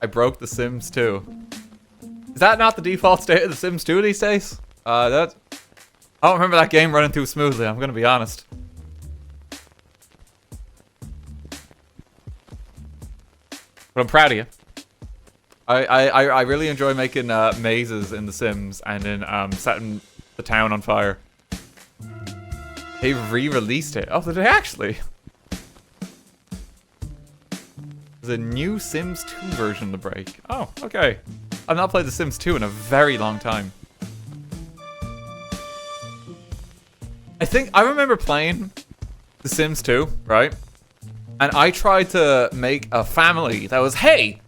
I broke The Sims 2. Is that not the default state of The Sims 2 these days? I don't remember that game running too smoothly, I'm gonna be honest. But I'm proud of you. I really enjoy making mazes in The Sims and in setting the town on fire. They re-released it. Oh, did they actually? There's a new Sims 2 version of the break. Oh, okay. I've not played The Sims 2 in a very long time. I remember playing The Sims 2, right? And I tried to make a family that was, hey,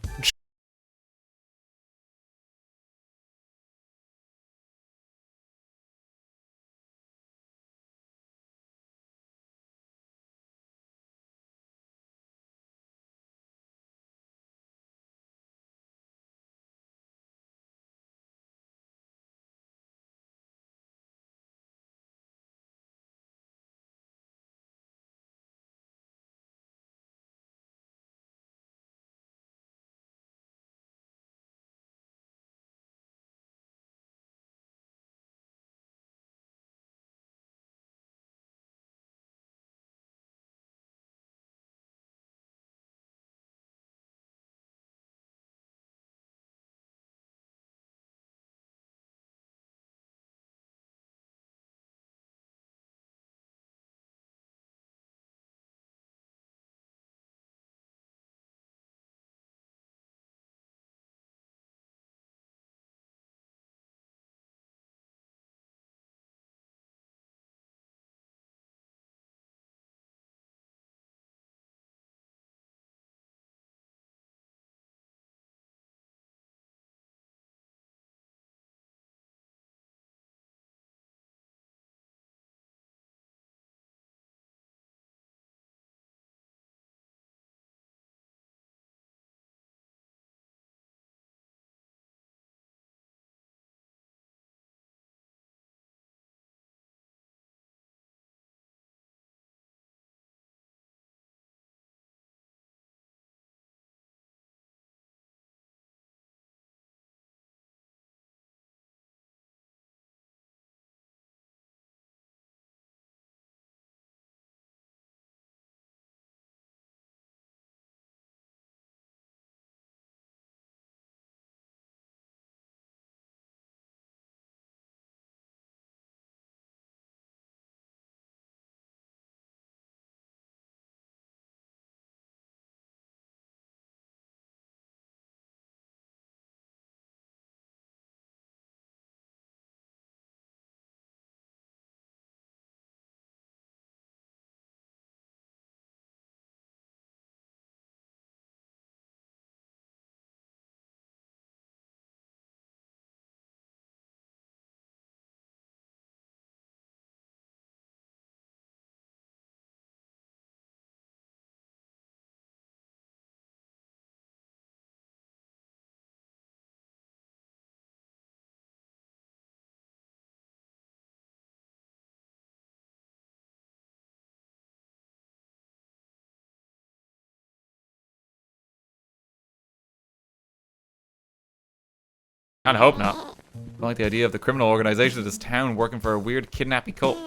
Kinda hope not. I don't like the idea of the criminal organization of this town working for a weird kidnapping cult.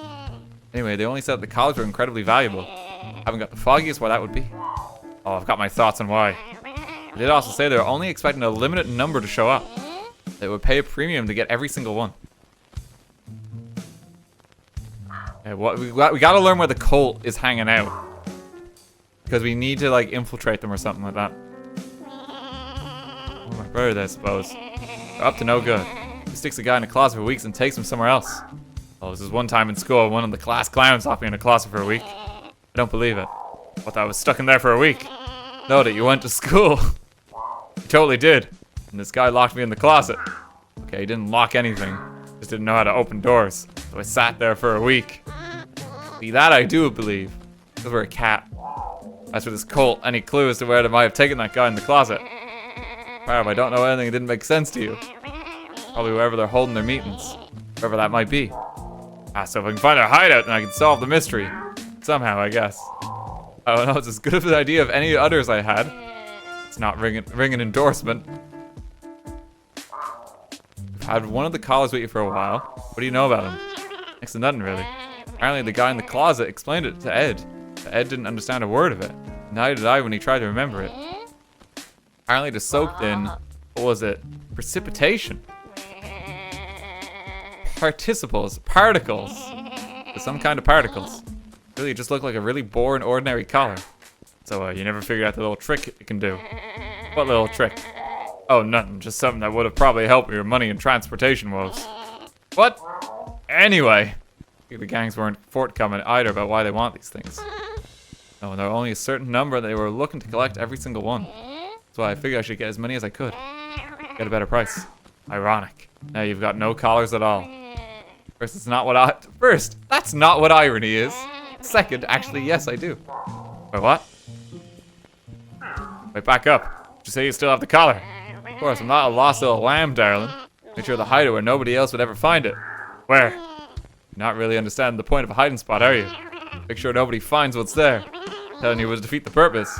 Anyway, they only said that the collars were incredibly valuable. I haven't got the foggiest why that would be. Oh, I've got my thoughts on why. They did also say they were only expecting a limited number to show up. They would pay a premium to get every single one. Okay, we gotta learn where the cult is hanging out. Because we need to, like, infiltrate them or something like that. Oh, my brother, I suppose. They're up to no good. He sticks a guy in a closet for weeks and takes him somewhere else. Oh, this was one time in school, one of the class clowns locked me in a closet for a week. I don't believe it. What, I was stuck in there for a week? No, that you went to school. You totally did. And this guy locked me in the closet. Okay, he didn't lock anything. Just didn't know how to open doors. So I sat there for a week. See, that I do believe. Because we're a cat. As for this cult, any clue as to where they might have taken that guy in the closet? Barb, I don't know anything that didn't make sense to you. Probably wherever they're holding their meetings. Wherever that might be. Ah, so if I can find their hideout, then I can solve the mystery. Somehow, I guess. I don't know, it's as good of an idea of any others I had. It's not ringing endorsement. I've had one of the collars with you for a while. What do you know about him? Next to nothing, really. Apparently the guy in the closet explained it to Ed. But Ed didn't understand a word of it. Neither did I when he tried to remember it. Apparently they're soaked in, what was it? Precipitation. Participles. Particles. Some kind of particles. Really, it just looked like a really boring, ordinary collar. So, you never figured out the little trick it can do. What little trick? Oh, nothing. Just something that would have probably helped with your money and transportation woes. What? Anyway. The gangs weren't forthcoming either about why they want these things. No, and there were only a certain number they were looking to collect every single one. That's why I figured I should get as many as I could. Get a better price. Ironic. Now you've got no collars at all. First, that's not what irony is. Second, actually, yes, I do. Wait, what? Wait, back up. Did you say you still have the collar? Of course, I'm not a lost little lamb, darling. Make sure the hideout where nobody else would ever find it. Where? You're not really understanding the point of a hiding spot, are you? Make sure nobody finds what's there. Telling you would defeat the purpose.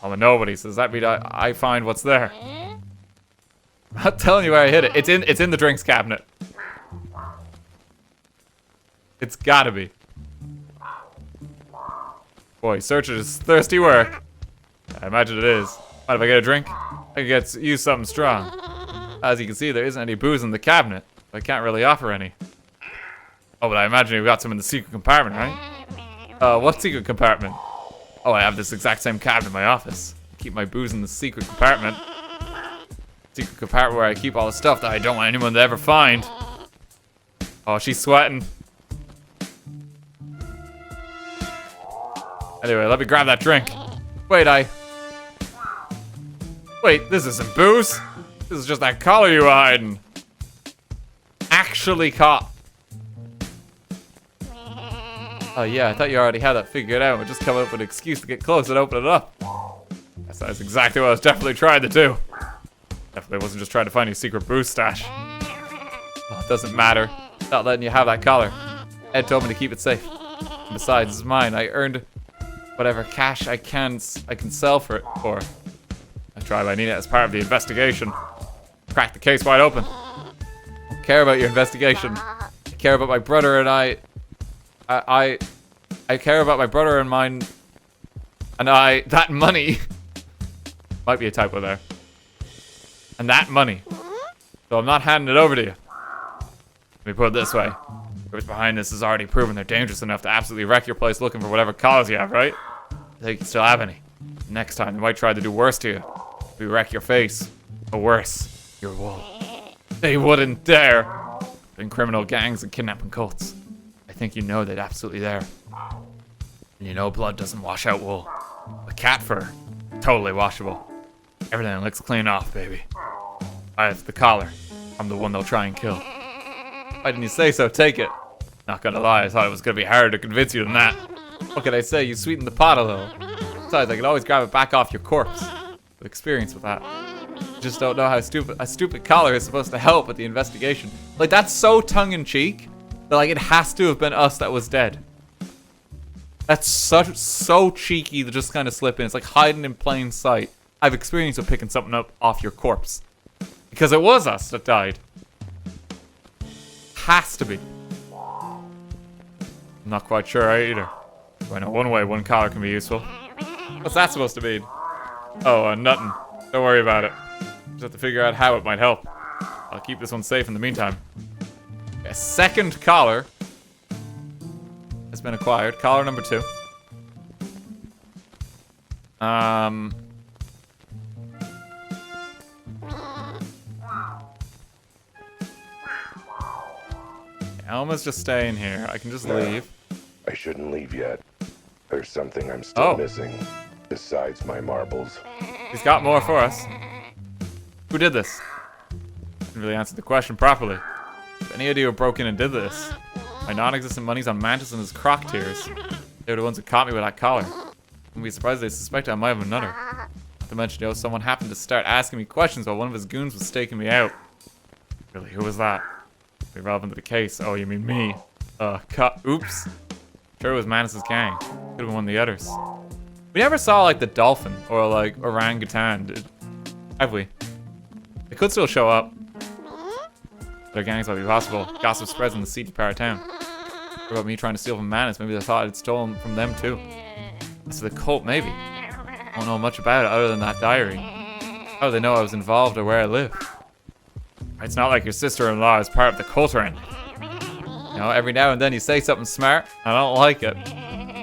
I'm a nobody, so does that mean I find what's there? I'm not telling you where I hid it. It's in the drinks cabinet. It's gotta be. Boy, searching is thirsty work. I imagine it is. Mind if I get a drink? I can use something strong. As you can see, there isn't any booze in the cabinet. I can't really offer any. Oh, but I imagine you've got some in the secret compartment, right? What secret compartment? Oh, I have this exact same cabinet in my office. I keep my booze in the secret compartment. Secret compartment where I keep all the stuff that I don't want anyone to ever find. Oh, she's sweating. Anyway, let me grab that drink. Wait, this isn't booze. This is just that collar you were hiding. Actually caught. Oh yeah, I thought you already had that figured out. We're just coming up with an excuse to get close and open it up. That's exactly what I was definitely trying to do. Definitely wasn't just trying to find your secret booze stash. Oh, it doesn't matter. Not letting you have that collar. Ed told me to keep it safe. And besides, it's mine. I earned whatever cash I can sell for it for. I tried. I need it as part of the investigation. Crack the case wide open. I don't care about your investigation. I care about my brother and I care about my brother and mine. And that money. Might be a typo there. And that money. So I'm not handing it over to you. Let me put it this way. Whoever's behind this has already proven they're dangerous enough to absolutely wreck your place looking for whatever collars you have, right? They can still have any. Next time, they might try to do worse to you. We wreck your face. Or worse, your wool. They wouldn't dare. In criminal gangs and kidnapping cults. I think you know they'd absolutely dare. And you know blood doesn't wash out wool. But cat fur, totally washable. Everything looks clean off, baby. I have the collar. I'm the one they'll try and kill. Why didn't you say so? Take it. Not gonna lie, I thought it was gonna be harder to convince you than that. What can I say? You sweetened the pot a little. Besides, I could always grab it back off your corpse. With experience with that. You just don't know how a stupid collar is supposed to help with the investigation. Like, that's so tongue-in-cheek that, like, it has to have been us that was dead. That's so cheeky to just kind of slip in. It's like hiding in plain sight. I've experienced with picking something up off your corpse. Like, Because it was us that died. Has to be. I'm not quite sure either. I know one way one collar can be useful. What's that supposed to mean? Oh, nothing. Don't worry about it. Just have to figure out how it might help. I'll keep this one safe in the meantime. A second collar has been acquired. Collar number 2. Elma's just staying here. I can just leave. I shouldn't leave yet. There's something I'm still missing, besides my marbles. He's got more for us. Who did this? Didn't really answer the question properly. Have any idea who broke in and did this? My non-existent money's on Mantis and his croc tears. They were the ones who caught me with that collar. Wouldn't be surprised they suspect I might have another. Not to mention, someone happened to start asking me questions while one of his goons was staking me out. Really, who was that? Be relevant to the case. Oh, you mean me? Oops. Sure, it was Mantis' gang. Could have been one of the others. We never saw, like, the dolphin or, like, orangutan, have we? They could still show up. Their gangs might be possible. Gossip spreads in the seedy part of town. What about me trying to steal from Mantis? Maybe they thought I'd stolen from them, too. As to the cult, maybe. I don't know much about it other than that diary. How do they know I was involved or where I live? It's not like your sister-in-law is part of the cult or anything. You know, every now and then you say something smart, I don't like it.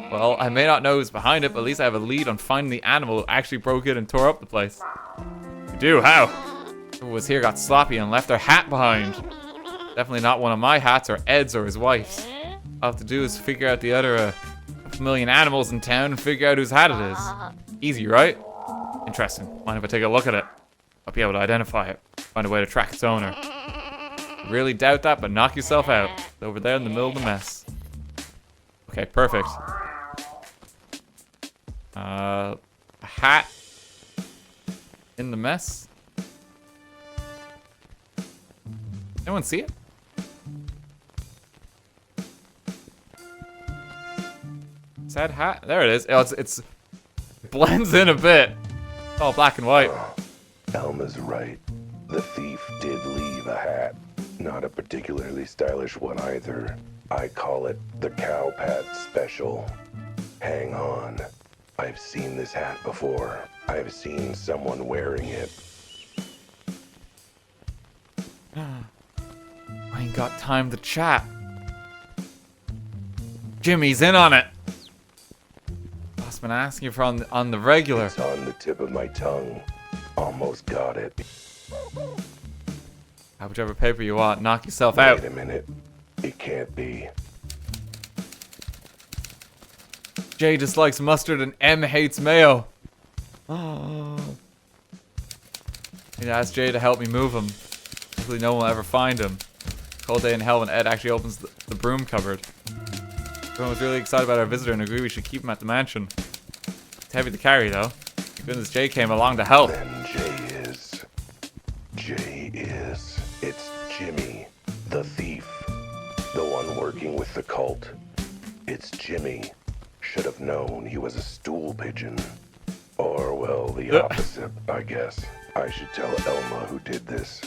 Well, I may not know who's behind it, but at least I have a lead on finding the animal who actually broke in and tore up the place. You do? How? Who was here got sloppy and left their hat behind. Definitely not one of my hats or Ed's or his wife's. All I have to do is figure out the other million animals in town and figure out whose hat it is. Easy, right? Interesting. Mind if I take a look at it? I'll be able to identify it. Find a way to track its owner. Really doubt that, but knock yourself out. It's over there in the middle of the mess. Okay, perfect. A hat in the mess. Anyone see it? Sad hat. There it is. Oh, it blends in a bit. It's all black and white. Elma's right. The thief did leave a hat. Not a particularly stylish one either. I call it the Cow Pat Special. Hang on. I've seen this hat before. I've seen someone wearing it. I ain't got time to chat. Jimmy's in on it. Boss been asking for on the regular. It's on the tip of my tongue. Almost got it. Have whichever paper you want. Knock yourself out. Wait a minute. It can't be. J dislikes mustard and M hates mayo. Oh. I asked Jay to help me move him. Hopefully no one will ever find him. Cold day in hell when Ed actually opens the broom cupboard. Everyone was really excited about our visitor and agreed we should keep him at the mansion. It's heavy to carry though. Thank goodness Jay came along to help. Then Jay is. It's Jimmy, the thief. The one working with the cult. It's Jimmy. Should have known he was a stool pigeon. Or, well, the opposite, I guess. I should tell Elma who did this.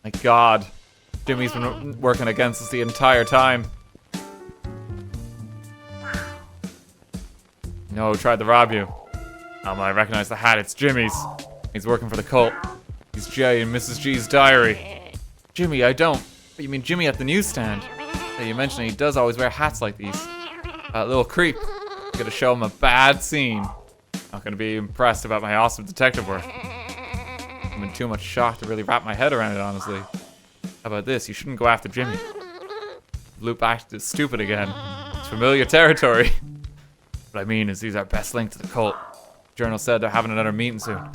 My God. Jimmy's been working against us the entire time. No, tried to rob you. I recognize the hat, it's Jimmy's. He's working for the cult. He's Jay in Mrs. G's diary. Jimmy, I don't. But you mean Jimmy at the newsstand? Yeah, you mentioned he does always wear hats like these. Little creep. Gonna show him a bad scene. Not gonna be impressed about my awesome detective work. I'm in too much shock to really wrap my head around it, honestly. How about this? You shouldn't go after Jimmy. Loop back to stupid again. It's familiar territory. What I mean is he's our best link to the cult. The journal said they're having another meeting soon.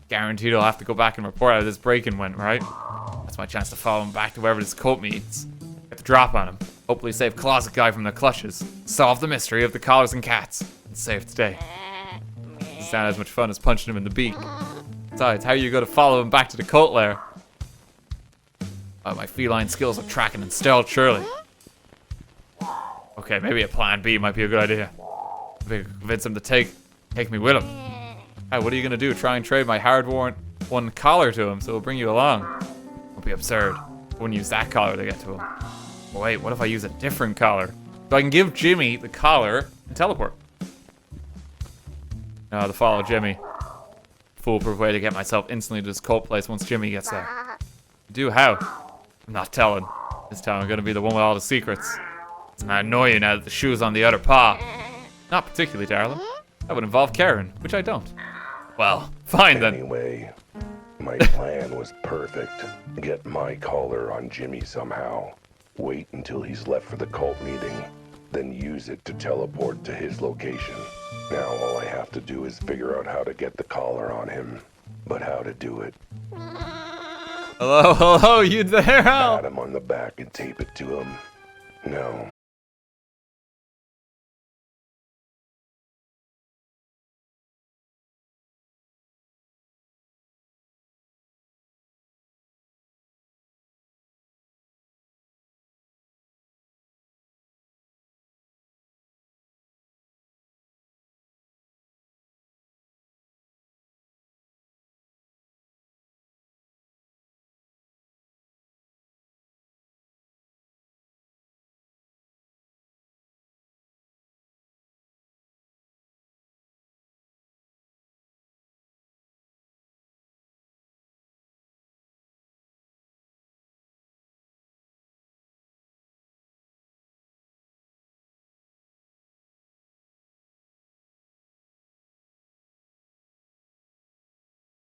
Guaranteed I'll have to go back and report how this break-in went, right? That's my chance to follow him back to wherever this cult meets. Get the drop on him. Hopefully save Closet Guy from the clutches. Solve the mystery of the collars and cats. And save today. Doesn't sound as much fun as punching him in the beak. Besides, how are you going to follow him back to the cult lair? My feline skills of tracking and stealth, surely. Okay, maybe a plan B might be a good idea. Maybe convince him to take me with him. Hey, what are you gonna do? Try and trade my hard-worn one collar to him so he'll bring you along? Won't be absurd. I wouldn't use that collar to get to him. But wait, what if I use a different collar? So I can give Jimmy the collar and teleport. No, to follow Jimmy. Foolproof way to get myself instantly to this cult place once Jimmy gets there. Do how? I'm not telling. This time I'm gonna be the one with all the secrets. It's gonna annoy you now that the shoe's on the other paw. Not particularly, darling. That would involve Karen, which I don't. Well, fine then. Anyway, my plan was perfect. Get my collar on Jimmy somehow. Wait until he's left for the cult meeting, then use it to teleport to his location. Now all I have to do is figure out how to get the collar on him. But how to do it? Hello, hello, you there, Hal? Pat him on the back and tape it to him. No.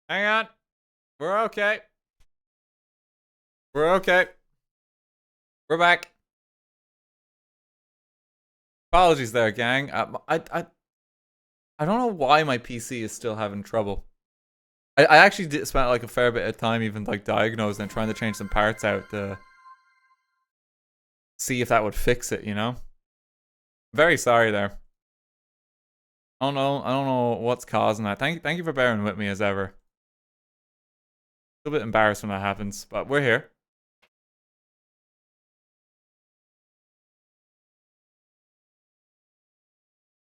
Hang on. We're okay. We're okay. We're back. Apologies there, gang. I don't know why my PC is still having trouble. I actually spent like a fair bit of time even like diagnosing and trying to change some parts out to see if that would fix it, you know? Very sorry there. I don't know what's causing that. Thank you for bearing with me as ever. A little bit embarrassed when that happens, but we're here.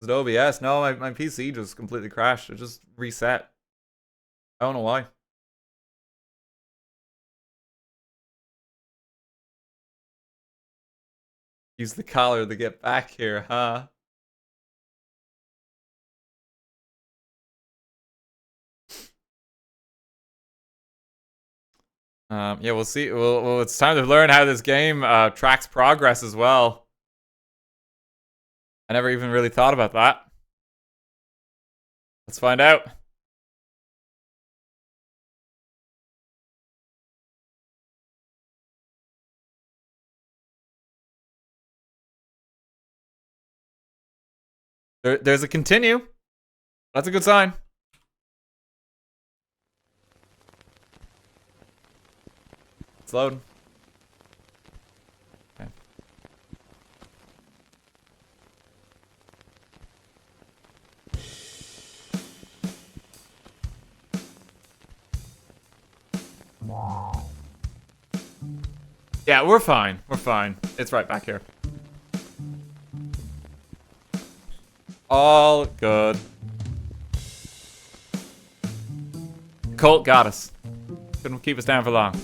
Is it OBS? No, my PC just completely crashed. It just reset. I don't know why. Use the collar to get back here, huh? Yeah, we'll see. Well, it's time to learn how this game tracks progress as well. I never even really thought about that. Let's find out. There's a continue. That's a good sign. It's loading. Okay. Yeah, we're fine. We're fine. It's right back here. All good. Colt got us. Couldn't keep us down for long.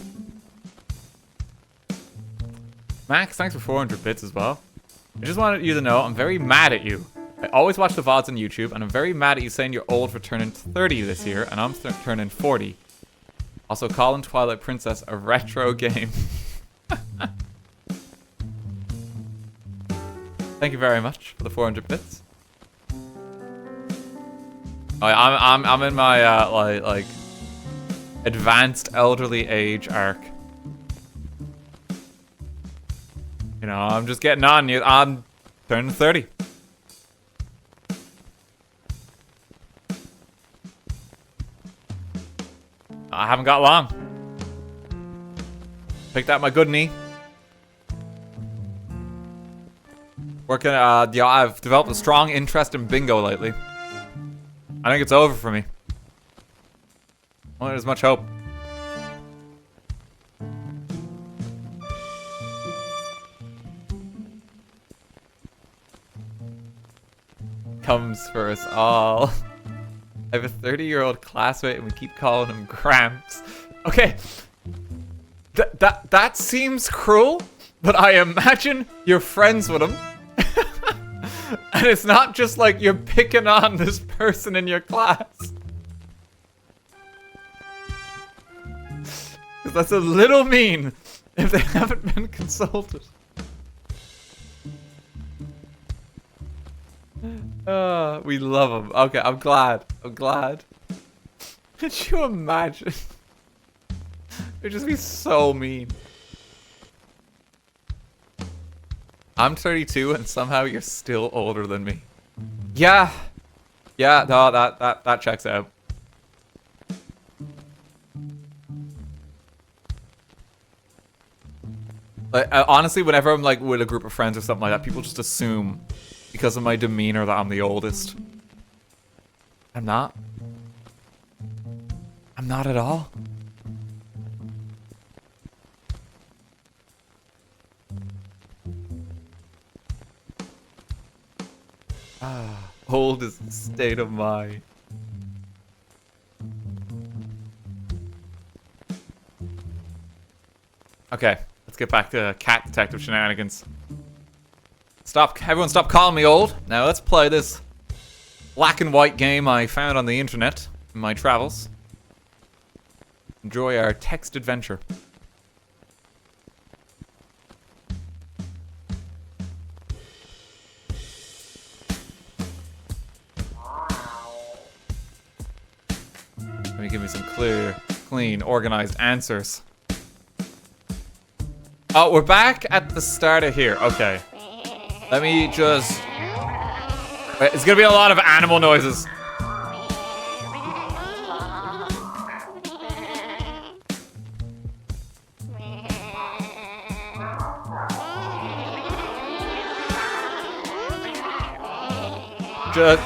Max, thanks for 400 bits as well. I just wanted you to know I'm very mad at you. I always watch the VODs on YouTube, and I'm very mad at you saying you're old for turning 30 this year, and I'm turning 40. Also, calling Twilight Princess a retro game. Thank you very much for the 400 bits. Oh, yeah, I'm in my like advanced elderly age arc. You know, I'm just getting on. I'm turning 30. I haven't got long. Picked out my good knee. Working, yeah, I've developed a strong interest in bingo lately. I think it's over for me. Well, there's much hope. Comes for us all. I have a 30-year-old classmate and we keep calling him Gramps. Okay. That seems cruel, but I imagine you're friends with him. And it's not just like you're picking on this person in your class. Because that's a little mean if they haven't been consulted. We love him. Okay, I'm glad. I'm glad. Could you imagine? It'd just be so mean. I'm 32 and somehow you're still older than me. Yeah. Yeah, no, that checks out. Like, honestly, whenever I'm like with a group of friends or something like that, people just assume because of my demeanor that I'm the oldest. I'm not. I'm not at all. Old is the state of mind. Okay, let's get back to cat detective shenanigans. Everyone stop calling me old. Now let's play this black and white game I found on the internet in my travels. Enjoy our text adventure. Let me give me some clear, clean, organized answers. Oh, we're back at the start of here. Okay. Let me just... Wait, it's gonna be a lot of animal noises.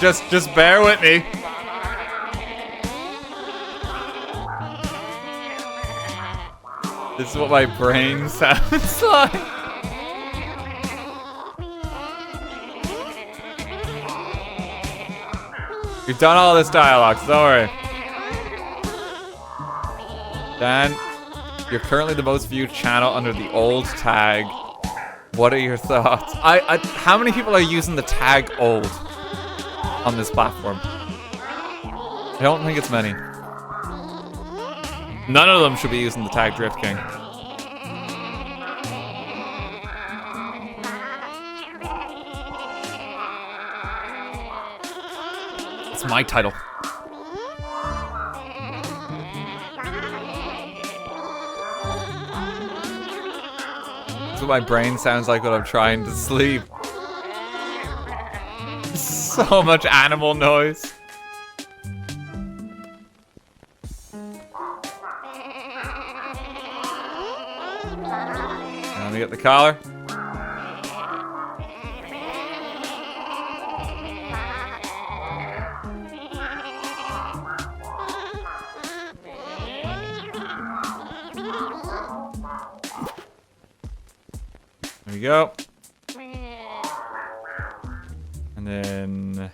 Just bear with me. This is what my brain sounds like. You've done all this dialogue, so don't worry. Dan, you're currently the most viewed channel under the old tag. What are your thoughts? How many people are using the tag old on this platform? I don't think it's many. None of them should be using the tag Drift King. It's my title. That's what my brain sounds like when I'm trying to sleep. So much animal noise. Let me get the collar. There we go. And then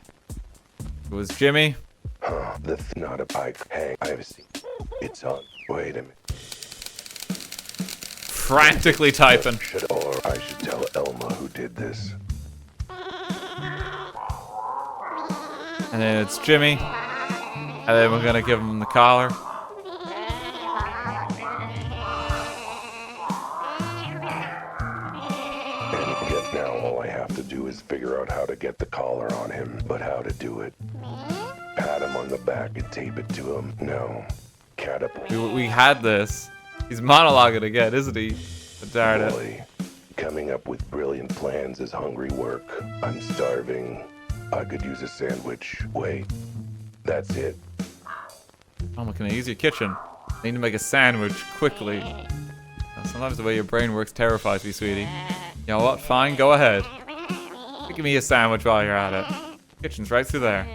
it was Jimmy. That's not a bike. Hey, I've seen. It's on. Wait a minute. Frantically typing. Or I should tell Elma who did this. And then it's Jimmy. And then we're gonna give him the collar. And yet now all I have to do is figure out how to get the collar on him. But how to do it? Pat him on the back and tape it to him? No. Catapult. We had this. He's monologuing again, isn't he? Darn it. Boy, coming up with brilliant plans is hungry work. I'm starving. I could use a sandwich. Wait, that's it. Mama, can I use your kitchen? I need to make a sandwich quickly. Sometimes the way your brain works terrifies me, sweetie. You know what? Fine, go ahead. Give me a sandwich while you're at it. Kitchen's right through there.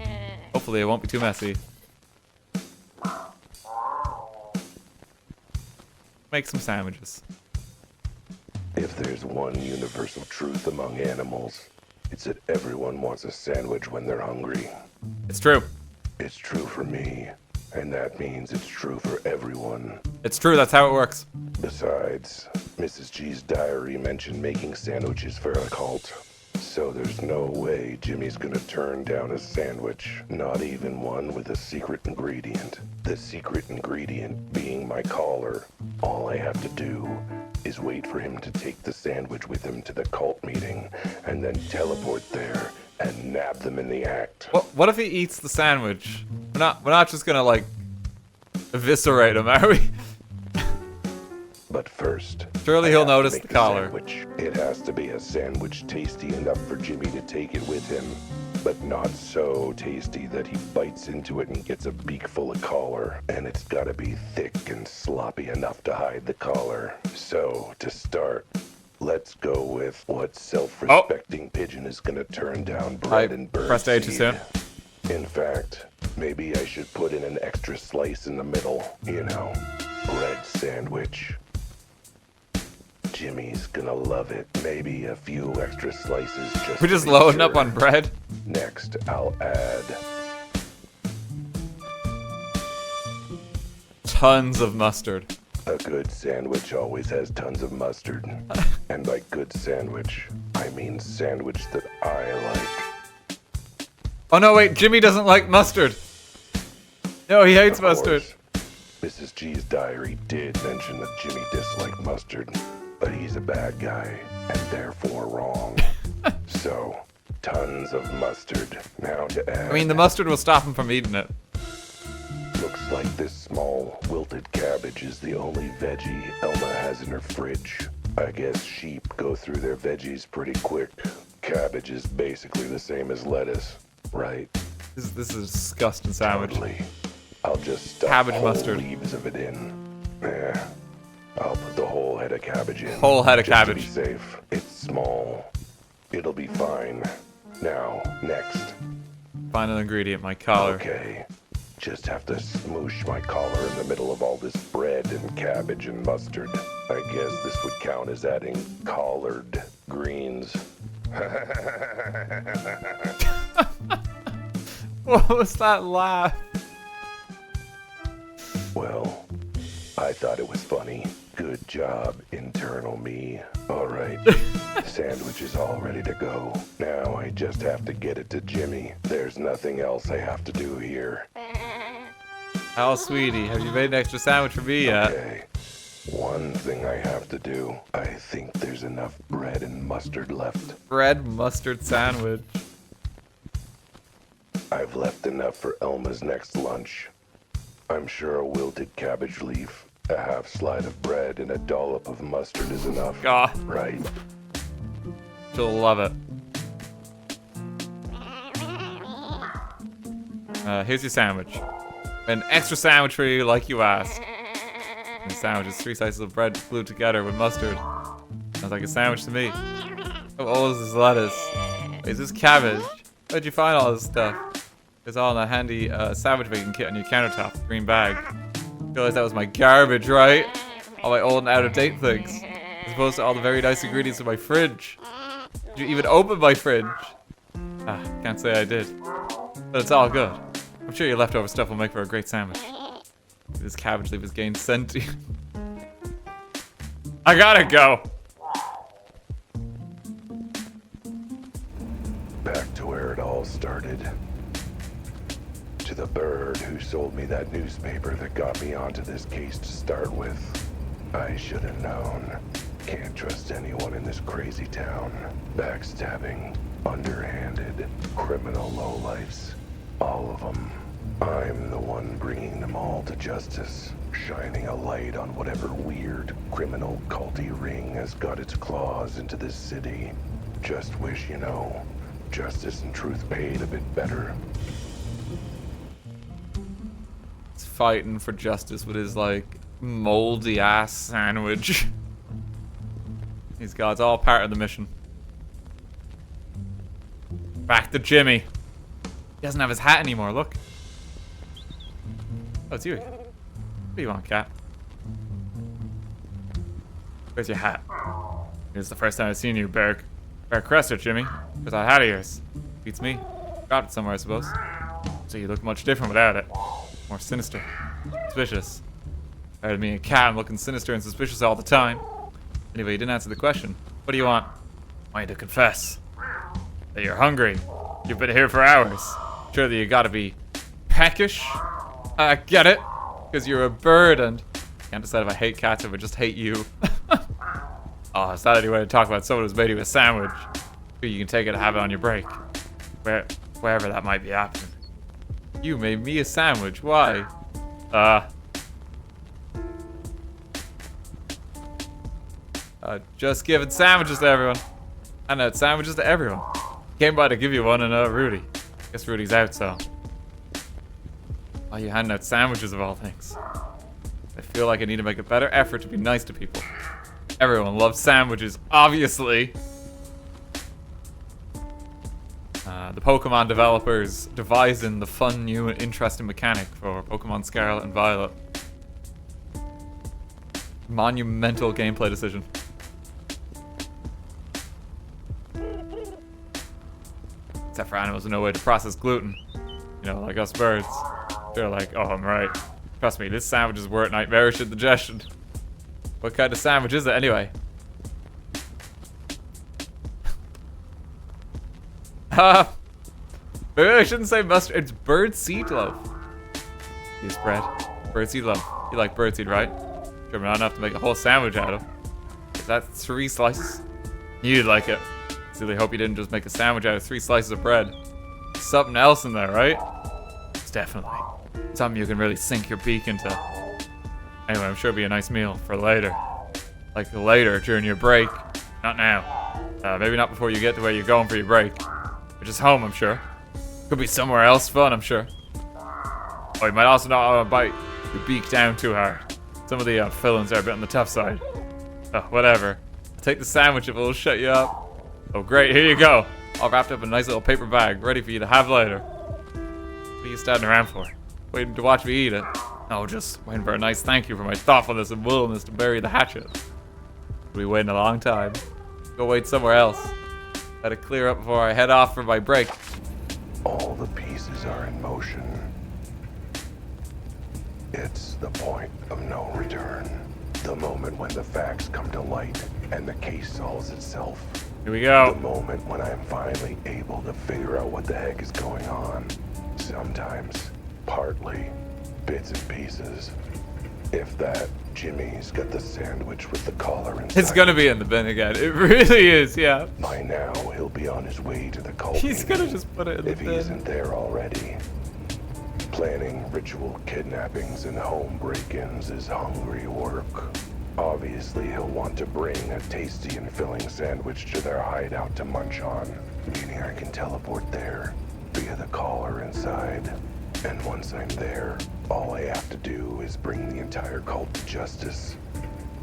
Hopefully it won't be too messy. Make some sandwiches. If there's one universal truth among animals, it's that everyone wants a sandwich when they're hungry. It's true. It's true for me, and that means it's true for everyone. It's true, that's how it works. Besides, Mrs. G's diary mentioned making sandwiches for a cult. So there's no way Jimmy's gonna turn down a sandwich, not even one with a secret ingredient. The secret ingredient being my collar. All I have to do is wait for him to take the sandwich with him to the cult meeting, and then teleport there and nab them in the act. What if he eats the sandwich? We're not just gonna like eviscerate him, are we? But first, Surely I he'll have to notice make the collar. Sandwich. It has to be a sandwich tasty enough for Jimmy to take it with him, but not so tasty that he bites into it and gets a beak full of collar. And it's gotta be thick and sloppy enough to hide the collar. So, to start, let's go with what self-respecting pigeon is gonna turn down bread and bird pressed A too seed. soon. In fact, maybe I should put in an extra slice in the middle, you know, bread sandwich. Jimmy's gonna love it. Maybe a few extra slices just We're to just be loading sure. up on bread. Next, I'll add Tons of mustard. a good sandwich always has tons of mustard. And by good sandwich, I mean sandwich that I like. Oh no, wait, Jimmy doesn't like mustard. No, he hates Of mustard. course, Mrs. G's diary did mention that Jimmy disliked mustard, but he's a bad guy and therefore wrong. So, tons of mustard. Now to add. I mean, the mustard will stop him from eating it. Looks like this small wilted cabbage is the only veggie Elma has in her fridge. I guess sheep go through their veggies pretty quick. Cabbage is basically the same as lettuce, right? This is a disgusting sandwich. Totally. I'll just stuff Cabbage whole mustard. leaves of it in. Yeah. I'll put the whole head of cabbage in. Whole head of just cabbage. To be safe. It's small. It'll be fine. Now, next. Final ingredient, my collar. Okay. Just have to smoosh my collar in the middle of all this bread and cabbage and mustard. I guess this would count as adding collard greens. What was that laugh? Well, I thought it was funny. Good job, internal me. All right. Sandwich is all ready to go. Now I just have to get it to Jimmy. There's nothing else I have to do here. Oh, sweetie, have you made an extra sandwich for me yet? Okay. One thing I have to do. I think there's enough bread and mustard left. Bread mustard sandwich. I've left enough for Elma's next lunch. I'm sure a wilted cabbage leaf, a half slide of bread, and a dollop of mustard is enough. God, Right. she'll love it. Here's your sandwich. An extra sandwich for you, like you asked. The sandwich is 3 slices of bread glued together with mustard. Sounds like a sandwich to me. Oh, this is lettuce. Wait, is this cabbage? Where'd you find all this stuff? It's all in a handy sandwich making kit on your countertop. Green bag. Realized that was my garbage, right? All my old and out-of-date things. As opposed to all the very nice ingredients in my fridge. Did you even open my fridge? Ah, can't say I did. But it's all good. I'm sure your leftover stuff will make for a great sandwich. This cabbage leaf has gained sentient. I gotta go. Back to where it all started. To the bird who sold me that newspaper that got me onto this case to start with. I should have known. Can't trust anyone in this crazy town. Backstabbing, underhanded, criminal lowlifes. All of them. I'm the one bringing them all to justice, shining a light on whatever weird, criminal, culty ring has got its claws into this city. Just wish, you know, justice and truth paid a bit better. He's fighting for justice with his, like, moldy ass sandwich. These guys all part of the mission. Back to Jimmy. He doesn't have his hat anymore, look. Oh, it's you. What do you want, cat? Where's your hat? It's the first time I've seen you, Berg. Bear Cresser, Jimmy. Where's that hat of yours? Beats me. Got it somewhere, I suppose. So you look much different without it. More sinister. Suspicious. Tired of being a cat and looking sinister and suspicious all the time. Anyway, you didn't answer the question. What do you want? I want you to confess that you're hungry. You've been here for hours. Surely you gotta be peckish. I get it. Because you're a bird and... Can't decide if I hate cats or if I just hate you. Oh, is that any way to talk about someone who's made you a sandwich? You can take it and have it on your break. Wherever that might be happening. You made me a sandwich. Why? Just giving sandwiches to everyone. I know, sandwiches to everyone. Came by to give you one and Rudy. Guess Rudy's out, so. Why are you handing out sandwiches of all things? I feel like I need to make a better effort to be nice to people. Everyone loves sandwiches, obviously. The Pokemon developers devising the fun, new, and interesting mechanic for Pokemon Scarlet and Violet. Monumental gameplay decision. Except for animals with no way to process gluten. You know, like us birds. They're like, oh, I'm right. Trust me, this sandwich is worth nightmarish indigestion. What kind of sandwich is it anyway? Maybe I shouldn't say mustard. It's birdseed loaf. Use bread. Birdseed loaf. You like birdseed, right? Sure, not enough to make a whole sandwich out of. Is that 3 slices? You'd like it. Silly, hope you didn't just make a sandwich out of 3 slices of bread. There's something else in there, right? It's definitely something you can really sink your beak into. Anyway, I'm sure it'll be a nice meal for later. Like later, during your break. Not now. Maybe not before you get to where you're going for your break. Which is home, I'm sure. Could be somewhere else fun, I'm sure. Oh, you might also not want to bite your beak down too hard. Some of the fillings are a bit on the tough side. Oh, whatever. I'll take the sandwich if it'll shut you up. Oh, great, here you go. All wrapped up in a nice little paper bag, ready for you to have later. What are you standing around for? Waiting to watch me eat it? No, just waiting for a nice thank you for my thoughtfulness and willingness to bury the hatchet. We'll be waiting a long time. Go wait somewhere else. Gotta clear up before I head off for my break. All the pieces are in motion. It's the point of no return. The moment when the facts come to light and the case solves itself. Here we go. The moment when I'm finally able to figure out what the heck is going on. Sometimes, partly, bits and pieces. If that, Jimmy's got the sandwich with the collar inside. It's gonna be in the bin again. It really is, yeah. By now, he'll be on his way to the cult. He's gonna just put it in the bin. If he isn't there already. Planning ritual kidnappings and home break-ins is hungry work. Obviously, he'll want to bring a tasty and filling sandwich to their hideout to munch on, meaning I can teleport there via the collar inside. And once I'm there, all I have to do is bring the entire cult to justice,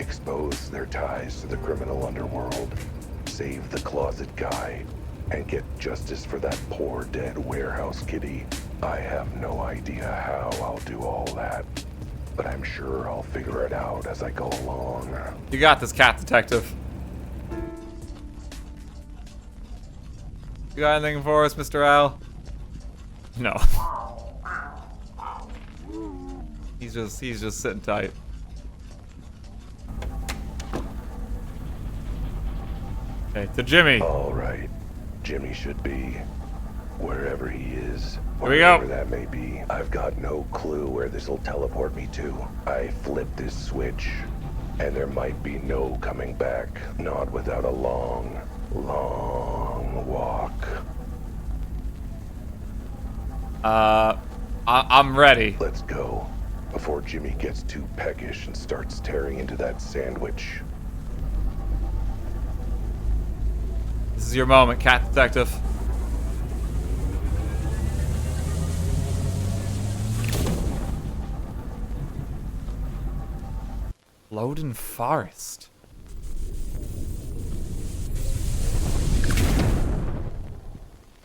expose their ties to the criminal underworld, save the closet guy, and get justice for that poor dead warehouse kitty. I have no idea how I'll do all that, but I'm sure I'll figure it out as I go along. You got this, cat detective. You got anything for us, Mr. Owl? No. He's just sitting tight. Okay, to Jimmy. All right. Jimmy should be wherever he is. Here we go. Wherever that may be. I've got no clue where this will teleport me to. I flip this switch, and there might be no coming back. Not without a long, long walk. I'm ready. Let's go. Before Jimmy gets too peckish and starts tearing into that sandwich. This is your moment, cat detective. Loden Forest.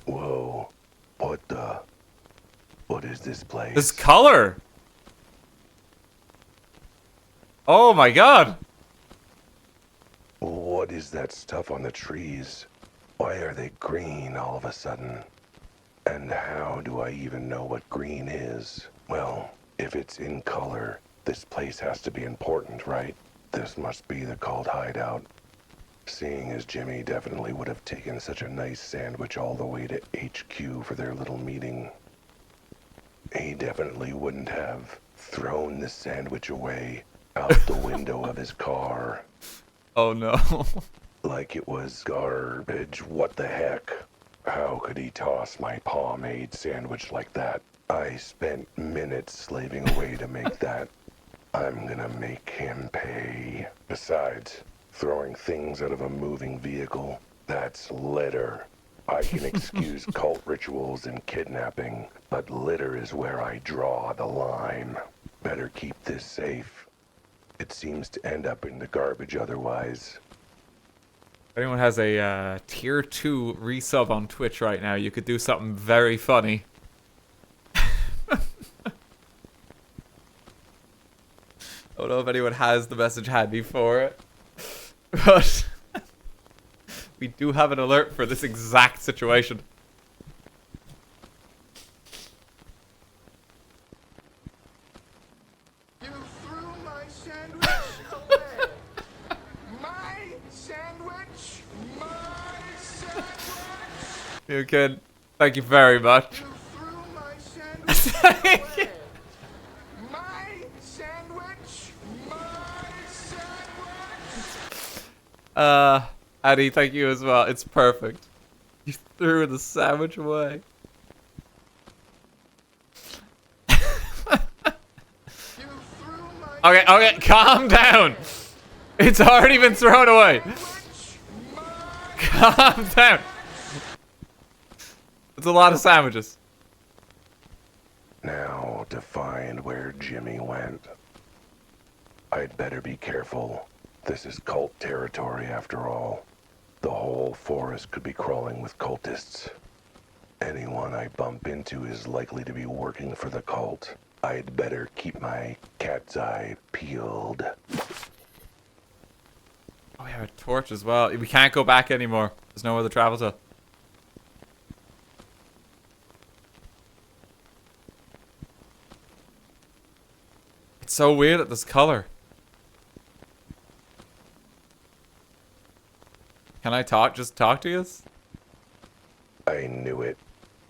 Whoa. What is this place? This color. Oh my god. What is that stuff on the trees? Why are they green all of a sudden? And how do I even know what green is? Well, if it's in color, this place has to be important, right? This must be the cult hideout. Seeing as Jimmy definitely would have taken such a nice sandwich all the way to HQ for their little meeting. He definitely wouldn't have thrown the sandwich away out the window of his car. Oh no. Like it was garbage. What the heck? How could he toss my pomade sandwich like that? I spent minutes slaving away to make that. I'm gonna make him pay. Besides, throwing things out of a moving vehicle, that's litter. I can excuse cult rituals and kidnapping, but litter is where I draw the line. Better keep this safe. It seems to end up in the garbage otherwise. If anyone has a tier 2 resub on Twitch right now, you could do something very funny. I don't know if anyone has the message handy for it, but we do have an alert for this exact situation. You threw my sandwich away. My sandwich. My sandwich. You kid. Thank you very much. You threw my sandwich away. My sandwich. My sandwich. Addy, thank you as well. It's perfect. You threw the sandwich away. You threw my Okay, calm down. It's already been thrown away. sandwich. My Calm down. It's a lot of sandwiches. Now to find where Jimmy went. I'd better be careful. This is cult territory after all. The whole forest could be crawling with cultists. Anyone I bump into is likely to be working for the cult. I'd better keep my cat's eye peeled. Oh, we have a torch as well. We can't go back anymore. There's nowhere to travel to. It's so weird at this color. Can I talk? Just talk to you? I knew it.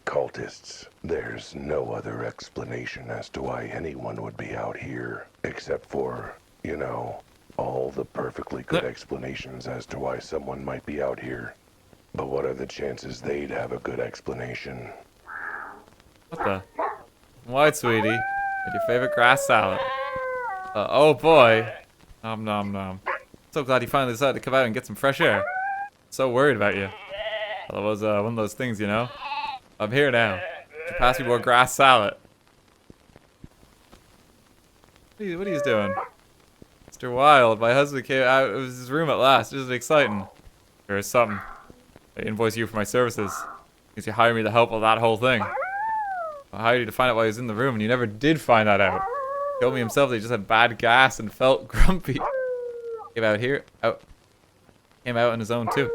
Cultists. There's no other explanation as to why anyone would be out here, except for, you know, all the perfectly good explanations as to why someone might be out here. But what are the chances they'd have a good explanation? What the? What, sweetie? With your favorite grass salad. Oh boy. Nom nom nom. So glad you finally decided to come out and get some fresh air. So worried about you. Well, it was one of those things, you know. I'm here now. You pass me more grass salad. What are you doing? Mr. Wilde, my husband came out of his room at last. Isn't it exciting? There is something. I invoice you for my services. Because you hired me to help with that whole thing. I hired you to find out why he was in the room, and you never did find that out. He told me himself that he just had bad gas and felt grumpy. Came out on his own too.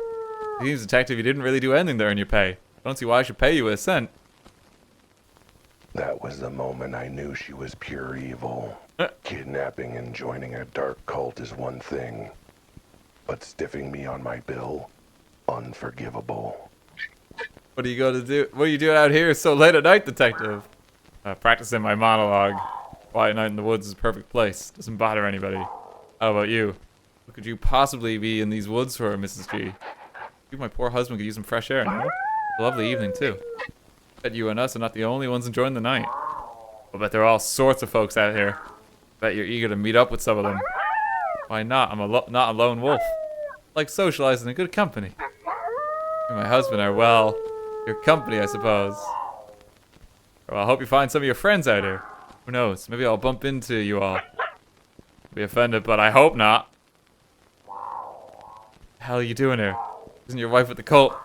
He seems detective, you didn't really do anything to earn your pay. I don't see why I should pay you a cent. That was the moment I knew she was pure evil. Kidnapping and joining a dark cult is one thing, but stiffing me on my bill, unforgivable. What are you going to do? What are you doing out here so late at night, detective? Practicing my monologue. Quiet night in the woods is a perfect place. Doesn't bother anybody. How about you? What could you possibly be in these woods for, Mrs. G? You, my poor husband, could use some fresh air, no? A lovely evening, too. Bet you and us are not the only ones enjoying the night. I'll bet there are all sorts of folks out here. Bet you're eager to meet up with some of them. Why not? I'm not a lone wolf. I like socializing in good company. You and my husband are, well, your company, I suppose. Well, I hope you find some of your friends out here. Who knows? Maybe I'll bump into you all. Be offended, but I hope not. The hell are you doing here? Isn't your wife with the cult?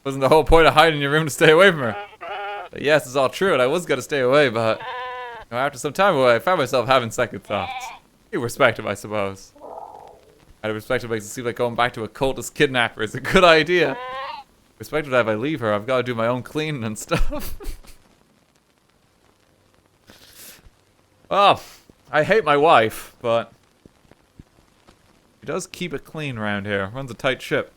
Wasn't the whole point of hiding in your room to stay away from her? But yes, it's all true, and I was gonna stay away, but you know, after some time away, I found myself having second thoughts. You respect him, I suppose. Out of perspective, makes it seem like going back to a cultist kidnapper is a good idea. Respect that if I leave her, I've got to do my own cleaning and stuff. Well, I hate my wife, but she does keep it clean around here. Runs a tight ship.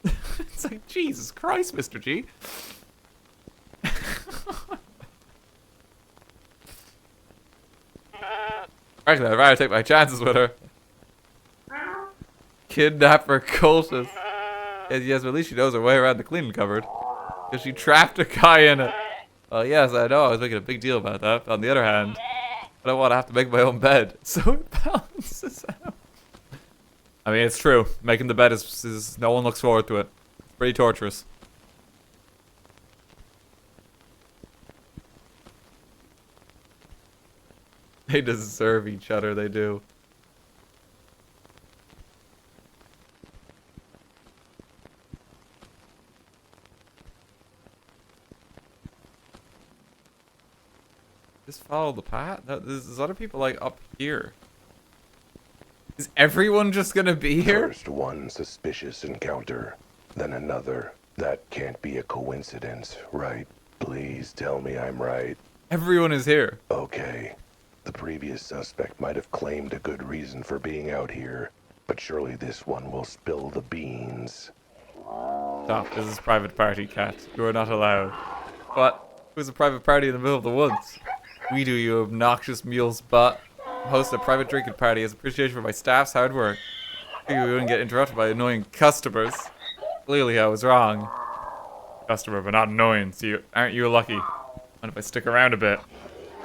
It's like, Jesus Christ, Mr. G. Frankly, I'd rather take my chances with her. Kidnapper cultist. Yes, but at least she knows her way around the cleaning cupboard. Because she trapped a guy in it. Well, yes, I know. I was making a big deal about that. But on the other hand, I don't want to have to make my own bed. So it balances out. I mean, it's true. Making the bed is no one looks forward to it. It's pretty torturous. They deserve each other, they do. Just follow the path? There's other people like up here. Is everyone just gonna be here? First one suspicious encounter, then another. That can't be a coincidence, right? Please tell me I'm right. Everyone is here. Okay. The previous suspect might have claimed a good reason for being out here, but surely this one will spill the beans. Stop. This is private party, cat. You are not allowed. What? Who's a private party in the middle of the woods? We do, you obnoxious mule's butt. Host a private drinking party as appreciation for my staff's hard work. Figured we wouldn't get interrupted by annoying customers. Clearly I was wrong. Customer, but not annoying. So aren't you lucky? Mind if I stick around a bit?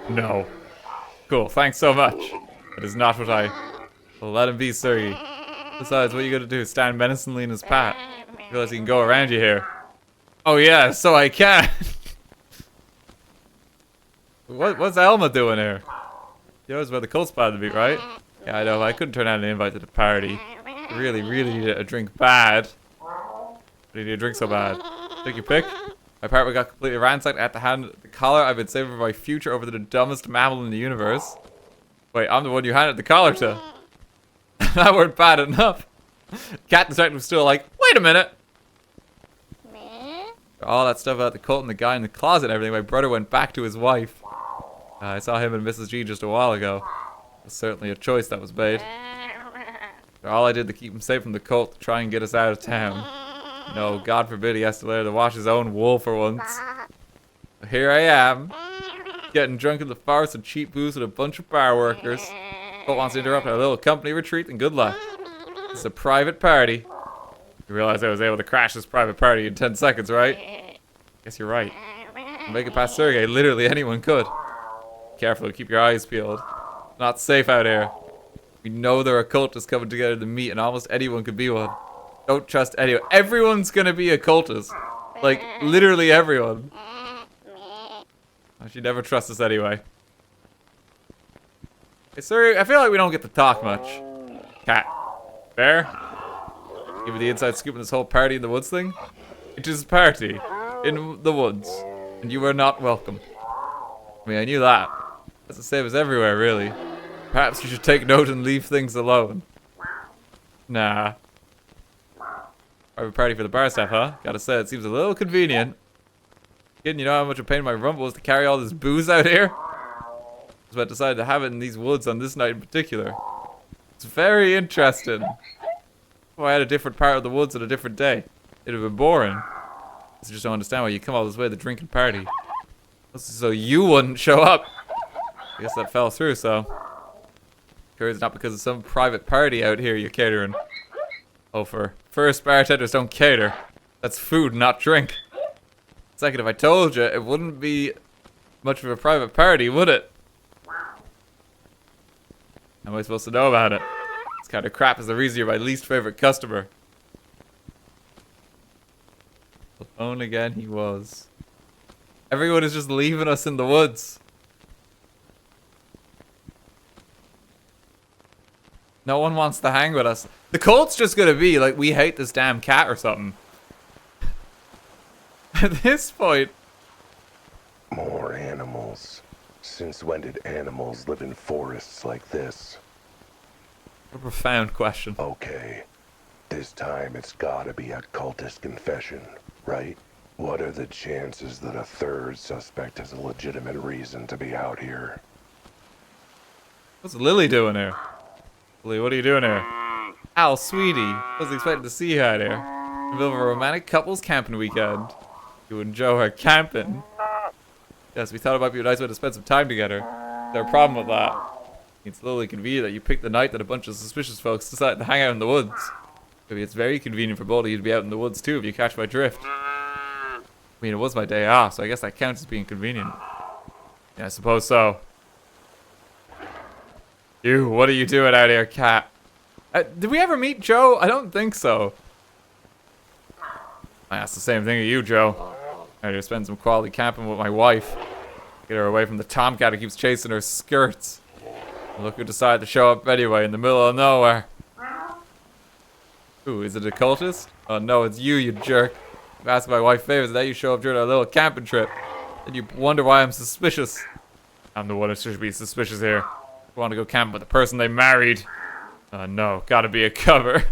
No. Cool, thanks so much. That is not what I... Well, let him be, sir. Besides, what are you gonna do? Stand menacingly in his path? Realize he can go around you here. Oh yeah, so I can. What's Elma doing here? He knows where the cult spot to be, right? Yeah, I know. I couldn't turn out an invite to the party. I really need a drink bad. What do you need a drink so bad? Take your pick. My apartment got completely ransacked. I had to hand the collar I've been saving for my future over to the dumbest mammal in the universe. Wait, I'm the one you handed the collar to. That weren't bad enough. Cat detective was still like, wait a minute. All that stuff about the cult and the guy in the closet and everything. My brother went back to his wife. I saw him and Mrs. G just a while ago. It was certainly a choice that was made. All I did to keep him safe from the cult, to try and get us out of town. No, God forbid he has to learn to wash his own wool for once. But here I am, getting drunk in the forest and cheap booze with a bunch of bar workers. Cult wants to interrupt our little company retreat, and good luck. It's a private party. You realize I was able to crash this private party in 10 seconds, right? Guess you're right. Make it past Sergey, literally anyone could. Careful, keep your eyes peeled. Not safe out here. We know there are cultists coming together to meet, and almost anyone could be one. Don't trust anyone. Everyone's gonna be a cultist. Like, literally everyone. I should never trust us anyway. Hey, sir, I feel like we don't get to talk much. Cat. Bear? Give you the inside scoop on this whole party in the woods thing? It is a party in the woods, and you are not welcome. I mean, I knew that. That's the same as everywhere, really. Perhaps you should take note and leave things alone. Nah. Private party for the bar staff, huh? Gotta say, it seems a little convenient. Kidding, you know how much a pain in my rumble was to carry all this booze out here? So I decided to have it in these woods on this night in particular. It's very interesting. If I had a different part of the woods on a different day, it'd have been boring. I just don't understand why you come all this way to drink and party. So you wouldn't show up. I guess that fell through, so. Sure, it's not because of some private party out here you're catering. Oh, first, bartenders don't cater. That's food, not drink. Second, if I told you, it wouldn't be much of a private party, would it? How am I supposed to know about it? This kind of crap is the reason you're my least favorite customer. Alone again, he was. Everyone is just leaving us in the woods. No one wants to hang with us. The cult's just gonna be like, we hate this damn cat or something. At this point. More animals. Since when did animals live in forests like this? A profound question. Okay. This time it's gotta be a cultist confession, right? What are the chances that a third suspect has a legitimate reason to be out here? What's Lily doing here? Lily, what are you doing here? Al, sweetie. Wasn't expecting to see you out here. In the middle of a romantic couples camping weekend. You and Joe are camping. Yes, we thought it might be a nice way to spend some time together. Is there a problem with that? It's Lily convenient that you picked the night that a bunch of suspicious folks decided to hang out in the woods. Maybe it's very convenient for both of you to be out in the woods too, if you catch my drift. I mean, it was my day off, so I guess that counts as being convenient. Yeah, I suppose so. You, what are you doing out here, cat? Did we ever meet Joe? I don't think so. I asked the same thing of you, Joe. I had to spend some quality camping with my wife. Get her away from the tomcat who keeps chasing her skirts. And look who decided to show up anyway in the middle of nowhere. Ooh, is it a cultist? Oh no, it's you, you jerk. I've asked my wife favors and now you show up during our little camping trip. And you wonder why I'm suspicious. I'm the one who should be suspicious here. I want to go camping with the person they married. Oh no, gotta be a cover.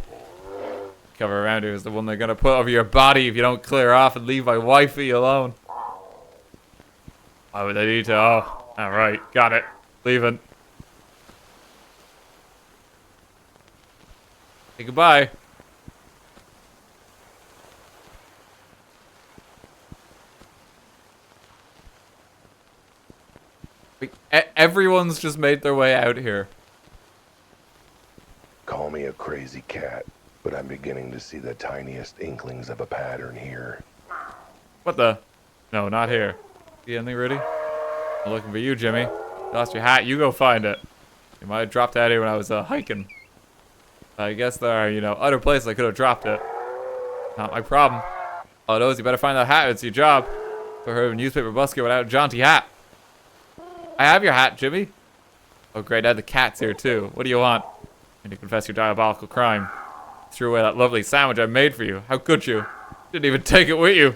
Cover around here is the one they're gonna put over your body if you don't clear off and leave my wifey alone. Why would they need to? Oh, alright, got it. Leaving. Say goodbye. Everyone's just made their way out here. Call me a crazy cat, but I'm beginning to see the tiniest inklings of a pattern here. What the? No, not here. See anything, Rudy? I'm looking for you, Jimmy. You lost your hat, you go find it. You might have dropped out here when I was hiking. I guess there are, you know, other places I could have dropped it. Not my problem. All it is, you better find that hat. It's your job. I heard of a newspaper busker without a jaunty hat. I have your hat, Jimmy. Oh, great. I had the cats here, too. What do you want? And to confess your diabolical crime. Threw away that lovely sandwich I made for you. How could you? Didn't even take it with you.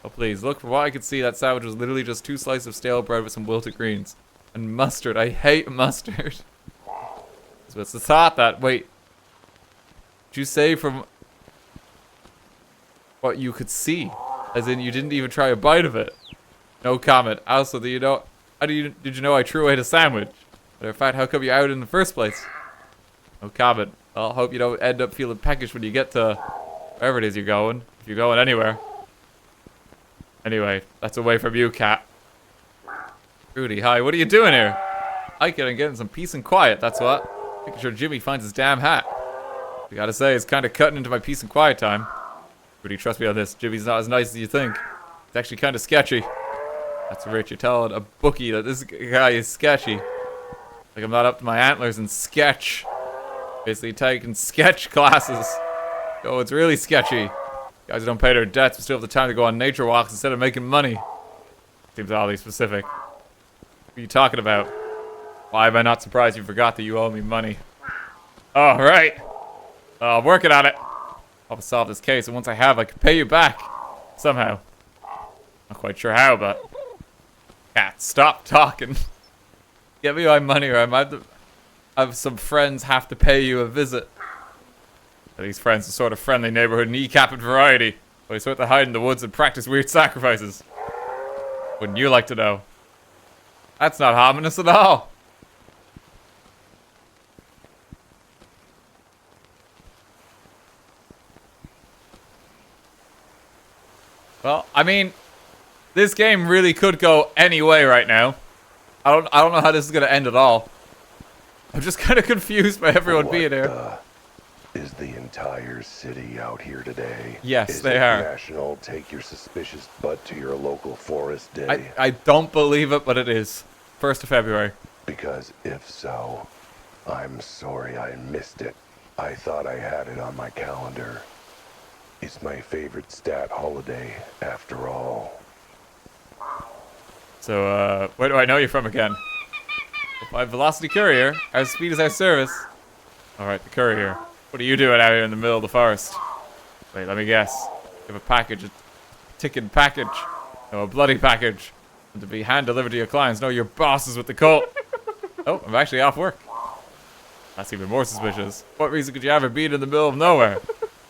Oh, please. Look, from what I could see, that sandwich was literally just 2 slices of stale bread with some wilted greens. And mustard. I hate mustard. So it's the thought that... Wait. Did you say from... what you could see? As in, you didn't even try a bite of it? No comment. Also, do you know... did you know I threw away the sandwich? Matter of fact, how come you out in the first place? No comment. Well, I hope you don't end up feeling peckish when you get to wherever it is you're going. If you're going anywhere. Anyway, that's away from you, cat. Rudy, hi, what are you doing here? Hiking and getting some peace and quiet, that's what. Making sure Jimmy finds his damn hat. I gotta say, it's kind of cutting into my peace and quiet time. Rudy, trust me on this. Jimmy's not as nice as you think. It's actually kind of sketchy. That's right, you're telling a bookie that this guy is sketchy. Like I'm not up to my antlers in sketch. Basically taking sketch classes. Oh, it's really sketchy. Guys who don't pay their debts but still have the time to go on nature walks instead of making money. Seems oddly specific. What are you talking about? Why am I not surprised you forgot that you owe me money? Oh, right. I'm working on it. I'll solve this case, and once I have, I can pay you back. Somehow. Not quite sure how, but... Cat, stop talking. Get me my money or I might have some friends have to pay you a visit. These friends are sort of friendly neighborhood kneecapping variety. But they sort to hide in the woods and practice weird sacrifices. Wouldn't you like to know? That's not ominous at all. Well, I mean, this game really could go any way right now. I don't know how this is gonna end at all. I'm just kind of confused by everyone being here. Is the entire city out here today? Yes, they are. National Take Your Suspicious Butt to Your Local Forest Day? I don't believe it, but it is. 1st of February. Because if so, I'm sorry I missed it. I thought I had it on my calendar. It's my favorite stat holiday, after all. So, where do I know you from again? My velocity courier. Our speed is our service. Alright, the courier. What are you doing out here in the middle of the forest? Wait, let me guess. You have a package, a ticking package. No, a bloody package. And to be hand-delivered to your clients. No, your boss is with the cult. Oh, I'm actually off work. That's even more suspicious. What reason could you have for being in the middle of nowhere?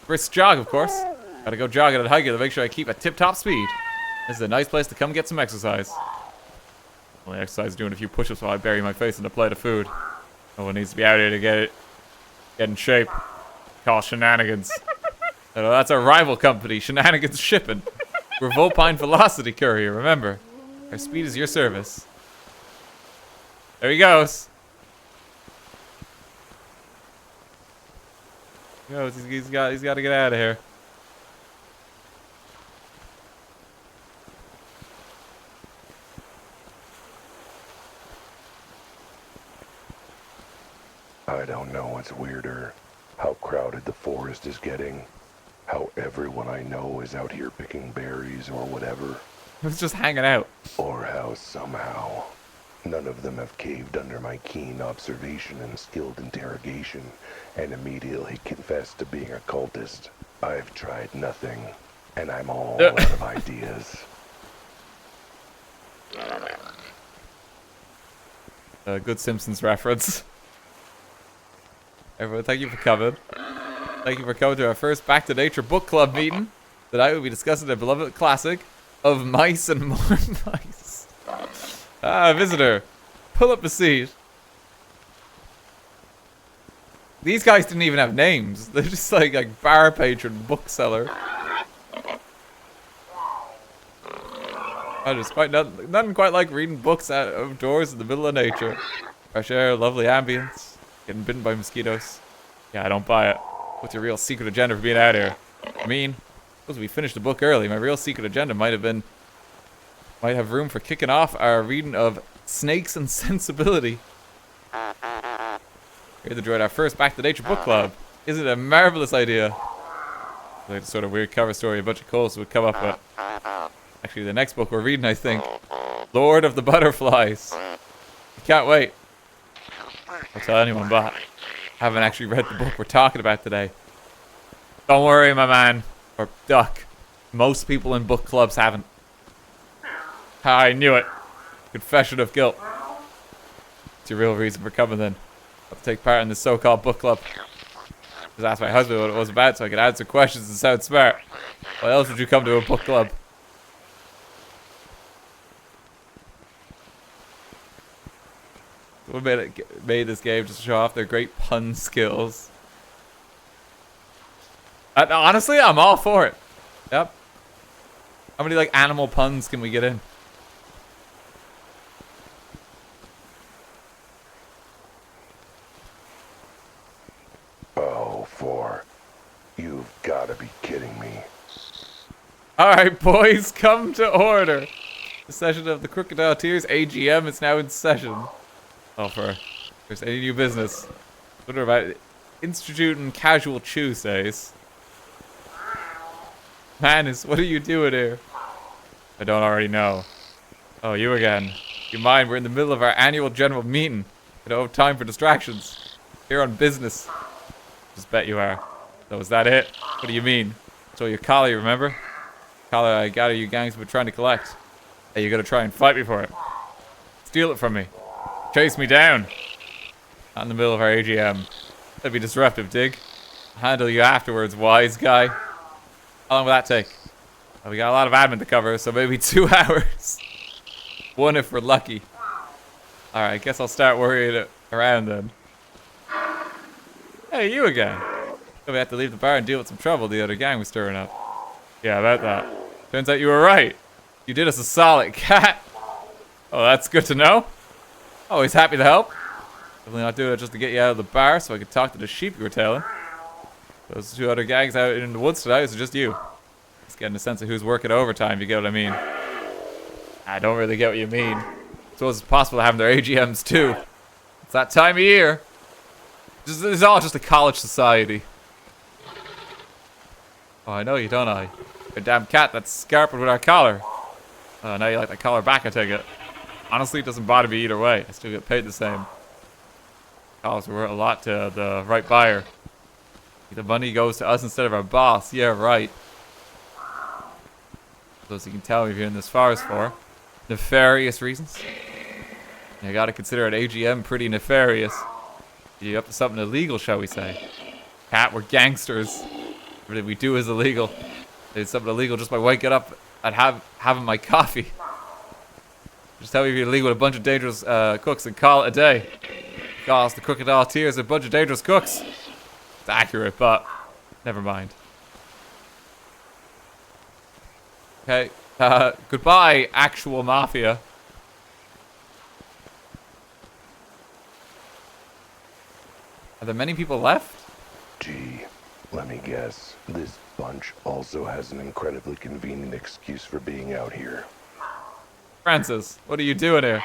Brisk jog, of course. Gotta go jogging and hiking to make sure I keep a tip-top speed. This is a nice place to come get some exercise. Only exercise doing a few push-ups while I bury my face in a plate of food. No one needs to be out here to get in shape. Call shenanigans. Oh, that's our rival company, Shenanigans Shipping. We're Vulpine Velocity Courier, remember. Our speed is your service. There he goes. He's got to get out of here. I don't know what's weirder. How crowded the forest is getting. How everyone I know is out here picking berries or whatever. He was just hanging out. Or how somehow none of them have caved under my keen observation and skilled interrogation and immediately confessed to being a cultist. I've tried nothing, and I'm all out of ideas. A good Simpsons reference. Everyone, thank you for coming. Thank you for coming to our first Back to Nature book club meeting. Tonight we'll be discussing the beloved classic of Mice and More Mice. Visitor, pull up a seat. These guys didn't even have names. They're just like bar patron, bookseller. It's quite nothing quite like reading books outdoors in the middle of nature. Fresh air, lovely ambience. Getting bitten by mosquitoes. Yeah, I don't buy it. What's your real secret agenda for being out here? I mean, suppose we finished the book early. My real secret agenda might have room for kicking off our reading of Snakes and Sensibility. Here to join our first Back to Nature book club. Isn't it a marvelous idea? Like the sort of weird cover story a bunch of cultists would come up with. Actually, the next book we're reading, I think, Lord of the Butterflies. I can't wait. I'll tell anyone, but I haven't actually read the book we're talking about today. Don't worry, my man. Or duck. Most people in book clubs haven't. I knew it. Confession of guilt. What's your real reason for coming then? I'll take part in this so-called book club. Just asked my husband what it was about so I could answer questions and sound smart. Why else would you come to a book club? What made this game just to show off their great pun skills? Honestly, I'm all for it. Yep. How many animal puns can we get in? Oh, 4. You've got to be kidding me. Alright, boys, come to order. The session of the Crocodile Tears AGM is now in session. Oh, if there's any new business. What about instituting casual Tuesdays? Manus, what are you doing here? I don't already know. Oh, you again. You mind? We're in the middle of our annual general meeting. I don't have time for distractions. Here on business. Just bet you are. So is that it? What do you mean? So your collar, you remember? Collar I gather you gangs have been trying to collect. Hey, you gotta try and fight me for it. Steal it from me. Chase me down. Not in the middle of our AGM. That'd be disruptive, dig? I'll handle you afterwards, wise guy. How long will that take? Well, we got a lot of admin to cover, so maybe 2 hours. 1 if we're lucky. Alright, I guess I'll start worrying around then. Hey, you again. We have to leave the bar and deal with some trouble the other gang was stirring up. Yeah, about that. Turns out you were right. You did us a solid, cat. Oh, that's good to know. Always happy to help. Definitely not doing it just to get you out of the bar so I could talk to the sheep you were tailing. Those 2 other gangs out in the woods tonight, is it just you? Just getting a sense of who's working overtime, you get what I mean. I don't really get what you mean. I suppose it's possible to have their AGMs too. It's that time of year. It's all just a college society. Oh, I know you, don't I? You're a damn cat that's scarpered with our collar. Oh, now you like that collar back, I take it. Honestly, it doesn't bother me either way. I still get paid the same. Collars are worth a lot to the right buyer. The money goes to us instead of our boss. Yeah, right. Those you can tell me if you're in this forest for. Nefarious reasons. You gotta consider an AGM pretty nefarious. You up to something illegal, shall we say? Cat, we're gangsters. Everything we do is illegal. It's something illegal just by waking up and having my coffee. Just tell me if you're illegal with a bunch of dangerous cooks and call it a day. Call us the Crocodile Tears, a bunch of dangerous cooks. It's accurate, but never mind. Okay, goodbye, actual mafia. Are there many people left? Gee, let me guess. This bunch also has an incredibly convenient excuse for being out here. Francis, what are you doing here?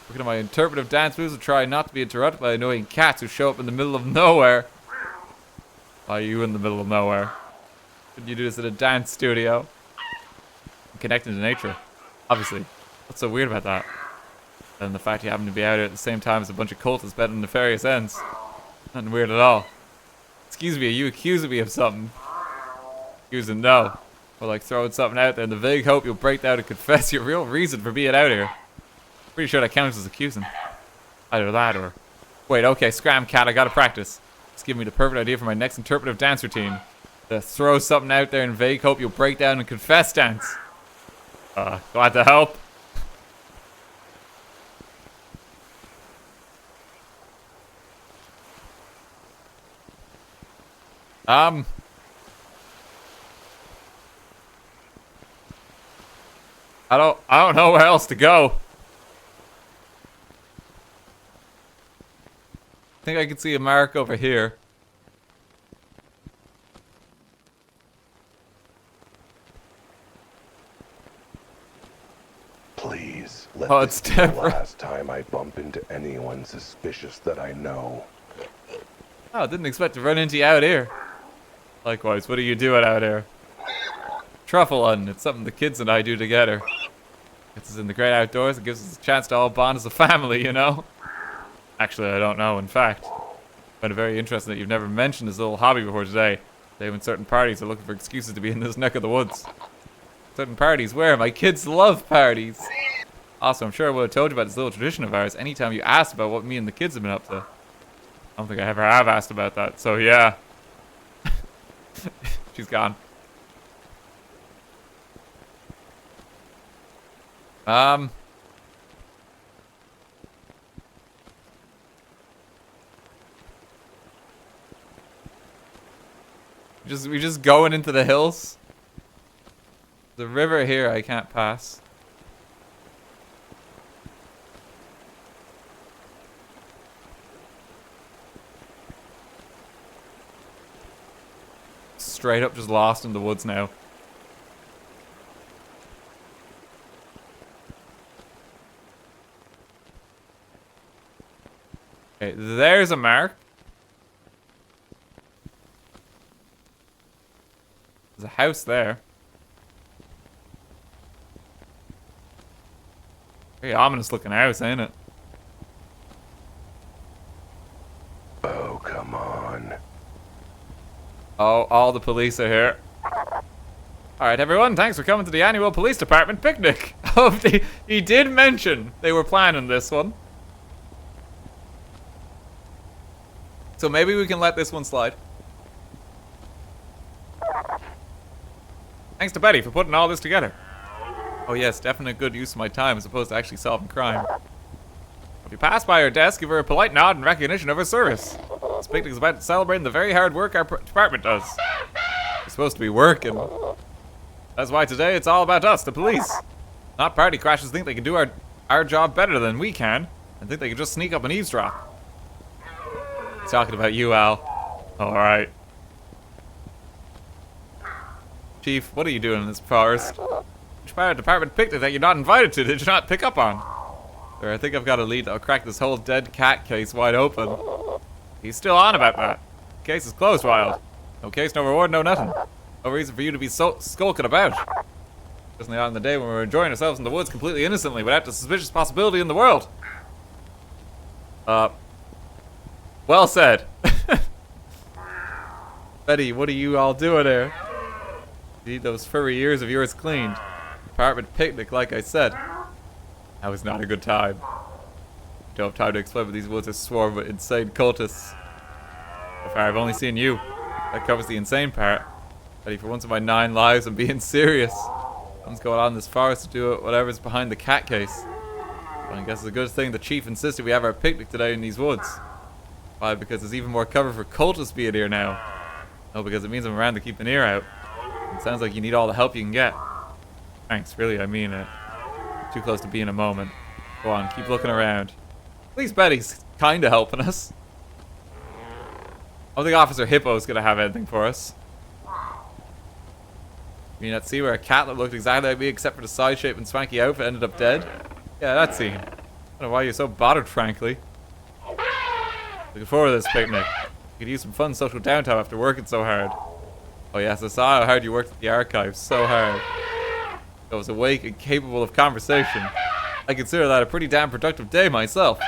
Looking at my interpretive dance moves and try not to be interrupted by annoying cats who show up in the middle of nowhere. Why are you in the middle of nowhere? Couldn't you do this in a dance studio? I'm connected to nature. Obviously. What's so weird about that? And the fact you happen to be out here at the same time as a bunch of cultists bent on nefarious ends. Nothing weird at all. Excuse me, are you accusing me of something? Accusing no. Or like throwing something out there in the vague hope you'll break down and confess your real reason for being out here. Pretty sure that counts as accusing. Either that or... Wait, okay, scram cat, I gotta practice. It's giving me the perfect idea for my next interpretive dance routine. To throw something out there in vague hope you'll break down and confess dance. Glad to help. I don't know where else to go. I think I can see a mark over here. Please, let Oh, this it's be the Deborah. last time I bump into anyone suspicious that I know. Oh, I didn't expect to run into you out here. Likewise, what are you doing out here? Truffle hunting. It's something the kids and I do together. Gets us in the great outdoors. It gives us a chance to all bond as a family, you know? Actually, I don't know. In fact, I find it very interesting that you've never mentioned this little hobby before today. Today when certain parties are looking for excuses to be in this neck of the woods. Certain parties where? My kids love parties. Also, I'm sure I would have told you about this little tradition of ours anytime you asked about what me and the kids have been up to. I don't think I ever have asked about that, so yeah. She's gone. We just going into the hills. The river here I can't pass. Straight up just lost in the woods now. Okay, there's a mark. There's a house there. Very ominous looking house, ain't it? Oh, come on. Oh, all the police are here. Alright, everyone, thanks for coming to the annual police department picnic. He did mention they were planning this one. So maybe we can let this one slide. Thanks to Betty for putting all this together. Oh yes, definitely good use of my time as opposed to actually solving crime. If you pass by her desk, give her a polite nod in recognition of her service. This picnic is about celebrating the very hard work our department does. We're supposed to be working. That's why today it's all about us, the police. Not party crashers think they can do our job better than we can, and think they can just sneak up and eavesdrop. He's talking about you, Al. Alright. Chief, what are you doing in this forest? Which part of department picnic that you're not invited to did you not pick up on? Sir, I think I've got a lead that'll crack this whole dead cat case wide open. He's still on about that. Case is closed, Wilde. No case, no reward, no nothing. No reason for you to be so skulking about. Especially on the day when we're enjoying ourselves in the woods completely innocently without the suspicious possibility in the world. Well said. Betty, what are you all doing here? You need those furry ears of yours cleaned. Department picnic, like I said. That was not a good time. Don't have time to explain, but these woods are swarmed with insane cultists. So far, I've only seen you. That covers the insane part. Ready for once in my 9 lives, I'm being serious. Let's go out in this forest to do whatever's behind the cat case. Well, I guess it's a good thing the chief insisted we have our picnic today in these woods. Why? Because there's even more cover for cultists being here now. No, because it means I'm around to keep an ear out. It sounds like you need all the help you can get. Thanks, really, I mean it. Too close to being a moment. Go on, keep looking around. At least Betty's kinda helping us. I don't think Officer Hippo's gonna have anything for us. You mean that scene where a cat that looked exactly like me except for the side shape and swanky outfit ended up dead? Yeah, that scene. I don't know why you're so bothered, frankly. Looking forward to this picnic. You could use some fun social downtime after working so hard. Oh yes, I saw how hard you worked at the archives. So hard. I was awake and capable of conversation. I consider that a pretty damn productive day myself.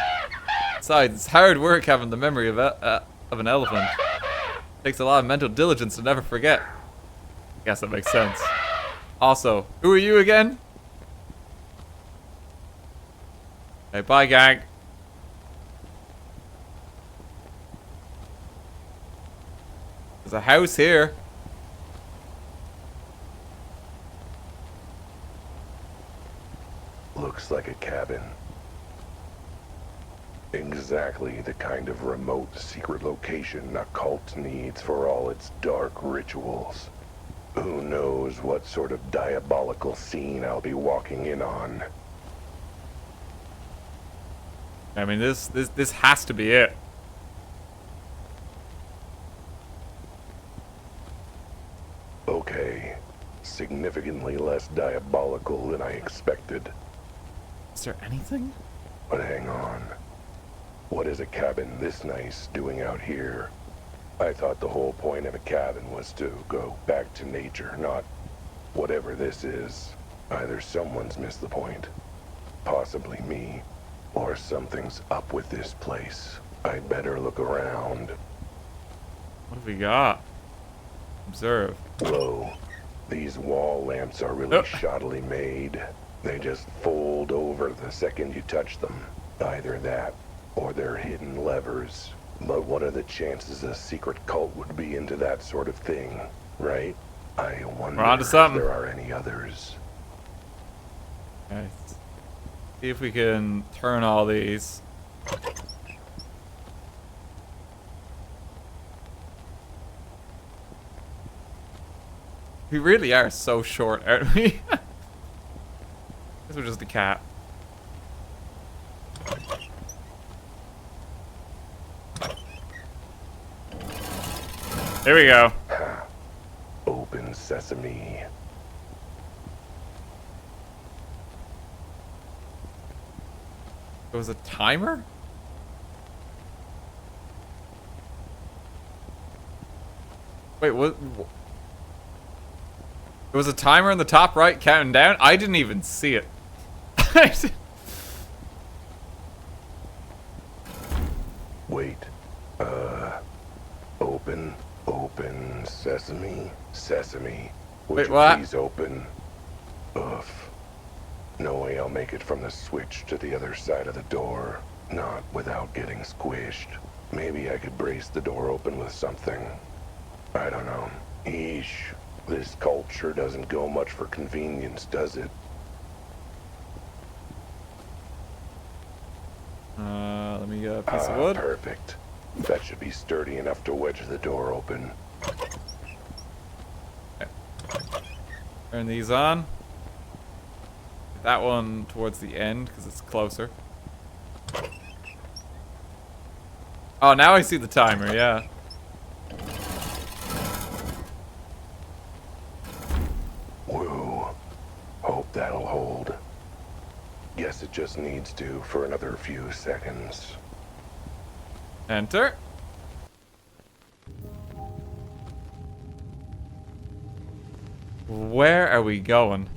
Besides, it's hard work having the memory of an elephant. It takes a lot of mental diligence to never forget. I guess that makes sense. Also, who are you again? Hey, bye, gang. There's a house here. Looks like a cabin. Exactly the kind of remote secret location a cult needs for all its dark rituals. Who knows what sort of diabolical scene I'll be walking in on. I mean, this has to be it. Okay, significantly less diabolical than I expected. Is there anything? But hang on. What is a cabin this nice doing out here? I thought the whole point of a cabin was to go back to nature, not whatever this is. Either someone's missed the point, possibly me, or something's up with this place. I'd better look around. What have we got? Observe. Whoa, these wall lamps are really shoddily made. They just fold over the second you touch them. Either that, or they're hidden levers. But what are the chances a secret cult would be into that sort of thing, right? I wonder We're onto if something. there are any others. Okay. See if we can turn all these. We really are so short, aren't we? This was just a cat. There we go. Open sesame. It was a timer? Wait, what? There was a timer in the top right counting down? I didn't even see it. Wait. Open sesame. Sesame. Would Wait, you what? please open? Ugh. No way I'll make it from the switch to the other side of the door. Not without getting squished. Maybe I could brace the door open with something. I don't know. Eesh. This culture doesn't go much for convenience, does it? Let me get a piece of wood. Perfect. That should be sturdy enough to wedge the door open. Okay. Turn these on. That one towards the end because it's closer. Oh, now I see the timer, yeah. Woo. Hope that'll hold. Guess it just needs to for another few seconds. Enter. Where are we going?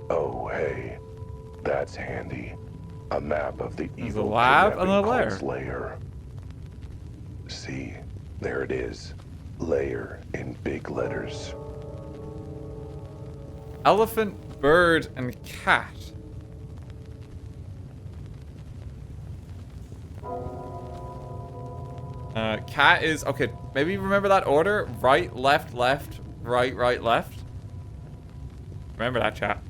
Oh, hey. That's handy. A map of the There's a evil lab and a kidnapping lair. cult's lair. See, there it is. Lair in big letters. Elephant bird and cat. Cat is... Okay, maybe remember that order? Right, left, left, right, right, left. Remember that, chat.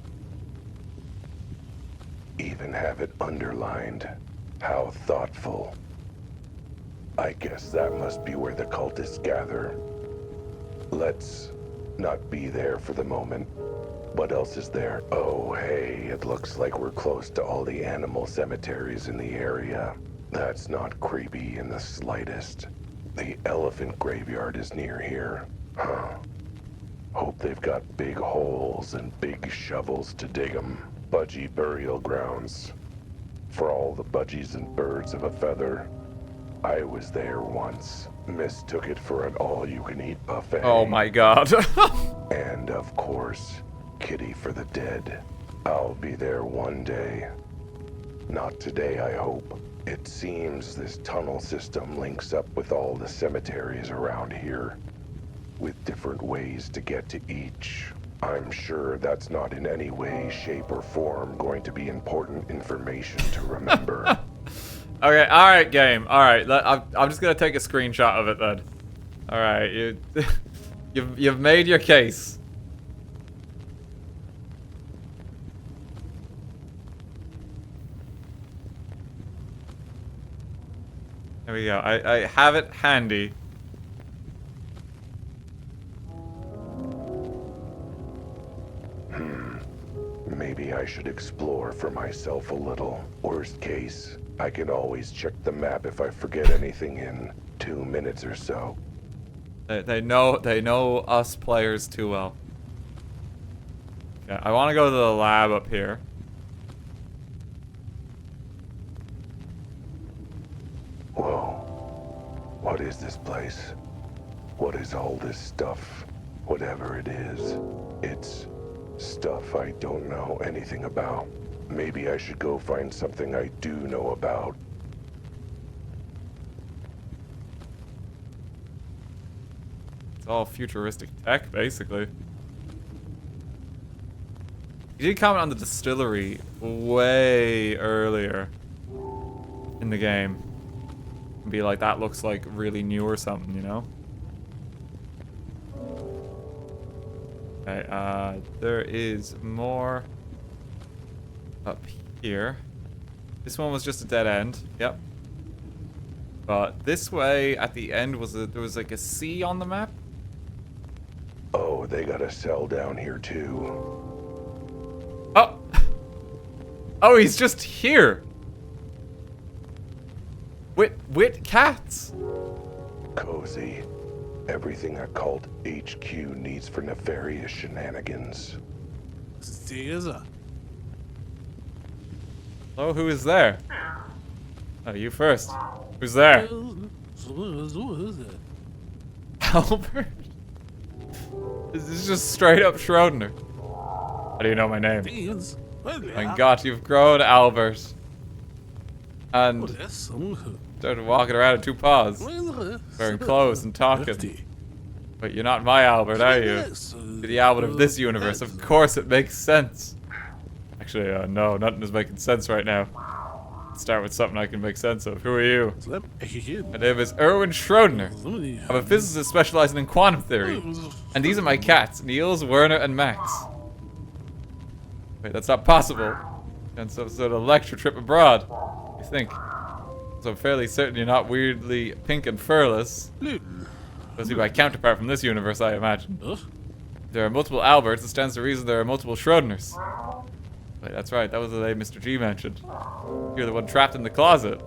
Even have it underlined. How thoughtful. I guess that must be where the cultists gather. Let's not be there for the moment. What else is there? Oh, hey, it looks like we're close to all the animal cemeteries in the area. That's not creepy in the slightest. The elephant graveyard is near here. Huh. Hope they've got big holes and big shovels to dig them. Budgie burial grounds. For all the budgies and birds of a feather. I was there once. Mistook it for an all-you-can-eat buffet. Oh my god. And of course, kitty for the dead. I'll be there one day. Not today, I hope. It seems this tunnel system links up with all the cemeteries around here, with different ways to get to each. I'm sure that's not in any way, shape, or form going to be important information to remember. Okay, alright, game. Alright, I'm just gonna take a screenshot of it then. Alright, you've made your case. There we go. I have it handy. Maybe I should explore for myself a little. Worst case, I can always check the map if I forget anything in 2 minutes or so. They know us players too well. Okay, I want to go to the lab up here. Whoa. What is this place? What is all this stuff? Whatever it is, it's stuff I don't know anything about. Maybe I should go find something I do know about. It's all futuristic tech, basically. You did comment on the distillery way earlier in the game. Be like, that looks like really new or something, you know? Okay, there is more up here. This one was just a dead end. Yep. But this way, at the end, there was like a C on the map. Oh, they got a cell down here too. Oh! Oh, he's just here! With cats! Cozy. Everything a cult HQ needs for nefarious shenanigans. Hello, who is there? Oh, you first. Who's there? Albert? This is just straight up Schrodinger. How do you know my name? Thank God you've grown, Albert. And started walking around in 2 paws, wearing clothes and talking. But you're not my Albert, are you? You're the Albert of this universe. Of course it makes sense. Actually, no, nothing is making sense right now. Let's start with something I can make sense of. Who are you? My name is Erwin Schrodinger. I'm a physicist specializing in quantum theory. And these are my cats, Niels, Werner, and Max. Wait, that's not possible. And some sort of lecture trip abroad. You think? So I'm fairly certain you're not weirdly pink and furless. Must be my counterpart from this universe, I imagine. There are multiple Alberts, it stands to reason there are multiple Schrodingers. Wait, that's right, that was the name Mr. G mentioned. You're the one trapped in the closet,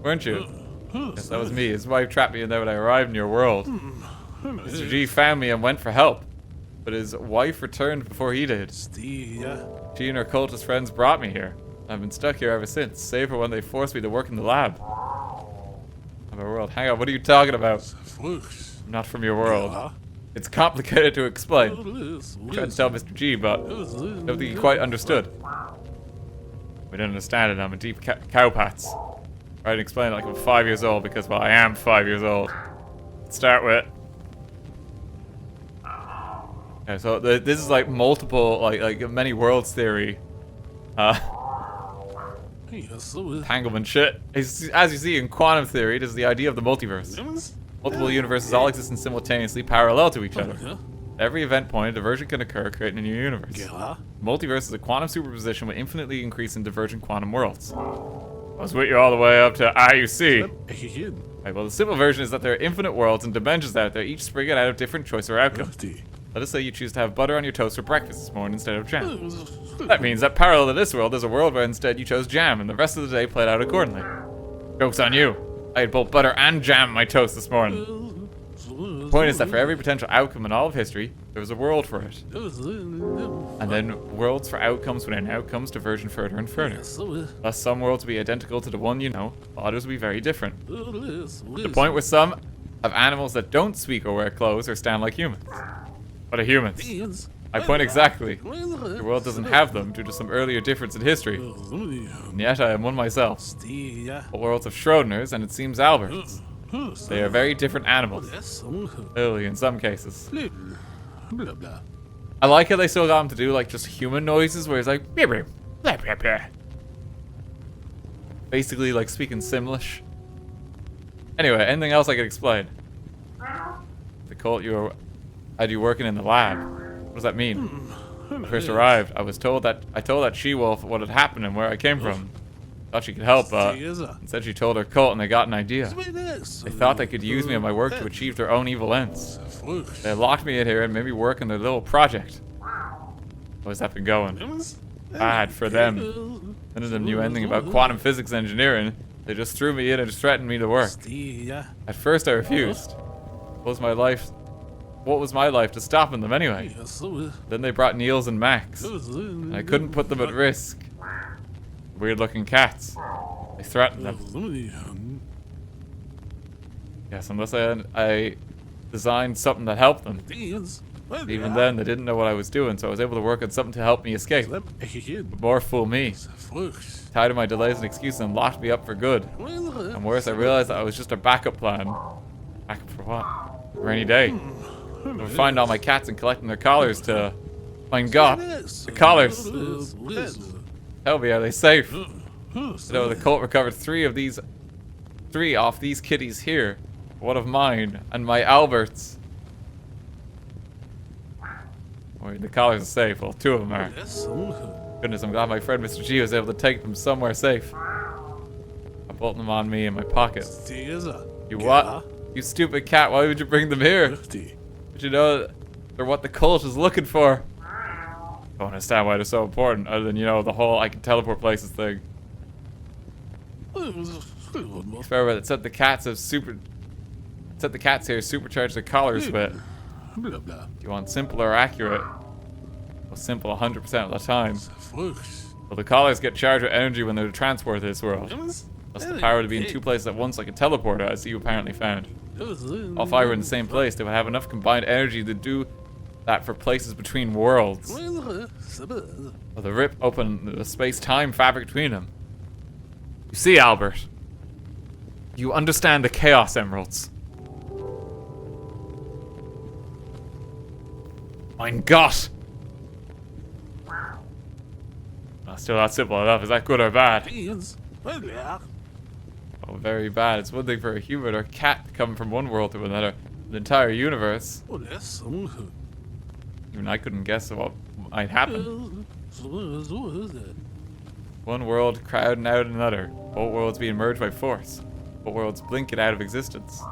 weren't you? Yes, that was me. His wife trapped me in there when I arrived in your world. Mr. G found me and went for help, but his wife returned before he did. She and her cultist friends brought me here. I've been stuck here ever since, save for when they forced me to work in the lab. Of our world. Hang on, what are you talking about? I'm not from your world. It's complicated to explain. I'm trying to tell Mr. G, but I don't think he quite understood. We didn't understand it, I'm in deep cowpats. I didn't explain it like I'm 5 years old because, well, I am 5 years old. Let's start with... Yeah, so this is like multiple, like many worlds theory. Entanglement shit. As you see in quantum theory, it is the idea of the multiverse. Multiple universes all exist simultaneously, parallel to each other. At every event point, a diversion can occur, creating a new universe. Multiverse is a quantum superposition with infinitely increasing divergent quantum worlds. I was with you all the way up to IUC. Right, well, the simple version is that there are infinite worlds and dimensions out there, each springing out of different choice or outcome. Let us say you choose to have butter on your toast for breakfast this morning instead of jam. That means that parallel to this world, there's a world where instead you chose jam, and the rest of the day played out accordingly. Joke's on you. I had both butter and jam on my toast this morning. The point is that for every potential outcome in all of history, there was a world for it. And then worlds for outcomes within outcomes diverging further and further. Thus, some worlds will be identical to the one you know, while others will be very different. The point where some have animals that don't speak or wear clothes or stand like humans. What are humans? My point exactly. The world doesn't have them due to some earlier difference in history. And yet I am one myself. The worlds of Schrodinger's and it seems Albert's. They are very different animals. Clearly, in some cases. I like how they still got him to do like just human noises where he's like blah, blah, blah, blah, blah. Basically like speaking Simlish. Anyway, anything else I could explain? The cult had you working in the lab. What does that mean? When I first arrived, I told that she-wolf what had happened and where I came from. Thought she could help, but instead she told her cult and they got an idea. They thought they could use me and my work to achieve their own evil ends. They locked me in here and made me work on their little project. How's that been going? Bad for them. None of them knew anything about quantum physics engineering. They just threw me in and threatened me to work. At first I refused. What was my life to stopping them anyway? Then they brought Niels and Max. And I couldn't put them at risk. Weird looking cats. They threatened them. Yes, unless I designed something that helped them. Even then, they didn't know what I was doing, so I was able to work on something to help me escape. But more fool me. Tired of my delays and excuses and locked me up for good. And worse, I realized that I was just a backup plan. Backup for what? For any day. To find all my cats and collecting their collars to... My God, the collars! Tell me, are they safe? So the cult recovered three off these kitties here. One of mine, and my Albert's. Wait, the collars are safe. Well, two of them are. Goodness, I'm glad my friend Mr. G was able to take them somewhere safe. I put them on me in my pocket. You what? You stupid cat, why would you bring them here? But you know, they're what the cult is looking for. I don't understand why they're so important, other than, you know, the whole I can teleport places thing. Experiment that said the cats here supercharged their collars with. Do you want simple or accurate? Well, simple 100% of the time. Well, the collars get charged with energy when they're transported to this world. That's the power to be in two places at once like a teleporter, as you apparently found. All five were in the same place. They would have enough combined energy to do that for places between worlds. Well, the rip opened the space-time fabric between them. You see, Albert, you understand the Chaos Emeralds. Mein Gott! Well, still not simple enough. Is that good or bad? Oh, very bad. It's one thing for a human or a cat coming from one world to another. The entire universe. Even I couldn't guess what might happen. One world crowding out another. Both worlds being merged by force. Both worlds blinking out of existence.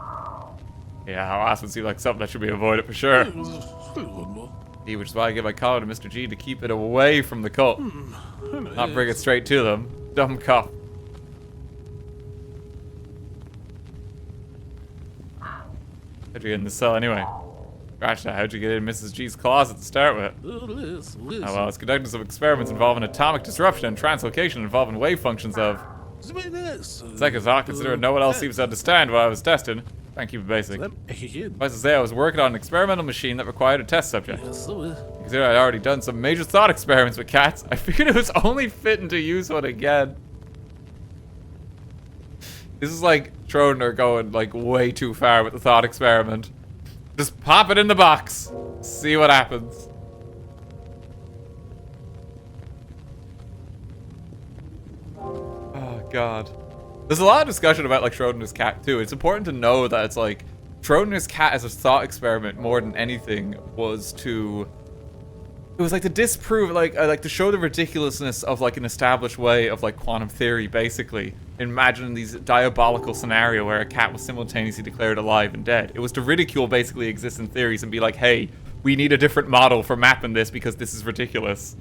Yeah, how else would seem like something that should be avoided for sure. Which is why I give my collar to Mr. G to keep it away from the cult. Not bring it straight to them. Dumb cop. How'd you get in the cell anyway? Scratch that, how'd you get in Mrs. G's closet to start with? Oh well, it's conducting some experiments involving atomic disruption and translocation involving wave functions of... Second thought, considering no one else seems to understand what I was testing. Try and keep it basic. As I say, I was working on an experimental machine that required a test subject. Considering I'd already done some major thought experiments with cats, I figured it was only fitting to use one again. This is like Schrodinger going like way too far with the thought experiment. Just pop it in the box. See what happens. Oh, God. There's a lot of discussion about, like, Schrodinger's cat, too. It's important to know that it's, like, Schrodinger's cat as a thought experiment more than anything was to... It was, like, to disprove, like to show the ridiculousness of, like, an established way of, like, quantum theory, basically. Imagine these diabolical scenario where a cat was simultaneously declared alive and dead. It was to ridicule, basically, existing theories and be like, hey, we need a different model for mapping this because this is ridiculous.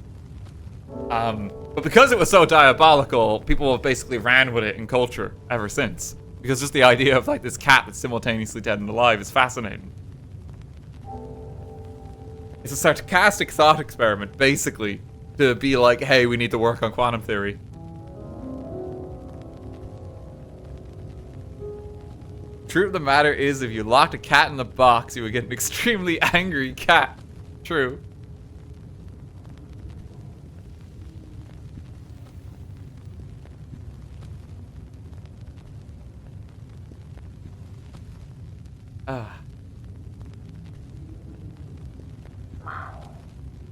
But because it was so diabolical, people have basically ran with it in culture ever since. Because just the idea of, like, this cat that's simultaneously dead and alive is fascinating. It's a sarcastic thought experiment, basically, to be like, hey, we need to work on quantum theory. Truth of the matter is, if you locked a cat in the box, you would get an extremely angry cat. True.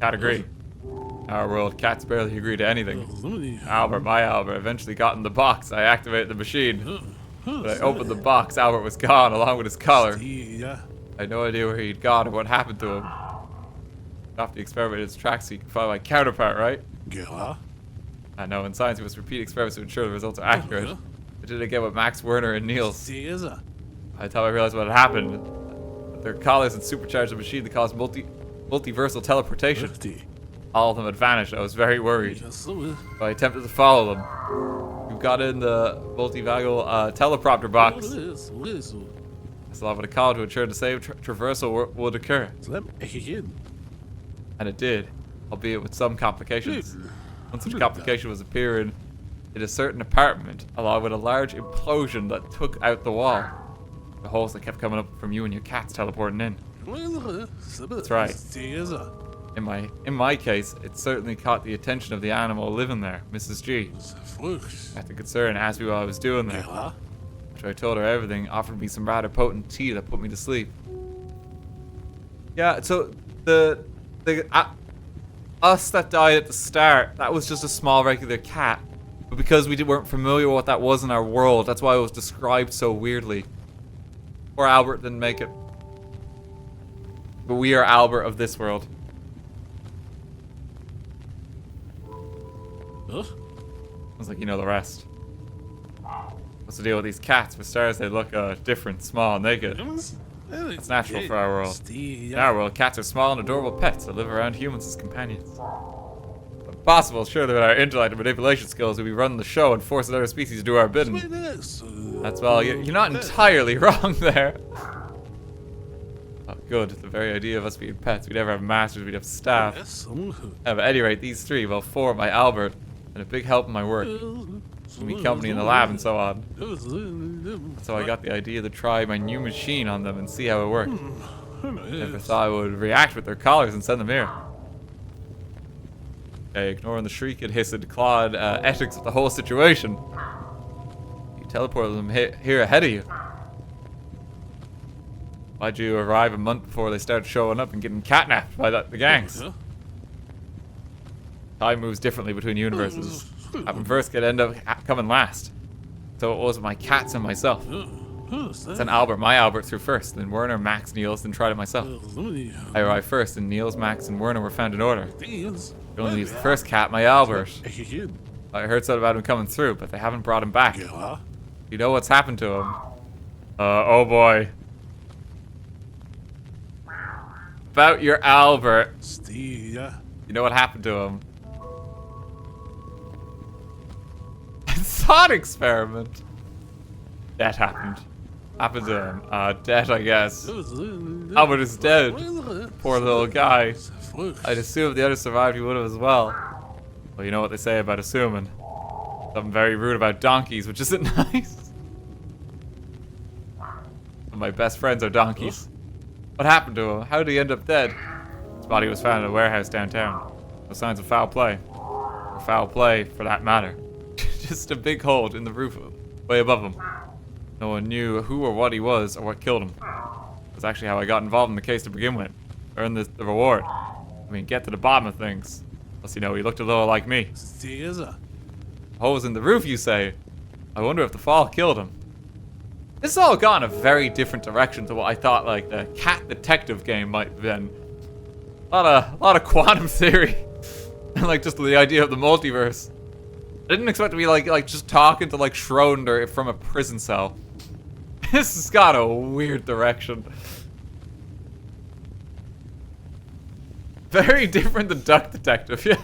Cat agree. Our world, cats barely agree to anything. Albert, my Albert, eventually got in the box. I activated the machine. When I opened the box, Albert was gone, along with his collar. I had no idea where he'd gone or what happened to him. Off the experiment in its tracks so you can find my counterpart, right? I know, in science you must repeat experiments to ensure the results are accurate. I did it again with Max, Werner, and Niels. By the time I realized what had happened, that their collars had supercharged the machine that caused multiversal teleportation. All of them had vanished. I was very worried. So I attempted to follow them. We got in the multivagal teleprompter box. I still have what I called to ensure the same traversal would occur. And it did, albeit with some complications. One such complication was appearing in a certain apartment, along with a large implosion that took out the wall. The holes that kept coming up from you and your cats teleporting in. That's right. In my case, it certainly caught the attention of the animal living there, Mrs. G. Acting concerned, asked me what I was doing there. After I told her everything, offered me some rather potent tea that put me to sleep. Yeah, so us that died at the start, that was just a small regular cat. But because we weren't familiar with what that was in our world, that's why it was described so weirdly. Poor Albert didn't make it. But we are Albert of this world. Sounds like you know the rest. What's the deal with these cats? For starters, they look different, small, naked. That's natural for our world. In our world, cats are small and adorable pets that live around humans as companions. If possible, surely with our intellect and manipulation skills, we'd be running the show and forcing other species to do our bidding. That's well, you're not entirely wrong there. Oh, good. The very idea of us being pets. We'd never have masters, we'd have staff. At any rate, these three, well, four, my Albert, and a big help in my work. Keep me company in the lab and so on. So I got the idea to try my new machine on them and see how it worked. Never thought I would react with their collars and send them here. Okay, ignoring the shriek and hissed clawed ethics of the whole situation. You teleported them here ahead of you. Why'd you arrive a month before they started showing up and getting catnapped by the gangs? Time moves differently between universes. Happened first could end up coming last. So it was my cats and myself. Sent Albert, my Albert, through first. Then Werner, Max, Niels, then tried it myself. I arrived first, and Niels, Max, and Werner were found in order. It only leaves the first cat, my Albert. I heard something about him coming through, but they haven't brought him back. You know what's happened to him? Oh boy. About your Albert. You know what happened to him? Thought experiment. That happened. Happened to him. Dead, I guess. Albert is dead. Poor little guy. I'd assume if the others survived, he would have as well. Well, you know what they say about assuming. Something very rude about donkeys, which isn't nice. My best friends are donkeys. What happened to him? How did he end up dead? His body was found in a warehouse downtown. No signs of foul play. Or foul play, for that matter. Just a big hole in the roof way above him. No one knew who or what he was or what killed him. That's actually how I got involved in the case to begin with. earn the reward. I mean, get to the bottom of things. Plus, you know, he looked a little like me. Holes in the roof, you say? I wonder if the fall killed him. This has all gone a very different direction to what I thought, like, the cat detective game might have been. A lot of quantum theory. And, like, just the idea of the multiverse. I didn't expect to be, like just talking to, like, Schrodinger from a prison cell. This has got a weird direction. Very different than Duck Detective, yeah.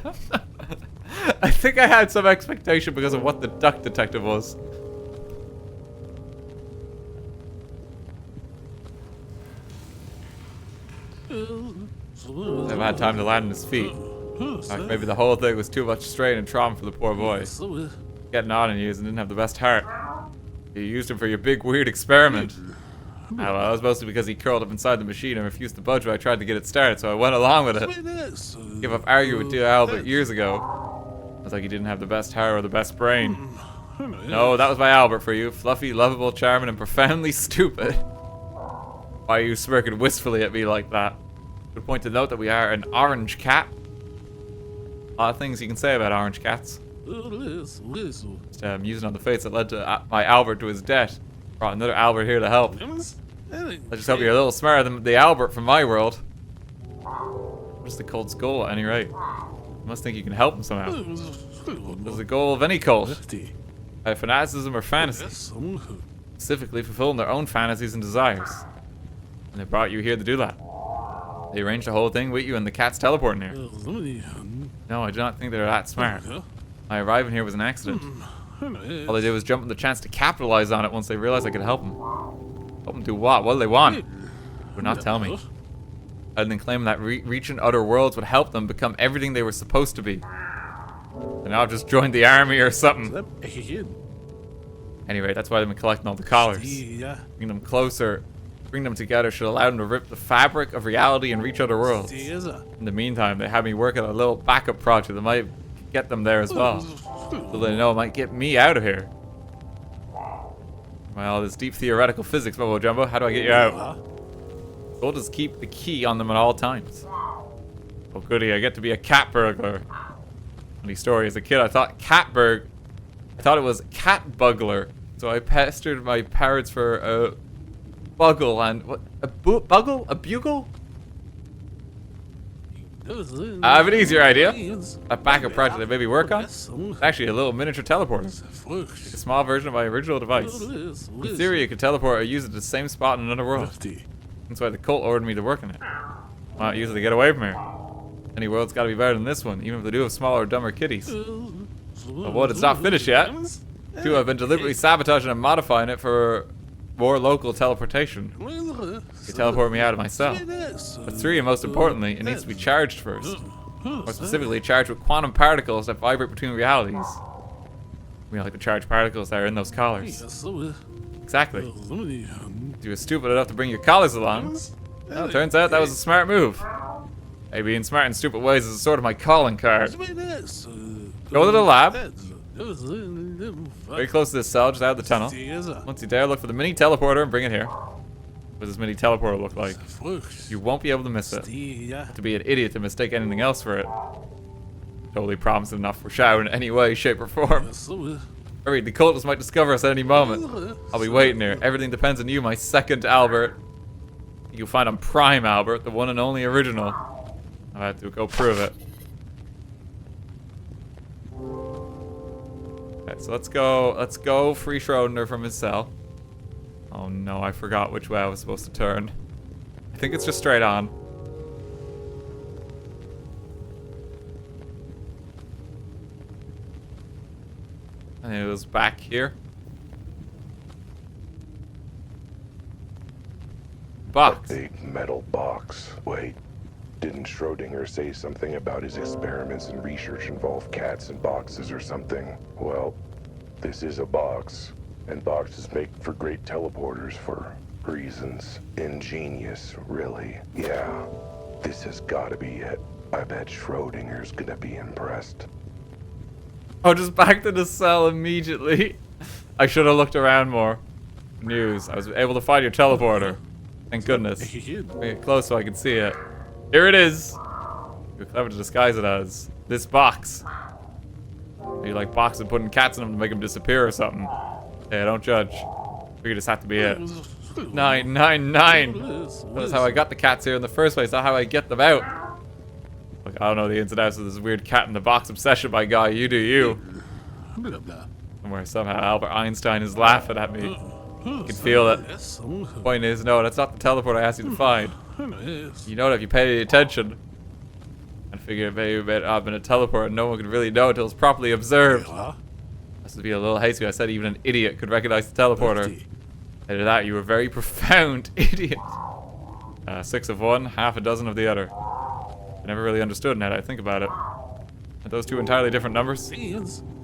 I think I had some expectation because of what the Duck Detective was. Never had time to land on his feet. In fact, maybe the whole thing was too much strain and trauma for the poor boy. Getting on in years and didn't have the best heart. You used him for your big weird experiment. Ah, well, that was mostly because he curled up inside the machine and refused to budge when I tried to get it started, so I went along with it. Give up arguing with dear Albert years ago. It was like he didn't have the best hair or the best brain. No, that was my Albert for you. Fluffy, lovable, charming, and profoundly stupid. Why are you smirking wistfully at me like that? Good point to note that we are an orange cat. A lot of things you can say about orange cats. Just musing on the fates that led to my Albert to his death. Brought another Albert here to help. I just hope you're a little smarter than the Albert from my world. What's the cult's goal at any rate? You must think you can help him somehow. What's the goal of any cult? By fanaticism or fantasy? Specifically fulfilling their own fantasies and desires. And they brought you here to do that. They arranged the whole thing with you and the cat's teleporting here. No, I do not think they're that smart. My arriving here was an accident. All they did was jump on the chance to capitalize on it once they realized I could help them. Help them do what? What do they want? Would not tell me. Other than claiming that reaching other worlds would help them become everything they were supposed to be. And now I've just joined the army or something. Anyway, that's why they've been collecting all the collars. Bring them closer. Bring them together should allow them to rip the fabric of reality and reach other worlds. In the meantime, they had me work on a little backup project that might get them there as well. So they know it might get me out of here. Well, this deep theoretical physics, Bobo Jumbo. How do I get you out? Goal is keep the key on them at all times. Oh goody, I get to be a cat burglar. Funny story, as a kid I thought I thought it was cat bugler. So I pestered my parents for a bugle and what? A bugle? A bugle? I have an easier idea. A backup project that maybe work on. It's actually a little miniature teleporter. It's a small version of my original device. In theory, you could teleport or use it at the same spot in another world. That's why the cult ordered me to work on it. Why not use it to get away from here? Any world's got to be better than this one, even if they do have smaller, dumber kitties. But what? It's not finished yet. Two, I've been deliberately sabotaging and modifying it for more local teleportation. You teleport me out of my cell. But three, and most importantly, it needs to be charged first. More specifically, charged with quantum particles that vibrate between realities. We like the charged particles that are in those collars. Exactly. You were stupid enough to bring your collars along. Well, turns out that was a smart move. Hey, being smart in stupid ways is sort of my calling card. Go to the lab. Very close to this cell, just out of the tunnel. Once you're there, look for the mini teleporter and bring it here. What does this mini teleporter look like? You won't be able to miss it. You have to be an idiot to mistake anything else for it. Totally promising enough for shower in any way, shape, or form. Hurry, the cultists might discover us at any moment. I'll be waiting here. Everything depends on you, my second Albert. You'll find I'm Prime Albert, the one and only original. I have to go prove it. Okay, so let's go free Schrodinger from his cell. Oh no, I forgot which way I was supposed to turn. I think it's just straight on. And it was back here. Box. A big metal box. Wait, didn't Schrodinger say something about his experiments and research involve cats and boxes or something? Well, this is a box, and boxes make for great teleporters for reasons. Ingenious, really. Yeah, this has gotta be it. I bet Schrodinger's gonna be impressed. Oh, just back to the cell immediately. I should have looked around more. News. I was able to find your teleporter. Thank goodness. Bring it close so I can see it. Here it is. You're clever to disguise it as this box. You like boxing, putting cats in them to make them disappear or something. Hey, don't judge. Figured this had to be it. 999. That is how I got the cats here in the first place, not how I get them out. Look, I don't know the ins and outs of this weird cat in the box obsession, my guy. You do you. Somewhere, somehow, Albert Einstein is laughing at me. You can feel it. Point is, no, that's not the teleport I asked you to find. You know that if you pay attention. I figured maybe I've been a teleport and no one could really know until it's properly observed. Must be a little hasty. I said even an idiot could recognize the teleporter. After that, you were a very profound idiot. 6 of one, half a dozen of the other. I never really understood now that I think about it. Are those two entirely different numbers?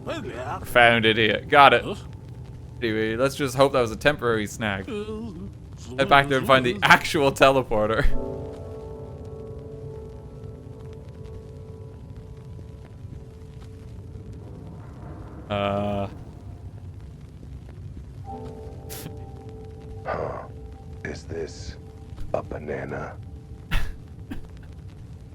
Profound idiot. Got it. Anyway, let's just hope that was a temporary snag. Head back there and find the actual teleporter. Is this a banana?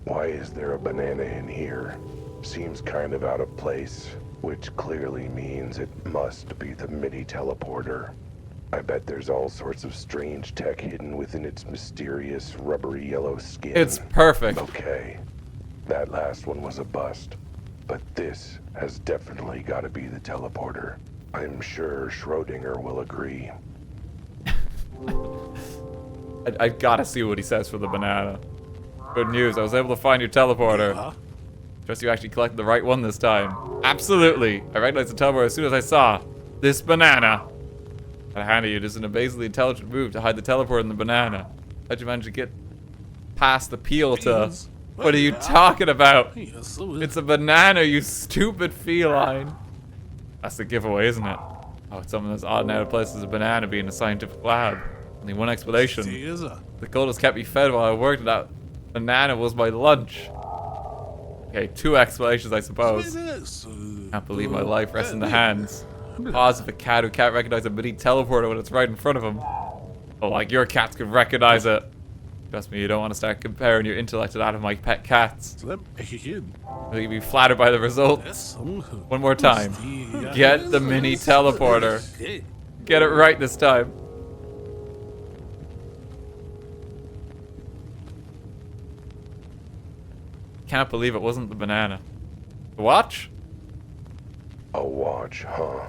Why is there a banana in here? Seems kind of out of place, which clearly means it must be the mini teleporter. I bet there's all sorts of strange tech hidden within its mysterious rubbery yellow skin. It's perfect. Okay, that last one was a bust, but this has definitely got to be the teleporter. I'm sure Schrodinger will agree. I gotta see what he says for the banana. Good news, I was able to find your teleporter. Trust you actually collected the right one this time. Absolutely. I recognized the teleporter as soon as I saw this banana. Gotta hand it you, this is an amazingly intelligent move to hide the teleporter in the banana. How'd you manage to get past the peel to... What are you talking about? It's a banana, you stupid feline. That's the giveaway, isn't it? Oh, it's something that's odd and out of place as a banana being a scientific lab. Only one explanation. The cultists kept me fed while I worked, and that banana was my lunch. Okay, 2 explanations, I suppose. Can't believe my life rests in the hands. Paws of a cat who can't recognize a mini teleporter when it's right in front of him. Oh, like your cats could recognize it. Trust me, you don't want to start comparing your intellect to that of my pet cats. You'll be flattered by the results. One more time. Get the mini teleporter. Get it right this time. Can't believe it wasn't the banana. The watch? A watch, huh?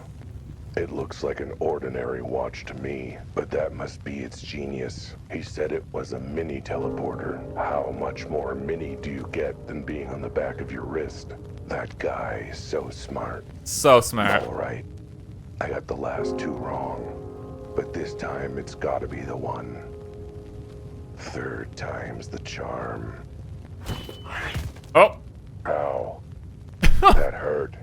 It looks like an ordinary watch to me, but that must be its genius. He said it was a mini teleporter. How much more mini do you get than being on the back of your wrist? That guy is so smart. So smart. All right, I got the last 2 wrong, but this time it's gotta be the one. 3rd time's the charm. Oh! Ow. That hurt.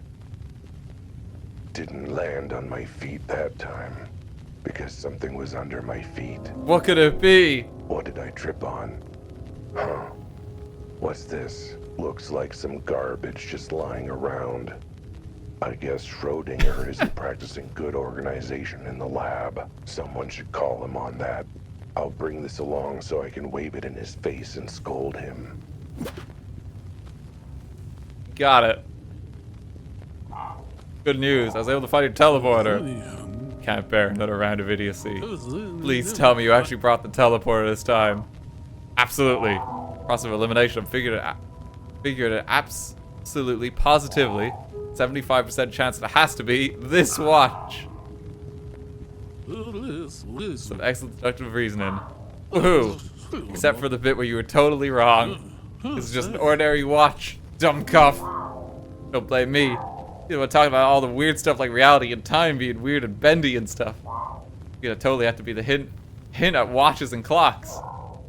Didn't land on my feet that time, because something was under my feet. What could it be? What did I trip on? Huh. What's this? Looks like some garbage just lying around. I guess Schrodinger isn't practicing good organization in the lab. Someone should call him on that. I'll bring this along so I can wave it in his face and scold him. Got it. Good news, I was able to find your teleporter. Can't bear another round of idiocy. Please tell me you actually brought the teleporter this time. Absolutely. Process of elimination, figured it absolutely, positively, 75% chance it has to be this watch. Some excellent deductive reasoning. Woohoo! Except for the bit where you were totally wrong. This is just an ordinary watch, dumb cuff. Don't blame me. You know, talking about all the weird stuff like reality and time being weird and bendy and stuff. You know, totally have to be the hint at watches and clocks.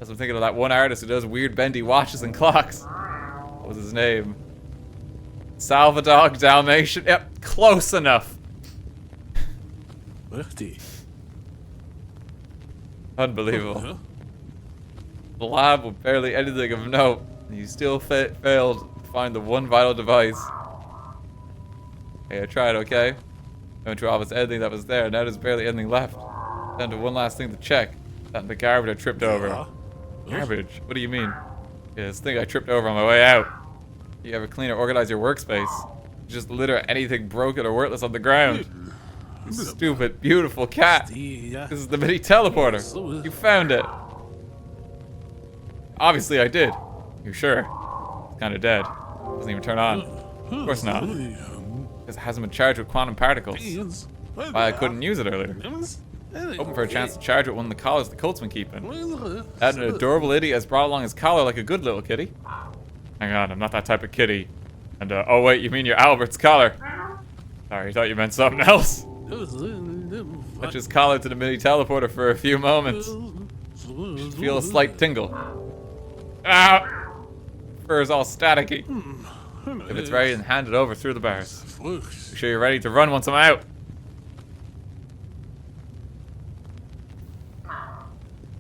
As I'm thinking of that one artist who does weird bendy watches and clocks. What was his name? Salvador Dalmatian? Yep, close enough. Unbelievable. The lab with barely anything of note. You still failed to find the one vital device. Hey, I tried, okay? I went through almost anything that was there. Now there's barely anything left. Down to one last thing to check. That and the garbage I tripped over. Garbage? What do you mean? Yeah, this thing I tripped over on my way out. You ever clean or organize your workspace? You just litter anything broken or worthless on the ground. You stupid, beautiful cat. This is the mini teleporter. You found it. Obviously I did. You sure? It's kind of dead. Doesn't even turn on. Of course not. Because it hasn't been charged with quantum particles. Why I couldn't use it earlier. Hoping for a chance to charge with one of the collars the colt's been keeping. That an adorable idiot has brought along his collar like a good little kitty. Hang on, I'm not that type of kitty. And oh wait, you mean your Albert's collar. Sorry, I thought you meant something else. Touch his collar to the mini teleporter for a few moments. Should feel a slight tingle. Ah! Fur is all staticky. If it's ready, then hand it over through the bars. Make sure you're ready to run once I'm out.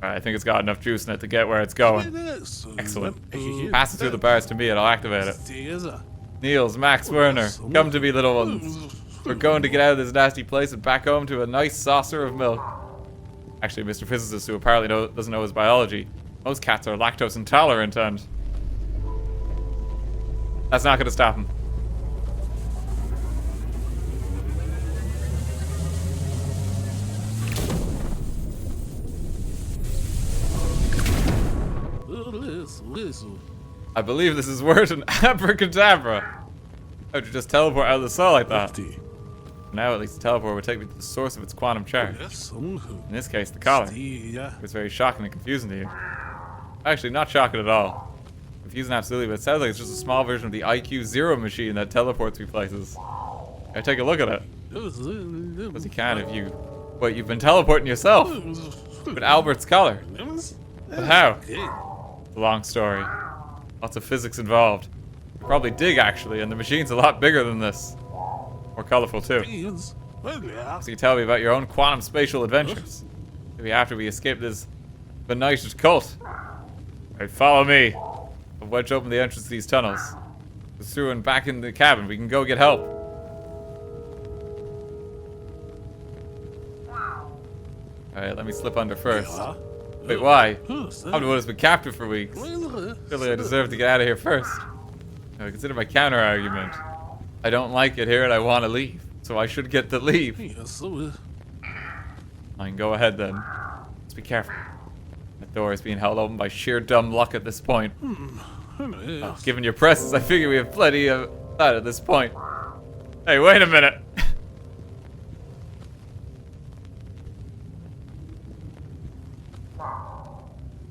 Alright, I think it's got enough juice in it to get where it's going. Excellent. Pass it through the bars to me and I'll activate it. Niels, Max, Werner, come to me, little ones. We're going to get out of this nasty place and back home to a nice saucer of milk. Actually, Mr. Physicist, who apparently doesn't know his biology, most cats are lactose intolerant and... That's not going to stop him. I believe this is word and abracadabra. How'd you just teleport out of the cell like that? Now at least the teleport would take me to the source of its quantum charge. In this case, the collar. It's very shocking and confusing to you. Actually, not shocking at all. Confusing absolutely, but it sounds like it's just a small version of the IQ-0 machine that teleports me places. I take a look at it. Because you can if you... Wait, you've been teleporting yourself? With Albert's collar. But how? It's a long story. Lots of physics involved. You probably dig, actually, and the machine's a lot bigger than this. More colorful, too. So you tell me about your own quantum spatial adventures. Maybe after we escape this benighted cult. Alright, follow me. I'll wedge open the entrance to these tunnels. Go through and back in the cabin. We can go get help. Alright, let me slip under first. Wait, why? I'm the one who's been captive for weeks. Surely I deserve to get out of here first. Now, consider my counter argument. I don't like it here and I want to leave. So I should get to leave. I can go ahead then. Just be careful. That door is being held open by sheer dumb luck at this point. Oh, given your presence, I figure we have plenty of that at this point. Hey, wait a minute.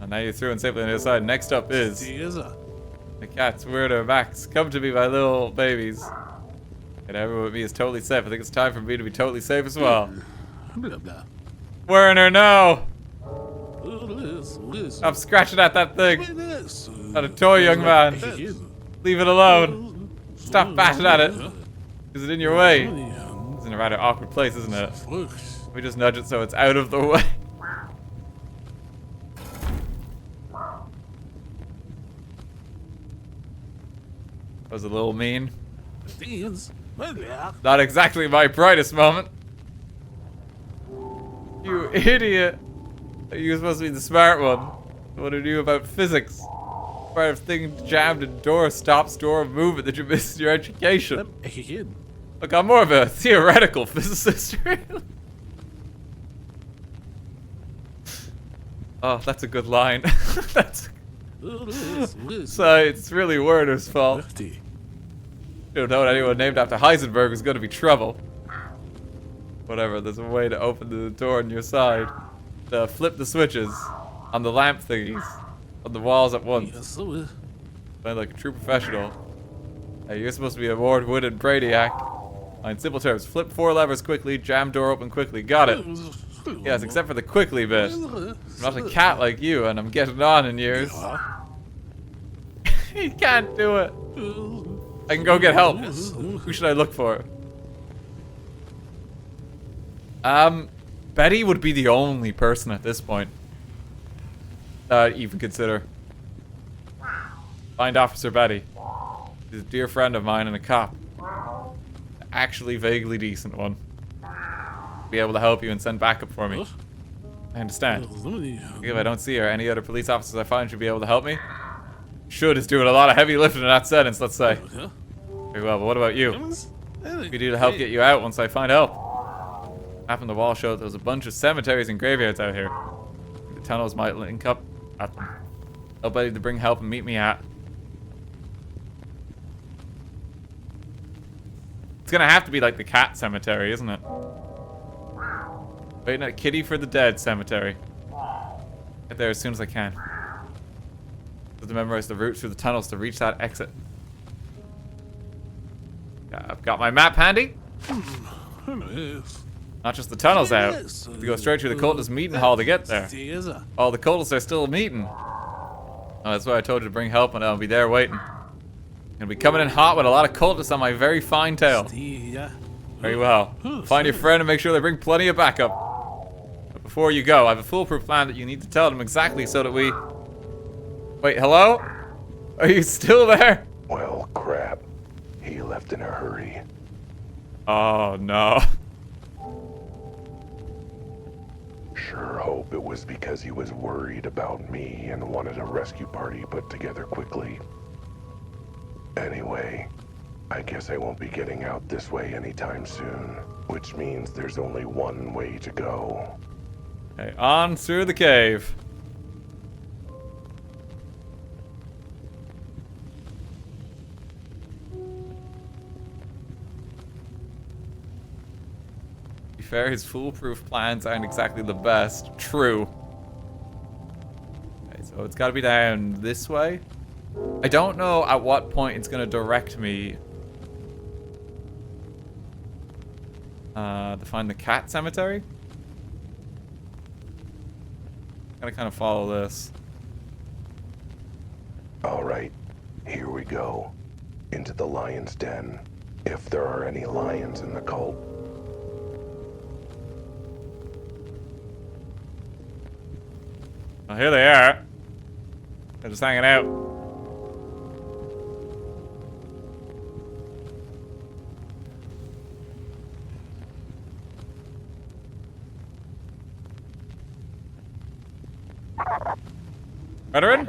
And now you're through and safely on the other side. Next up is the cats, Werner, Max. Come to me, my little babies. And everyone with me is totally safe. I think it's time for me to be totally safe as well. Werner, no! Stop scratching at that thing. Not a toy, young man. Leave it alone. Stop bashing at it. Is it in your way? It's in a rather awkward place, isn't it? We just nudge it so it's out of the way. That was a little mean. Not exactly my brightest moment. You idiot. You're supposed to be the smart one. What who knew about physics? Part of thing jammed in door, stop, store, move it that you missed your education. Look, I'm more of a theoretical physicist. Oh, that's a good line. That's... So it's really Werner's fault. You don't know anyone named after Heisenberg is going to be trouble. Whatever, there's a way to open the door on your side. To flip the switches on the lamp thingies on the walls at once. Sound like a true professional. Hey, you're supposed to be a award-winning brainiac. In simple terms, flip 4 levers quickly, jam door open quickly. Got it. Yes, except for the quickly bit. I'm not a cat like you, and I'm getting on in years. He can't do it. I can go get help. Who should I look for? Betty would be the only person at this point that I'd even consider. Find Officer Betty. She's a dear friend of mine and a cop. Actually vaguely decent one. Be able to help you and send backup for me. I understand. If I don't see her, any other police officers I find should be able to help me. Should is doing a lot of heavy lifting in that sentence, let's say. Huh? Very well, but what about you? What can we do to help get you out once I find help? Map on the wall showed there's a bunch of cemeteries and graveyards out here. The tunnels might link up at them. Nobody to bring help and meet me at. It's gonna have to be like the cat cemetery, isn't it? Waiting at Kitty for the Dead cemetery. Get there as soon as I can. Have to memorize the route through the tunnels to reach that exit. Yeah, I've got my map handy. Not just the tunnels out. We go straight through the cultist meeting hall to get there. All the cultists are still meeting. Oh, that's why I told you to bring help and I'll be there waiting. Gonna be coming in hot with a lot of cultists on my very fine tail. Very well. Find your friend and make sure they bring plenty of backup. But before you go, I have a foolproof plan that you need to tell them exactly so that we... Wait, hello? Are you still there? Well, crap. He left in a hurry. Oh, no. Sure hope it was because he was worried about me and wanted a rescue party put together quickly. Anyway, I guess I won't be getting out this way anytime soon, which means there's only one way to go. Okay, on through the cave. To be fair, his foolproof plans aren't exactly the best. True. Okay, so it's got to be down this way. I don't know at what point it's going to direct me to find the cat cemetery. Gotta kind of follow this. Alright, here we go. Into the lion's den. If there are any lions in the cult. Well, here they are. They're just hanging out. Veteran,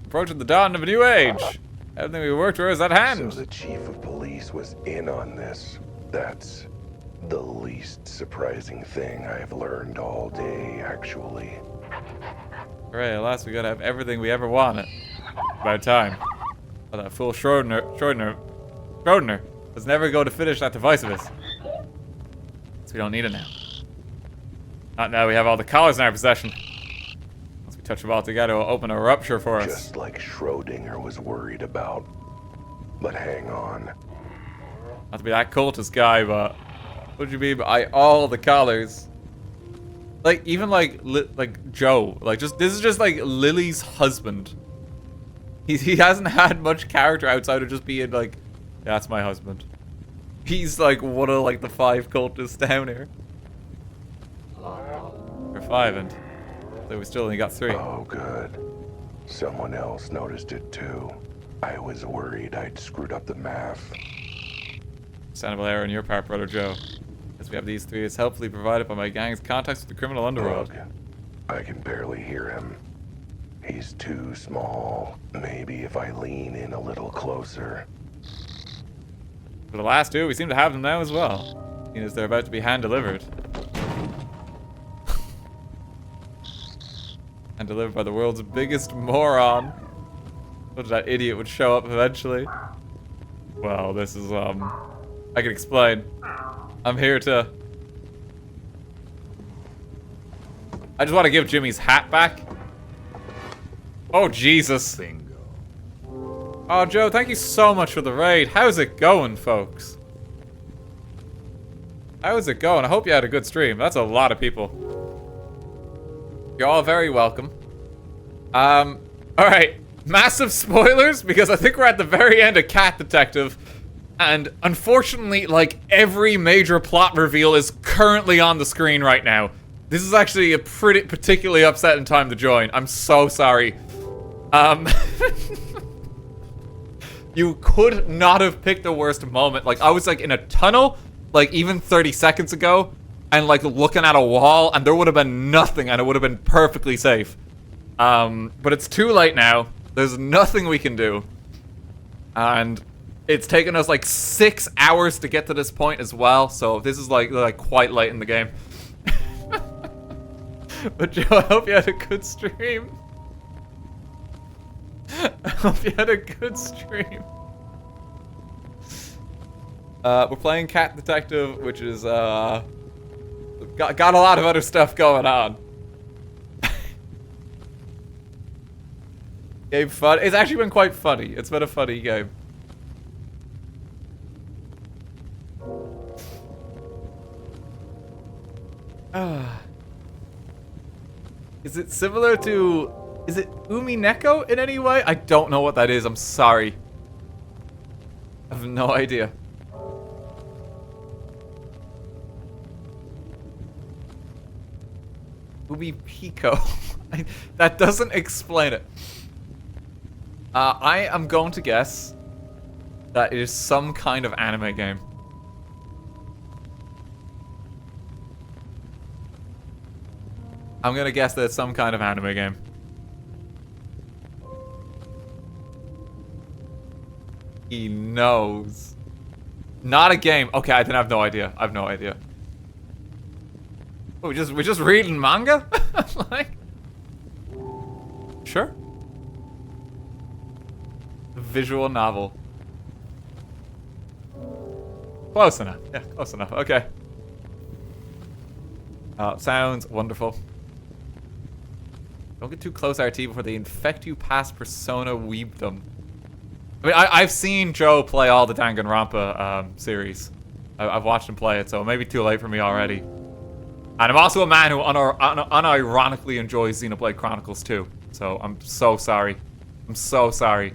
approaching the dawn of a new age. Everything we worked for is at hand. So the chief of police was in on this. That's the least surprising thing I've learned all day, actually. Hooray, at last we gotta have everything we ever wanted. About time. Oh, that fool Schrodinger was never going to finish that device of his. So we don't need it now. Not now we have all the collars in our possession. Touch them all together will open a rupture for us. Just like Schrodinger was worried about. But hang on. Not to be that cultist guy, but what do you mean by all the collars? Like even like Joe, like just this is just like Lily's husband. He hasn't had much character outside of just being like, yeah, that's my husband. He's like one of like the 5 cultists down here. Or 5 and. So we still only got 3. Oh, good. Someone else noticed it too. I was worried I'd screwed up the math. Understandable error on your part, Brother Joe. As we have these 3, it's helpfully provided by my gang's contacts with the criminal underworld. Look, I can barely hear him. He's too small. Maybe if I lean in a little closer. For the last 2, we seem to have them now as well. Seeing as they're about to be hand-delivered. And delivered by the world's biggest moron. So that idiot would show up eventually. Well, this is, I can explain. I'm here to... I just want to give Jimmy's hat back. Oh, Jesus. Bingo. Oh, Joe, thank you so much for the raid. How's it going, folks? How's it going? I hope you had a good stream. That's a lot of people. You're all very welcome. Alright. Massive spoilers, because I think we're at the very end of Cat Detective. And unfortunately, like, every major plot reveal is currently on the screen right now. This is actually a pretty particularly upsetting time to join. I'm so sorry. You could not have picked the worst moment. Like, I was, like, in a tunnel, like, even 30 seconds ago. And like looking at a wall, and there would have been nothing, and it would have been perfectly safe. But it's too late now. There's nothing we can do. And it's taken us like 6 hours to get to this point as well. So this is like quite late in the game. But Joe, I hope you had a good stream. I hope you had a good stream. We're playing Cat Detective, which is got a lot of other stuff going on. Game fun. It's actually been quite funny. It's been a funny game. Is it similar to... Is it Umineko in any way? I don't know what that is. I'm sorry. I have no idea. Umipiko. That doesn't explain it. I am going to guess that it is some kind of anime game. I'm gonna guess that it's some kind of anime game. He knows. Not a game. Okay, I have no idea. I have no idea. Oh, we're just reading manga? Like, sure. Visual novel. Close enough. Yeah, close enough. Okay. Sounds wonderful. Don't get too close, RT, before they infect you past persona weebdom. I mean, I've seen Joe play all the Danganronpa series. I've watched him play it, so it may be too late for me already. And I'm also a man who unironically enjoys Xenoblade Chronicles 2. So I'm so sorry. I'm so sorry.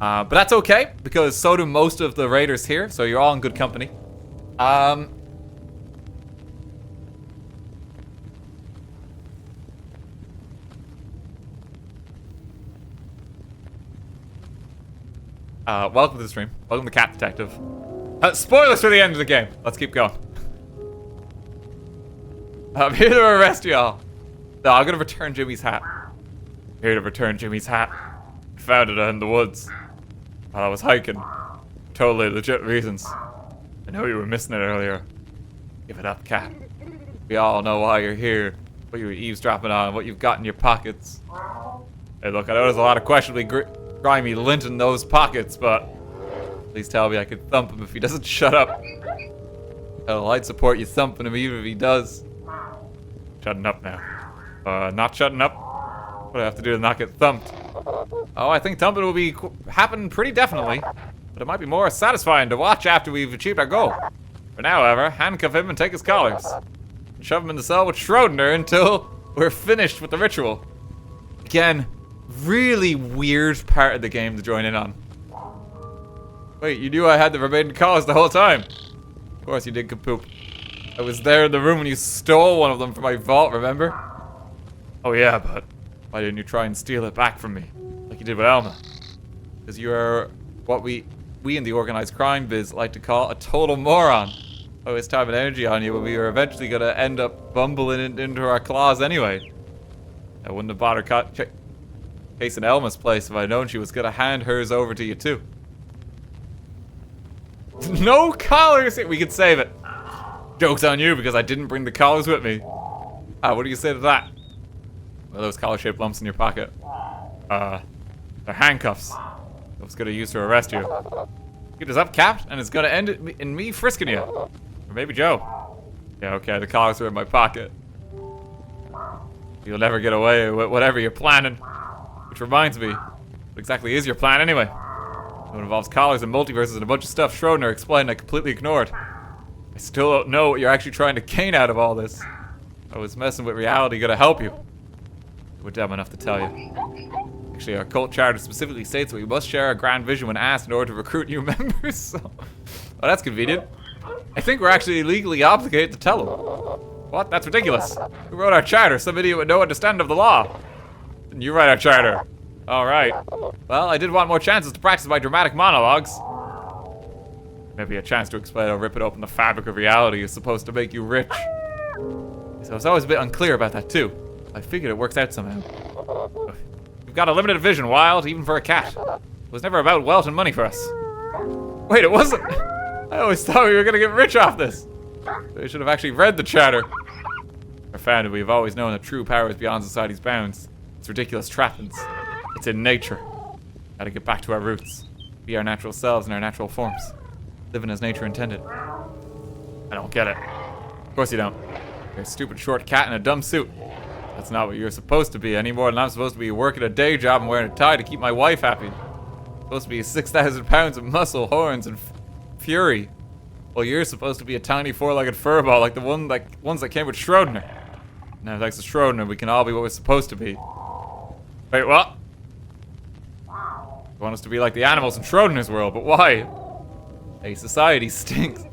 But that's okay, because so do most of the raiders here, so you're all in good company. Welcome to the stream. Welcome to Cat Detective. Spoilers for the end of the game. Let's keep going. I'm here to arrest y'all. No, I'm gonna return Jimmy's hat. Here to return Jimmy's hat. I found it in the woods while I was hiking. Totally legit reasons. I know you were missing it earlier. Give it up, Cat. We all know why you're here, what you were eavesdropping on, what you've got in your pockets. Hey, look, I know there's a lot of questionably grimy lint in those pockets, but please tell me I could thump him if he doesn't shut up. Hell, I'd support you thumping him even if he does. Shutting up now. Not shutting up? What do I have to do to not get thumped? Oh, I think thumping will happen pretty definitely, but it might be more satisfying to watch after we've achieved our goal. For now, however, handcuff him and take his collars. And shove him in the cell with Schrodinger until we're finished with the ritual. Again, really weird part of the game to join in on. Wait, you knew I had the remaining collars the whole time? Of course you did, Kapoop. I was there in the room when you stole one of them from my vault, remember? Oh yeah, but why didn't you try and steal it back from me? Like you did with Elma? Because you are what we in the organized crime biz like to call a total moron. I waste time and energy on you, but we were eventually gonna end up bumbling into our claws anyway. I wouldn't have bothered casing Elma's place if I'd known she was gonna hand hers over to you too. No collars! We could save it. Joke's on you because I didn't bring the collars with me. What do you say to that? Well, those collar-shaped lumps in your pocket. They're handcuffs. I was gonna use to arrest you. Get us up, Cap, and it's gonna end in me frisking you. Or maybe Joe. Yeah, okay, the collars are in my pocket. You'll never get away with whatever you're planning. Which reminds me, what exactly is your plan anyway? It involves collars and multiverses and a bunch of stuff Schrodinger explained I completely ignored. I still don't know what you're actually trying to gain out of all this. I was messing with reality gonna help you. We're dumb enough to tell you. Actually, our cult charter specifically states that we must share our grand vision when asked in order to recruit new members, so... Oh, that's convenient. I think we're actually legally obligated to tell them. What? That's ridiculous. Who wrote our charter? Some idiot with no understanding of the law. Didn't you write our charter? Alright. Well, I did want more chances to practice my dramatic monologues. Maybe a chance to explain how ripping open the fabric of reality is supposed to make you rich. So I was always a bit unclear about that too. I figured it works out somehow. You've got a limited vision, Wilde, even for a cat. It was never about wealth and money for us. Wait, it wasn't? I always thought we were gonna get rich off this. We should have actually read the charter. Or found it, we've always known that true power is beyond society's bounds. It's ridiculous trappings. It's in nature. Gotta get back to our roots. Be our natural selves in our natural forms. Living as nature intended. I don't get it. Of course you don't. You're a stupid short cat in a dumb suit. That's not what you're supposed to be, any more than I'm supposed to be working a day job and wearing a tie to keep my wife happy. Supposed to be 6,000 pounds of muscle, horns, and fury. Well, you're supposed to be a tiny four-legged furball like the ones that came with Schrodinger. Now, thanks to Schrodinger, we can all be what we're supposed to be. Wait, what? You want us to be like the animals in Schrodinger's world, but why? Hey, society stinks.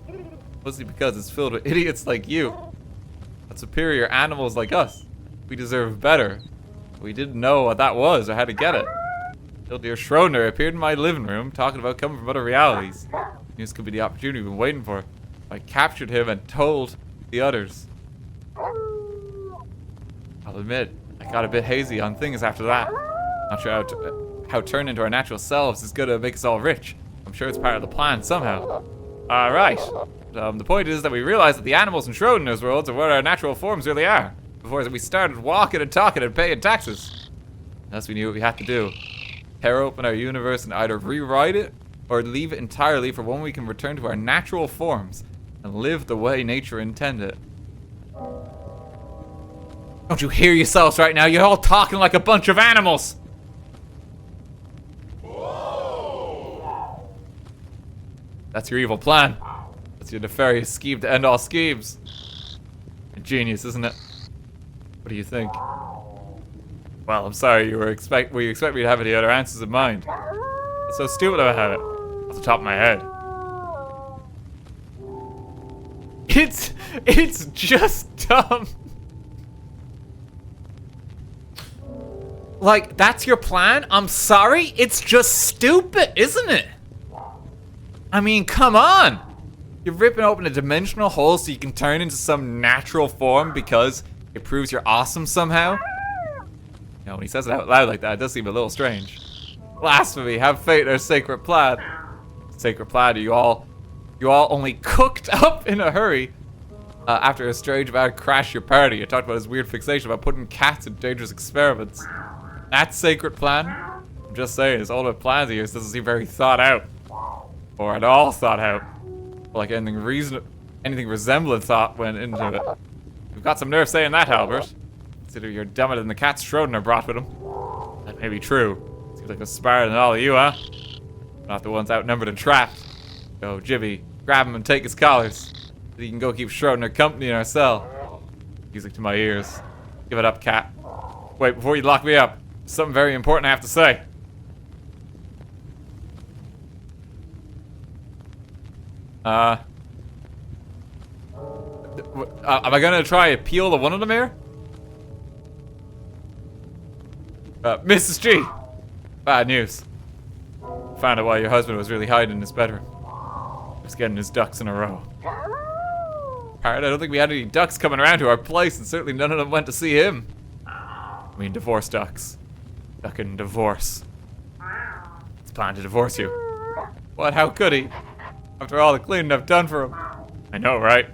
Mostly because it's filled with idiots like you. But superior animals like us. We deserve better. We didn't know what that was or how to get it. Till dear Schrodinger appeared in my living room talking about coming from other realities. This could be the opportunity we've been waiting for. I captured him and told the others. I'll admit, I got a bit hazy on things after that. Not sure how turning into our natural selves is gonna make us all rich. I'm sure it's part of the plan somehow. Alright. The point is that we realized that the animals in Schrodinger's worlds are what our natural forms really are. Before we started walking and talking and paying taxes. Thus we knew what we had to do. Tear open our universe and either rewrite it or leave it entirely for when we can return to our natural forms and live the way nature intended. Don't you hear yourselves right now? You're all talking like a bunch of animals. Whoa. That's your evil plan. That's your nefarious scheme to end all schemes. A genius, isn't it? What do you think? Well, I'm sorry you expect me to have any other answers in mind. What's so stupid about it? Off the top of my head. It's just dumb. Like, that's your plan? I'm sorry? It's just stupid, isn't it? I mean, come on! You're ripping open a dimensional hole so you can turn into some natural form because it proves you're awesome somehow? You know, when he says it out loud like that, it does seem a little strange. Blasphemy, have faith in our sacred plan. Sacred plan, you all only cooked up in a hurry after a strange man crashed your party. You talked about his weird fixation about putting cats in dangerous experiments. That sacred plan? I'm just saying, his ultimate plans of yours doesn't seem very thought out. Or at all thought out. Like anything resembling thought went into it. You've got some nerve saying that, Albert. Consider you're dumber than the cats Schrodinger brought with him. That may be true. Seems like they're smarter than all of you, huh? Not the ones outnumbered and trapped. Go, Jimmy, grab him and take his collars. So you can go keep Schrodinger company in our cell. Music to my ears. Give it up, cat. Wait, before you lock me up, something very important I have to say. Am I gonna try to peel the one of them here? Mrs. G! Bad news. Found out why your husband was really hiding in his bedroom. He was getting his ducks in a row. I don't think we had any ducks coming around to our place, and certainly none of them went to see him. I mean, divorce ducks. Duck and divorce. He's planning to divorce you. What? How could he? After all the cleaning I've done for him. I know, right?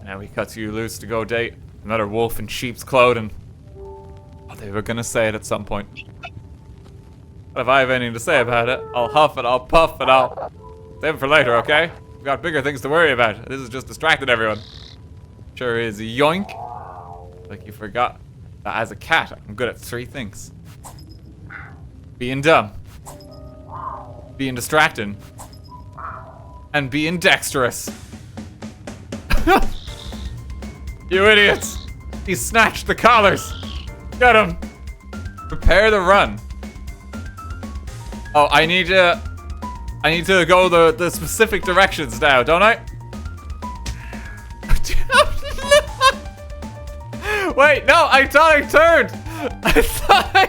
Now he cuts you loose to go date another wolf in sheep's clothing. Oh, they were gonna say it at some point. But if I have anything to say about it, I'll huff and I'll puff and I'll save it for later, okay? We've got bigger things to worry about. This is just distracted everyone. Sure is. Yoink. Like you forgot that as a cat, I'm good at 3 things. Being dumb. Being distracting. And being dexterous. You idiots! He snatched the collars! Get him! Prepare the run. Oh, I need to go the specific directions now, don't I? Wait, no, I thought I turned! I thought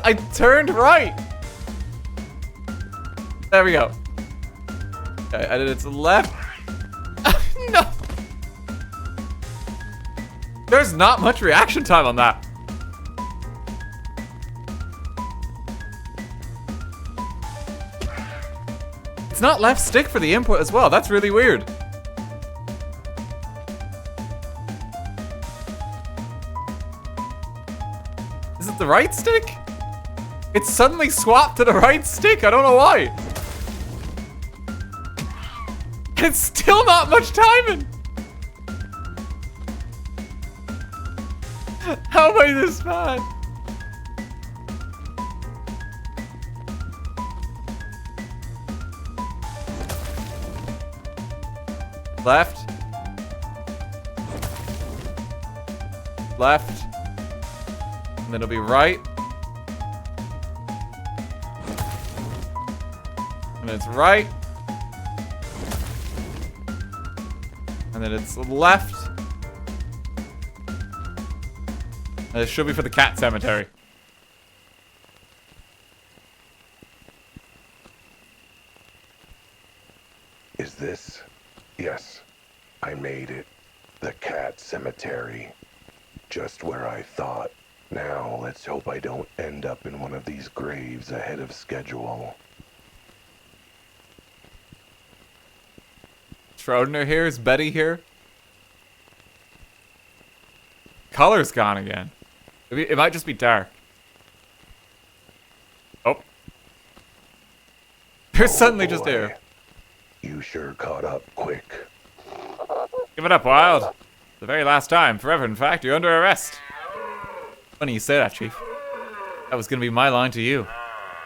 I turned right. There we go. Okay, and then it's left. No. There's not much reaction time on that. It's not left stick for the input as well. That's really weird. Is it the right stick? It's suddenly swapped to the right stick. I don't know why. It's still not much timing. How am I this bad? Left. Left. And then it'll be right. And then it's right. And then it's left. And it should be for the cat cemetery. Is this? Yes, I made it. The cat cemetery. Just where I thought. Now, let's hope I don't end up in one of these graves ahead of schedule. Schrodinger here? Is Betty here? Color's gone again. It might just be dark. Oh. They're suddenly just here. You sure caught up quick. Give it up, Wilde. The very last time. Forever, in fact. You're under arrest. Funny you say that, Chief. That was gonna be my line to you.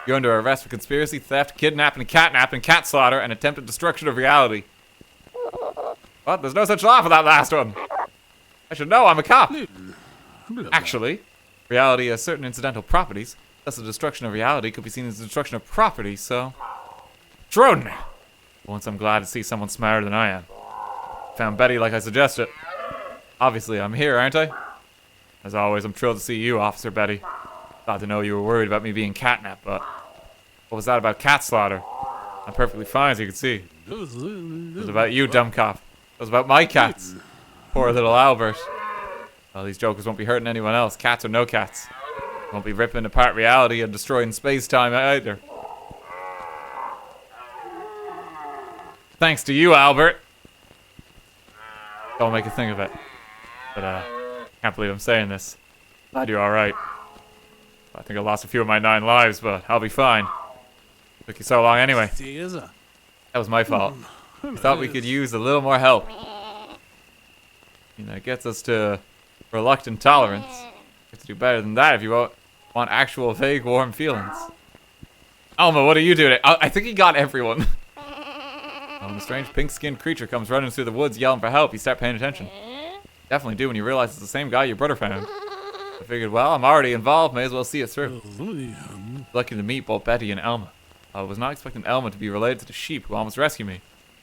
You're under arrest for conspiracy, theft, kidnapping, catnapping, cat slaughter, and attempted destruction of reality. What? There's no such law for that last one. I should know, I'm a cop. Actually, reality has certain incidental properties. Thus, the destruction of reality could be seen as the destruction of property, so... Schrodinger! Once I'm glad to see someone smarter than I am. Found Betty like I suggested. Obviously, I'm here, aren't I? As always, I'm thrilled to see you, Officer Betty. Thought to know you were worried about me being catnapped, but... What was that about cat slaughter? I'm perfectly fine, as you can see. It was about you, dumb cop. It was about my cats. Poor little Albert. Well, these jokers won't be hurting anyone else, cats or no cats. Won't be ripping apart reality and destroying space-time either. Thanks to you, Albert. Don't make a thing of it. But, can't believe I'm saying this. Glad you're alright. I think I lost a few of my 9 lives, but I'll be fine. Took you so long anyway. That was my fault. I thought we could use a little more help. You know, it gets us to reluctant tolerance. You have to do better than that if you want actual vague warm feelings. Alma, what are you doing? I think he got everyone. When a strange pink-skinned creature comes running through the woods yelling for help, you start paying attention. Definitely do when you realize it's the same guy your brother found. I figured, well, I'm already involved, may as well see it through. Lucky to meet both Betty and Elma. I was not expecting Elma to be related to the sheep who almost rescued me.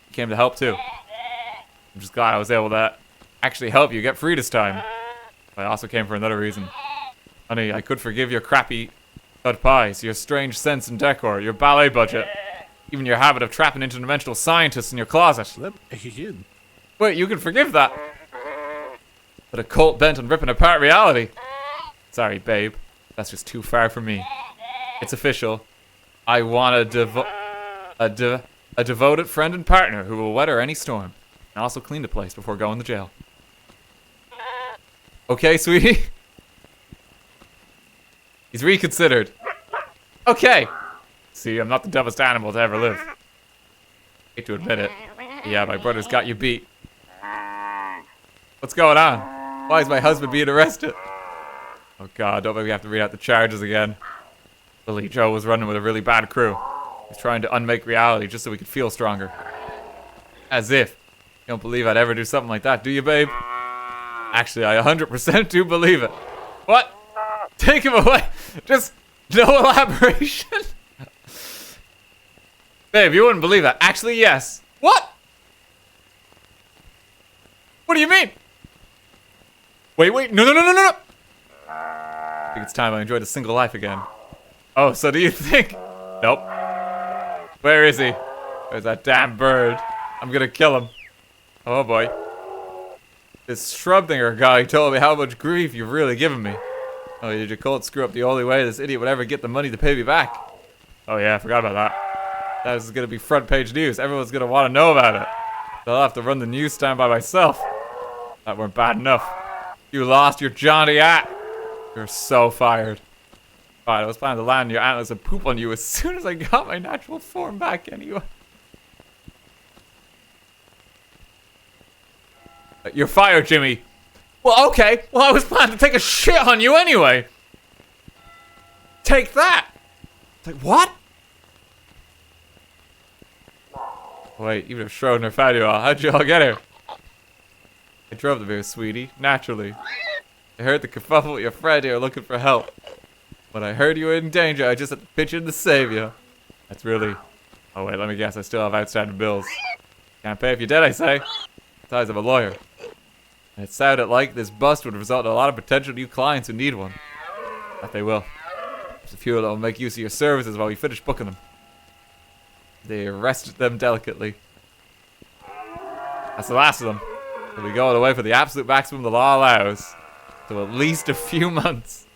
He came to help too. I'm just glad I was able to actually help you get free this time. But I also came for another reason. Honey, I could forgive your crappy cut pies, your strange sense and decor, your ballet budget, even your habit of trapping interdimensional scientists in your closet. Wait, you can forgive that? But a cult bent on ripping apart reality? Sorry, babe. That's just too far for me. It's official. I want a devoted friend and partner who will weather any storm. And also clean the place before going to jail. Okay, sweetie? He's reconsidered. Okay. See, I'm not the dumbest animal to ever live. Hate to admit it. Yeah, my brother's got you beat. What's going on? Why is my husband being arrested? Oh god, don't make me have to read out the charges again. Billy Joe was running with a really bad crew. He's trying to unmake reality just so we could feel stronger. As if. You don't believe I'd ever do something like that, do you, babe? Actually, I 100% do believe it. What? Take him away. Just no elaboration. Babe, you wouldn't believe that. Actually, yes. What? What do you mean? Wait. No. I think it's time I enjoyed a single life again. Oh, so do you think? Nope. Where is he? There's that damn bird. I'm gonna kill him. Oh boy. This Schrodinger guy told me how much grief you've really given me. Oh, did your cult screw up the only way this idiot would ever get the money to pay me back? Oh yeah, I forgot about that. That is gonna be front page news. Everyone's gonna want to know about it. I'll have to run the newsstand by myself. That weren't bad enough. You lost your Johnny at. You're so fired. Fine, I was planning to land your antlers and poop on you as soon as I got my natural form back anyway. You're fired, Jimmy. Well, okay. Well, I was planning to take a shit on you anyway. Take that. It's like, what? Wait, even if Schrodinger found you all, how'd you all get here? I drove them here, sweetie. Naturally. I heard the kerfuffle with your friend here looking for help. When I heard you were in danger, I just had to pitch in to save you. That's really... Oh wait, let me guess. I still have outstanding bills. Can't pay if you're dead, I say. Besides, I'm a lawyer. And it sounded like this bust would result in a lot of potential new clients who need one. That they will. There's a few that will make use of your services while we finish booking them. They arrested them delicately. That's the last of them. They'll be going away for the absolute maximum the law allows. So at least a few months.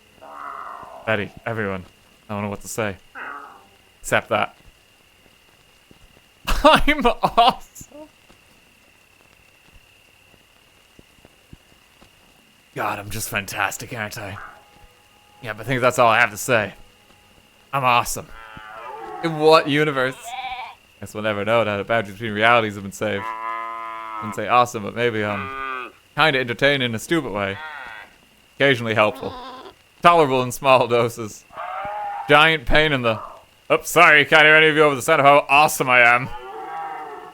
Betty, everyone, I don't know what to say. Except that. I'm awesome. God, I'm just fantastic, aren't I? Yeah, but I think that's all I have to say. I'm awesome. In what universe? Guess we'll never know now that boundaries between realities have been saved. I wouldn't say awesome, but maybe kinda entertaining in a stupid way. Occasionally helpful. Tolerable in small doses. Giant pain in the... Oops, sorry, can't hear any of you over the sound of how awesome I am.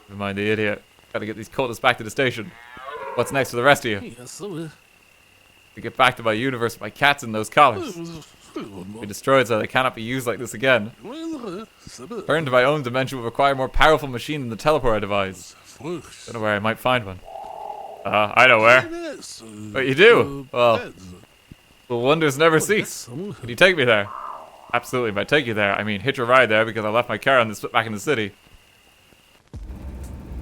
Never mind the idiot. Gotta get these cultists back to the station. What's next for the rest of you? To get back to my universe with my cats in those collars. Be destroyed so they cannot be used like this again. Return to my own dimension will require a more powerful machine than the teleport I devised. Don't know where I might find one. I know where. What you do? Well, wonders never cease. Can you take me there? Absolutely, if I take you there, I mean hitch a ride there because I left my car on this back in the city.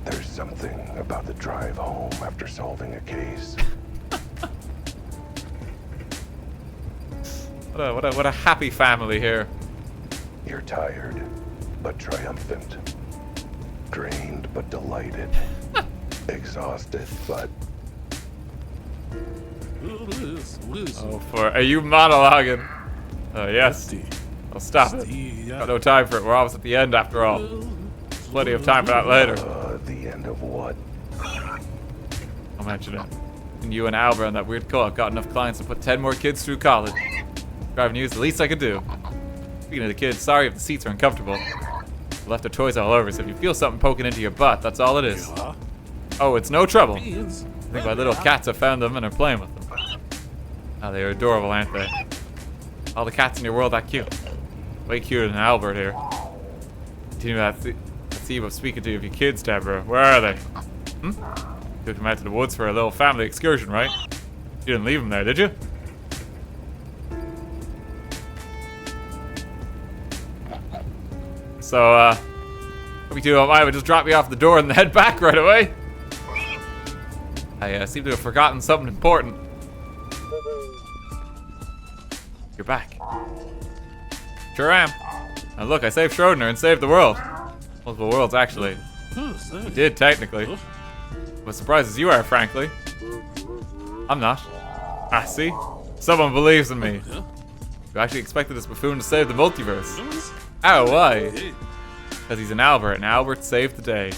There's something about the drive home after solving a case. What a happy family here. You're tired, but triumphant. Drained, but delighted. Exhausted, but... Are you monologuing? Yes. I'll stop it. Got no time for it. We're almost at the end after all. Plenty of time for that later. The end of what? I'll mention it. And you and Albert and that weird co-op got enough clients to put 10 more kids through college. Driving you is the least I could do. Speaking of the kids, sorry if the seats are uncomfortable. I left the toys all over, so if you feel something poking into your butt, that's all it is. Oh, it's no trouble. I think my little cats have found them and are playing with them. Oh, they are adorable, aren't they? All the cats in your world that cute. Way cuter than Albert here. Continue that theme of speaking to you of your kids, Deborah. Where are they? Took them out to the woods for a little family excursion, right? You didn't leave them there, did you? So, what we do, I would just drop me off the door and head back right away. I seem to have forgotten something important. You're back. Sure am. And look, I saved Schrodinger and saved the world. Multiple worlds, actually. We did, technically. I'm as surprised as you are, frankly. I'm not. Ah, see? Someone believes in me. You actually expected this buffoon to save the multiverse. Oh, why? Because he's an Albert, and Albert saved the day.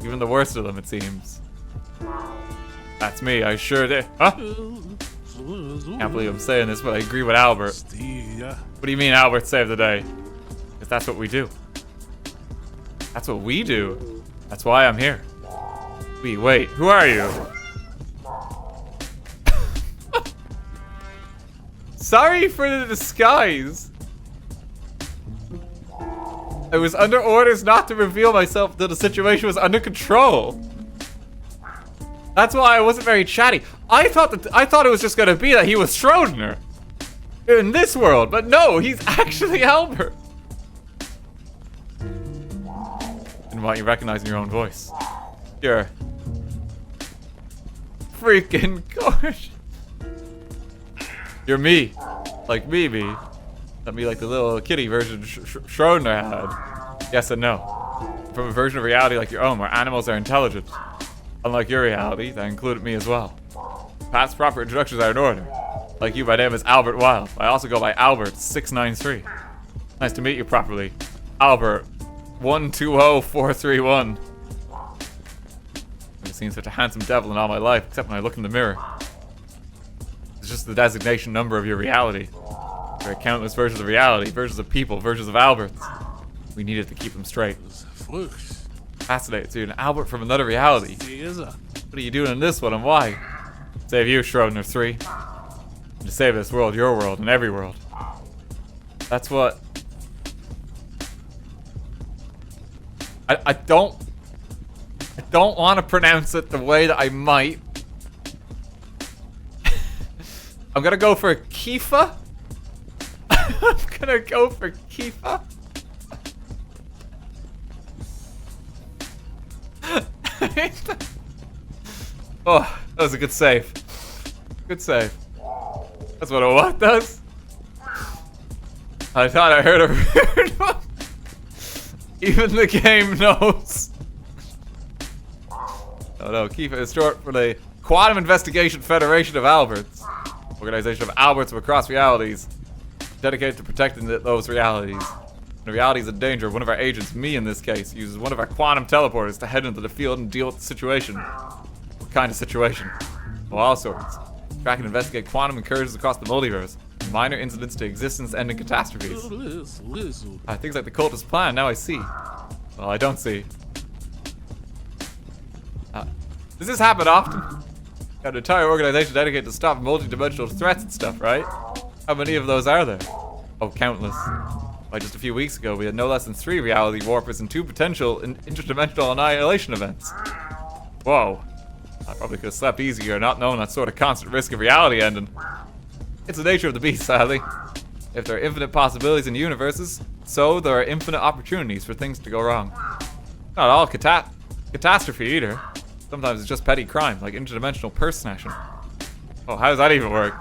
Even the worst of them, it seems. That's me, I sure did. Huh? Can't believe I'm saying this, but I agree with Albert. What do you mean Albert saved the day? Because that's what we do. That's what we do. That's why I'm here. Wait, who are you? Sorry for the disguise. I was under orders not to reveal myself until the situation was under control. That's why I wasn't very chatty. I thought it was just gonna be that he was Schrodinger in this world, but no, he's actually Albert. Didn't want you recognizing your own voice. You're freaking gorgeous. You're me. Like me. Not me like the little kitty version Schrodinger had. Yes and no. From a version of reality like your own, where animals are intelligent. Unlike your reality, that included me as well. Past proper introductions are in order. Like you, my name is Albert Wilde. I also go by Albert693. Nice to meet you properly. Albert 120431. I've seen such a handsome devil in all my life, except when I look in the mirror. It's just the designation number of your reality. There are countless versions of reality, versions of people, versions of Alberts. We needed to keep them straight. Fascinating, dude. An Albert from another reality. What are you doing in this one and why? Save you, Schrodinger 3. And to save this world, your world, and every world. That's what... I don't want to pronounce it the way that I might. I'm gonna go for Kifa. I'm gonna go for Kifa. Oh, that was a good save. Good save. That's what a what does. I thought I heard a weird one. Even the game knows. Oh no, Kifa is short for the Quantum Investigation Federation of Alberts. Organization of Alberts from across realities. Dedicated to protecting those realities. When a reality is in danger, one of our agents, me in this case, uses one of our quantum teleporters to head into the field and deal with the situation. What kind of situation? Well, all sorts. Track and investigate quantum incursions across the multiverse. Minor incidents to existence-ending catastrophes. Things like the cultist plan, now I see. Well, I don't see. Does this happen often? Got an entire organization dedicated to stop multi-dimensional threats and stuff, right? How many of those are there? Oh, countless. By just a few weeks ago, we had no less than 3 reality warpers and 2 potential interdimensional annihilation events. Whoa. I probably could have slept easier not knowing that sort of constant risk of reality ending. It's the nature of the beast, sadly. If there are infinite possibilities in universes, so there are infinite opportunities for things to go wrong. Not all catastrophe either. Sometimes it's just petty crime, like interdimensional purse snatching. Oh, how does that even work?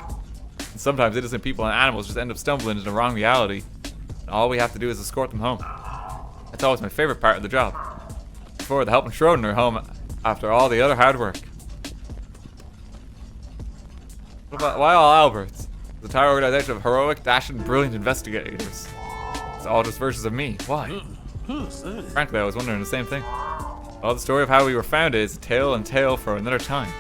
And sometimes innocent people and animals just end up stumbling into the wrong reality. And all we have to do is escort them home. That's always my favorite part of the job. Look forward to helping Schrodinger home after all the other hard work. Why all Alberts? The entire organization of heroic, dashing, brilliant investigators. It's all just versions of me. Why? Frankly, I was wondering the same thing. Well, the story of how we were founded is a tale for another time.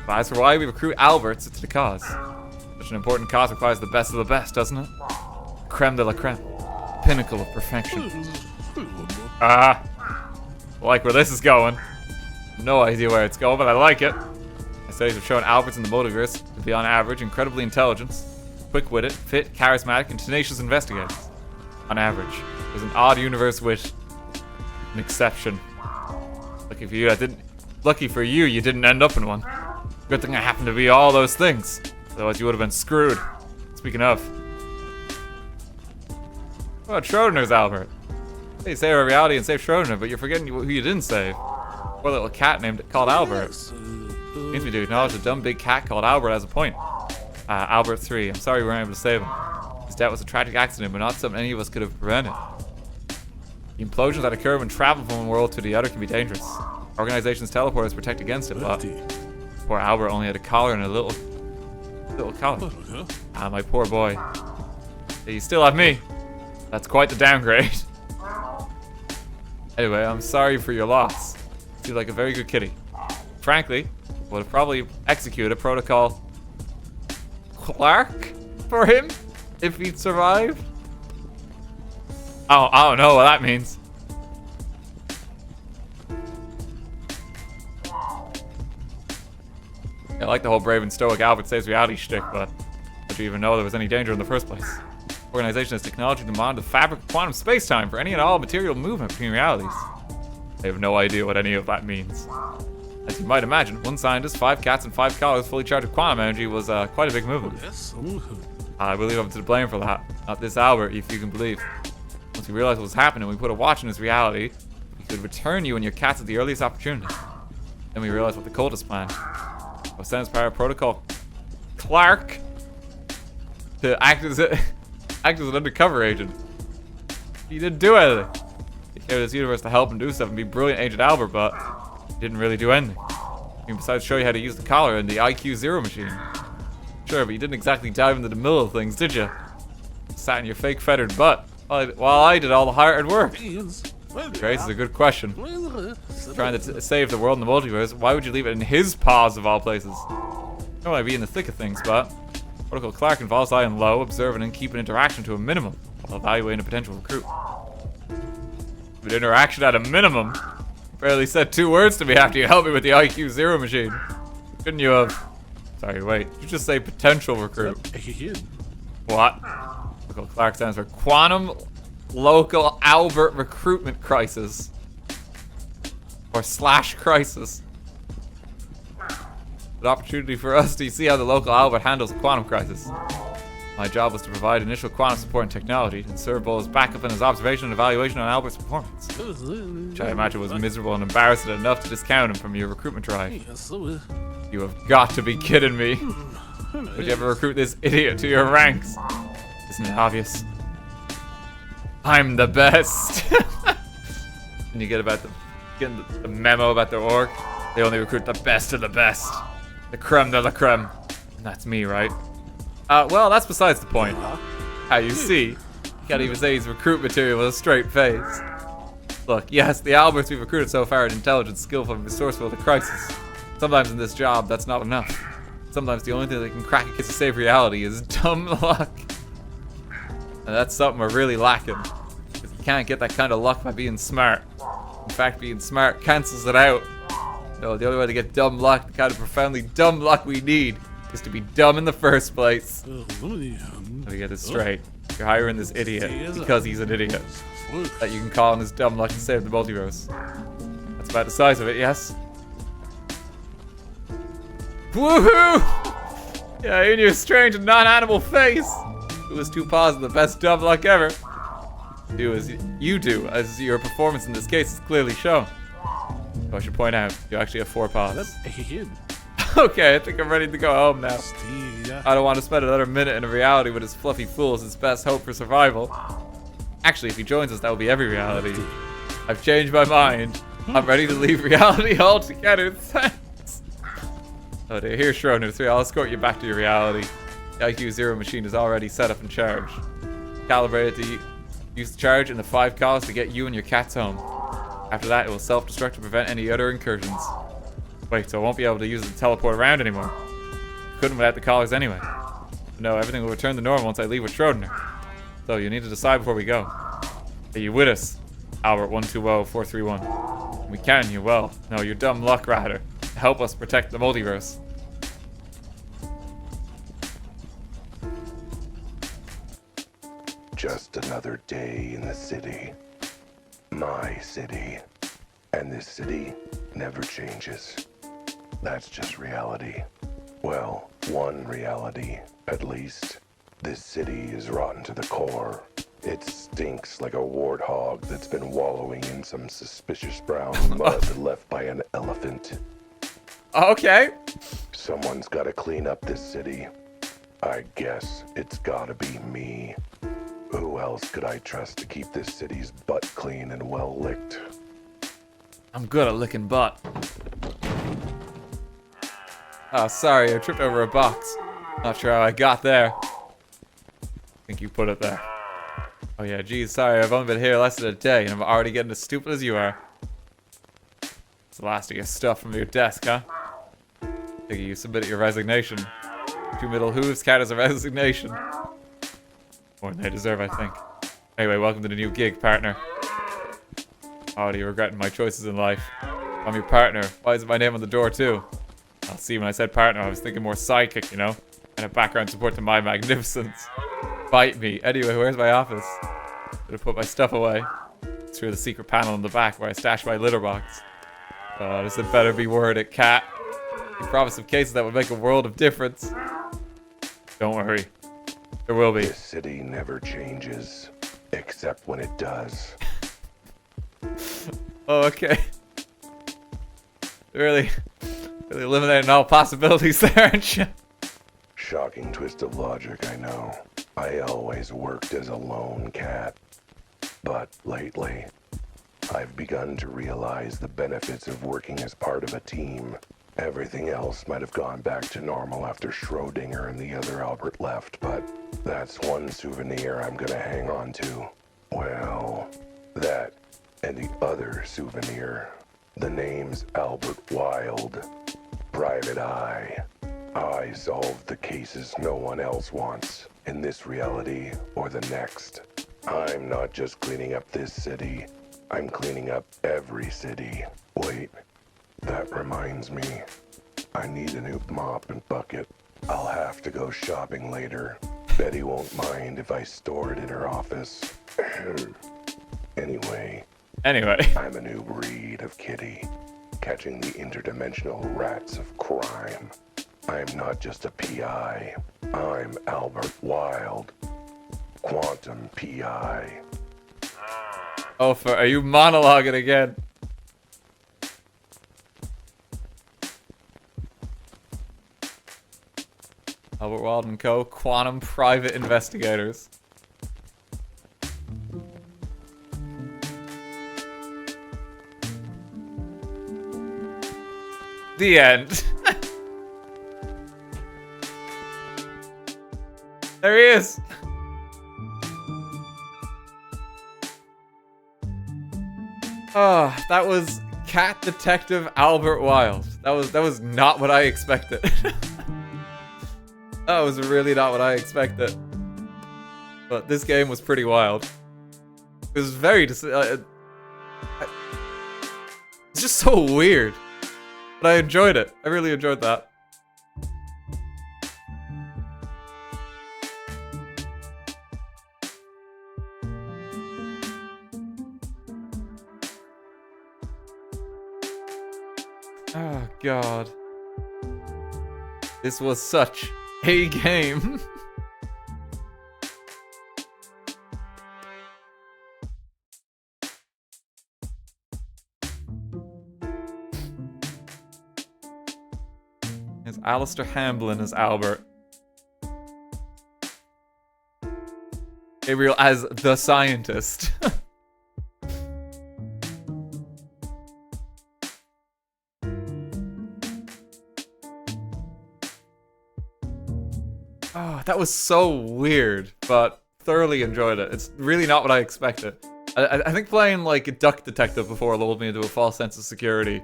But as for why we recruit Alberts, it's the cause. Such an important cause requires the best of the best, doesn't it? Creme de la creme. Pinnacle of perfection. I like where this is going. No idea where it's going, but I like it. My studies have shown Alberts in the multiverse to be on average incredibly intelligent, quick-witted, fit, charismatic, and tenacious investigators. On average. There's an odd universe with an exception. Lucky for you, you didn't end up in one. Good thing I happened to be all those things. Otherwise you would have been screwed. Speaking of. What about Schrodinger's Albert? Hey, you save our reality and save Schrodinger, but you're forgetting who you didn't save. Poor little cat called Albert. Means we do acknowledge a dumb big cat called Albert has a point. Albert 3, I'm sorry we weren't able to save him. His death was a tragic accident, but not something any of us could have prevented. The implosions that occur when travel from one world to the other can be dangerous. Organizations teleporters protect against it, but poor Albert only had a collar and a little collar. My poor boy. You still have me. That's quite the downgrade. Anyway, I'm sorry for your loss. You seem like a very good kitty. Frankly, would have probably executed Protocol Clark for him if he'd survived. I don't know what that means. I like the whole brave and stoic Albert saves reality shtick, but did you even know there was any danger in the first place? Organization has technology to monitor the fabric of quantum space-time for any and all material movement between realities. I have no idea what any of that means. As you might imagine, 1 scientist, 5 cats, and 5 collars fully charged with quantum energy was quite a big movement. I believe I'm to blame for that. Not this Albert, if you can believe. Once we realized what was happening, we put a watch in his reality. We He would return you and your cats at the earliest opportunity. Then we realized what the cultists planned. I was sent as part of Protocol Clark to act as an undercover agent. He didn't do anything. He came to this universe to help and do stuff and be brilliant Agent Albert, but he didn't really do anything. I mean, besides show you how to use the collar and the IQ Zero machine. Sure, but you didn't exactly dive into the middle of things, did you? Sat in your fake feathered butt while I did all the hard work. Grace is a good question. Trying to save the world in the multiverse, why would you leave it in his paws of all places? I might be in the thick of things, but Protocol Clark involves lying low, observing and keeping interaction to a minimum while evaluating a potential recruit. But interaction at a minimum? You barely said 2 words to me after you helped me with the IQ Zero machine. Couldn't you have... Sorry, wait. Did you just say potential recruit? What? Protocol Clark stands for Quantum Local Albert Recruitment Crisis. Or / crisis. An opportunity for us to see how the local Albert handles the quantum crisis. My job was to provide initial quantum support and technology and serve both as backup and as observation and evaluation on Albert's performance. Which I imagine was miserable and embarrassing enough to discount him from your recruitment drive. You have got to be kidding me. Would you ever recruit this idiot to your ranks? Isn't it obvious? I'm the best. And you get getting the memo about their org? They only recruit the best of the best. The creme de la creme. And that's me, right? Well, that's besides the point. How you see, you can't even say he's recruit material with a straight face. Look, yes, the Alberts we've recruited so far are intelligent, skillful, and resourceful to crisis. Sometimes in this job, that's not enough. Sometimes the only thing that can crack a case of save reality is dumb luck. And that's something we're really lacking. Because you can't get that kind of luck by being smart. In fact, being smart cancels it out. No, the only way to get dumb luck, the kind of profoundly dumb luck we need, is to be dumb in the first place. Let me get this straight. You're hiring this idiot because he's an idiot. That you can call on his dumb luck to save the multiverse. That's about the size of it, yes? Woohoo! Yeah, in your strange and non-animal face. It was 2 paws and the best dumb luck ever. Do as you do, as your performance in this case is clearly shown. So I should point out, you actually have 4 paws. Okay, I think I'm ready to go home now. I don't want to spend another minute in a reality with his fluffy fool as his best hope for survival. Actually, if he joins us, that will be every reality. I've changed my mind. I'm ready to leave reality altogether. Thanks. Oh dear, here's Schrodinger 3. I'll escort you back to your reality. The IQ Zero machine is already set up and charged. Calibrated to use the charge in the 5 calls to get you and your cats home. After that, it will self-destruct to prevent any other incursions. Wait, so I won't be able to use it to teleport around anymore? Couldn't without the collars anyway. No, everything will return to normal once I leave with Schrodinger. So you need to decide before we go. Are you with us? Albert 120431. We can, you will. No, your dumb luck rather. Help us protect the multiverse. Just another day in the city. My city. And this city never changes. That's just reality. Well, one reality, at least. This city is rotten to the core. It stinks like a warthog that's been wallowing in some suspicious brown mud left by an elephant. Okay. Someone's gotta clean up this city. I guess it's gotta be me. Who else could I trust to keep this city's butt clean and well licked? I'm good at licking butt. Oh, sorry, I tripped over a box. Not sure how I got there. I think you put it there. Oh yeah, geez, sorry, I've only been here less than a day and I'm already getting as stupid as you are. It's the last of your stuff from your desk, huh? I think you submitted your resignation. 2 middle hooves count as a resignation. More than they deserve, I think. Anyway, welcome to the new gig, partner. Oh, do you regretting my choices in life? I'm your partner. Why is my name on the door too? I'll see, when I said partner, I was thinking more sidekick, you know? And a background support to my magnificence. Bite me. Anyway, where's my office? Should have put my stuff away. It's through the secret panel in the back where I stashed my litter box. This had better be worded, cat. You promised some cases that would make a world of difference. Don't worry. There will be. This city never changes, except when it does. Oh, okay. Really eliminating all possibilities there, aren't you? Shocking twist of logic, I know. I always worked as a lone cat. But lately, I've begun to realize the benefits of working as part of a team. Everything else might have gone back to normal after Schrodinger and the other Albert left, but that's one souvenir I'm gonna hang on to. Well, that and the other souvenir. The name's Albert Wilde. Private Eye. I solved the cases no one else wants, in this reality or the next. I'm not just cleaning up this city, I'm cleaning up every city. Wait, that reminds me. I need a new mop and bucket. I'll have to go shopping later. Betty won't mind if I store it in her office. Anyway, I'm a new breed of kitty, catching the interdimensional rats of crime. I'm not just a PI. I'm Albert Wilde, Quantum PI. Oh, are you monologuing again? Albert Wilde and Co. Quantum Private Investigators. The end. There he is. Oh, that was Cat Detective Albert Wilde. That was not what I expected. That was really not what I expected. But this game was pretty wild. It was very it's just so weird. But I enjoyed it. I really enjoyed that. Oh, God. This was such a game. It's Alistair Hamblin as Albert. Gabriel as the scientist. Oh, that was so weird, but thoroughly enjoyed it. It's really not what I expected. I think playing like a Duck Detective before lulled me into a false sense of security.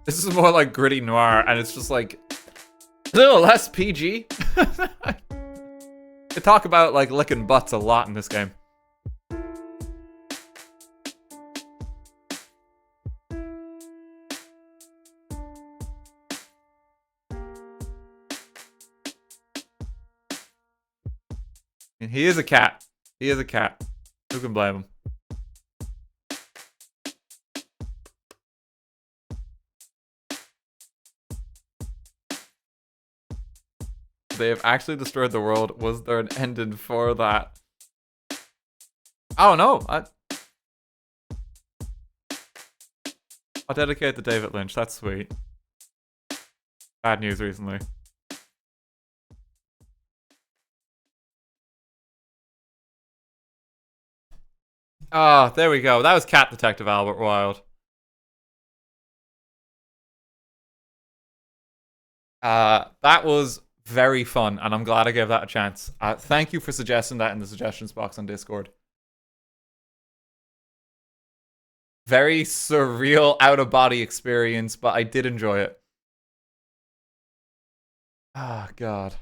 This is more like gritty noir, and it's just like a little less PG. They talk about like licking butts a lot in this game. And he is a cat. He is a cat. Who can blame him? They have actually destroyed the world. Was there an ending for that? Oh no! I'll dedicate to David Lynch. That's sweet. Bad news recently. Ah, there we go. That was Cat Detective Albert Wilde. That was very fun, and I'm glad I gave that a chance. Thank you for suggesting that in the suggestions box on Discord. Very surreal, out-of-body experience, but I did enjoy it. Ah, God.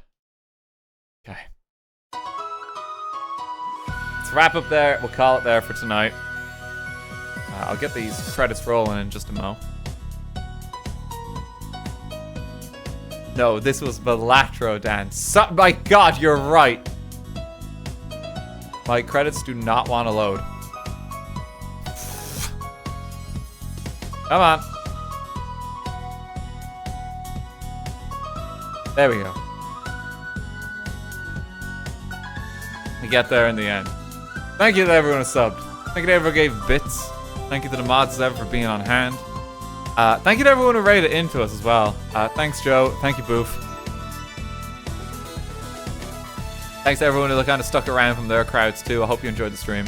Okay. Let's wrap up there. We'll call it there for tonight. I'll get these credits rolling in just a mo. No, this was Baltro dance. My God, you're right. My credits do not want to load. Come on. There we go. We get there in the end. Thank you to everyone who subbed. Thank you to everyone who gave bits. Thank you to the mods as ever for being on hand. Thank you to everyone who rated into us as well. Thanks, Joe. Thank you, Boof. Thanks to everyone who kind of stuck around from their crowds too. I hope you enjoyed the stream.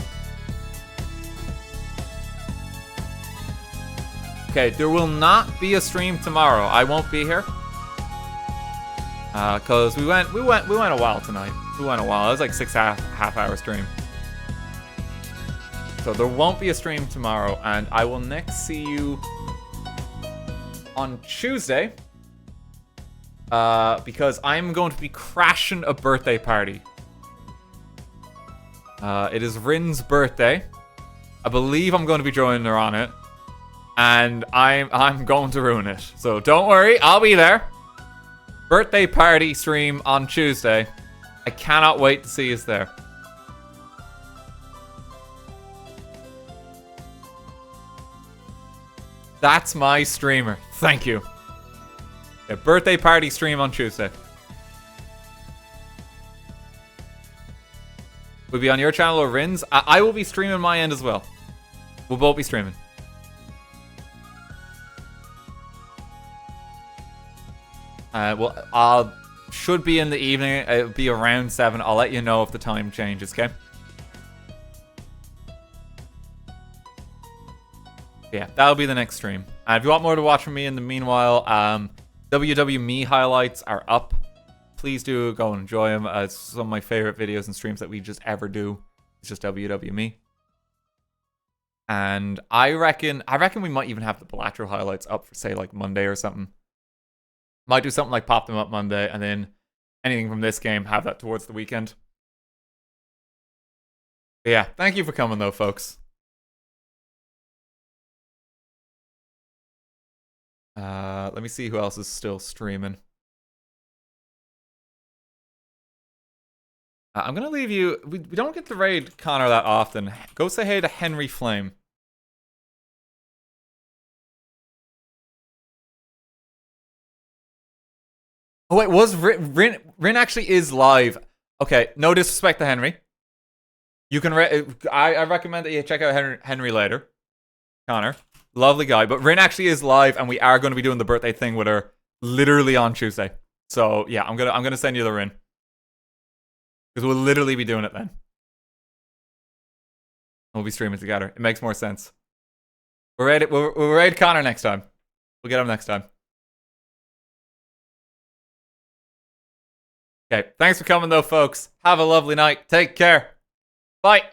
Okay, there will not be a stream tomorrow. I won't be here. Cause we went a while tonight. We went a while. It was like 6.5 hour stream. So there won't be a stream tomorrow, and I will next see you on Tuesday. Because I'm going to be crashing a birthday party. It is Rin's birthday. I believe I'm going to be joining her on it. And I'm going to ruin it. So don't worry, I'll be there. Birthday party stream on Tuesday. I cannot wait to see us there. That's my streamer. Thank you. A birthday party stream on Tuesday. We'll be on your channel or Rin's. I will be streaming my end as well. We'll both be streaming. Well, I should be in the evening. It'll be around 7. I'll let you know if the time changes, okay? Yeah, that'll be the next stream. And if you want more to watch from me in the meanwhile, WWMe highlights are up. Please do go and enjoy them. It's some of my favorite videos and streams that we just ever do. It's just WWMe. And I reckon we might even have the Baltro highlights up for, say, like Monday or something. Might do something like pop them up Monday, and then anything from this game, have that towards the weekend. But yeah, thank you for coming though, folks. Let me see who else is still streaming. I'm gonna leave you. We don't get to raid Connor that often. Go say hey to Henry Flame. Oh wait, was Rin actually is live? Okay, no disrespect to Henry. You can I recommend that you check out Henry later. Connor, lovely guy, but Rin actually is live, and we are going to be doing the birthday thing with her literally on Tuesday. So yeah, I'm gonna send you the Rin because we'll literally be doing it then. We'll be streaming together. It makes more sense. We'll raid Connor next time. We'll get him next time. Okay, thanks for coming though, folks. Have a lovely night. Take care. Bye.